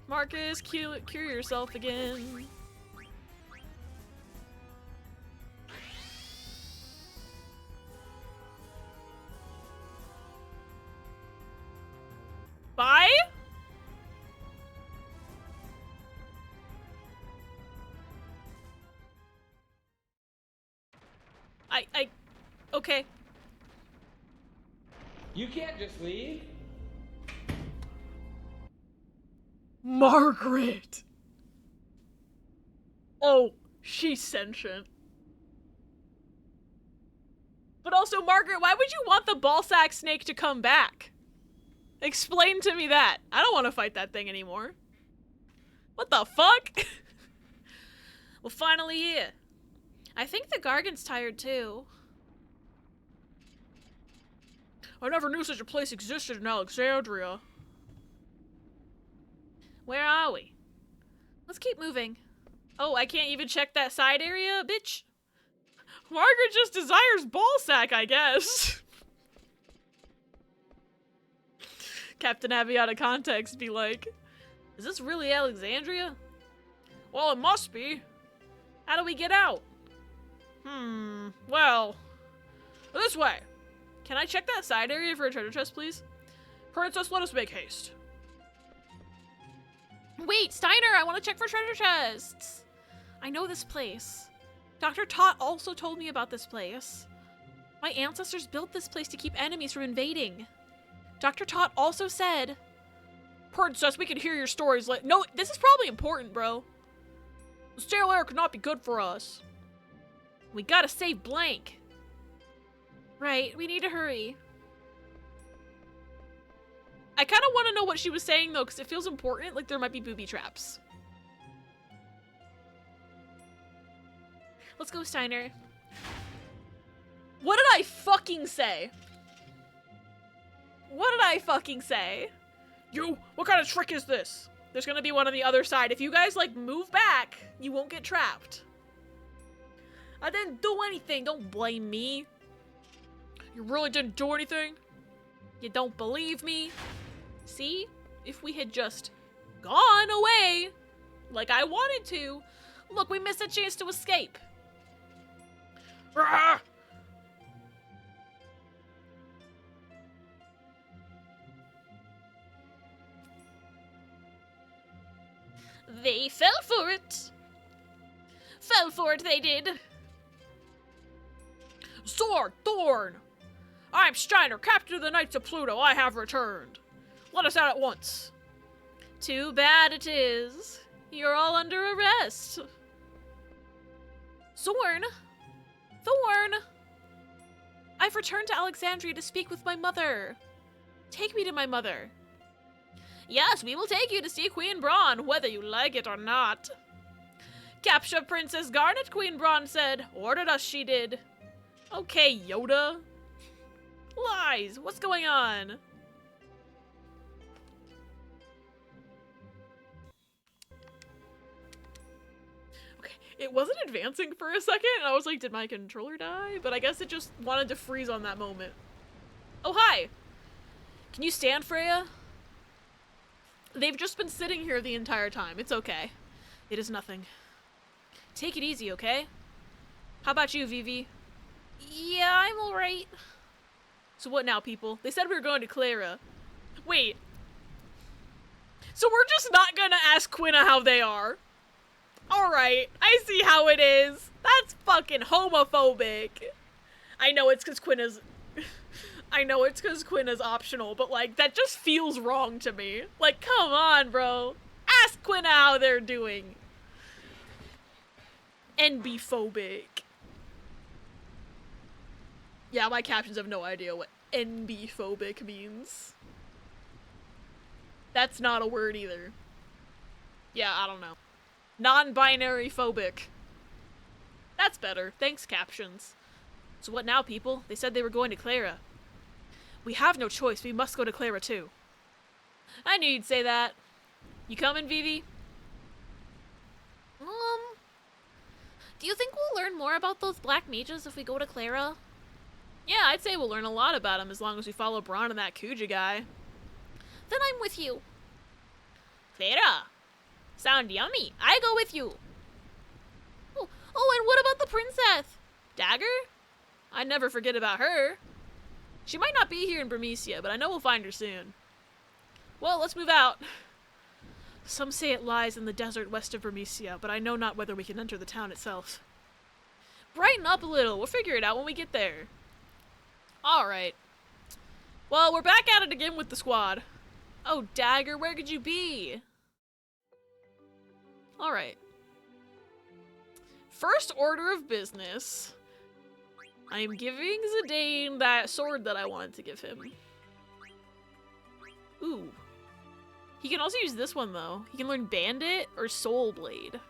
Marcus, cure yourself again. Bye? Okay. You can't just leave. Margaret! Oh, she's sentient. But also, Margaret, why would you want the ballsack snake to come back? Explain to me that. I don't want to fight that thing anymore. What the fuck? Well, finally here. I think the Gargan's tired too. I never knew such a place existed in Alexandria. Where are we? Let's keep moving. Oh, I can't even check that side area, bitch. Margaret just desires ballsack, I guess. Captain Abby out of context be like, is this really Alexandria? Well, it must be. How do we get out? Well, this way. Can I check that side area for a treasure chest, please? Princess, let us make haste. Wait, Steiner, I want to check for treasure chests. I know this place. Dr. Tot also told me about this place. My ancestors built this place to keep enemies from invading. Dr. Tot also said, Princess, we can hear your stories No, this is probably important, bro. The stale air could not be good for us. We gotta save Blank. Right, we need to hurry. I kind of want to know what she was saying, though, because it feels important, like there might be booby traps. Let's go, Steiner. What did I fucking say? What did I fucking say? You, what kind of trick is this? There's gonna be one on the other side. If you guys, like, move back, you won't get trapped. I didn't do anything. Don't blame me. You really didn't do anything? You don't believe me? See? If we had just gone away, like I wanted to, look, we missed a chance to escape. Rah! They fell for it. Fell for it, they did. Sword, Thorn! I'm Steiner, Captain of the Knights of Pluto. I have returned. Let us out at once. Too bad it is. You're all under arrest. Zorn? Thorn! I've returned to Alexandria to speak with my mother. Take me to my mother. Yes, we will take you to see Queen Braun, whether you like it or not. Capture Princess Garnet, Queen Braun said. Ordered us, she did. Okay, Yoda. Lies! What's going on? Okay, it wasn't advancing for a second, and I was like, did my controller die? But I guess it just wanted to freeze on that moment. Oh, hi! Can you stand, Freya? They've just been sitting here the entire time. It's okay. It is nothing. Take it easy, okay? How about you, Vivi? Yeah, I'm alright. So what now, people? They said we were going to Clara. Wait. So we're just not gonna ask Quina how they are? Alright, I see how it is. That's fucking homophobic. I know it's because Quina's... optional, but like, that just feels wrong to me. Like, come on, bro. Ask Quina how they're doing. NB-phobic. Yeah, my captions have no idea what NB-phobic means. That's not a word either. Yeah, I don't know. Non-binary phobic. That's better. Thanks, captions. So what now, people? They said they were going to Clara. We have no choice. We must go to Clara, too. I knew you'd say that. You coming, Vivi? Do you think we'll learn more about those black mages if we go to Clara? Yeah, I'd say we'll learn a lot about them as long as we follow Braun and that Kuja guy. Then I'm with you. Clara, Sound yummy. I go with you. Oh, and what about the princess? Dagger? I'd never forget about her. She might not be here in Burmecia, but I know we'll find her soon. Well, let's move out. Some say it lies in the desert west of Burmecia, but I know not whether we can enter the town itself. Brighten up a little. We'll figure it out when we get there. Alright. Well, we're back at it again with the squad. Oh, Dagger, where could you be? Alright. First order of business. I am giving Zidane that sword that I wanted to give him. Ooh. He can also use this one, though. He can learn Bandit or Soul Blade.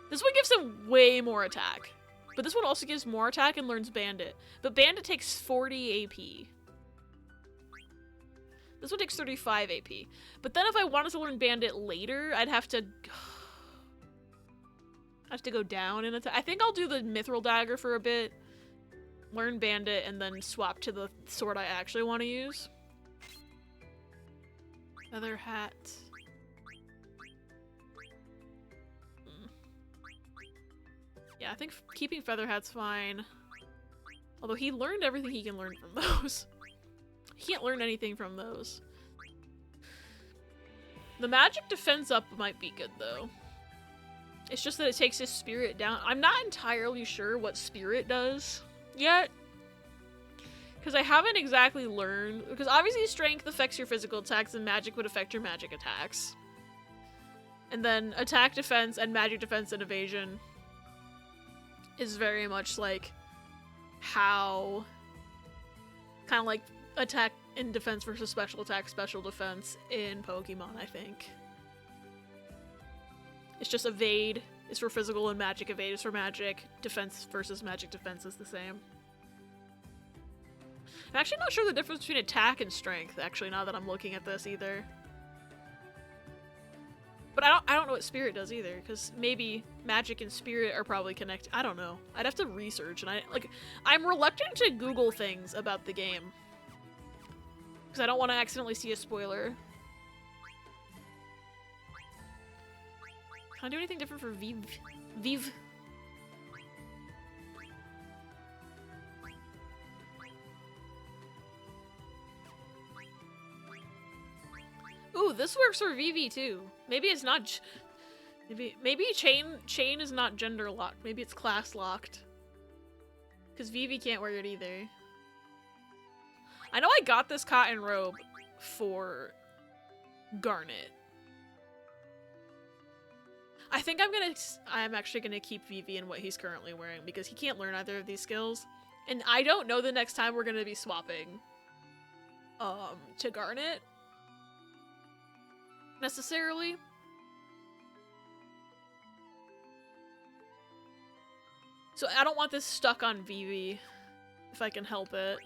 This one gives him way more attack. But this one also gives more attack and learns Bandit. But Bandit takes 40 AP. This one takes 35 AP. But then if I wanted to learn Bandit later, I'd have to go down in attack. I think I'll do the Mithril Dagger for a bit. Learn Bandit and then swap to the sword I actually want to use. Feather Hat. Yeah, I think keeping Feather Hat's fine. Although he learned everything he can learn from those. He can't learn anything from those. The magic defense up might be good, though. It's just that it takes his spirit down. I'm not entirely sure what spirit does yet. Because I haven't exactly learned. Because obviously strength affects your physical attacks and magic would affect your magic attacks. And then attack, defense, and magic defense and evasion is very much like how kind of like attack and defense versus special attack, special defense in Pokemon, I think. It's just evade is for physical and magic evade is for magic. Defense versus magic defense is the same. I'm actually not sure the difference between attack and strength, actually, now that I'm looking at this either. But I don't know what spirit does either, because maybe magic and spirit are probably connected. I don't know. I'd have to research, and I'm reluctant to Google things about the game. Because I don't want to accidentally see a spoiler. Can I do anything different for Viv? Viv? Ooh, this works for Vivi too. Maybe it's not. Maybe chain is not gender locked. Maybe it's class locked. Because Vivi can't wear it either. I know I got this cotton robe for Garnet. I think I'm actually gonna keep Vivi in what he's currently wearing because he can't learn either of these skills. And I don't know the next time we're gonna be swapping to Garnet necessarily. So I don't want this stuck on Vivi if I can help it.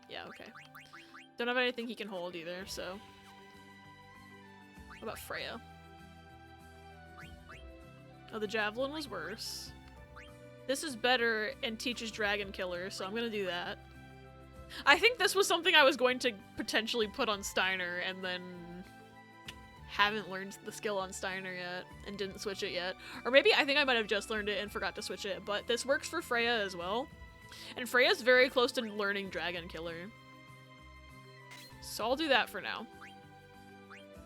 Yeah, okay. Don't have anything he can hold either, so. What about Freya? Oh, the Javelin was worse. This is better and teaches Dragon Killer, so I'm gonna do that. I think this was something I was going to potentially put on Steiner and then haven't learned the skill on Steiner yet and didn't switch it yet. Or maybe I think I might have just learned it and forgot to switch it, but this works for Freya as well. And Freya's very close to learning Dragon Killer. So I'll do that for now.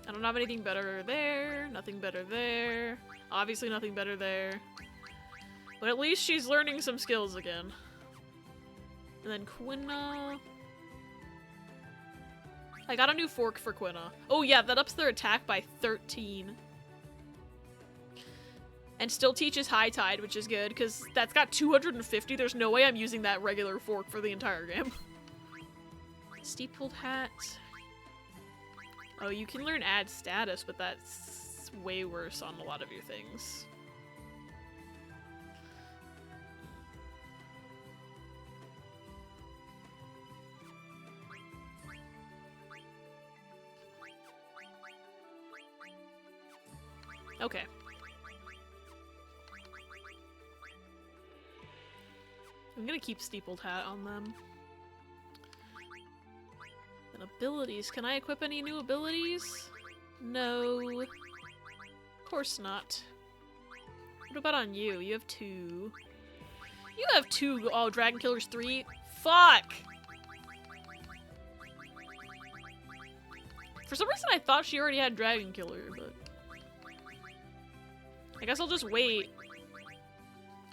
I don't have anything better there, nothing better there, obviously nothing better there. But at least she's learning some skills again. And then Quina. I got a new fork for Quina. Oh yeah, that ups their attack by 13. And still teaches High Tide, which is good, because that's got 250. There's no way I'm using that regular fork for the entire game. Steepled Hat. Oh, you can learn Add Status, but that's way worse on a lot of your things. Okay. I'm gonna keep Steepled Hat on them. And a Abilities. Can I equip any new abilities? No. Of course not. What about on you? You have 2. You have 2. Oh, Dragon Killer's 3? Fuck! For some reason I thought she already had Dragon Killer, but... I guess I'll just wait.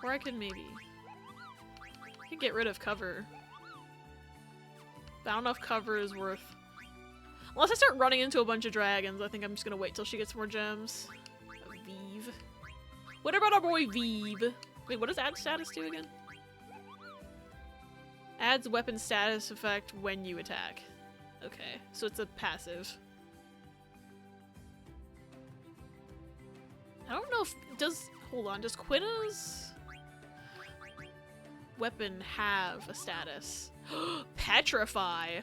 Or I could maybe... I could get rid of cover. But I don't know if cover is worth... Unless I start running into a bunch of dragons, I think I'm just gonna wait till she gets more gems. Vive. What about our boy Vive? Wait, what does add status do again? Adds weapon status effect when you attack. Okay, so it's a passive. I don't know if does hold on, does Quina's weapon have a status? Petrify.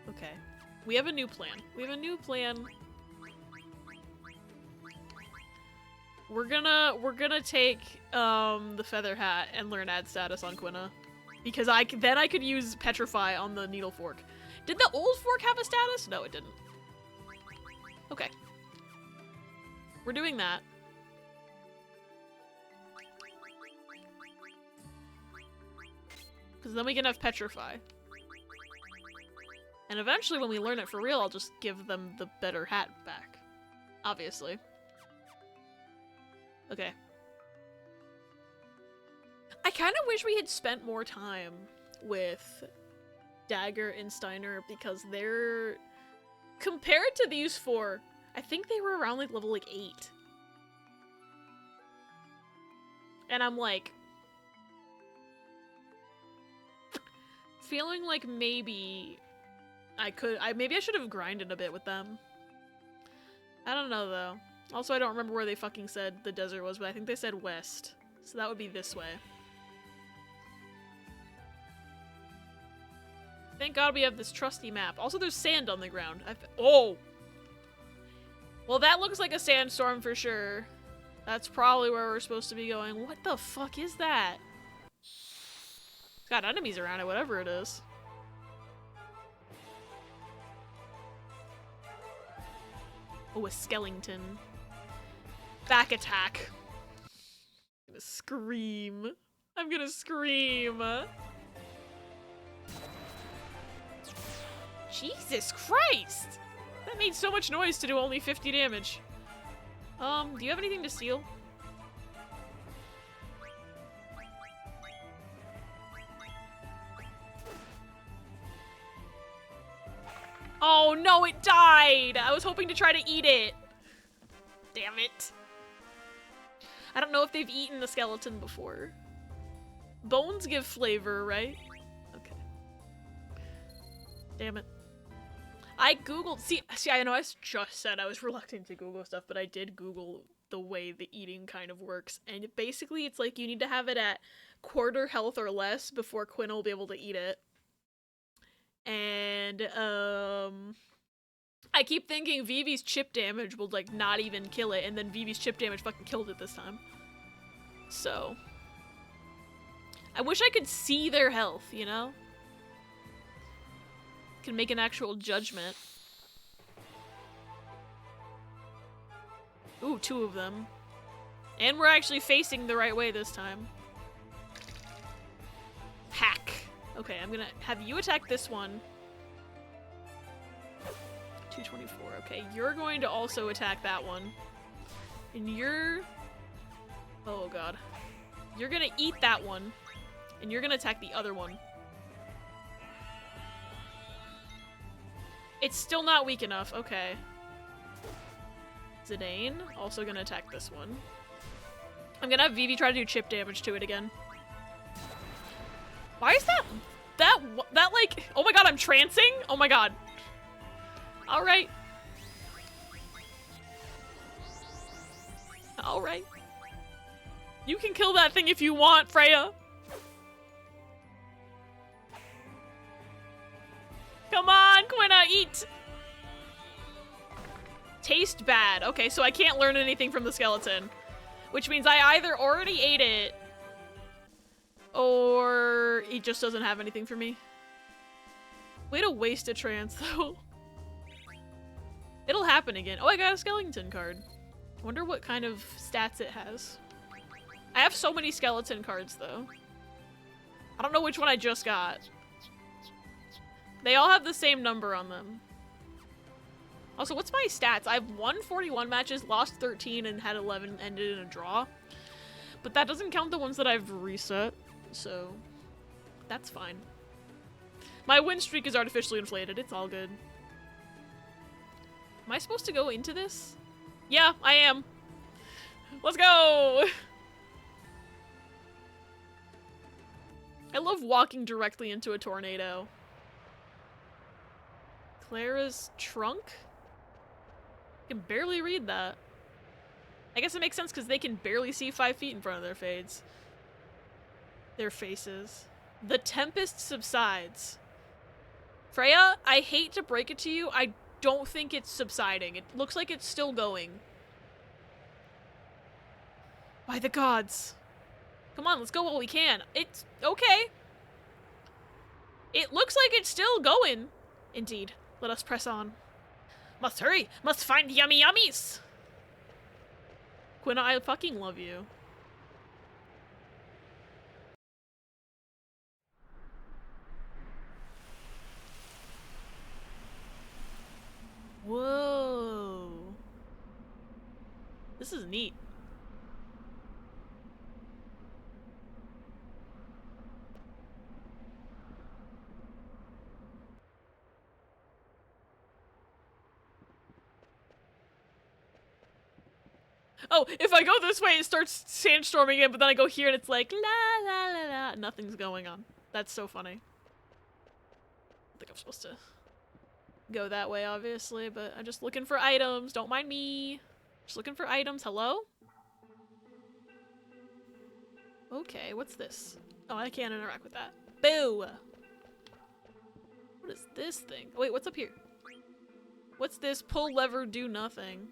Okay. We have a new plan. We have a new plan. We're gonna take the feather hat and learn add status on Quina. Because then I could use Petrify on the needle fork. Did the old fork have a status? No, it didn't. Okay. We're doing that. Because then we can have Petrify. And eventually when we learn it for real, I'll just give them the better hat back. Obviously. Okay. I kind of wish we had spent more time with Dagger and Steiner because they're... Compared to these 4, I think they were around like level 8. And I'm like... feeling like maybe maybe I should have grinded a bit with them. I don't know though. Also, I don't remember where they fucking said the desert was, but I think they said west. So that would be this way. Thank God we have this trusty map. Also, there's sand on the ground. Oh! Well, that looks like a sandstorm for sure. That's probably where we're supposed to be going. What the fuck is that? It's got enemies around it, whatever it is. Oh, a skeleton. Back attack. I'm gonna scream. I'm gonna scream. Jesus Christ! That made so much noise to do only 50 damage. Do you have anything to steal? Oh no, it died! I was hoping to try to eat it. Damn it. I don't know if they've eaten the skeleton before. Bones give flavor, right? Okay. Damn it. I googled, see, I know I just said I was reluctant to Google stuff, but I did Google the way the eating kind of works, and basically it's like you need to have it at quarter health or less before Quinn will be able to eat it. And, I keep thinking Vivi's chip damage will, like, not even kill it, and then Vivi's chip damage fucking killed it this time. So. I wish I could see their health, you know? Can make an actual judgment. Ooh, 2 of them. And we're actually facing the right way this time. Hack. Okay, I'm gonna have you attack this one. 224. Okay, you're going to also attack that one. And you're... Oh god. You're gonna eat that one. And you're gonna attack the other one. It's still not weak enough. Okay. Zidane, also gonna attack this one. I'm gonna have Vivi try to do chip damage to it again. Why is that like, oh my god, I'm trancing? Oh my god. Alright. Alright. You can kill that thing if you want, Freya. Come on, Quina, eat! Taste bad. Okay, so I can't learn anything from the skeleton. Which means I either already ate it, Or he just doesn't have anything for me. Way to waste a trance, though. It'll happen again. Oh, I got a skeleton card. Wonder what kind of stats it has. I have so many skeleton cards, though. I don't know which one I just got. They all have the same number on them. Also, what's my stats? I've won 41 matches, lost 13, and had 11 ended in a draw. But that doesn't count the ones that I've reset, so that's fine. My win streak is artificially inflated. It's all good. Am I supposed to go into this? Yeah, I am. Let's go! I love walking directly into a tornado. Clara's trunk? I can barely read that. I guess it makes sense because they can barely see 5 feet in front of their fades. Their faces. The tempest subsides. Freya, I hate to break it to you, I don't think it's subsiding. It looks like it's still going. By the gods. Come on, let's go while we can. It's okay. It looks like it's still going. Indeed. Let us press on. Must hurry. Must find yummy yummies. Quina, I fucking love you. Whoa. This is neat. Oh, if I go this way, it starts sandstorming again, but then I go here and it's like, la la la la. Nothing's going on. That's so funny. I think I'm supposed to go that way, obviously, but I'm just looking for items. Don't mind me. Just looking for items. Hello? Okay, what's this? Oh, I can't interact with that. Boo! What is this thing? Oh, wait, what's up here? What's this? Pull lever, do nothing.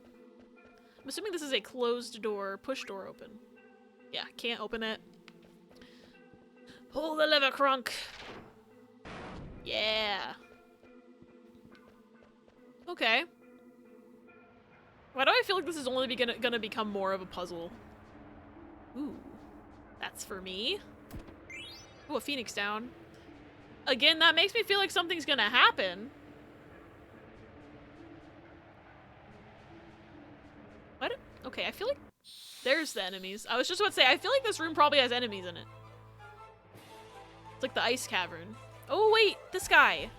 I'm assuming this is a closed door, push door open. Yeah, can't open it. Pull the lever, Crunk. Yeah. Okay. Why do I feel like this is only gonna become more of a puzzle? Ooh. That's for me. Ooh, a phoenix down. Again, that makes me feel like something's gonna happen. What? Okay, I feel like there's the enemies. I was just about to say, I feel like this room probably has enemies in it. It's like the ice cavern. Oh, wait, this guy.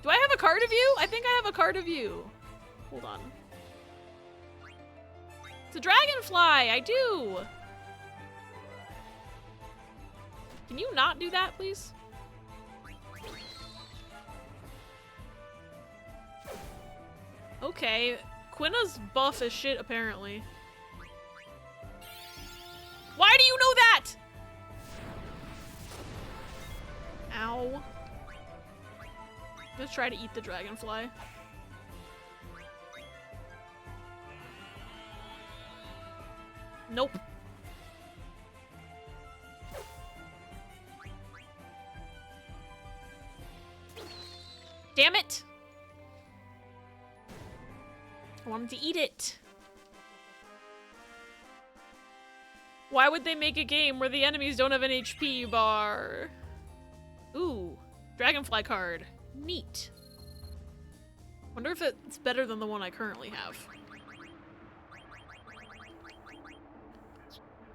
Do I have a card of you? I think I have a card of you. Hold on. It's a dragonfly, I do. Can you not do that, please? Okay. Quina's buff as shit, apparently. Why do you know that? Ow. Let's try to eat the dragonfly. Nope. Damn it! I wanted to eat it. Why would they make a game where the enemies don't have an HP bar? Ooh, dragonfly card. Neat. Wonder if it's better than the one I currently have.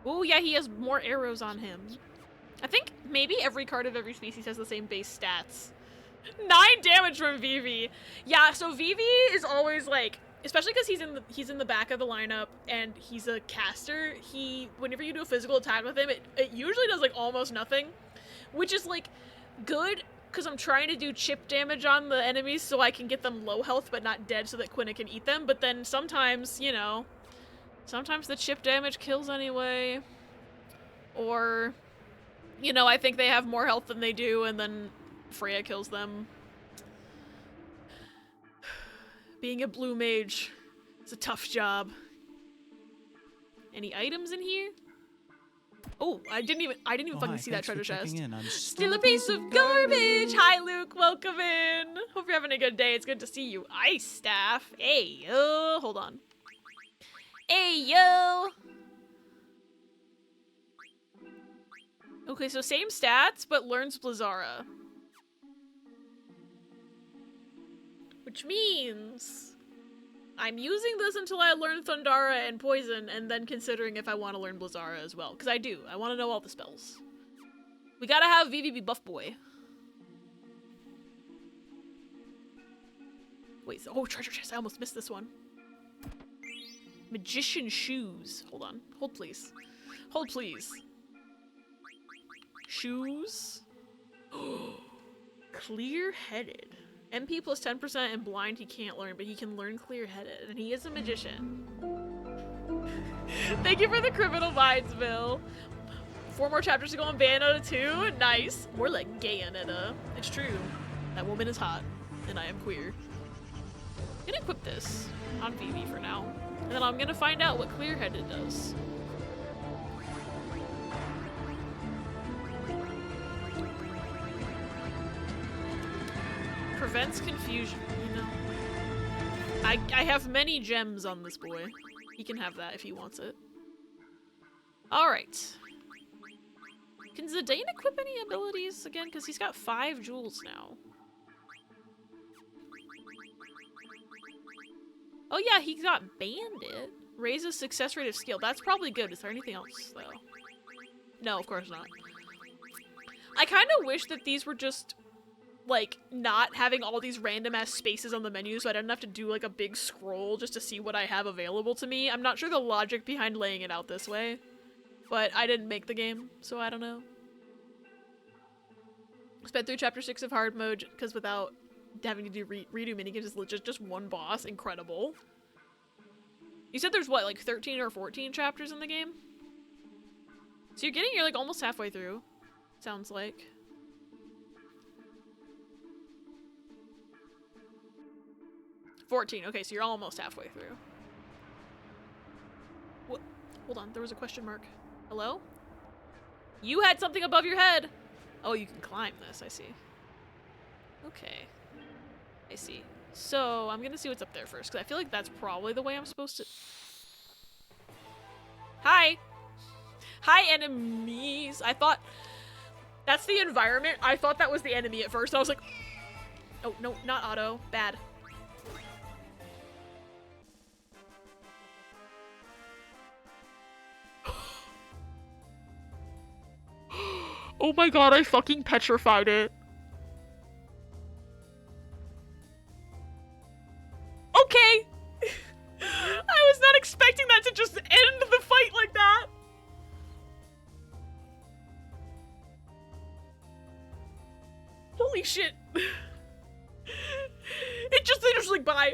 Oh yeah, he has more arrows on him. I think maybe every card of every species has the same base stats. 9 damage from Vivi. Yeah, so Vivi is always like, especially because he's in the back of the lineup and he's a caster. Whenever you do a physical attack with him, it usually does like almost nothing, which is like good because I'm trying to do chip damage on the enemies so I can get them low health but not dead so that Quina can eat them. But then sometimes, you know, sometimes the chip damage kills anyway, or you know, I think they have more health than they do and then Freya kills them. Being a blue mage is a tough job. Any items in here? Oh, I didn't even fucking hi, see that thanks for treasure chest. checking in. I'm Still a piece of garbage. Hi, Luke. Welcome in. Hope you're having a good day. It's good to see you. Ice staff. Hey, yo. Hold on. Hey, yo. Okay, so same stats, but learns Blizzara. Which means I'm using this until I learn Thundara and Poison, and then considering if I want to learn Blizzara as well. Because I do. I want to know all the spells. We gotta have Vivi be buff boy. Wait, so, oh, treasure chest. I almost missed this one. Magician shoes. Hold on. Hold, please. Hold, please. Shoes. Clear-headed. MP plus 10% and blind he can't learn, but he can learn clear-headed, and he is a magician. Thank you for the criminal minds, Bill. 4 more chapters to go on Bayonetta 2. Nice. More like Gayonetta. It's true. That woman is hot, and I am queer. I'm gonna equip this on Vivi for now, and then I'm gonna find out what clear-headed does. Prevents confusion, you know. I have many gems on this boy. He can have that if he wants it. Alright. Can Zidane equip any abilities again? Because he's got 5 jewels now. Oh yeah, he got Bandit. Raises success rate of skill. That's probably good. Is there anything else, though? No, of course not. I kind of wish that these were just like not having all these random ass spaces on the menu, so I didn't have to do like a big scroll just to see what I have available to me. I'm not sure the logic behind laying it out this way, but I didn't make the game, so I don't know. Spent through chapter 6 of hard mode because without having to do redo minigames is just one boss. Incredible. You said there's what, like 13 or 14 chapters in the game? So you're like almost halfway through, sounds like. Okay, so you're almost halfway through. What? Hold on, there was a question mark. Hello? You had something above your head! Oh, you can climb this, I see. Okay. I see. So, I'm gonna see what's up there first, because I feel like that's probably the way I'm supposed to... Hi! Hi, enemies! I thought... That's the environment. I thought that was the enemy at first. I was like... Oh, no, not auto. Bad. Oh my god, I fucking petrified it. Okay! I was not expecting that to just end the fight like that. Holy shit. It just like bye.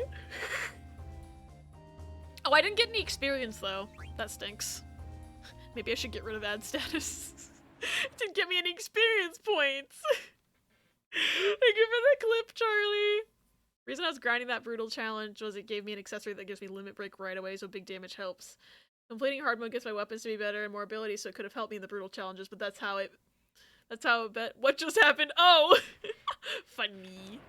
Oh, I didn't get any experience though. That stinks. Maybe I should get rid of ad status. Didn't get me any experience points. Thank you for the clip, Charlie. The reason I was grinding that brutal challenge was it gave me an accessory that gives me limit break right away, so big damage helps. Completing hard mode gets my weapons to be better and more ability, so it could have helped me in the brutal challenges, but that's how it what just happened? Oh! Funny.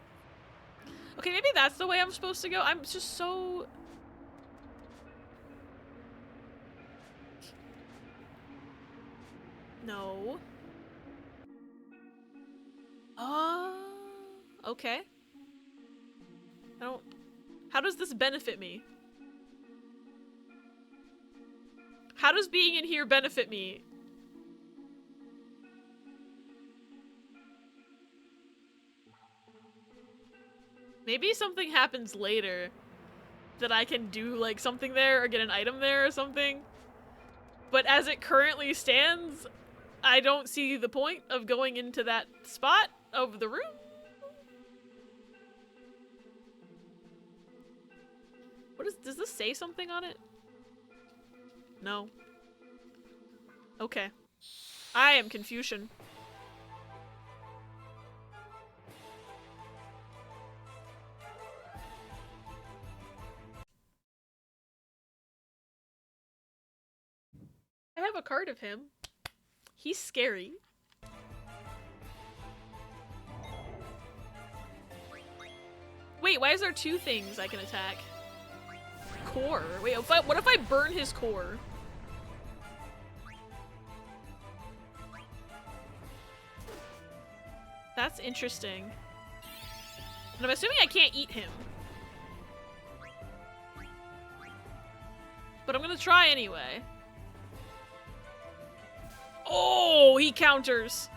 Okay, maybe that's the way I'm supposed to go. I'm just so... No. Okay. I don't... How does this benefit me? How does being in here benefit me? Maybe something happens later that I can do like something there or get an item there or something. But as it currently stands, I don't see the point of going into that spot of the room. Does this say something on it? No. Okay. I am Confucian. I have a card of him. He's scary. Wait, why is there 2 things I can attack? Core. Wait, what if I burn his core? That's interesting. And I'm assuming I can't eat him. But I'm gonna try anyway. Oh, he counters.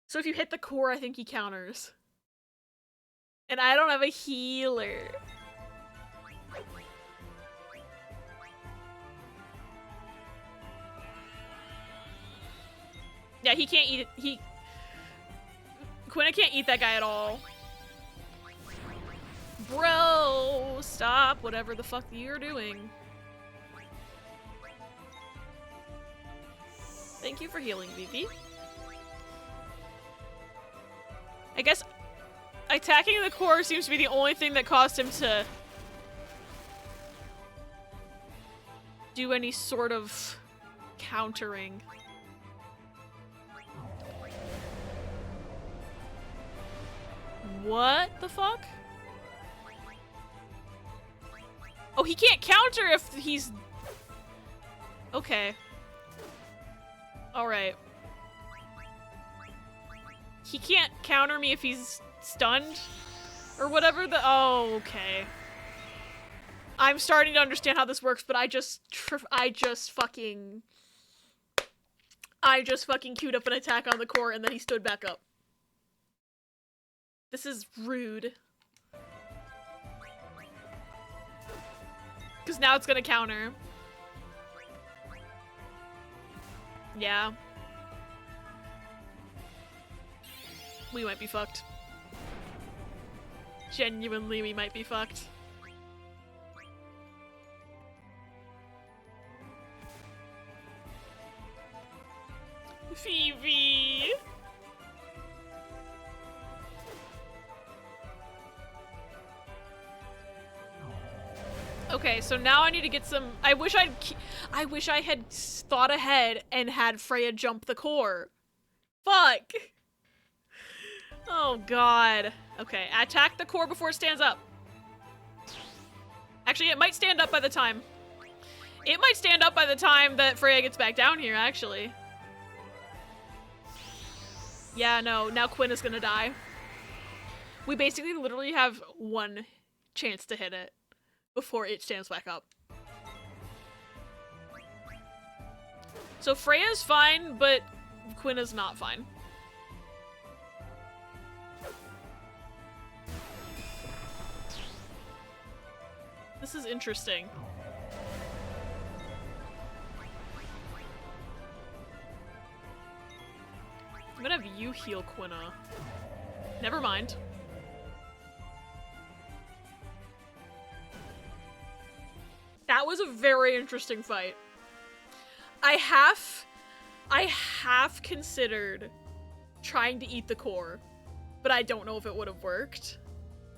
So if you hit the core, I think he counters. And I don't have a healer. Yeah, he can't eat it. Quina can't eat that guy at all. Bro, stop whatever the fuck you're doing. Thank you for healing, Vivi. I guess attacking the core seems to be the only thing that caused him to do any sort of countering. What the fuck? Oh, he can't counter if he's... Okay. Alright. He can't counter me if he's stunned? Or whatever the... Oh, okay. I'm starting to understand how this works, but I just fucking queued up an attack on the core and then he stood back up. This is rude. Because now it's gonna counter. Yeah. We might be fucked. Genuinely, we might be fucked. Phoebe! Okay, so now I need to get some... I wish I had thought ahead and had Freya jump the core. Fuck! Oh god. Okay, attack the core before it stands up. Actually, it might stand up by the time. It might stand up by the time that Freya gets back down here, actually. Yeah, no, now Quinn is gonna die. We basically literally have one chance to hit it before it stands back up. So Freya's fine, but Quinn is not fine. This is interesting. I'm gonna have you heal Quina. Never mind. That was a very interesting fight. I have considered trying to eat the core, but I don't know if it would have worked.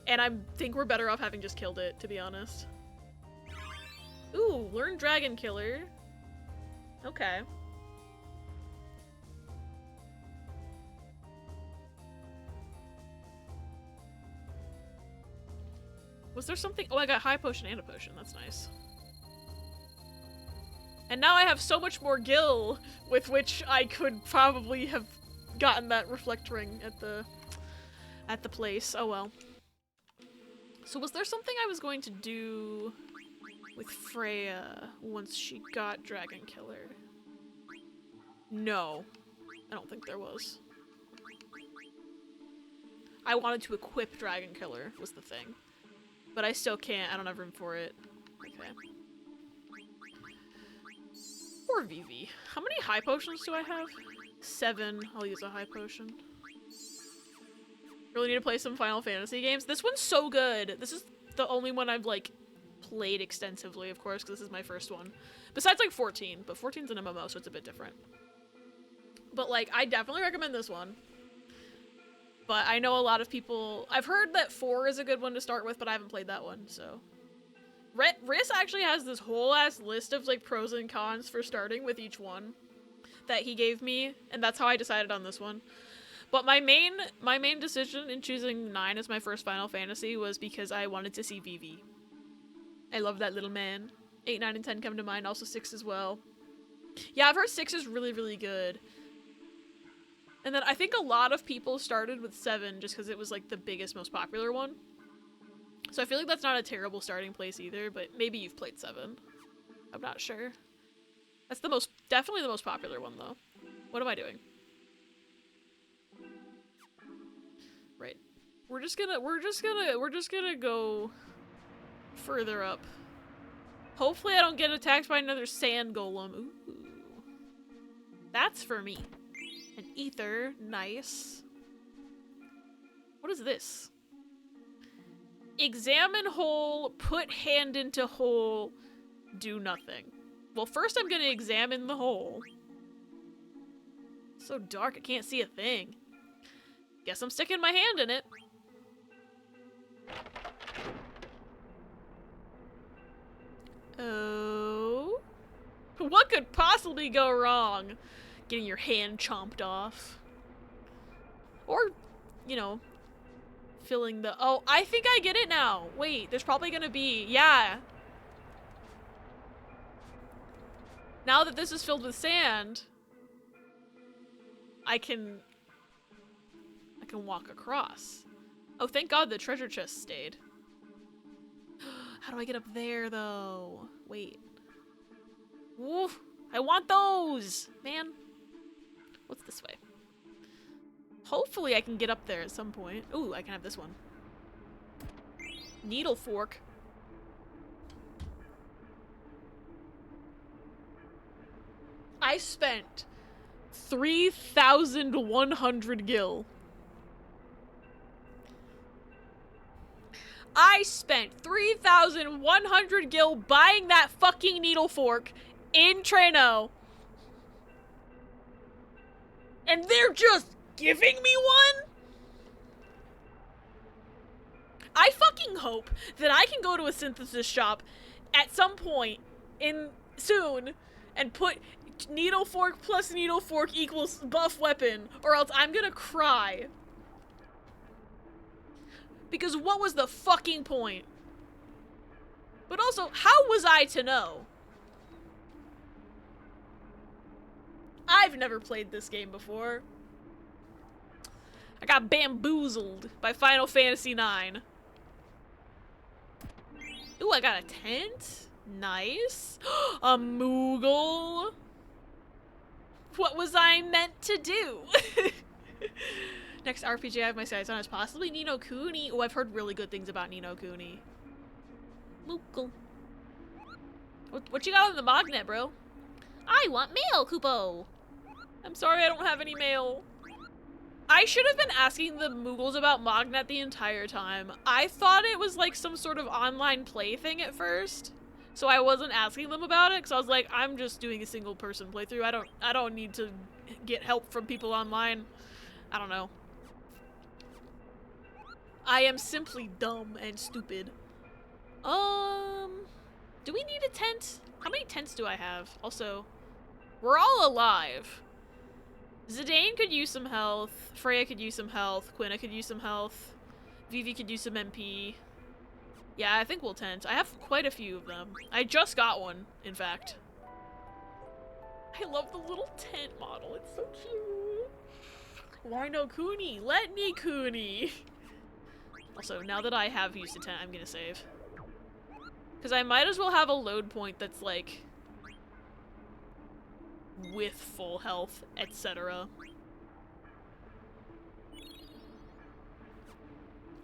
And I think we're better off having just killed it, to be honest. Ooh, learn Dragon Killer. Okay. Was there something? Oh, I got high potion and a potion. That's nice. And now I have so much more gil with which I could probably have gotten that reflect ring at the place. Oh well. So was there something I was going to do with Freya once she got Dragon Killer? No. I don't think there was. I wanted to equip Dragon Killer was the thing. But I still can't. I don't have room for it. Okay. Poor Vivi. How many high potions do I have? 7. I'll use a high potion. Really need to play some Final Fantasy games. This one's so good. This is the only one I've, like, played extensively, of course, because this is my first one. Besides, like, 14. But 14's an MMO, so it's a bit different. But, like, I definitely recommend this one. But I know a lot of people... I've heard that 4 is a good one to start with, but I haven't played that one, so... Riss actually has this whole-ass list of, like, pros and cons for starting with each one. that he gave me, and that's how I decided on this one. But my main decision in choosing 9 as my first Final Fantasy was because I wanted to see Vivi. I love that little man. 8, 9, and 10 come to mind, also 6 as well. Yeah, I've heard 6 is really, really good. And then I think a lot of people started with 7 just because it was like the biggest, most popular one. So I feel like that's not a terrible starting place either, but maybe you've played 7. I'm not sure. That's definitely the most popular one though. What am I doing? Right. We're just gonna go further up. Hopefully I don't get attacked by another sand golem. Ooh. That's for me. An ether, nice. What is this? Examine hole, put hand into hole, do nothing. Well, first I'm gonna examine the hole. It's so dark I can't see a thing. Guess I'm sticking my hand in it. Oh. What could possibly go wrong? Getting your hand chomped off. Or, you know, filling the... Oh, I think I get it now. Wait, there's probably gonna be... Yeah. Now that this is filled with sand, I can walk across. Oh, thank God the treasure chest stayed. How do I get up there, though? Wait. Woof. I want those! Man. What's this way? Hopefully I can get up there at some point. Ooh, I can have this one. Needle fork. I spent 3,100 gil. I spent 3,100 gil buying that fucking needle fork in Treno. And they're just giving me one? I fucking hope that I can go to a synthesis shop at some point soon and put needle fork plus needle fork equals buff weapon, or else I'm gonna cry. Because what was the fucking point? But also, how was I to know? I've never played this game before. I got bamboozled by Final Fantasy IX. Ooh, I got a tent. Nice. A Moogle. What was I meant to do? Next RPG I have my sights on is possibly Ni no Kuni. Oh, I've heard really good things about Ni no Kuni. Moogle. What you got on the magnet, bro? I want mail, Kupo. I'm sorry I don't have any mail. I should have been asking the Moogles about Mognet the entire time. I thought it was like some sort of online play thing at first. So I wasn't asking them about it because I was like, I'm just doing a single person playthrough. I don't need to get help from people online. I don't know. I am simply dumb and stupid. Do we need a tent? How many tents do I have? Also, we're all alive. Zidane could use some health. Freya could use some health. Quina could use some health. Vivi could use some MP. Yeah, I think we'll tent. I have quite a few of them. I just got one, in fact. I love the little tent model. It's so cute. Why no Kuni? Let me Kuni. Also, now that I have used a tent, I'm gonna save. Because I might as well have a load point that's like with full health, etc.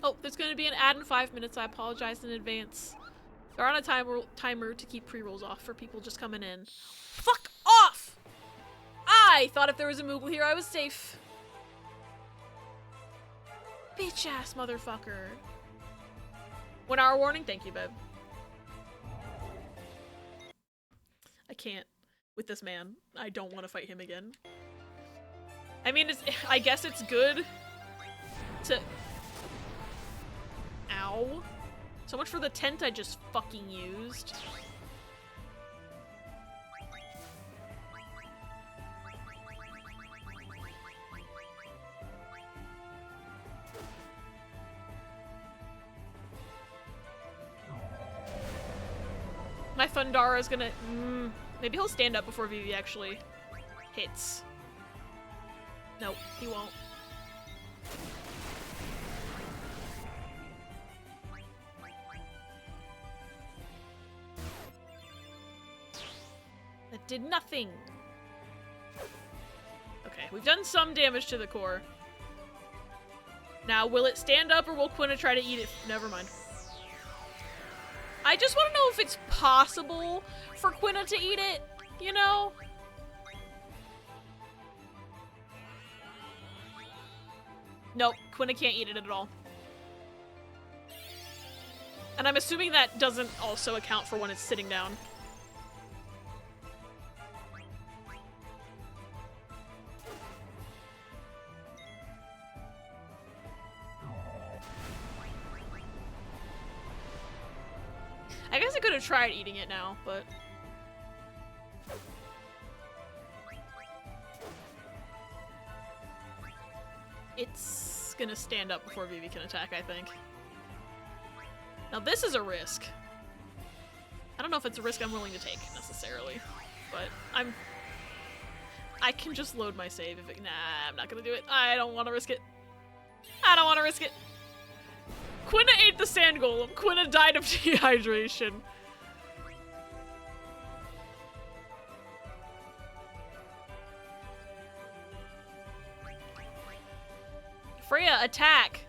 Oh, there's going to be an ad in 5 minutes. I apologize in advance. They're on a timer to keep pre-rolls off for people just coming in. Fuck off! I thought if there was a Moogle here, I was safe. Bitch-ass motherfucker. 1 hour warning? Thank you, babe. I can't with this man. I don't want to fight him again. I mean, I guess it's good to... Ow. So much for the tent I just fucking used. My Thundara's gonna... maybe he'll stand up before Vivi actually hits. Nope, he won't. That did nothing. Okay, we've done some damage to the core. Now, will it stand up or will Quina try to eat it? Never mind. I just want to know if it's possible for Quina to eat it, you know? Nope, Quina can't eat it at all. And I'm assuming that doesn't also account for when it's sitting down. I guess I could have tried eating it now, but... It's gonna stand up before Vivi can attack, I think. Now this is a risk. I don't know if it's a risk I'm willing to take, necessarily. But I can just load my save if it... Nah, I'm not gonna do it. I don't want to risk it. I don't want to risk it. Quina ate the sand golem. Quina died of dehydration. Freya, attack!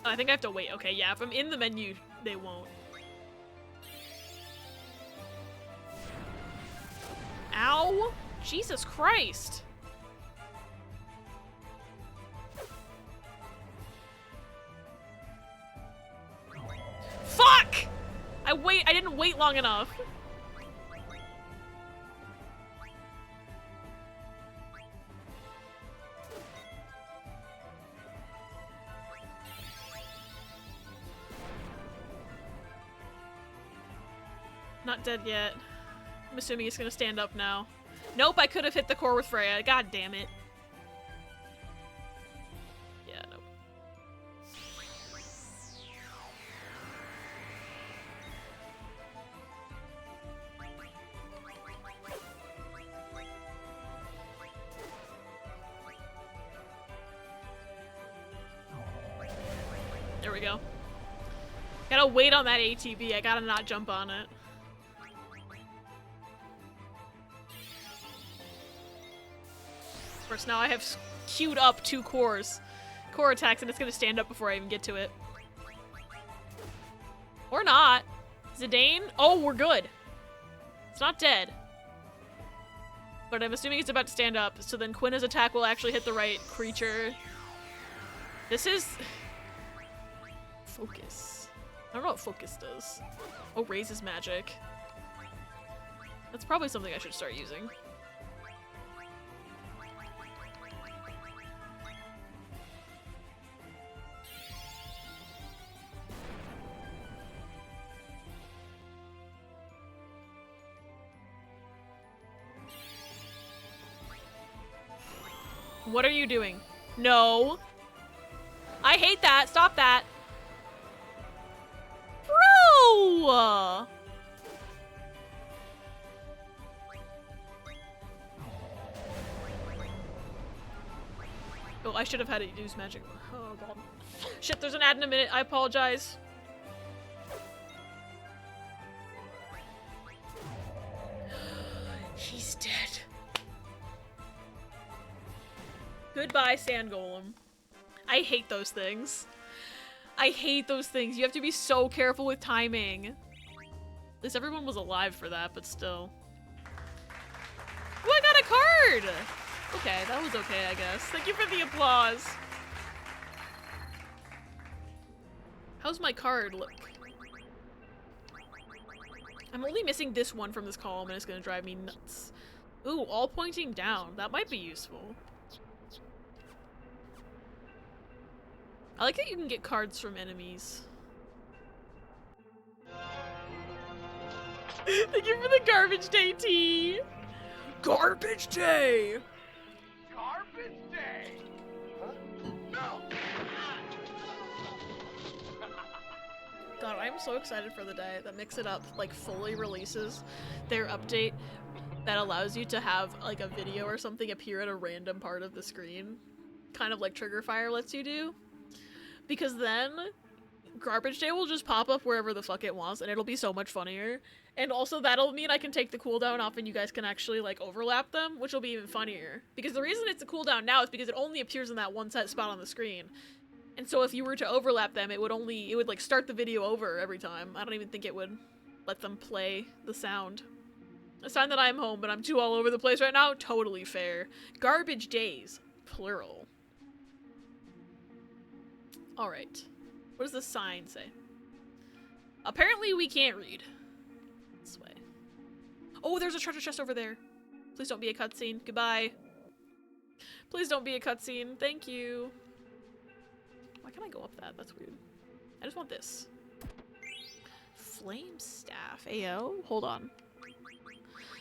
Oh, I think I have to wait. Okay, yeah, if I'm in the menu, they won't. Ow! Jesus Christ! Fuck! I didn't wait long enough. Not dead yet. I'm assuming it's gonna stand up now. Nope, I could have hit the core with Freya. God damn it. Yeah, nope. There we go. Gotta wait on that ATB. I gotta not jump on it. Of course, now I have queued up 2 core attacks, and it's gonna stand up before I even get to it. Or not. Zidane? Oh, we're good. It's not dead. But I'm assuming it's about to stand up, so then Quina's attack will actually hit the right creature. This is... Focus. I don't know what focus does. Oh, raises magic. That's probably something I should start using. What are you doing? No. I hate that. Stop that. Bro! Oh, I should have had to use magic. Oh, God. Shit, there's an ad in a minute. I apologize. He's dead. Goodbye, Sand Golem. I hate those things. I hate those things. You have to be so careful with timing. At least everyone was alive for that, but still. Oh, I got a card! Okay, that was okay, I guess. Thank you for the applause. How's my card look? I'm only missing this one from this column, and it's gonna drive me nuts. Ooh, all pointing down. That might be useful. I like that you can get cards from enemies. Thank you for the garbage day tea! Garbage day! Garbage day! Huh? No! God, I'm so excited for the day that Mix It Up like fully releases their update that allows you to have like a video or something appear at a random part of the screen, kind of like Trigger Fire lets you do, because then Garbage Day will just pop up wherever the fuck it wants and it'll be so much funnier. And also that'll mean I can take the cooldown off and you guys can actually like overlap them, which will be even funnier. Because the reason it's a cooldown now is because it only appears in that one set spot on the screen. And so if you were to overlap them, it would like start the video over every time. I don't even think it would let them play the sound. A sign that I'm home, but I'm too all over the place right now? Totally fair. Garbage days. Plural. Alright. What does the sign say? Apparently we can't read. This way. Oh, there's a treasure chest over there. Please don't be a cutscene. Goodbye. Please don't be a cutscene. Thank you. Why can't I go up that? That's weird. I just want this. Flame staff. Ayo. Hold on.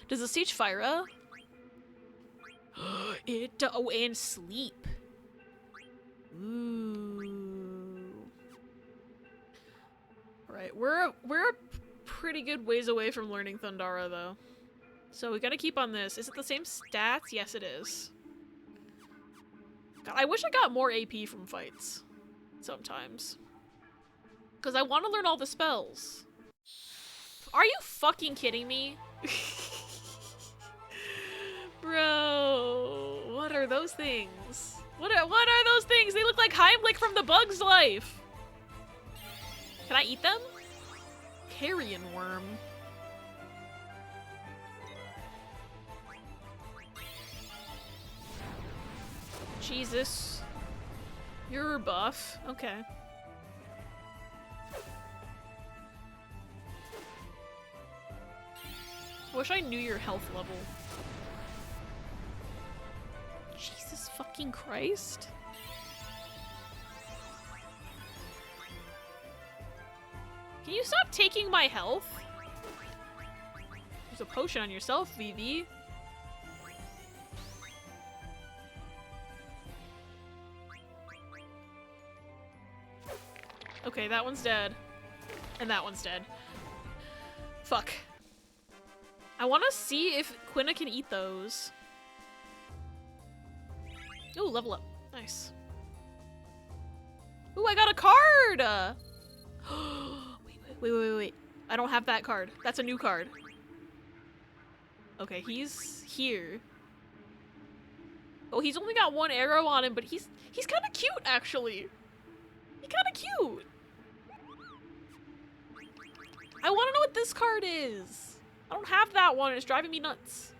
Does the siege fire? It oh, and sleep. Ooh. Alright, we're a pretty good ways away from learning Thundara though. So we gotta keep on this. Is it the same stats? Yes, it is. God, I wish I got more AP from fights. Sometimes. Because I want to learn all the spells. Are you fucking kidding me? Bro, what are those things? What are those things? They look like Heimlich from The Bug's Life. Can I eat them? Carrion worm. Jesus. You're buff. Okay. I wish I knew your health level. Jesus fucking Christ. Can you stop taking my health? There's a potion on yourself, Vivi. Okay, that one's dead. And that one's dead. Fuck. I want to see if Quina can eat those. Ooh, level up. Nice. Ooh, I got a card! Wait. I don't have that card. That's a new card. Okay, he's here. Oh, he's only got one arrow on him, but he's kind of cute, actually. He's kind of cute. I want to know what this card is. I don't have that one. It's driving me nuts.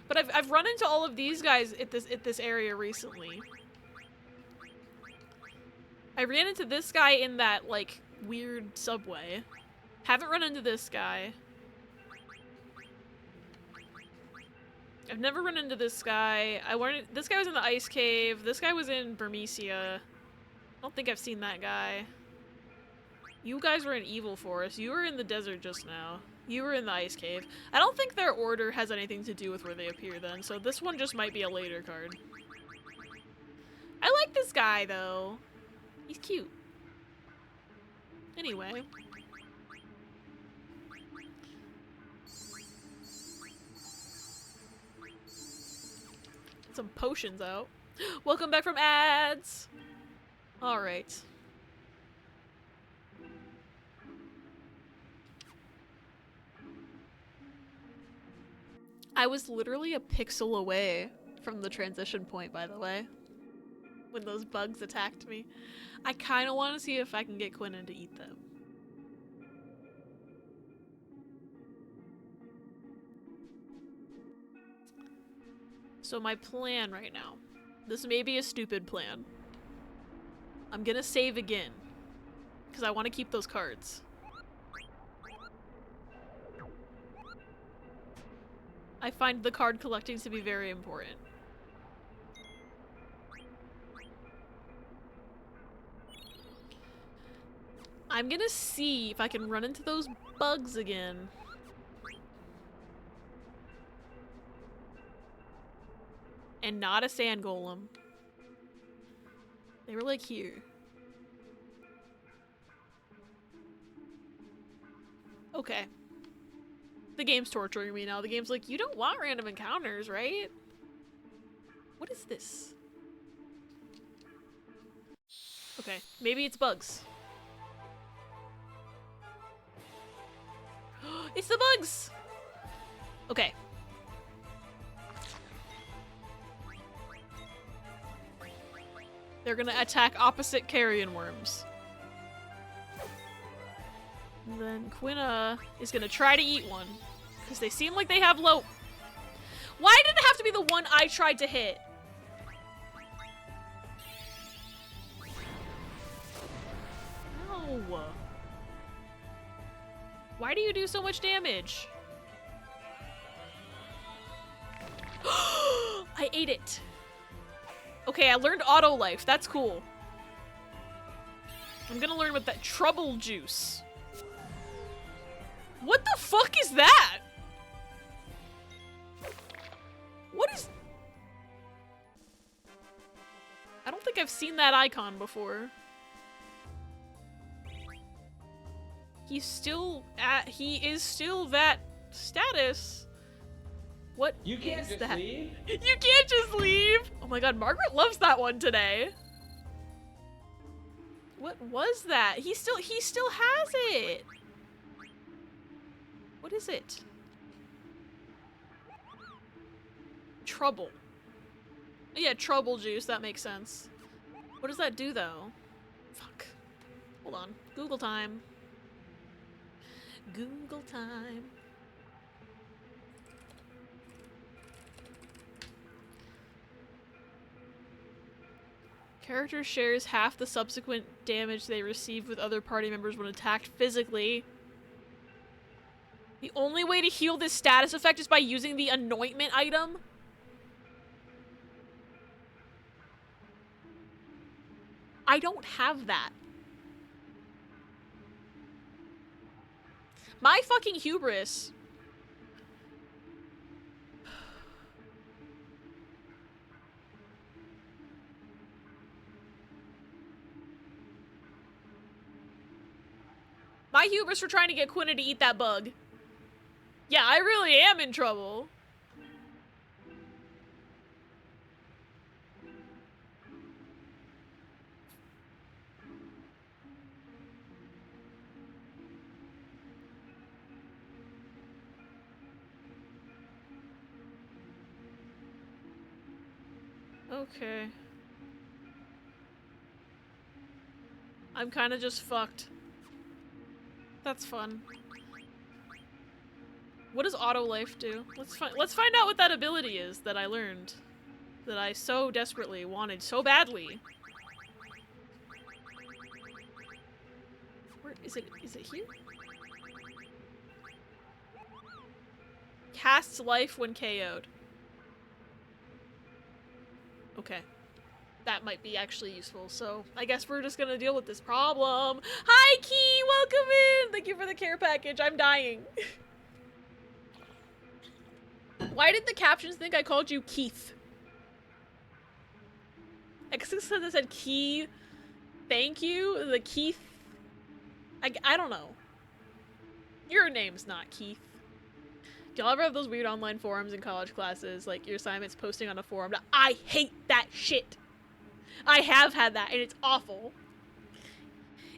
But I've run into all of these guys at this area recently. I ran into this guy in that like weird subway. Haven't run into this guy. I've never run into this guy. This guy was in the ice cave. This guy was in Burmecia. I don't think I've seen that guy. You guys were in Evil Forest. You were in the desert just now. You were in the ice cave. I don't think their order has anything to do with where they appear then, so this one just might be a later card. I like this guy though. He's cute. Anyway. Some potions out. Welcome back from ads! Alright. I was literally a pixel away from the transition point, by the way, when those bugs attacked me. I kind of want to see if I can get Quina to eat them. So my plan right now, this may be a stupid plan. I'm gonna save again, because I want to keep those cards. I find the card collecting to be very important. I'm gonna see if I can run into those bugs again. And not a sand golem. They were like here. Okay. The game's torturing me now. The game's like, you don't want random encounters, right? What is this? Okay, maybe it's bugs. It's the bugs! Okay. They're gonna attack opposite carrion worms. And then Quina is gonna try to eat one. Because they seem like they have low... Why did it have to be the one I tried to hit? No. Why do you do so much damage? I ate it. Okay, I learned auto life. That's cool. I'm gonna learn what that trouble juice. What the fuck is that? What is... I don't think I've seen that icon before. He is still that status. What You can't just that? leave? You can't just leave! Oh my god, Margaret loves that one today. What was that? He still has it. What is it? Trouble. Yeah, trouble juice, that makes sense. What does that do though? Fuck. Hold on. Google time. Google time. Character shares half the subsequent damage they receive with other party members when attacked physically. The only way to heal this status effect is by using the anointment item. I don't have that. My fucking hubris. My hubris for trying to get Quina to eat that bug. Yeah, I really am in trouble. Okay. I'm kind of just fucked. That's fun. What does auto life do? Let's find out what that ability is that I learned. That I so desperately wanted so badly. Where is it here? Casts life when KO'd. Okay. That might be actually useful, so I guess we're just gonna deal with this problem. Hi, Key! Welcome in! Thank you for the care package. I'm dying. Why did the captions think I called you Keith? Because it said Key, thank you? The Keith... I don't know. Your name's not Keith. Do y'all ever have those weird online forums in college classes? Like, your assignment's posting on a forum. I hate that shit! I have had that, and it's awful.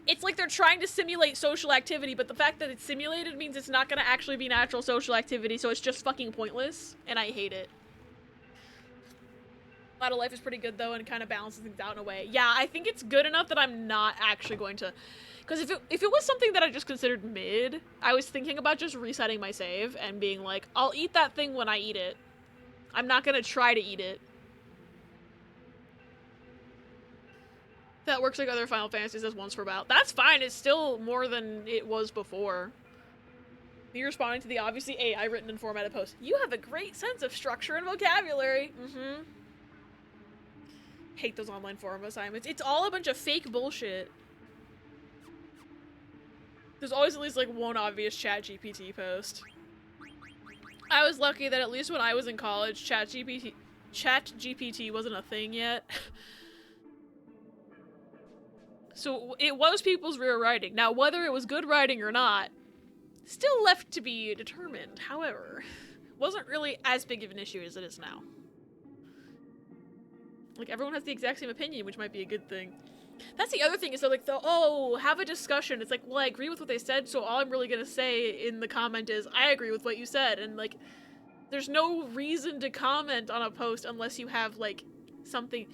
It's like they're trying to simulate social activity, but the fact that it's simulated means it's not gonna actually be natural social activity, so it's just fucking pointless, and I hate it. Auto life is pretty good, though, and kind of balances things out in a way. Yeah, I think it's good enough that I'm not actually going to... Because if it was something that I just considered mid, I was thinking about just resetting my save and being like, I'll eat that thing when I eat it. I'm not gonna try to eat it. That works like other Final Fantasies as once for bout. That's fine, it's still more than it was before. Me responding to the obviously AI written and formatted post. You have a great sense of structure and vocabulary. Mm-hmm. Hate those online forum assignments. It's all a bunch of fake bullshit. There's always at least like one obvious ChatGPT post. I was lucky that at least when I was in college, ChatGPT wasn't a thing yet. So it was people's real writing. Now, whether it was good writing or not, Still left to be determined, however. Wasn't really as big of an issue as it is now. Like, everyone has the exact same opinion, which might be a good thing. That's the other thing, is they're like, oh, have a discussion. It's like, well, I agree with what they said, so all I'm really gonna say in the comment is, I agree with what you said. And, like, there's no reason to comment on a post unless you have, like, something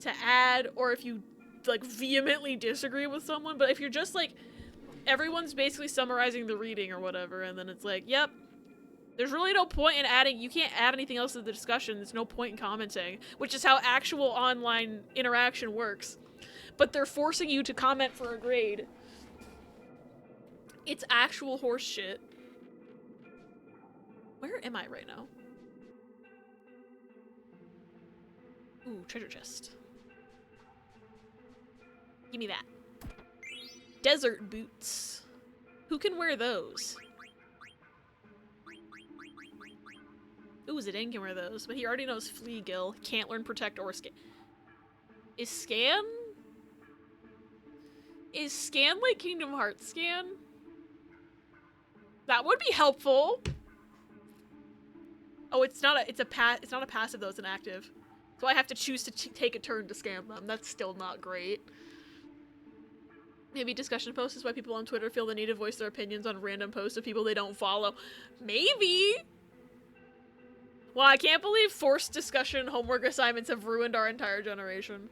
to add, or if you, like, vehemently disagree with someone. But if you're just, like, everyone's basically summarizing the reading or whatever, and then it's like, yep, there's really no point in adding, you can't add anything else to the discussion, there's no point in commenting, which is how actual online interaction works. But they're forcing you to comment for a grade. It's actual horse shit. Where am I right now? Ooh, treasure chest. Give me that. Desert boots. Who can wear those? Ooh, Zidane can wear those, but he already knows Flea Gill. Can't learn Protect or Scan. Is Scan? Is Scan like Kingdom Hearts Scan? That would be helpful. Oh, it's not a passive though, it's an active. So I have to choose to take a turn to scan them. That's still not great. Maybe discussion posts is why people on Twitter feel the need to voice their opinions on random posts of people they don't follow. Maybe! Well, I can't believe forced discussion homework assignments have ruined our entire generation.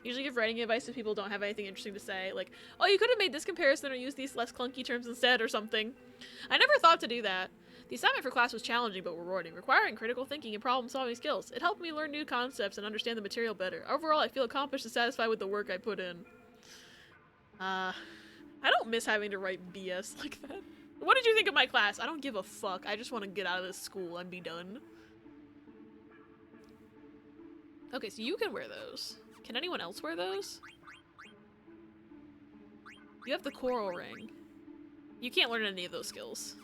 Usually give writing advice if people don't have anything interesting to say. Like, oh, you could have made this comparison or used these less clunky terms instead or something. I never thought to do that. The assignment for class was challenging but rewarding, requiring critical thinking and problem-solving skills. It helped me learn new concepts and understand the material better. Overall, I feel accomplished and satisfied with the work I put in. I don't miss having to write BS like that. What did you think of my class? I don't give a fuck. I just want to get out of this school and be done. Okay, so you can wear those. Can anyone else wear those? You have the coral ring. You can't learn any of those skills.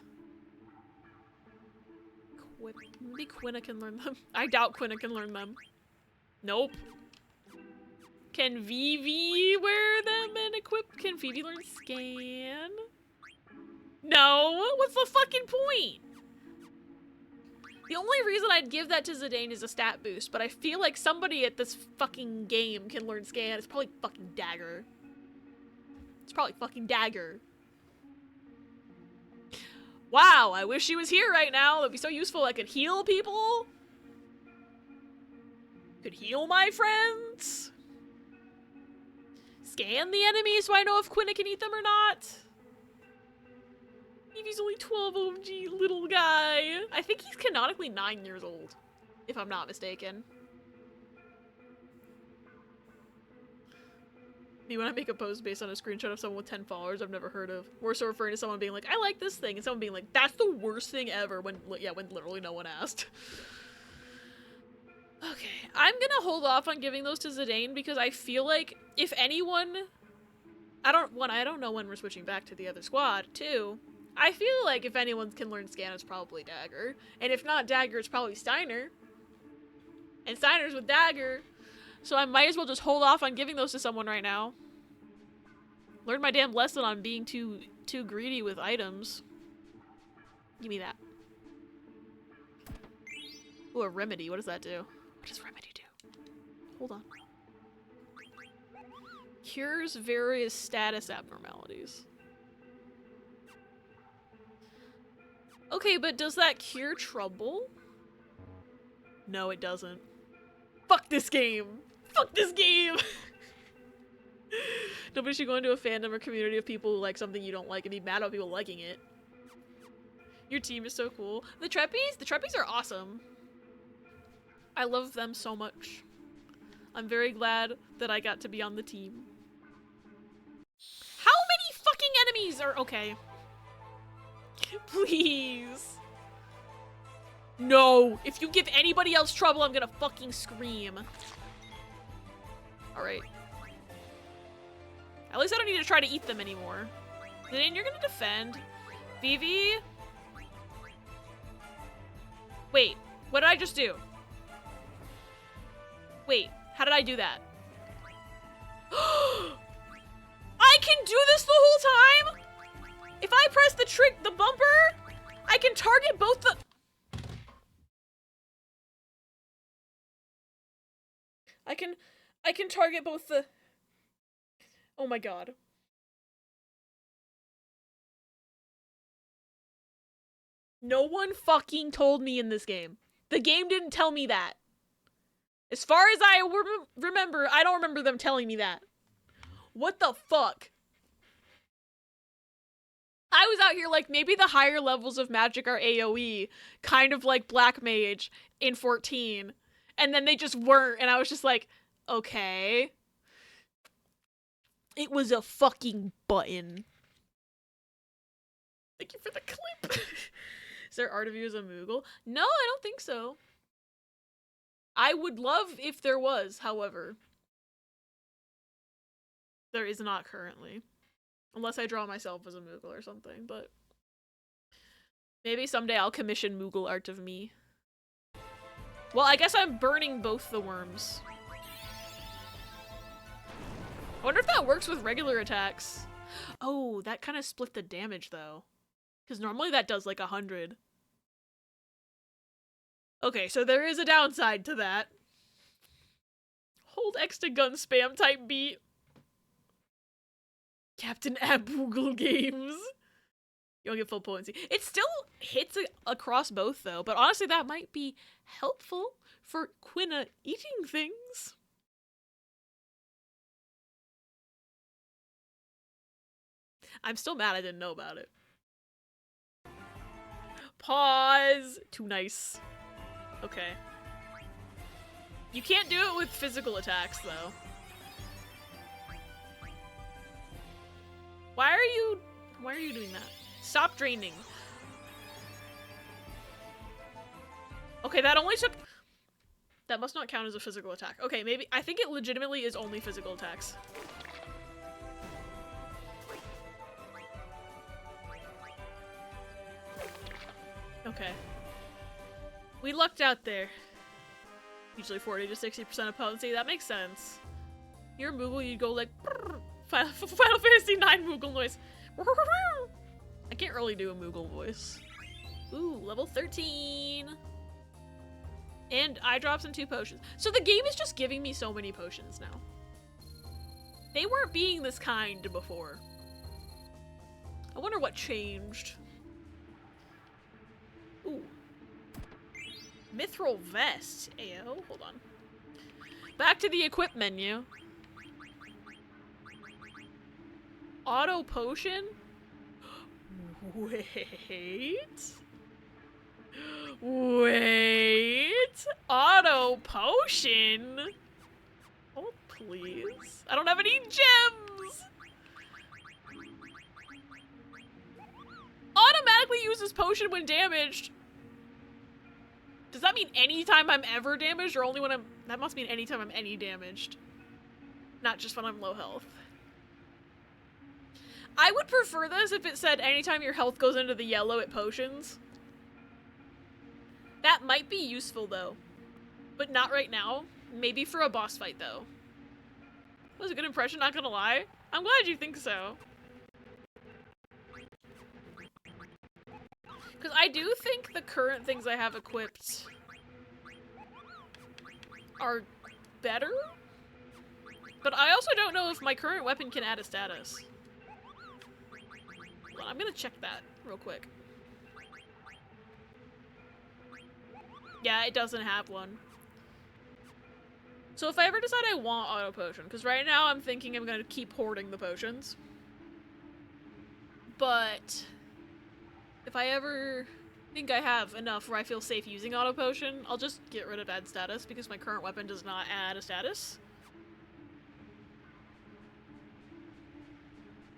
Maybe Quina can learn them. I doubt Quina can learn them. Nope. Can Vivi wear them and equip? Can Vivi learn Scan? No! What's the fucking point? The only reason I'd give that to Zidane is a stat boost, but I feel like somebody at this fucking game can learn Scan. It's probably fucking Dagger. It's probably fucking Dagger. Wow, I wish she was here right now. That'd be so useful. I could heal people. Could heal my friends. Scan the enemy so I know if Quina can eat them or not. He's only 12 OMG, little guy. I think he's canonically 9 years old, if I'm not mistaken. Me when I make a post based on a screenshot of someone with 10 followers I've never heard of. We're so referring to someone being like, I like this thing, and someone being like, that's the worst thing ever, when literally no one asked. Okay, I'm gonna hold off on giving those to Zidane because I feel like if anyone, I don't know when we're switching back to the other squad, too. I feel like if anyone can learn Scan, it's probably Dagger. And if not Dagger, it's probably Steiner. And Steiner's with Dagger. So I might as well just hold off on giving those to someone right now. Learn my damn lesson on being too greedy with items. Give me that. Ooh, a remedy. What does that do? What does remedy do? Hold on. Cures various status abnormalities. Okay, but does that cure trouble? No, it doesn't. Fuck this game! Fuck this game! Nobody should go into a fandom or community of people who like something you don't like and be mad about people liking it. Your team is so cool. The Treppies are awesome. I love them so much. I'm very glad that I got to be on the team. How many fucking enemies are okay? Please. No. If you give anybody else trouble, I'm gonna fucking scream. Alright. At least I don't need to try to eat them anymore. Then you're gonna defend. Vivi. Wait. What did I just do? Wait. How did I do that? I can do this the whole time? If I press the bumper, I can target both the... I can target both the... Oh my god. No one fucking told me in this game. The game didn't tell me that. As far as I remember, I don't remember them telling me that. What the fuck? I was out here like, maybe the higher levels of magic are AoE, kind of like Black Mage in 14. And then they just weren't, and I was just like, okay. It was a fucking button. Thank you for the clip. Is there art of you as a Moogle? No, I don't think so. I would love if there was, however. There is not currently. Unless I draw myself as a Moogle or something, but... Maybe someday I'll commission Moogle art of me. Well, I guess I'm burning both the worms. I wonder if that works with regular attacks. Oh, that kind of split the damage, though. Because normally that does like 100. Okay, so there is a downside to that. Hold X to gun spam type beat. Captain Aboogle Games. You don't get full potency. It still hits across both, though. But honestly, that might be helpful for Quina eating things. I'm still mad I didn't know about it. Pause. Too nice. Okay. You can't do it with physical attacks, though. Why are you doing that? Stop draining. Okay, that only took... That must not count as a physical attack. Okay, maybe... I think it legitimately is only physical attacks. Okay. We lucked out there. Usually 40 to 60% of potency. That makes sense. You're Moogle, you'd go like... Final Fantasy 9 Moogle noise. I can't really do a Moogle voice. Ooh, level 13. And eye drops and 2 potions. So the game is just giving me so many potions now. They weren't being this kind before. I wonder what changed. Ooh. Mithril vest. Ayo, hold on. Back to the equip menu. Auto potion? Wait. Wait. Auto potion? Oh, please. I don't have any gems. Automatically uses potion when damaged. Does that mean anytime I'm ever damaged or only when I'm... That must mean anytime I'm any damaged. Not just when I'm low health. I would prefer this if it said anytime your health goes into the yellow, it potions. That might be useful, though. But not right now. Maybe for a boss fight, though. That was a good impression, not gonna lie. I'm glad you think so. Because I do think the current things I have equipped are better. But I also don't know if my current weapon can add a status. Hold on, I'm gonna check that real quick. Yeah, it doesn't have one. So if I ever decide I want auto potion, because right now I'm thinking I'm gonna keep hoarding the potions. But if I ever think I have enough where I feel safe using auto potion, I'll just get rid of add status because my current weapon does not add a status.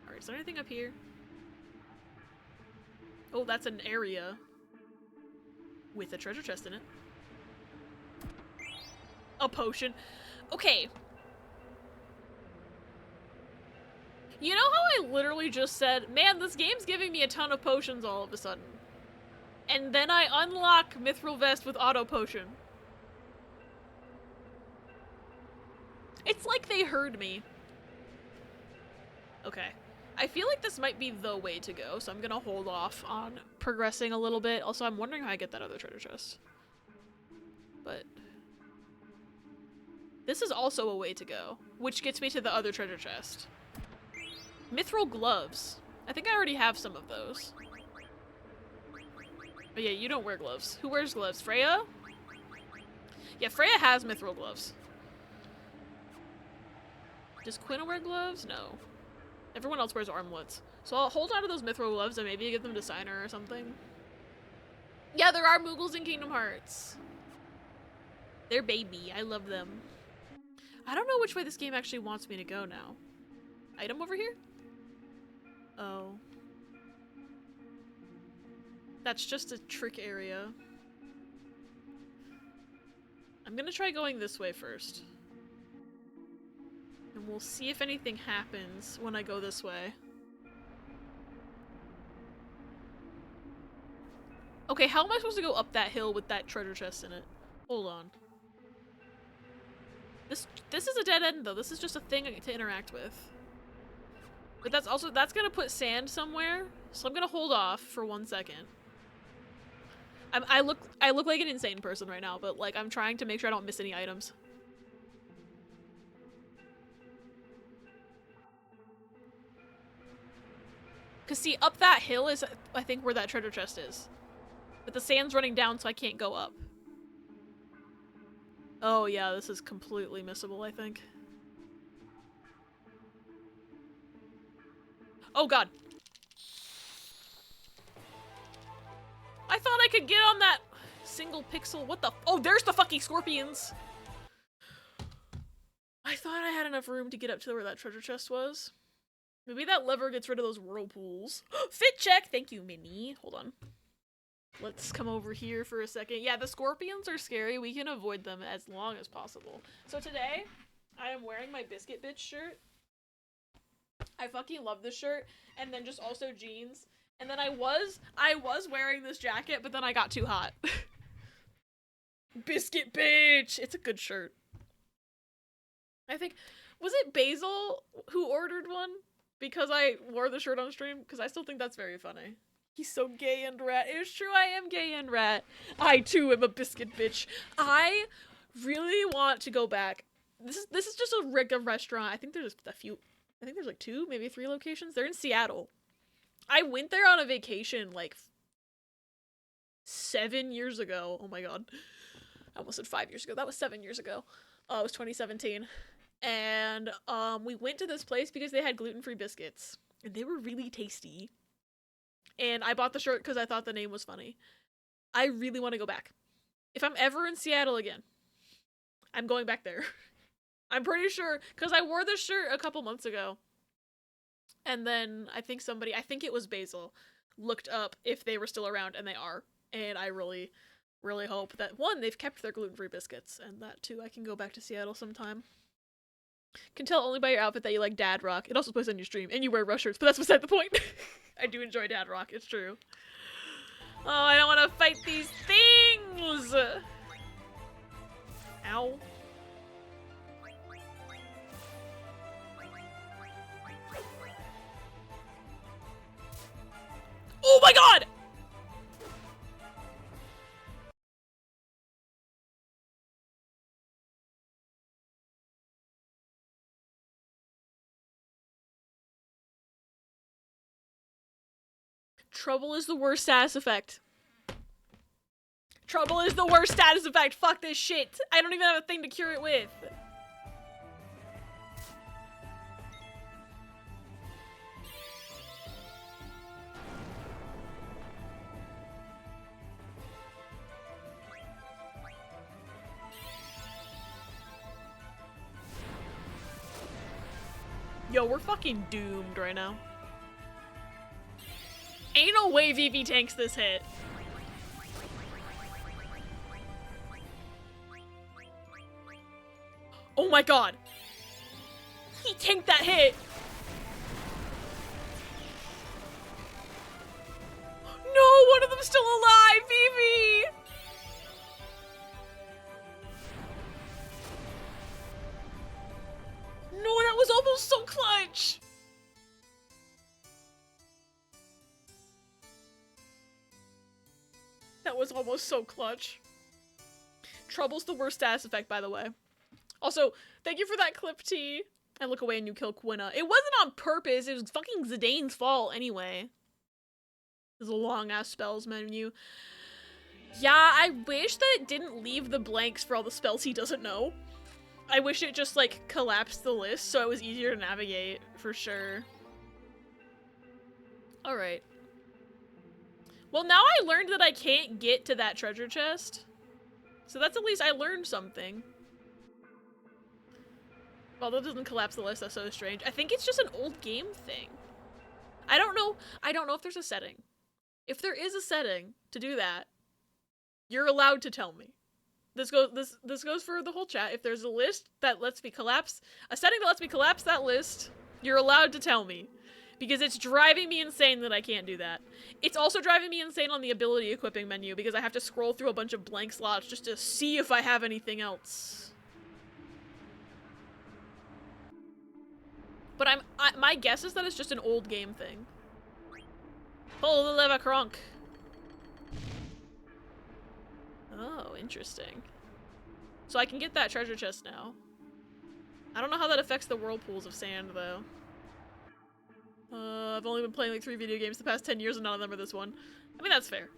Alright, is there anything up here? Oh, that's an area with a treasure chest in it. A potion. Okay. You know how I literally just said, man, this game's giving me a ton of potions all of a sudden. And then I unlock Mithril Vest with auto potion. It's like they heard me. Okay. I feel like this might be the way to go, so I'm gonna hold off on progressing a little bit. Also, I'm wondering how I get that other treasure chest. But this is also a way to go, which gets me to the other treasure chest. Mithril gloves. I think I already have some of those. But yeah, you don't wear gloves. Who wears gloves? Freya? Yeah, Freya has mithril gloves. Does Quinn wear gloves? No. Everyone else wears armlets. So I'll hold on to those mithril gloves and maybe give them to Signer or something. Yeah, there are Moogles in Kingdom Hearts. They're baby. I love them. I don't know which way this game actually wants me to go now. Item over here? Oh. That's just a trick area. I'm gonna try going this way first. And we'll see if anything happens when I go this way. Okay, how am I supposed to go up that hill with that treasure chest in it? Hold on. This is a dead end though. This is just a thing to interact with. But that's gonna put sand somewhere. So I'm gonna hold off for 1 second. I look like an insane person right now, but like I'm trying to make sure I don't miss any items. Cause see, up that hill is I think where that treasure chest is. But the sand's running down so I can't go up. Oh yeah, this is completely missable, I think. Oh god. I thought I could get on that single pixel. What the? Oh, there's the fucking scorpions. I thought I had enough room to get up to where that treasure chest was. Maybe that lever gets rid of those whirlpools. Fit check! Thank you, Minnie. Hold on. Let's come over here for a second. Yeah, the scorpions are scary. We can avoid them as long as possible. So today, I am wearing my Biscuit Bitch shirt. I fucking love this shirt. And then just also jeans. And then I was wearing this jacket, but then I got too hot. Biscuit Bitch! It's a good shirt. I think, was it Basil who ordered one? Because I wore the shirt on stream? Because I still think that's very funny. He's so gay and rat. It is true, I am gay and rat. I too am a biscuit bitch. I really want to go back. This is just a rig of restaurant. I think there's a few. I think there's like 2, maybe 3 locations. They're in Seattle. I went there on a vacation like 7 years ago. Oh my god. I almost said 5 years ago. That was 7 years ago. It was 2017. And we went to this place because they had gluten-free biscuits. And they were really tasty. And I bought the shirt because I thought the name was funny. I really want to go back. If I'm ever in Seattle again, I'm going back there. I'm pretty sure, because I wore this shirt a couple months ago. And then I think it was Basil, looked up if they were still around, and they are. And I really, really hope that, 1, they've kept their gluten-free biscuits, and that 2, I can go back to Seattle sometime. Can tell only by your outfit that you like dad rock. It also plays on your stream, and you wear rush shirts, but that's beside the point. I do enjoy dad rock, it's true. Oh, I don't want to fight these things! Ow. Oh my god! Trouble is the worst status effect. Trouble is the worst status effect. Fuck this shit. I don't even have a thing to cure it with. Yo, we're fucking doomed right now. Ain't no way Vivi tanks this hit. Oh my god. He tanked that hit. No, one of them's still alive, Vivi. No, that was almost so clutch. That was almost so clutch. Trouble's the worst status effect, by the way. Also, thank you for that clip, T. And look away and you kill Quina. It wasn't on purpose. It was fucking Zidane's fault anyway. There's a long-ass spells menu. Yeah, I wish that it didn't leave the blanks for all the spells he doesn't know. I wish it just, like, collapsed the list so it was easier to navigate, for sure. Alright. Well, now I learned that I can't get to that treasure chest. So that's at least I learned something. Although it doesn't collapse the list, that's so strange. I think it's just an old game thing. I don't know if there's a setting. If there is a setting to do that, you're allowed to tell me. This goes for the whole chat. If there's a list that lets me collapse, a setting that lets me collapse that list, you're allowed to tell me. Because it's driving me insane that I can't do that. It's also driving me insane on the ability equipping menu because I have to scroll through a bunch of blank slots just to see if I have anything else. But my guess is that it's just an old game thing. Pull the lever, Kronk. Oh, interesting. So I can get that treasure chest now. I don't know how that affects the whirlpools of sand, though. I've only been playing like 3 video games the past 10 years and none of them are this one. I mean, that's fair.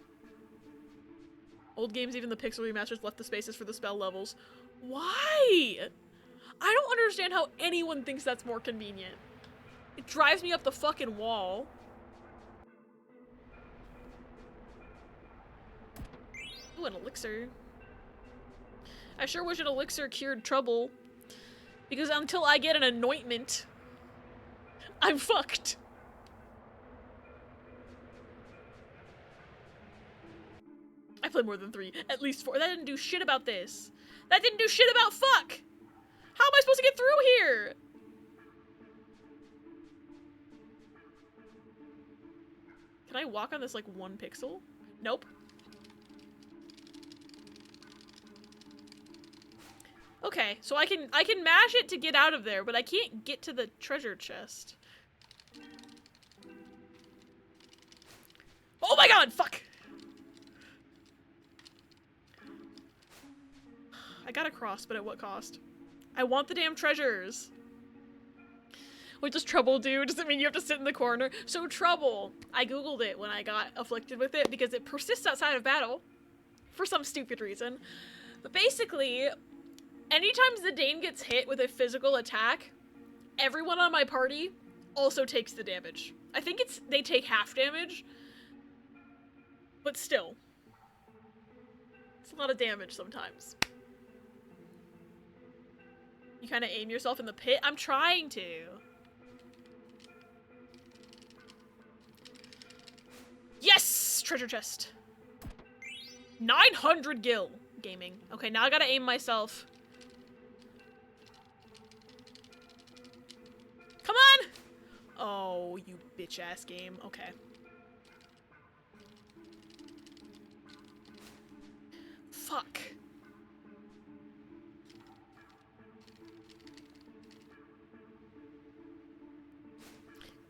Old games, even the pixel remasters left the spaces for the spell levels. Why? I don't understand how anyone thinks that's more convenient. It drives me up the fucking wall. Ooh, an elixir. I sure wish an elixir cured trouble. Because until I get an anointment, I'm fucked. I played more than 3, at least 4. That didn't do shit about this. That didn't do shit about fuck! How am I supposed to get through here? Can I walk on this like 1 pixel? Nope. Okay, so I can mash it to get out of there, but I can't get to the treasure chest. Oh my god, fuck! I got across, but at what cost? I want the damn treasures. What does trouble do? Does it mean you have to sit in the corner? So trouble, I googled it when I got afflicted with it because it persists outside of battle for some stupid reason. But basically, anytime Zidane gets hit with a physical attack, everyone on my party also takes the damage. I think they take half damage, but still. It's a lot of damage sometimes. You kind of aim yourself in the pit? I'm trying to. Yes! Treasure chest. 900 gil gaming. Okay, now I gotta aim myself. Come on! Oh, you bitch-ass game. Okay. Fuck.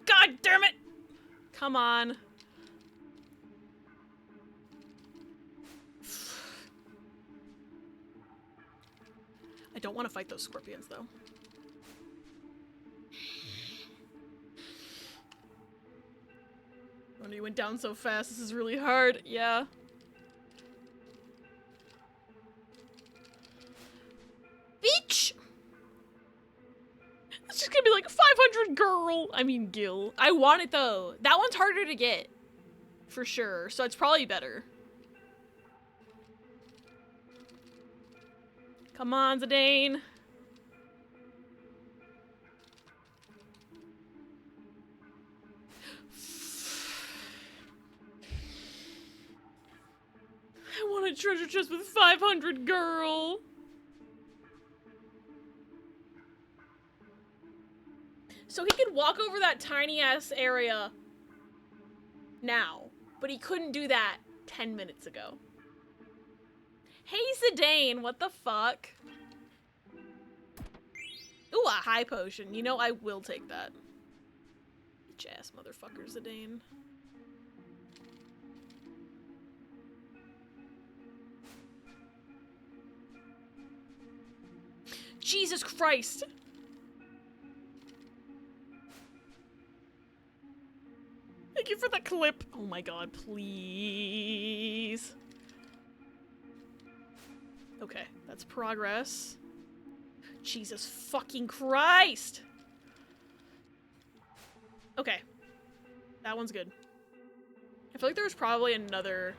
God damn it! Come on. I don't want to fight those scorpions, though. Oh, you went down so fast. This is really hard. Yeah. Bitch! It's just gonna be like 500 girl. I mean, Gil. I want it, though. That one's harder to get. For sure. So it's probably better. Come on, Zidane. I want a treasure chest with 500 girl. So he could walk over that tiny ass area now, but he couldn't do that 10 minutes ago. Hey, Zidane, what the fuck? Ooh, a high potion. You know, I will take that. Bitch ass motherfucker, Zidane. Jesus Christ! Thank you for the clip. Oh my god, please. Okay, that's progress. Jesus fucking Christ! Okay. That one's good. I feel like there was probably another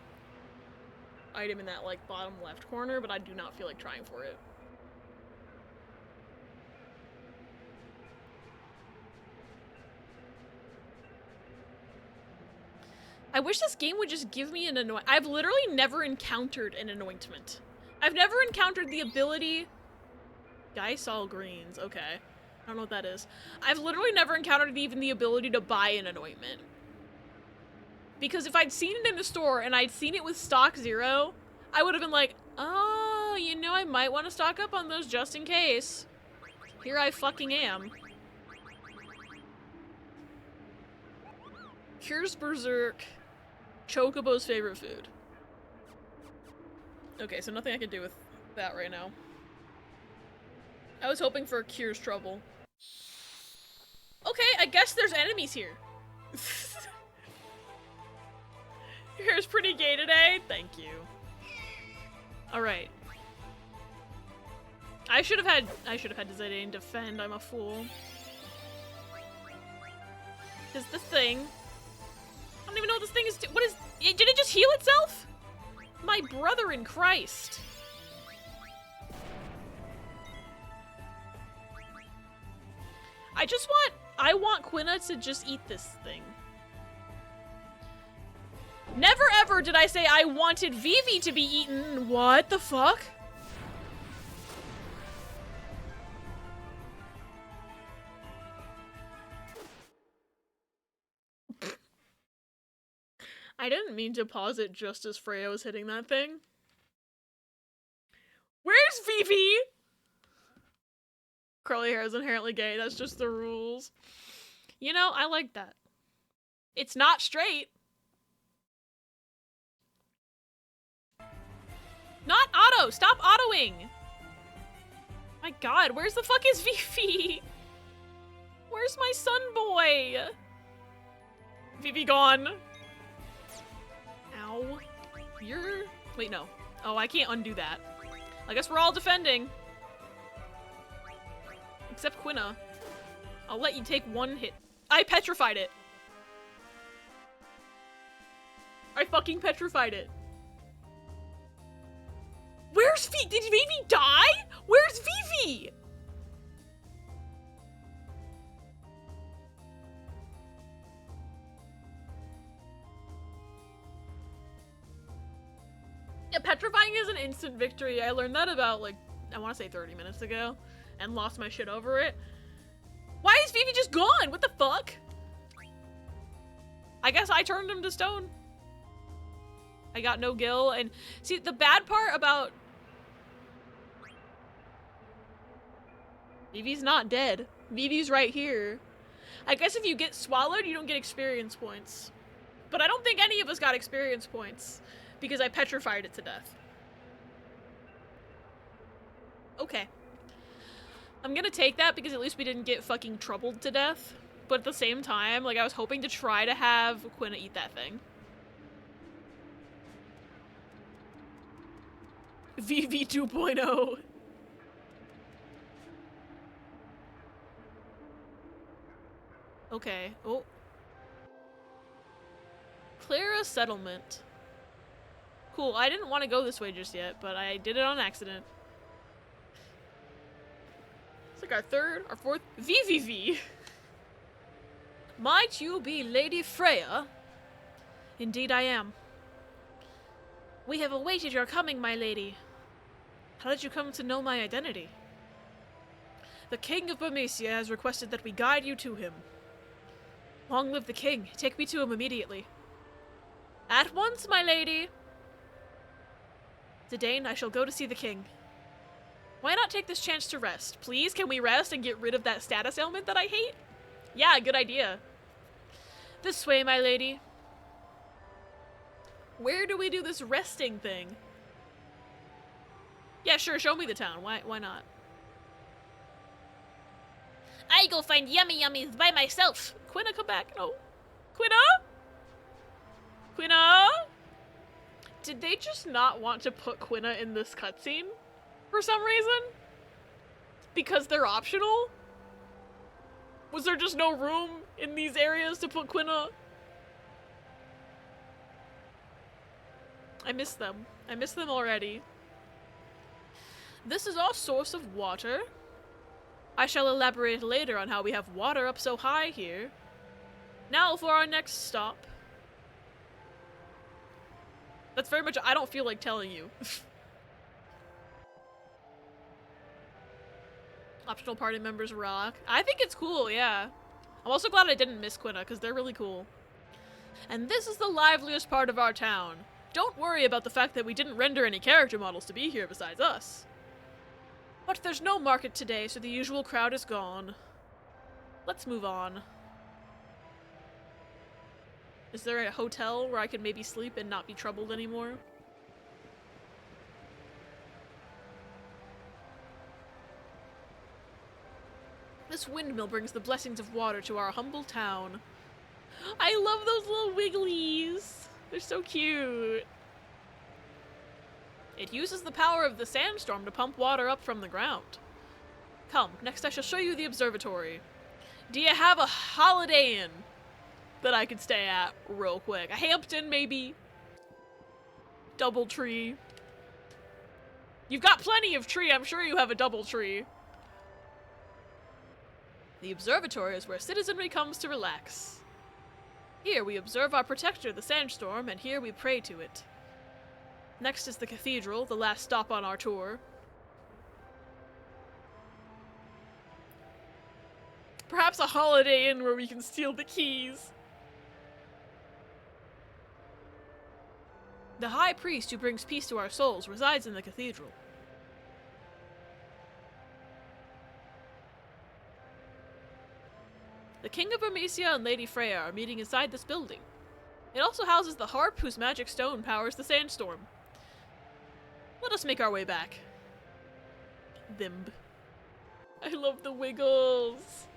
item in that, like, bottom left corner, but I do not feel like trying for it. I wish this game would just give me an anointment. I've literally never encountered an anointment. I've never encountered the ability... Gysol greens, okay. I don't know what that is. I've literally never encountered even the ability to buy an anointment. Because if I'd seen it in the store and I'd seen it with stock 0, I would have been like, oh, you know, I might want to stock up on those just in case. Here I fucking am. Cures Berserk. Chocobo's favorite food. Okay, so nothing I can do with that right now. I was hoping for Cures Trouble. Okay, I guess there's enemies here. Your hair's pretty gay today. Thank you. Alright. I should have had Zidane defend. I'm a fool. Is the thing? I don't even know what this thing is. What is? Did it just heal itself? My brother in Christ. I want Quina to just eat this thing. Never ever did I say I wanted Vivi to be eaten. What the fuck? I didn't mean to pause it just as Freya was hitting that thing. Where's Vivi? Curly hair is inherently gay. That's just the rules. You know, I like that. It's not straight. Not auto! Stop autoing! My god, where's the fuck is Vivi? Where's my son boy? Vivi gone. Ow. You're... Wait, no. Oh, I can't undo that. I guess we're all defending. Except Quina. I'll let you take one hit. I petrified it. I fucking petrified it. Where's Vivi? Did Vivi die? Where's Vivi? Yeah, petrifying is an instant victory. I learned that about, like, I want to say 30 minutes ago. And lost my shit over it. Why is Vivi just gone? What the fuck? I guess I turned him to stone. I got no gil, and see, the bad part about... Vivi's not dead. Vivi's right here. I guess if you get swallowed, you don't get experience points. But I don't think any of us got experience points, because I petrified it to death. Okay. I'm gonna take that because at least we didn't get fucking troubled to death. But at the same time, like, I was hoping to try to have Quina eat that thing. VV 2.0. Okay. Oh. Clear a settlement. Cool. I didn't want to go this way just yet, but I did it on accident. It's like our third, our fourth VVV. Might you be Lady Freya? Indeed I am. We have awaited your coming, my lady. How did you come to know my identity? The King of Burmecia has requested that we guide you to him. Long live the king. Take me to him immediately. At once, my lady. Zidane, I shall go to see the king. Why not take this chance to rest? Please, can we rest and get rid of that status ailment that I hate? Yeah, good idea. This way, my lady. Where do we do this resting thing? Yeah, sure, show me the town. Why not? I go find yummy yummies by myself. Quina, come back. No. Quina? Quina? Did they just not want to put Quina in this cutscene? For some reason? Because they're optional? Was there just no room in these areas to put Quina? I miss them. I miss them already. This is our source of water. I shall elaborate later on how we have water up so high here. Now for our next stop. That's very much, I don't feel like telling you. Optional party members rock. I think it's cool, yeah. I'm also glad I didn't miss Quina, because they're really cool. And this is the liveliest part of our town. Don't worry about the fact that we didn't render any character models to be here besides us. But there's no market today, so the usual crowd is gone. Let's move on. Is there a hotel where I could maybe sleep and not be troubled anymore? This windmill brings the blessings of water to our humble town. I love those little wigglies. They're so cute. It uses the power of the sandstorm to pump water up from the ground. Come, next I shall show you the observatory. Do you have a Holiday Inn that I could stay at real quick? A Hampton, maybe? Doubletree. You've got plenty of tree. I'm sure you have a Doubletree. The observatory is where citizenry comes to relax. Here we observe our protector, the sandstorm, and here we pray to it. Next is the cathedral, the last stop on our tour. Perhaps a Holiday Inn where we can steal the keys. The high priest who brings peace to our souls resides in the cathedral. The King of Amicia and Lady Freya are meeting inside this building. It also houses the harp whose magic stone powers the sandstorm. Let us make our way back. Thimb. I love the wiggles.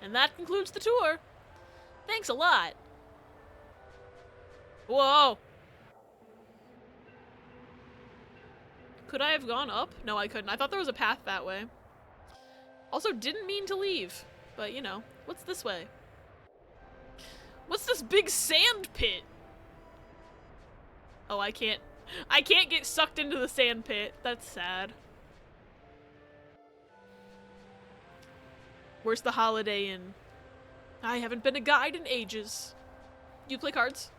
And that concludes the tour. Thanks a lot. Whoa. Could I have gone up? No, I couldn't. I thought there was a path that way. Also, didn't mean to leave. But, you know, what's this way? What's this big sand pit? Oh, I can't get sucked into the sand pit. That's sad. Where's the Holiday Inn? I haven't been a guide in ages. You play cards?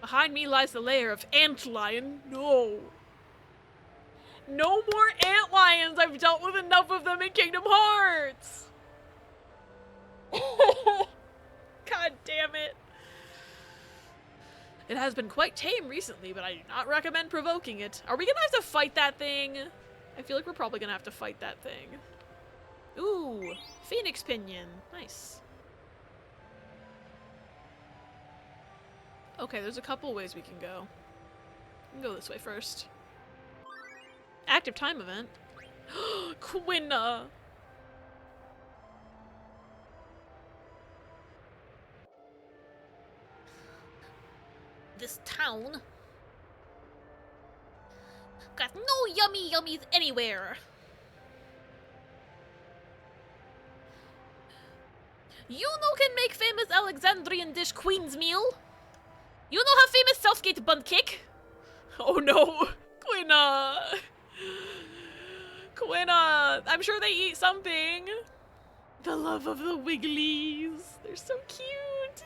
Behind me lies the lair of Antlion. No. No more Antlions! I've dealt with enough of them in Kingdom Hearts! God damn it. It has been quite tame recently, but I do not recommend provoking it. Are we gonna have to fight that thing? I feel like we're probably gonna have to fight that thing. Ooh, Phoenix Pinion. Nice. Okay, there's a couple ways we can go. We can go this way first. Active time event. Quina! This town got no yummy yummies anywhere. You know can make famous Alexandrian dish Queen's meal? You know how famous Southgate bun cake? Oh no, Quina! Quina! I'm sure they eat something. The love of the Wigglies. They're so cute.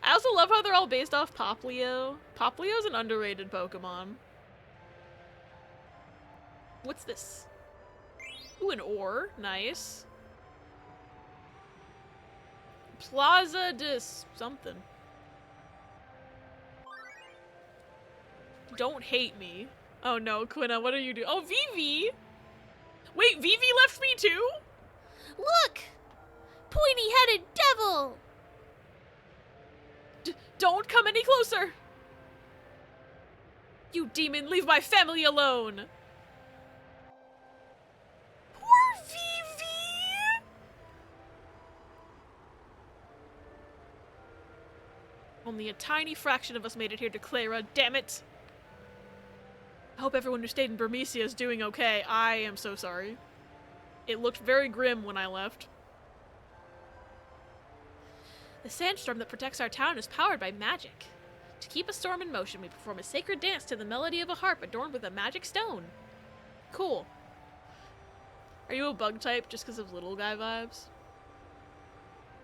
I also love how they're all based off Poplio. Poplio's an underrated Pokemon. What's this? Ooh, an ore. Nice. Plaza de something. Don't hate me. Oh no, Quina, what are you doing? Oh, Vivi! Wait, Vivi left me too? Look! Pointy-headed devil! Don't come any closer! You demon, leave my family alone! Poor Vivi! Only a tiny fraction of us made it here to Clara, damn it! I hope everyone who stayed in Burmecia is doing okay. I am so sorry. It looked very grim when I left. The sandstorm that protects our town is powered by magic. To keep a storm in motion, we perform a sacred dance to the melody of a harp adorned with a magic stone. Cool. Are you a bug type just because of little guy vibes?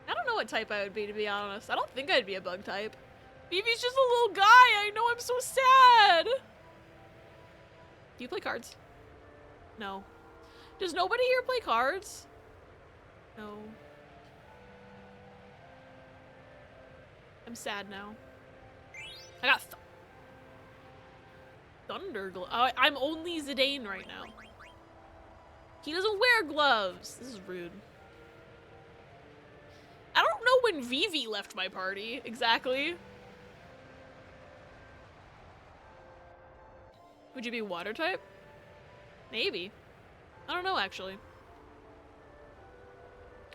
I don't know what type I would be, to be honest. I don't think I'd be a bug type. Vivi's just a little guy. I know, I'm so sad. Do you play cards? No. Does nobody here play cards? No. I'm sad now. I got Thunderglow. I'm only Zidane right now. He doesn't wear gloves. This is rude. I don't know when Vivi left my party, exactly. Would you be water type? Maybe. I don't know, actually.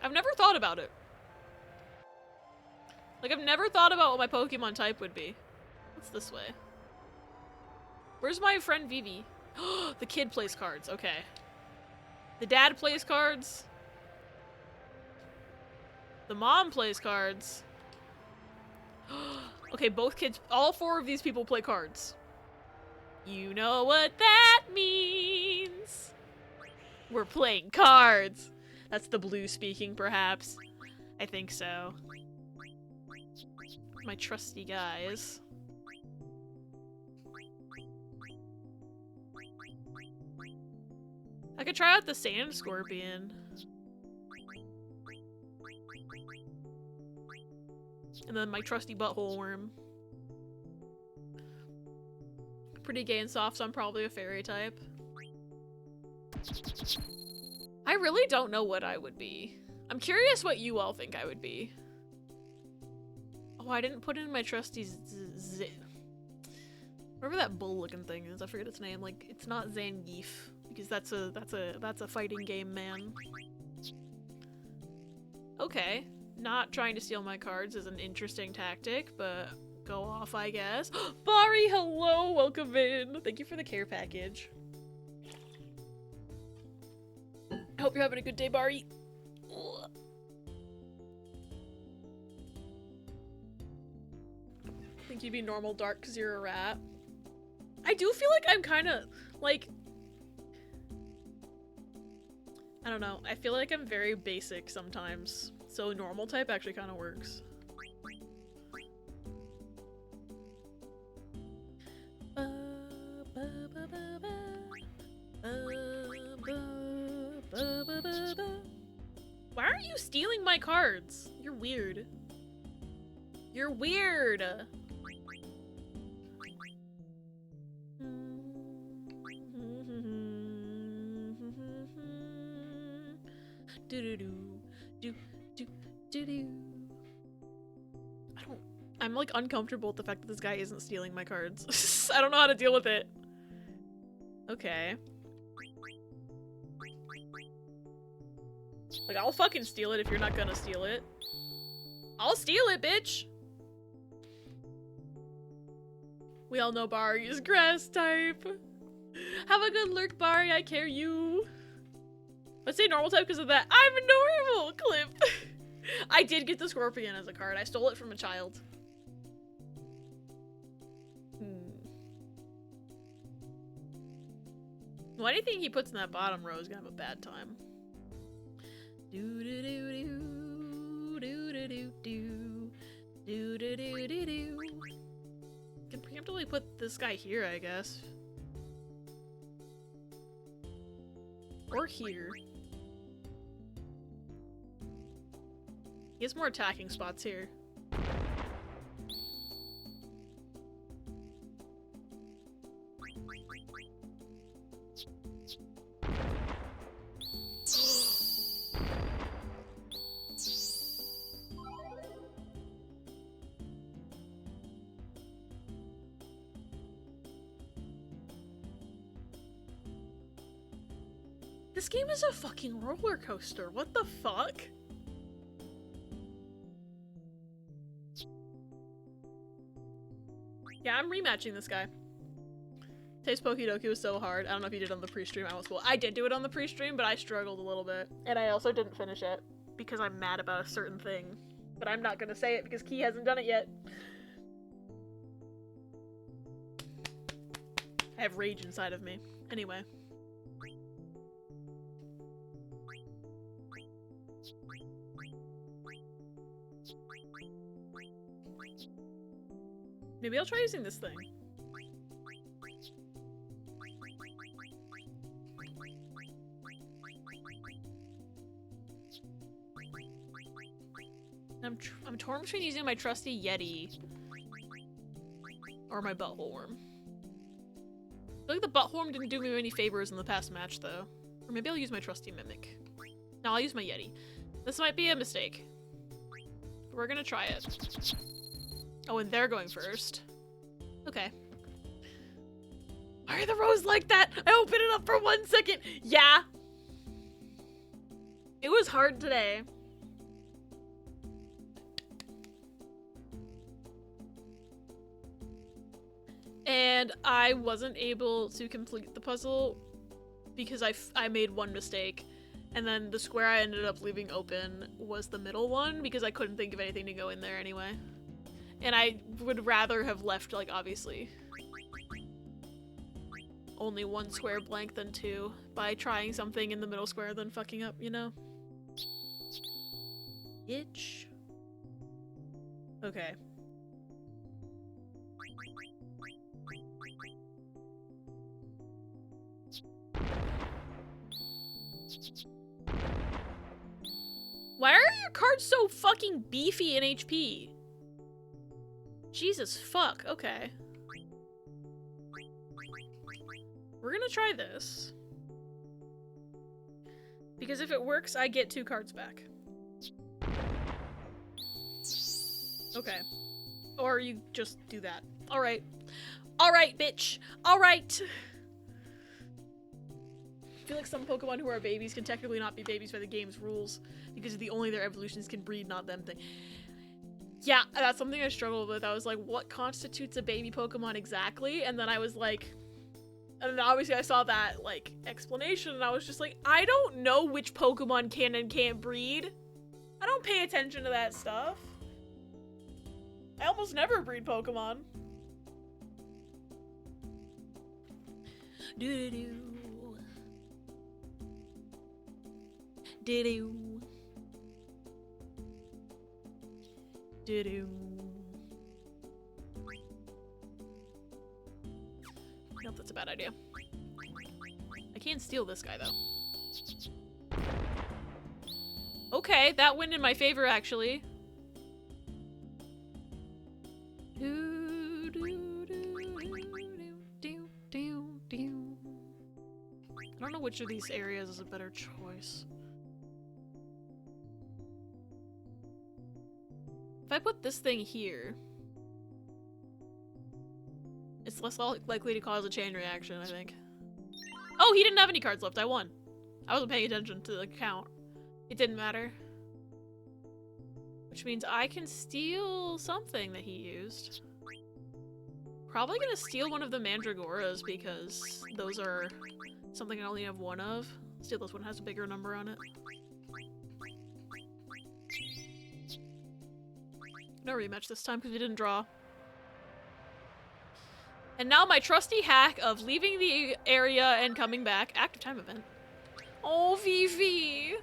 I've never thought about it. Like, I've never thought about what my Pokemon type would be. What's this way? Where's my friend Vivi? The kid plays cards. Okay. The dad plays cards. The mom plays cards. Okay, both kids, all four of these people play cards. You know what that means. We're playing cards. That's the blue speaking, perhaps. I think so. My trusty guys. I could try out the Sand Scorpion. And then my trusty Butthole Worm. Pretty gay and soft, so I'm probably a fairy type. I really don't know what I would be. I'm curious what you all think I would be. Oh, I didn't put in my trusty whatever that bull-looking thing is. I forget its name. Like, it's not Zangief, because that's a fighting game, man. Okay, not trying to steal my cards is an interesting tactic, but go off, I guess. Bari, hello, welcome in. Thank you for the care package. I hope you're having a good day, Bari. Ugh. Think you'd be normal dark because you're a rat. I do feel like I'm kind of, like, I don't know. I feel like I'm very basic sometimes. So normal type actually kind of works. Why aren't you stealing my cards? You're weird. You're weird. I'm like uncomfortable with the fact that this guy isn't stealing my cards. I don't know how to deal with it. Okay. Like, I'll fucking steal it if you're not gonna steal it. I'll steal it, bitch! We all know Bari is grass type. Have a good lurk, Bari, I care you. Let's say normal type because of that. I'm a normal clip. I did get the Scorpion as a card. I stole it from a child. Why do you think he puts in that bottom row is gonna have a bad time? Do do do do do do do do do do do do do. Can preemptively put this guy here, I guess. Or here. He has more attacking spots here. This game is a fucking roller coaster. What the fuck? Yeah, I'm rematching this guy. Taste Pokidoki was so hard. I don't know if you did it on the pre-stream. I did do it on the pre-stream, but I struggled a little bit. And I also didn't finish it because I'm mad about a certain thing. But I'm not gonna say it because Key hasn't done it yet. I have rage inside of me. Anyway. Maybe I'll try using this thing. I'm torn between using my trusty Yeti or my butthole worm. I feel like the butthole worm didn't do me any favors in the past match though. Or maybe I'll use my trusty mimic. No, I'll use my Yeti. This might be a mistake. But we're gonna try it. Oh, and they're going first. Okay. Why are the rows like that? I opened it up for 1 second. Yeah. It was hard today. And I wasn't able to complete the puzzle because I made one mistake. And then the square I ended up leaving open was the middle one because I couldn't think of anything to go in there anyway. And I would rather have left, like, obviously, only one square blank than two by trying something in the middle square than fucking up, you know? Itch. Okay. Why are your cards so fucking beefy in HP? Jesus fuck, okay. We're gonna try this. Because if it works, I get 2 cards back. Okay. Or you just do that. Alright. Alright, bitch! Alright! I feel like some Pokemon who are babies can technically not be babies by the game's rules because only their evolutions can breed, not them thing. Yeah, that's something I struggled with. I was like, what constitutes a baby Pokemon exactly? And then I was like, and then obviously I saw that, like, explanation and I was just like, I don't know which Pokemon can and can't breed. I don't pay attention to that stuff. I almost never breed Pokemon. Doo-doo-doo. Doo-doo. Doo-doo. Nope, that's a bad idea. I can't steal this guy, though. Okay, that went in my favor, actually. I don't know which of these areas is a better choice. If I put this thing here, it's less likely to cause a chain reaction, I think. Oh, he didn't have any cards left. I won. I wasn't paying attention to the count. It didn't matter. Which means I can steal something that he used. Probably gonna steal one of the Mandragoras because those are something I only have one of. Steal this one, has a bigger number on it. No rematch this time because we didn't draw. And now my trusty hack of leaving the area and coming back. Active time event. Oh, VV.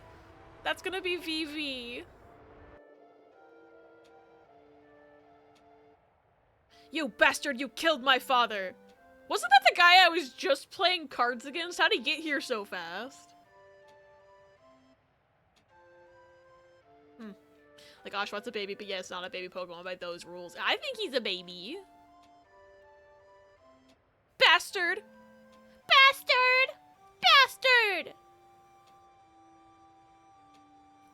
That's gonna be VV. You bastard, you killed my father. Wasn't that the guy I was just playing cards against? How'd he get here so fast? Like, Oshawtt's a baby, but yeah, it's not a baby Pokemon by those rules. I think he's a baby. Bastard! Bastard! Bastard!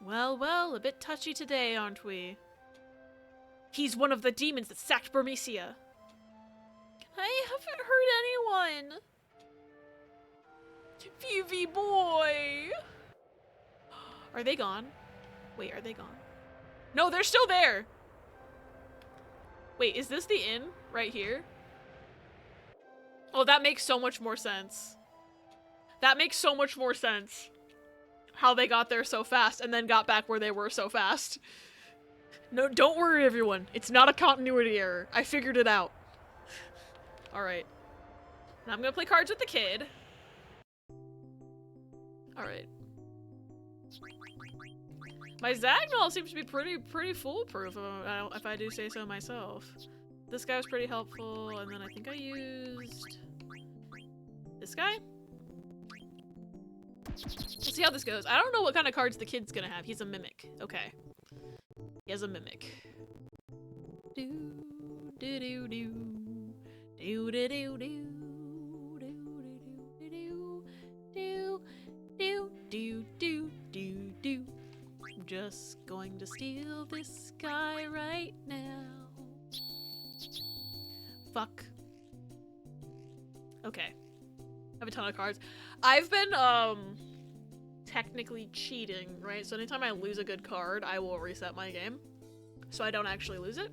Well, well, a bit touchy today, aren't we? He's one of the demons that sacked Burmecia. I haven't heard anyone. VV boy! Are they gone? Wait, are they gone? No, they're still there! Wait, is this the inn? Right here? Oh, that makes so much more sense. That makes so much more sense. How they got there so fast and then got back where they were so fast. No, don't worry, everyone. It's not a continuity error. I figured it out. Alright. Now I'm gonna play cards with the kid. Alright. My Zagnol seems to be pretty foolproof, if I do say so myself. This guy was pretty helpful, and then I think I used this guy? Let's see how this goes. I don't know what kind of cards the kid's gonna have. He's a mimic. Okay. He has a mimic. Do do do do do do do do do do do do do do. I'm just going to steal this guy right now. Fuck. Okay. I have a ton of cards. I've been, technically cheating, right? So anytime I lose a good card, I will reset my game. So I don't actually lose it.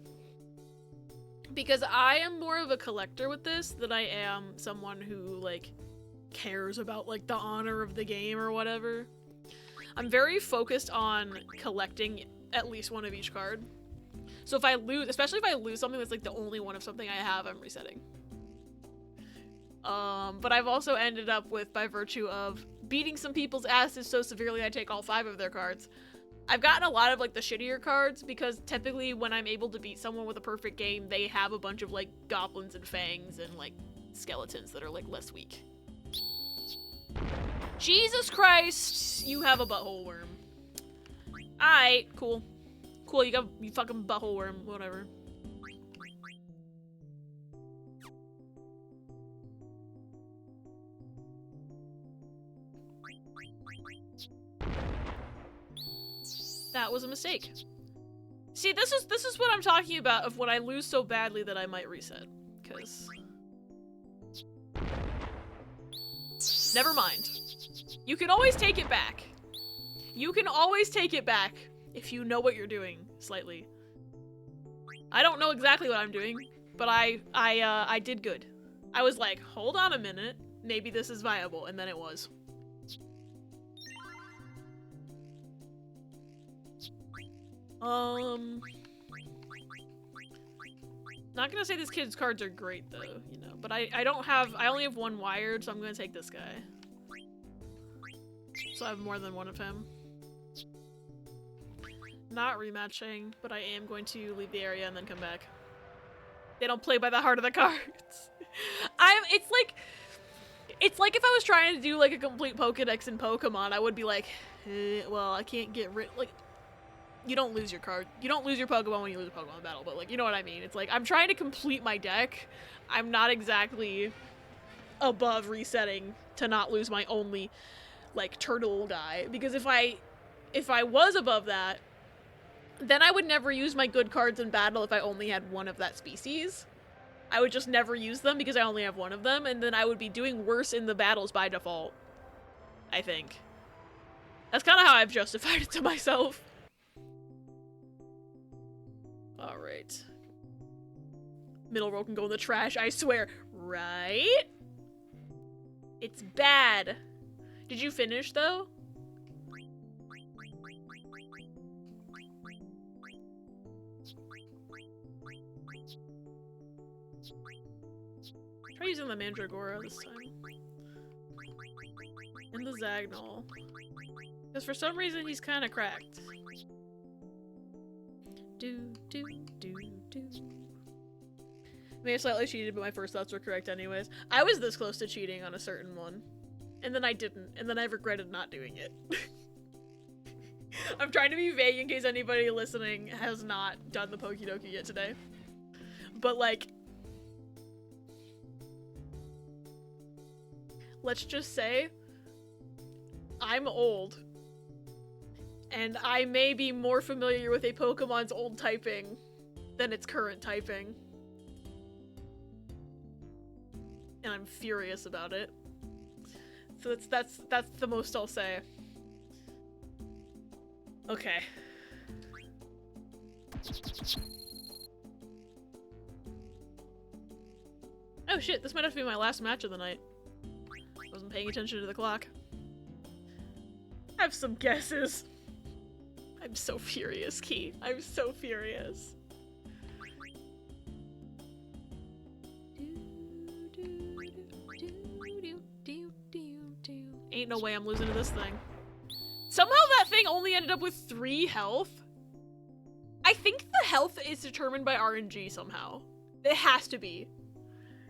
Because I am more of a collector with this than I am someone who, like, cares about, like, the honor of the game or whatever. I'm very focused on collecting at least one of each card. So if I lose, especially if I lose something that's, like, the only one of something I have, I'm resetting. But I've also ended up with, by virtue of beating some people's asses so severely I take all 5 of their cards, I've gotten a lot of, like, the shittier cards, because typically when I'm able to beat someone with a perfect game, they have a bunch of, like, goblins and fangs and, like, skeletons that are, like, less weak. Jesus Christ! You have a butthole worm. Alright, cool. Cool, you fucking butthole worm, whatever. That was a mistake. See, this is what I'm talking about of when I lose so badly that I might reset. Cause never mind. You can always take it back. You can always take it back if you know what you're doing slightly. I don't know exactly what I'm doing, but I did good. I was like, hold on a minute, maybe this is viable, and then it was. Not gonna say this kid's cards are great though, you know, but I only have 1 wired, so I'm gonna take this guy. So I have more than one of him. Not rematching, but I am going to leave the area and then come back. They don't play by the heart of the cards. It's like if I was trying to do like a complete Pokedex in Pokemon, I would be like, well, I can't get rid, like, you don't lose your card. You don't lose your Pokemon when you lose a Pokemon battle, but like, you know what I mean? It's like, I'm trying to complete my deck. I'm not exactly above resetting to not lose my only, like, turtle guy. Because if I was above that, then I would never use my good cards in battle if I only had one of that species. I would just never use them because I only have one of them, and then I would be doing worse in the battles by default. I think. That's kind of how I've justified it to myself. Alright. Middle row can go in the trash, I swear. Right? It's bad. Did you finish, though? Try using the Mandragora this time. And the Zagnol. Because for some reason he's kind of cracked. Do. I may have slightly cheated, but my first thoughts were correct anyways. I was this close to cheating on a certain one. And then I didn't. And then I regretted not doing it. I'm trying to be vague in case anybody listening has not done the Pokedoki yet today. But like, let's just say I'm old. And I may be more familiar with a Pokemon's old typing than its current typing. And I'm furious about it. So that's the most I'll say. Okay. Oh shit, this might have to be my last match of the night. Wasn't paying attention to the clock. I have some guesses. I'm so furious, Key. I'm so furious. Ain't no way I'm losing to this thing. Somehow that thing only ended up with 3 health. I think the health is determined by RNG somehow. It has to be.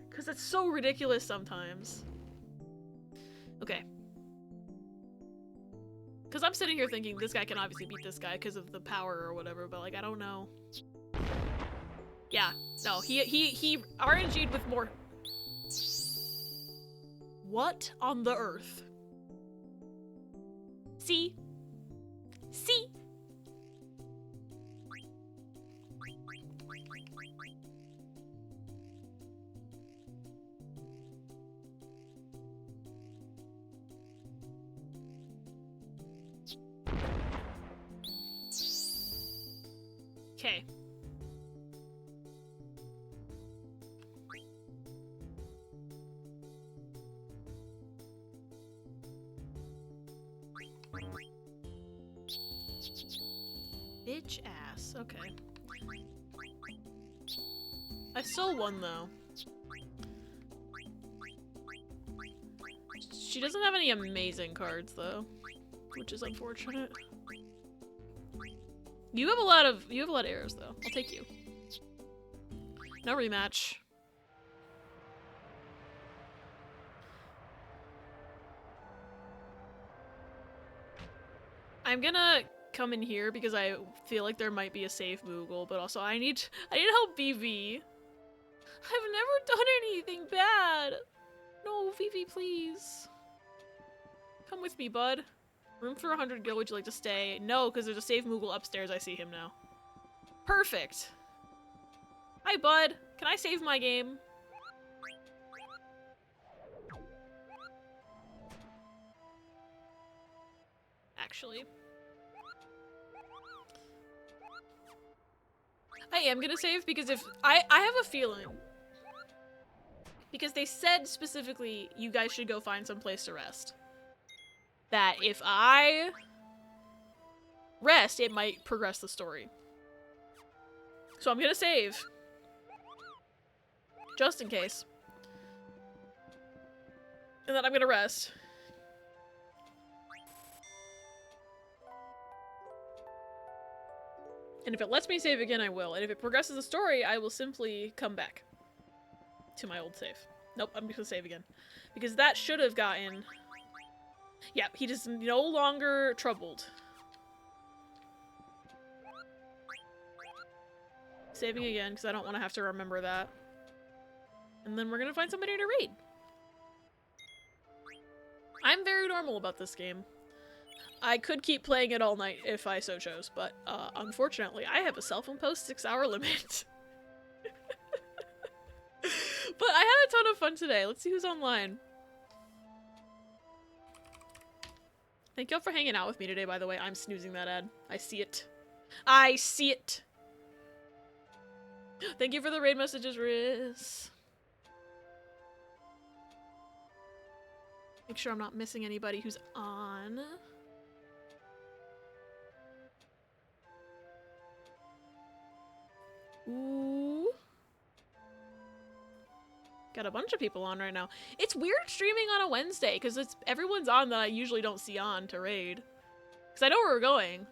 Because it's so ridiculous sometimes. Okay. Because I'm sitting here thinking this guy can obviously beat this guy because of the power or whatever, but like, I don't know. Yeah, no, he RNG'd with more. What on the earth? See? See? Okay. Bitch ass. Okay. I still won though. She doesn't have any amazing cards though, which is unfortunate. You have a lot of arrows though. I'll take you. No rematch. I'm gonna come in here because I feel like there might be a safe Moogle, but also I need help BV. I've never done anything bad. No, Vivi, please. Come with me, bud. Room for 100 gil, would you like to stay? No, because there's a safe Moogle upstairs. I see him now. Perfect. Hi, bud. Can I save my game? Actually. I am gonna save because if I have a feeling, because they said specifically you guys should go find some place to rest, that if I rest, it might progress the story. So I'm gonna save. Just in case. And then I'm gonna rest. And if it lets me save again, I will. And if it progresses the story, I will simply come back to my old save. Nope, I'm just gonna save again. Because that should have gotten... Yeah, he is no longer troubled. Saving again, because I don't want to have to remember that. And then we're gonna find somebody to raid. I'm very normal about this game. I could keep playing it all night if I so chose, but unfortunately, I have a self-imposed 6-hour limit. But I had a ton of fun today. Let's see who's online. Thank y'all for hanging out with me today, by the way. I'm snoozing that ad. I see it. I see it! Thank you for the raid messages, Riz. Make sure I'm not missing anybody who's on. Ooh. Got a bunch of people on right now. It's weird streaming on a Wednesday because everyone's on that I usually don't see on to raid. Because I know where we're going.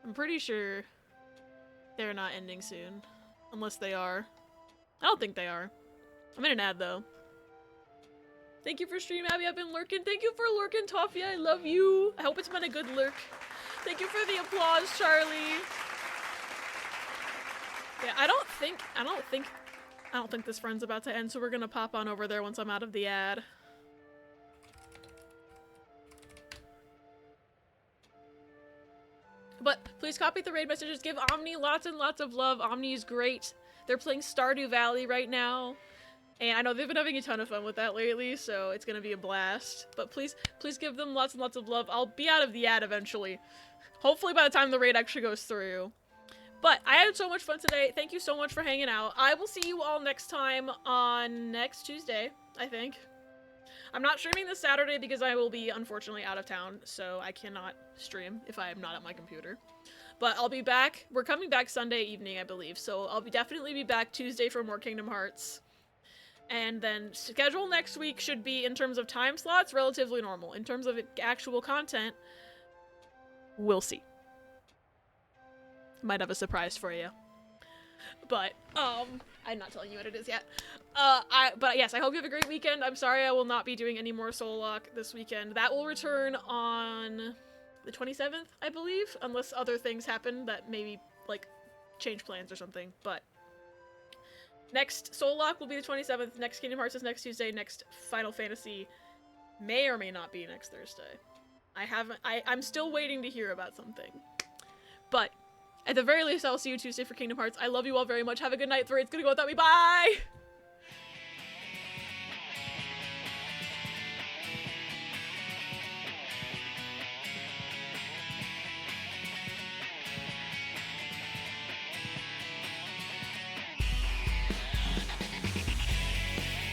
I'm pretty sure they're not ending soon. Unless they are. I don't think they are. I'm in an ad though. Thank you for stream, Abby. I've been lurking. Thank you for lurking, Toffee. I love you. I hope it's been a good lurk. Thank you for the applause, Charlie. Yeah, I don't think this friend's about to end, so we're gonna pop on over there once I'm out of the ad. But please copy the raid messages. Give Omni lots and lots of love. Omni is great. They're playing Stardew Valley right now. And I know they've been having a ton of fun with that lately, so it's gonna be a blast. But please give them lots and lots of love. I'll be out of the ad eventually. Hopefully by the time the raid actually goes through. But I had so much fun today. Thank you so much for hanging out. I will see you all next time on next Tuesday, I think. I'm not streaming this Saturday because I will be, unfortunately, out of town, so I cannot stream if I am not at my computer. But I'll be back. We're coming back Sunday evening, I believe, so I'll definitely be back Tuesday for more Kingdom Hearts. And then schedule next week should be, in terms of time slots, relatively normal. In terms of actual content, we'll see. Might have a surprise for you. But, I'm not telling you what it is yet. But yes, I hope you have a great weekend. I'm sorry I will not be doing any more Soul Lock this weekend. That will return on the 27th, I believe, unless other things happen that maybe, like, change plans or something. But next Soul Lock will be the 27th, next Kingdom Hearts is next Tuesday, next Final Fantasy may or may not be next Thursday. I'm still waiting to hear about something. But at the very least, I'll see you Tuesday for Kingdom Hearts. I love you all very much. Have a good night. It's gonna go without me. Bye!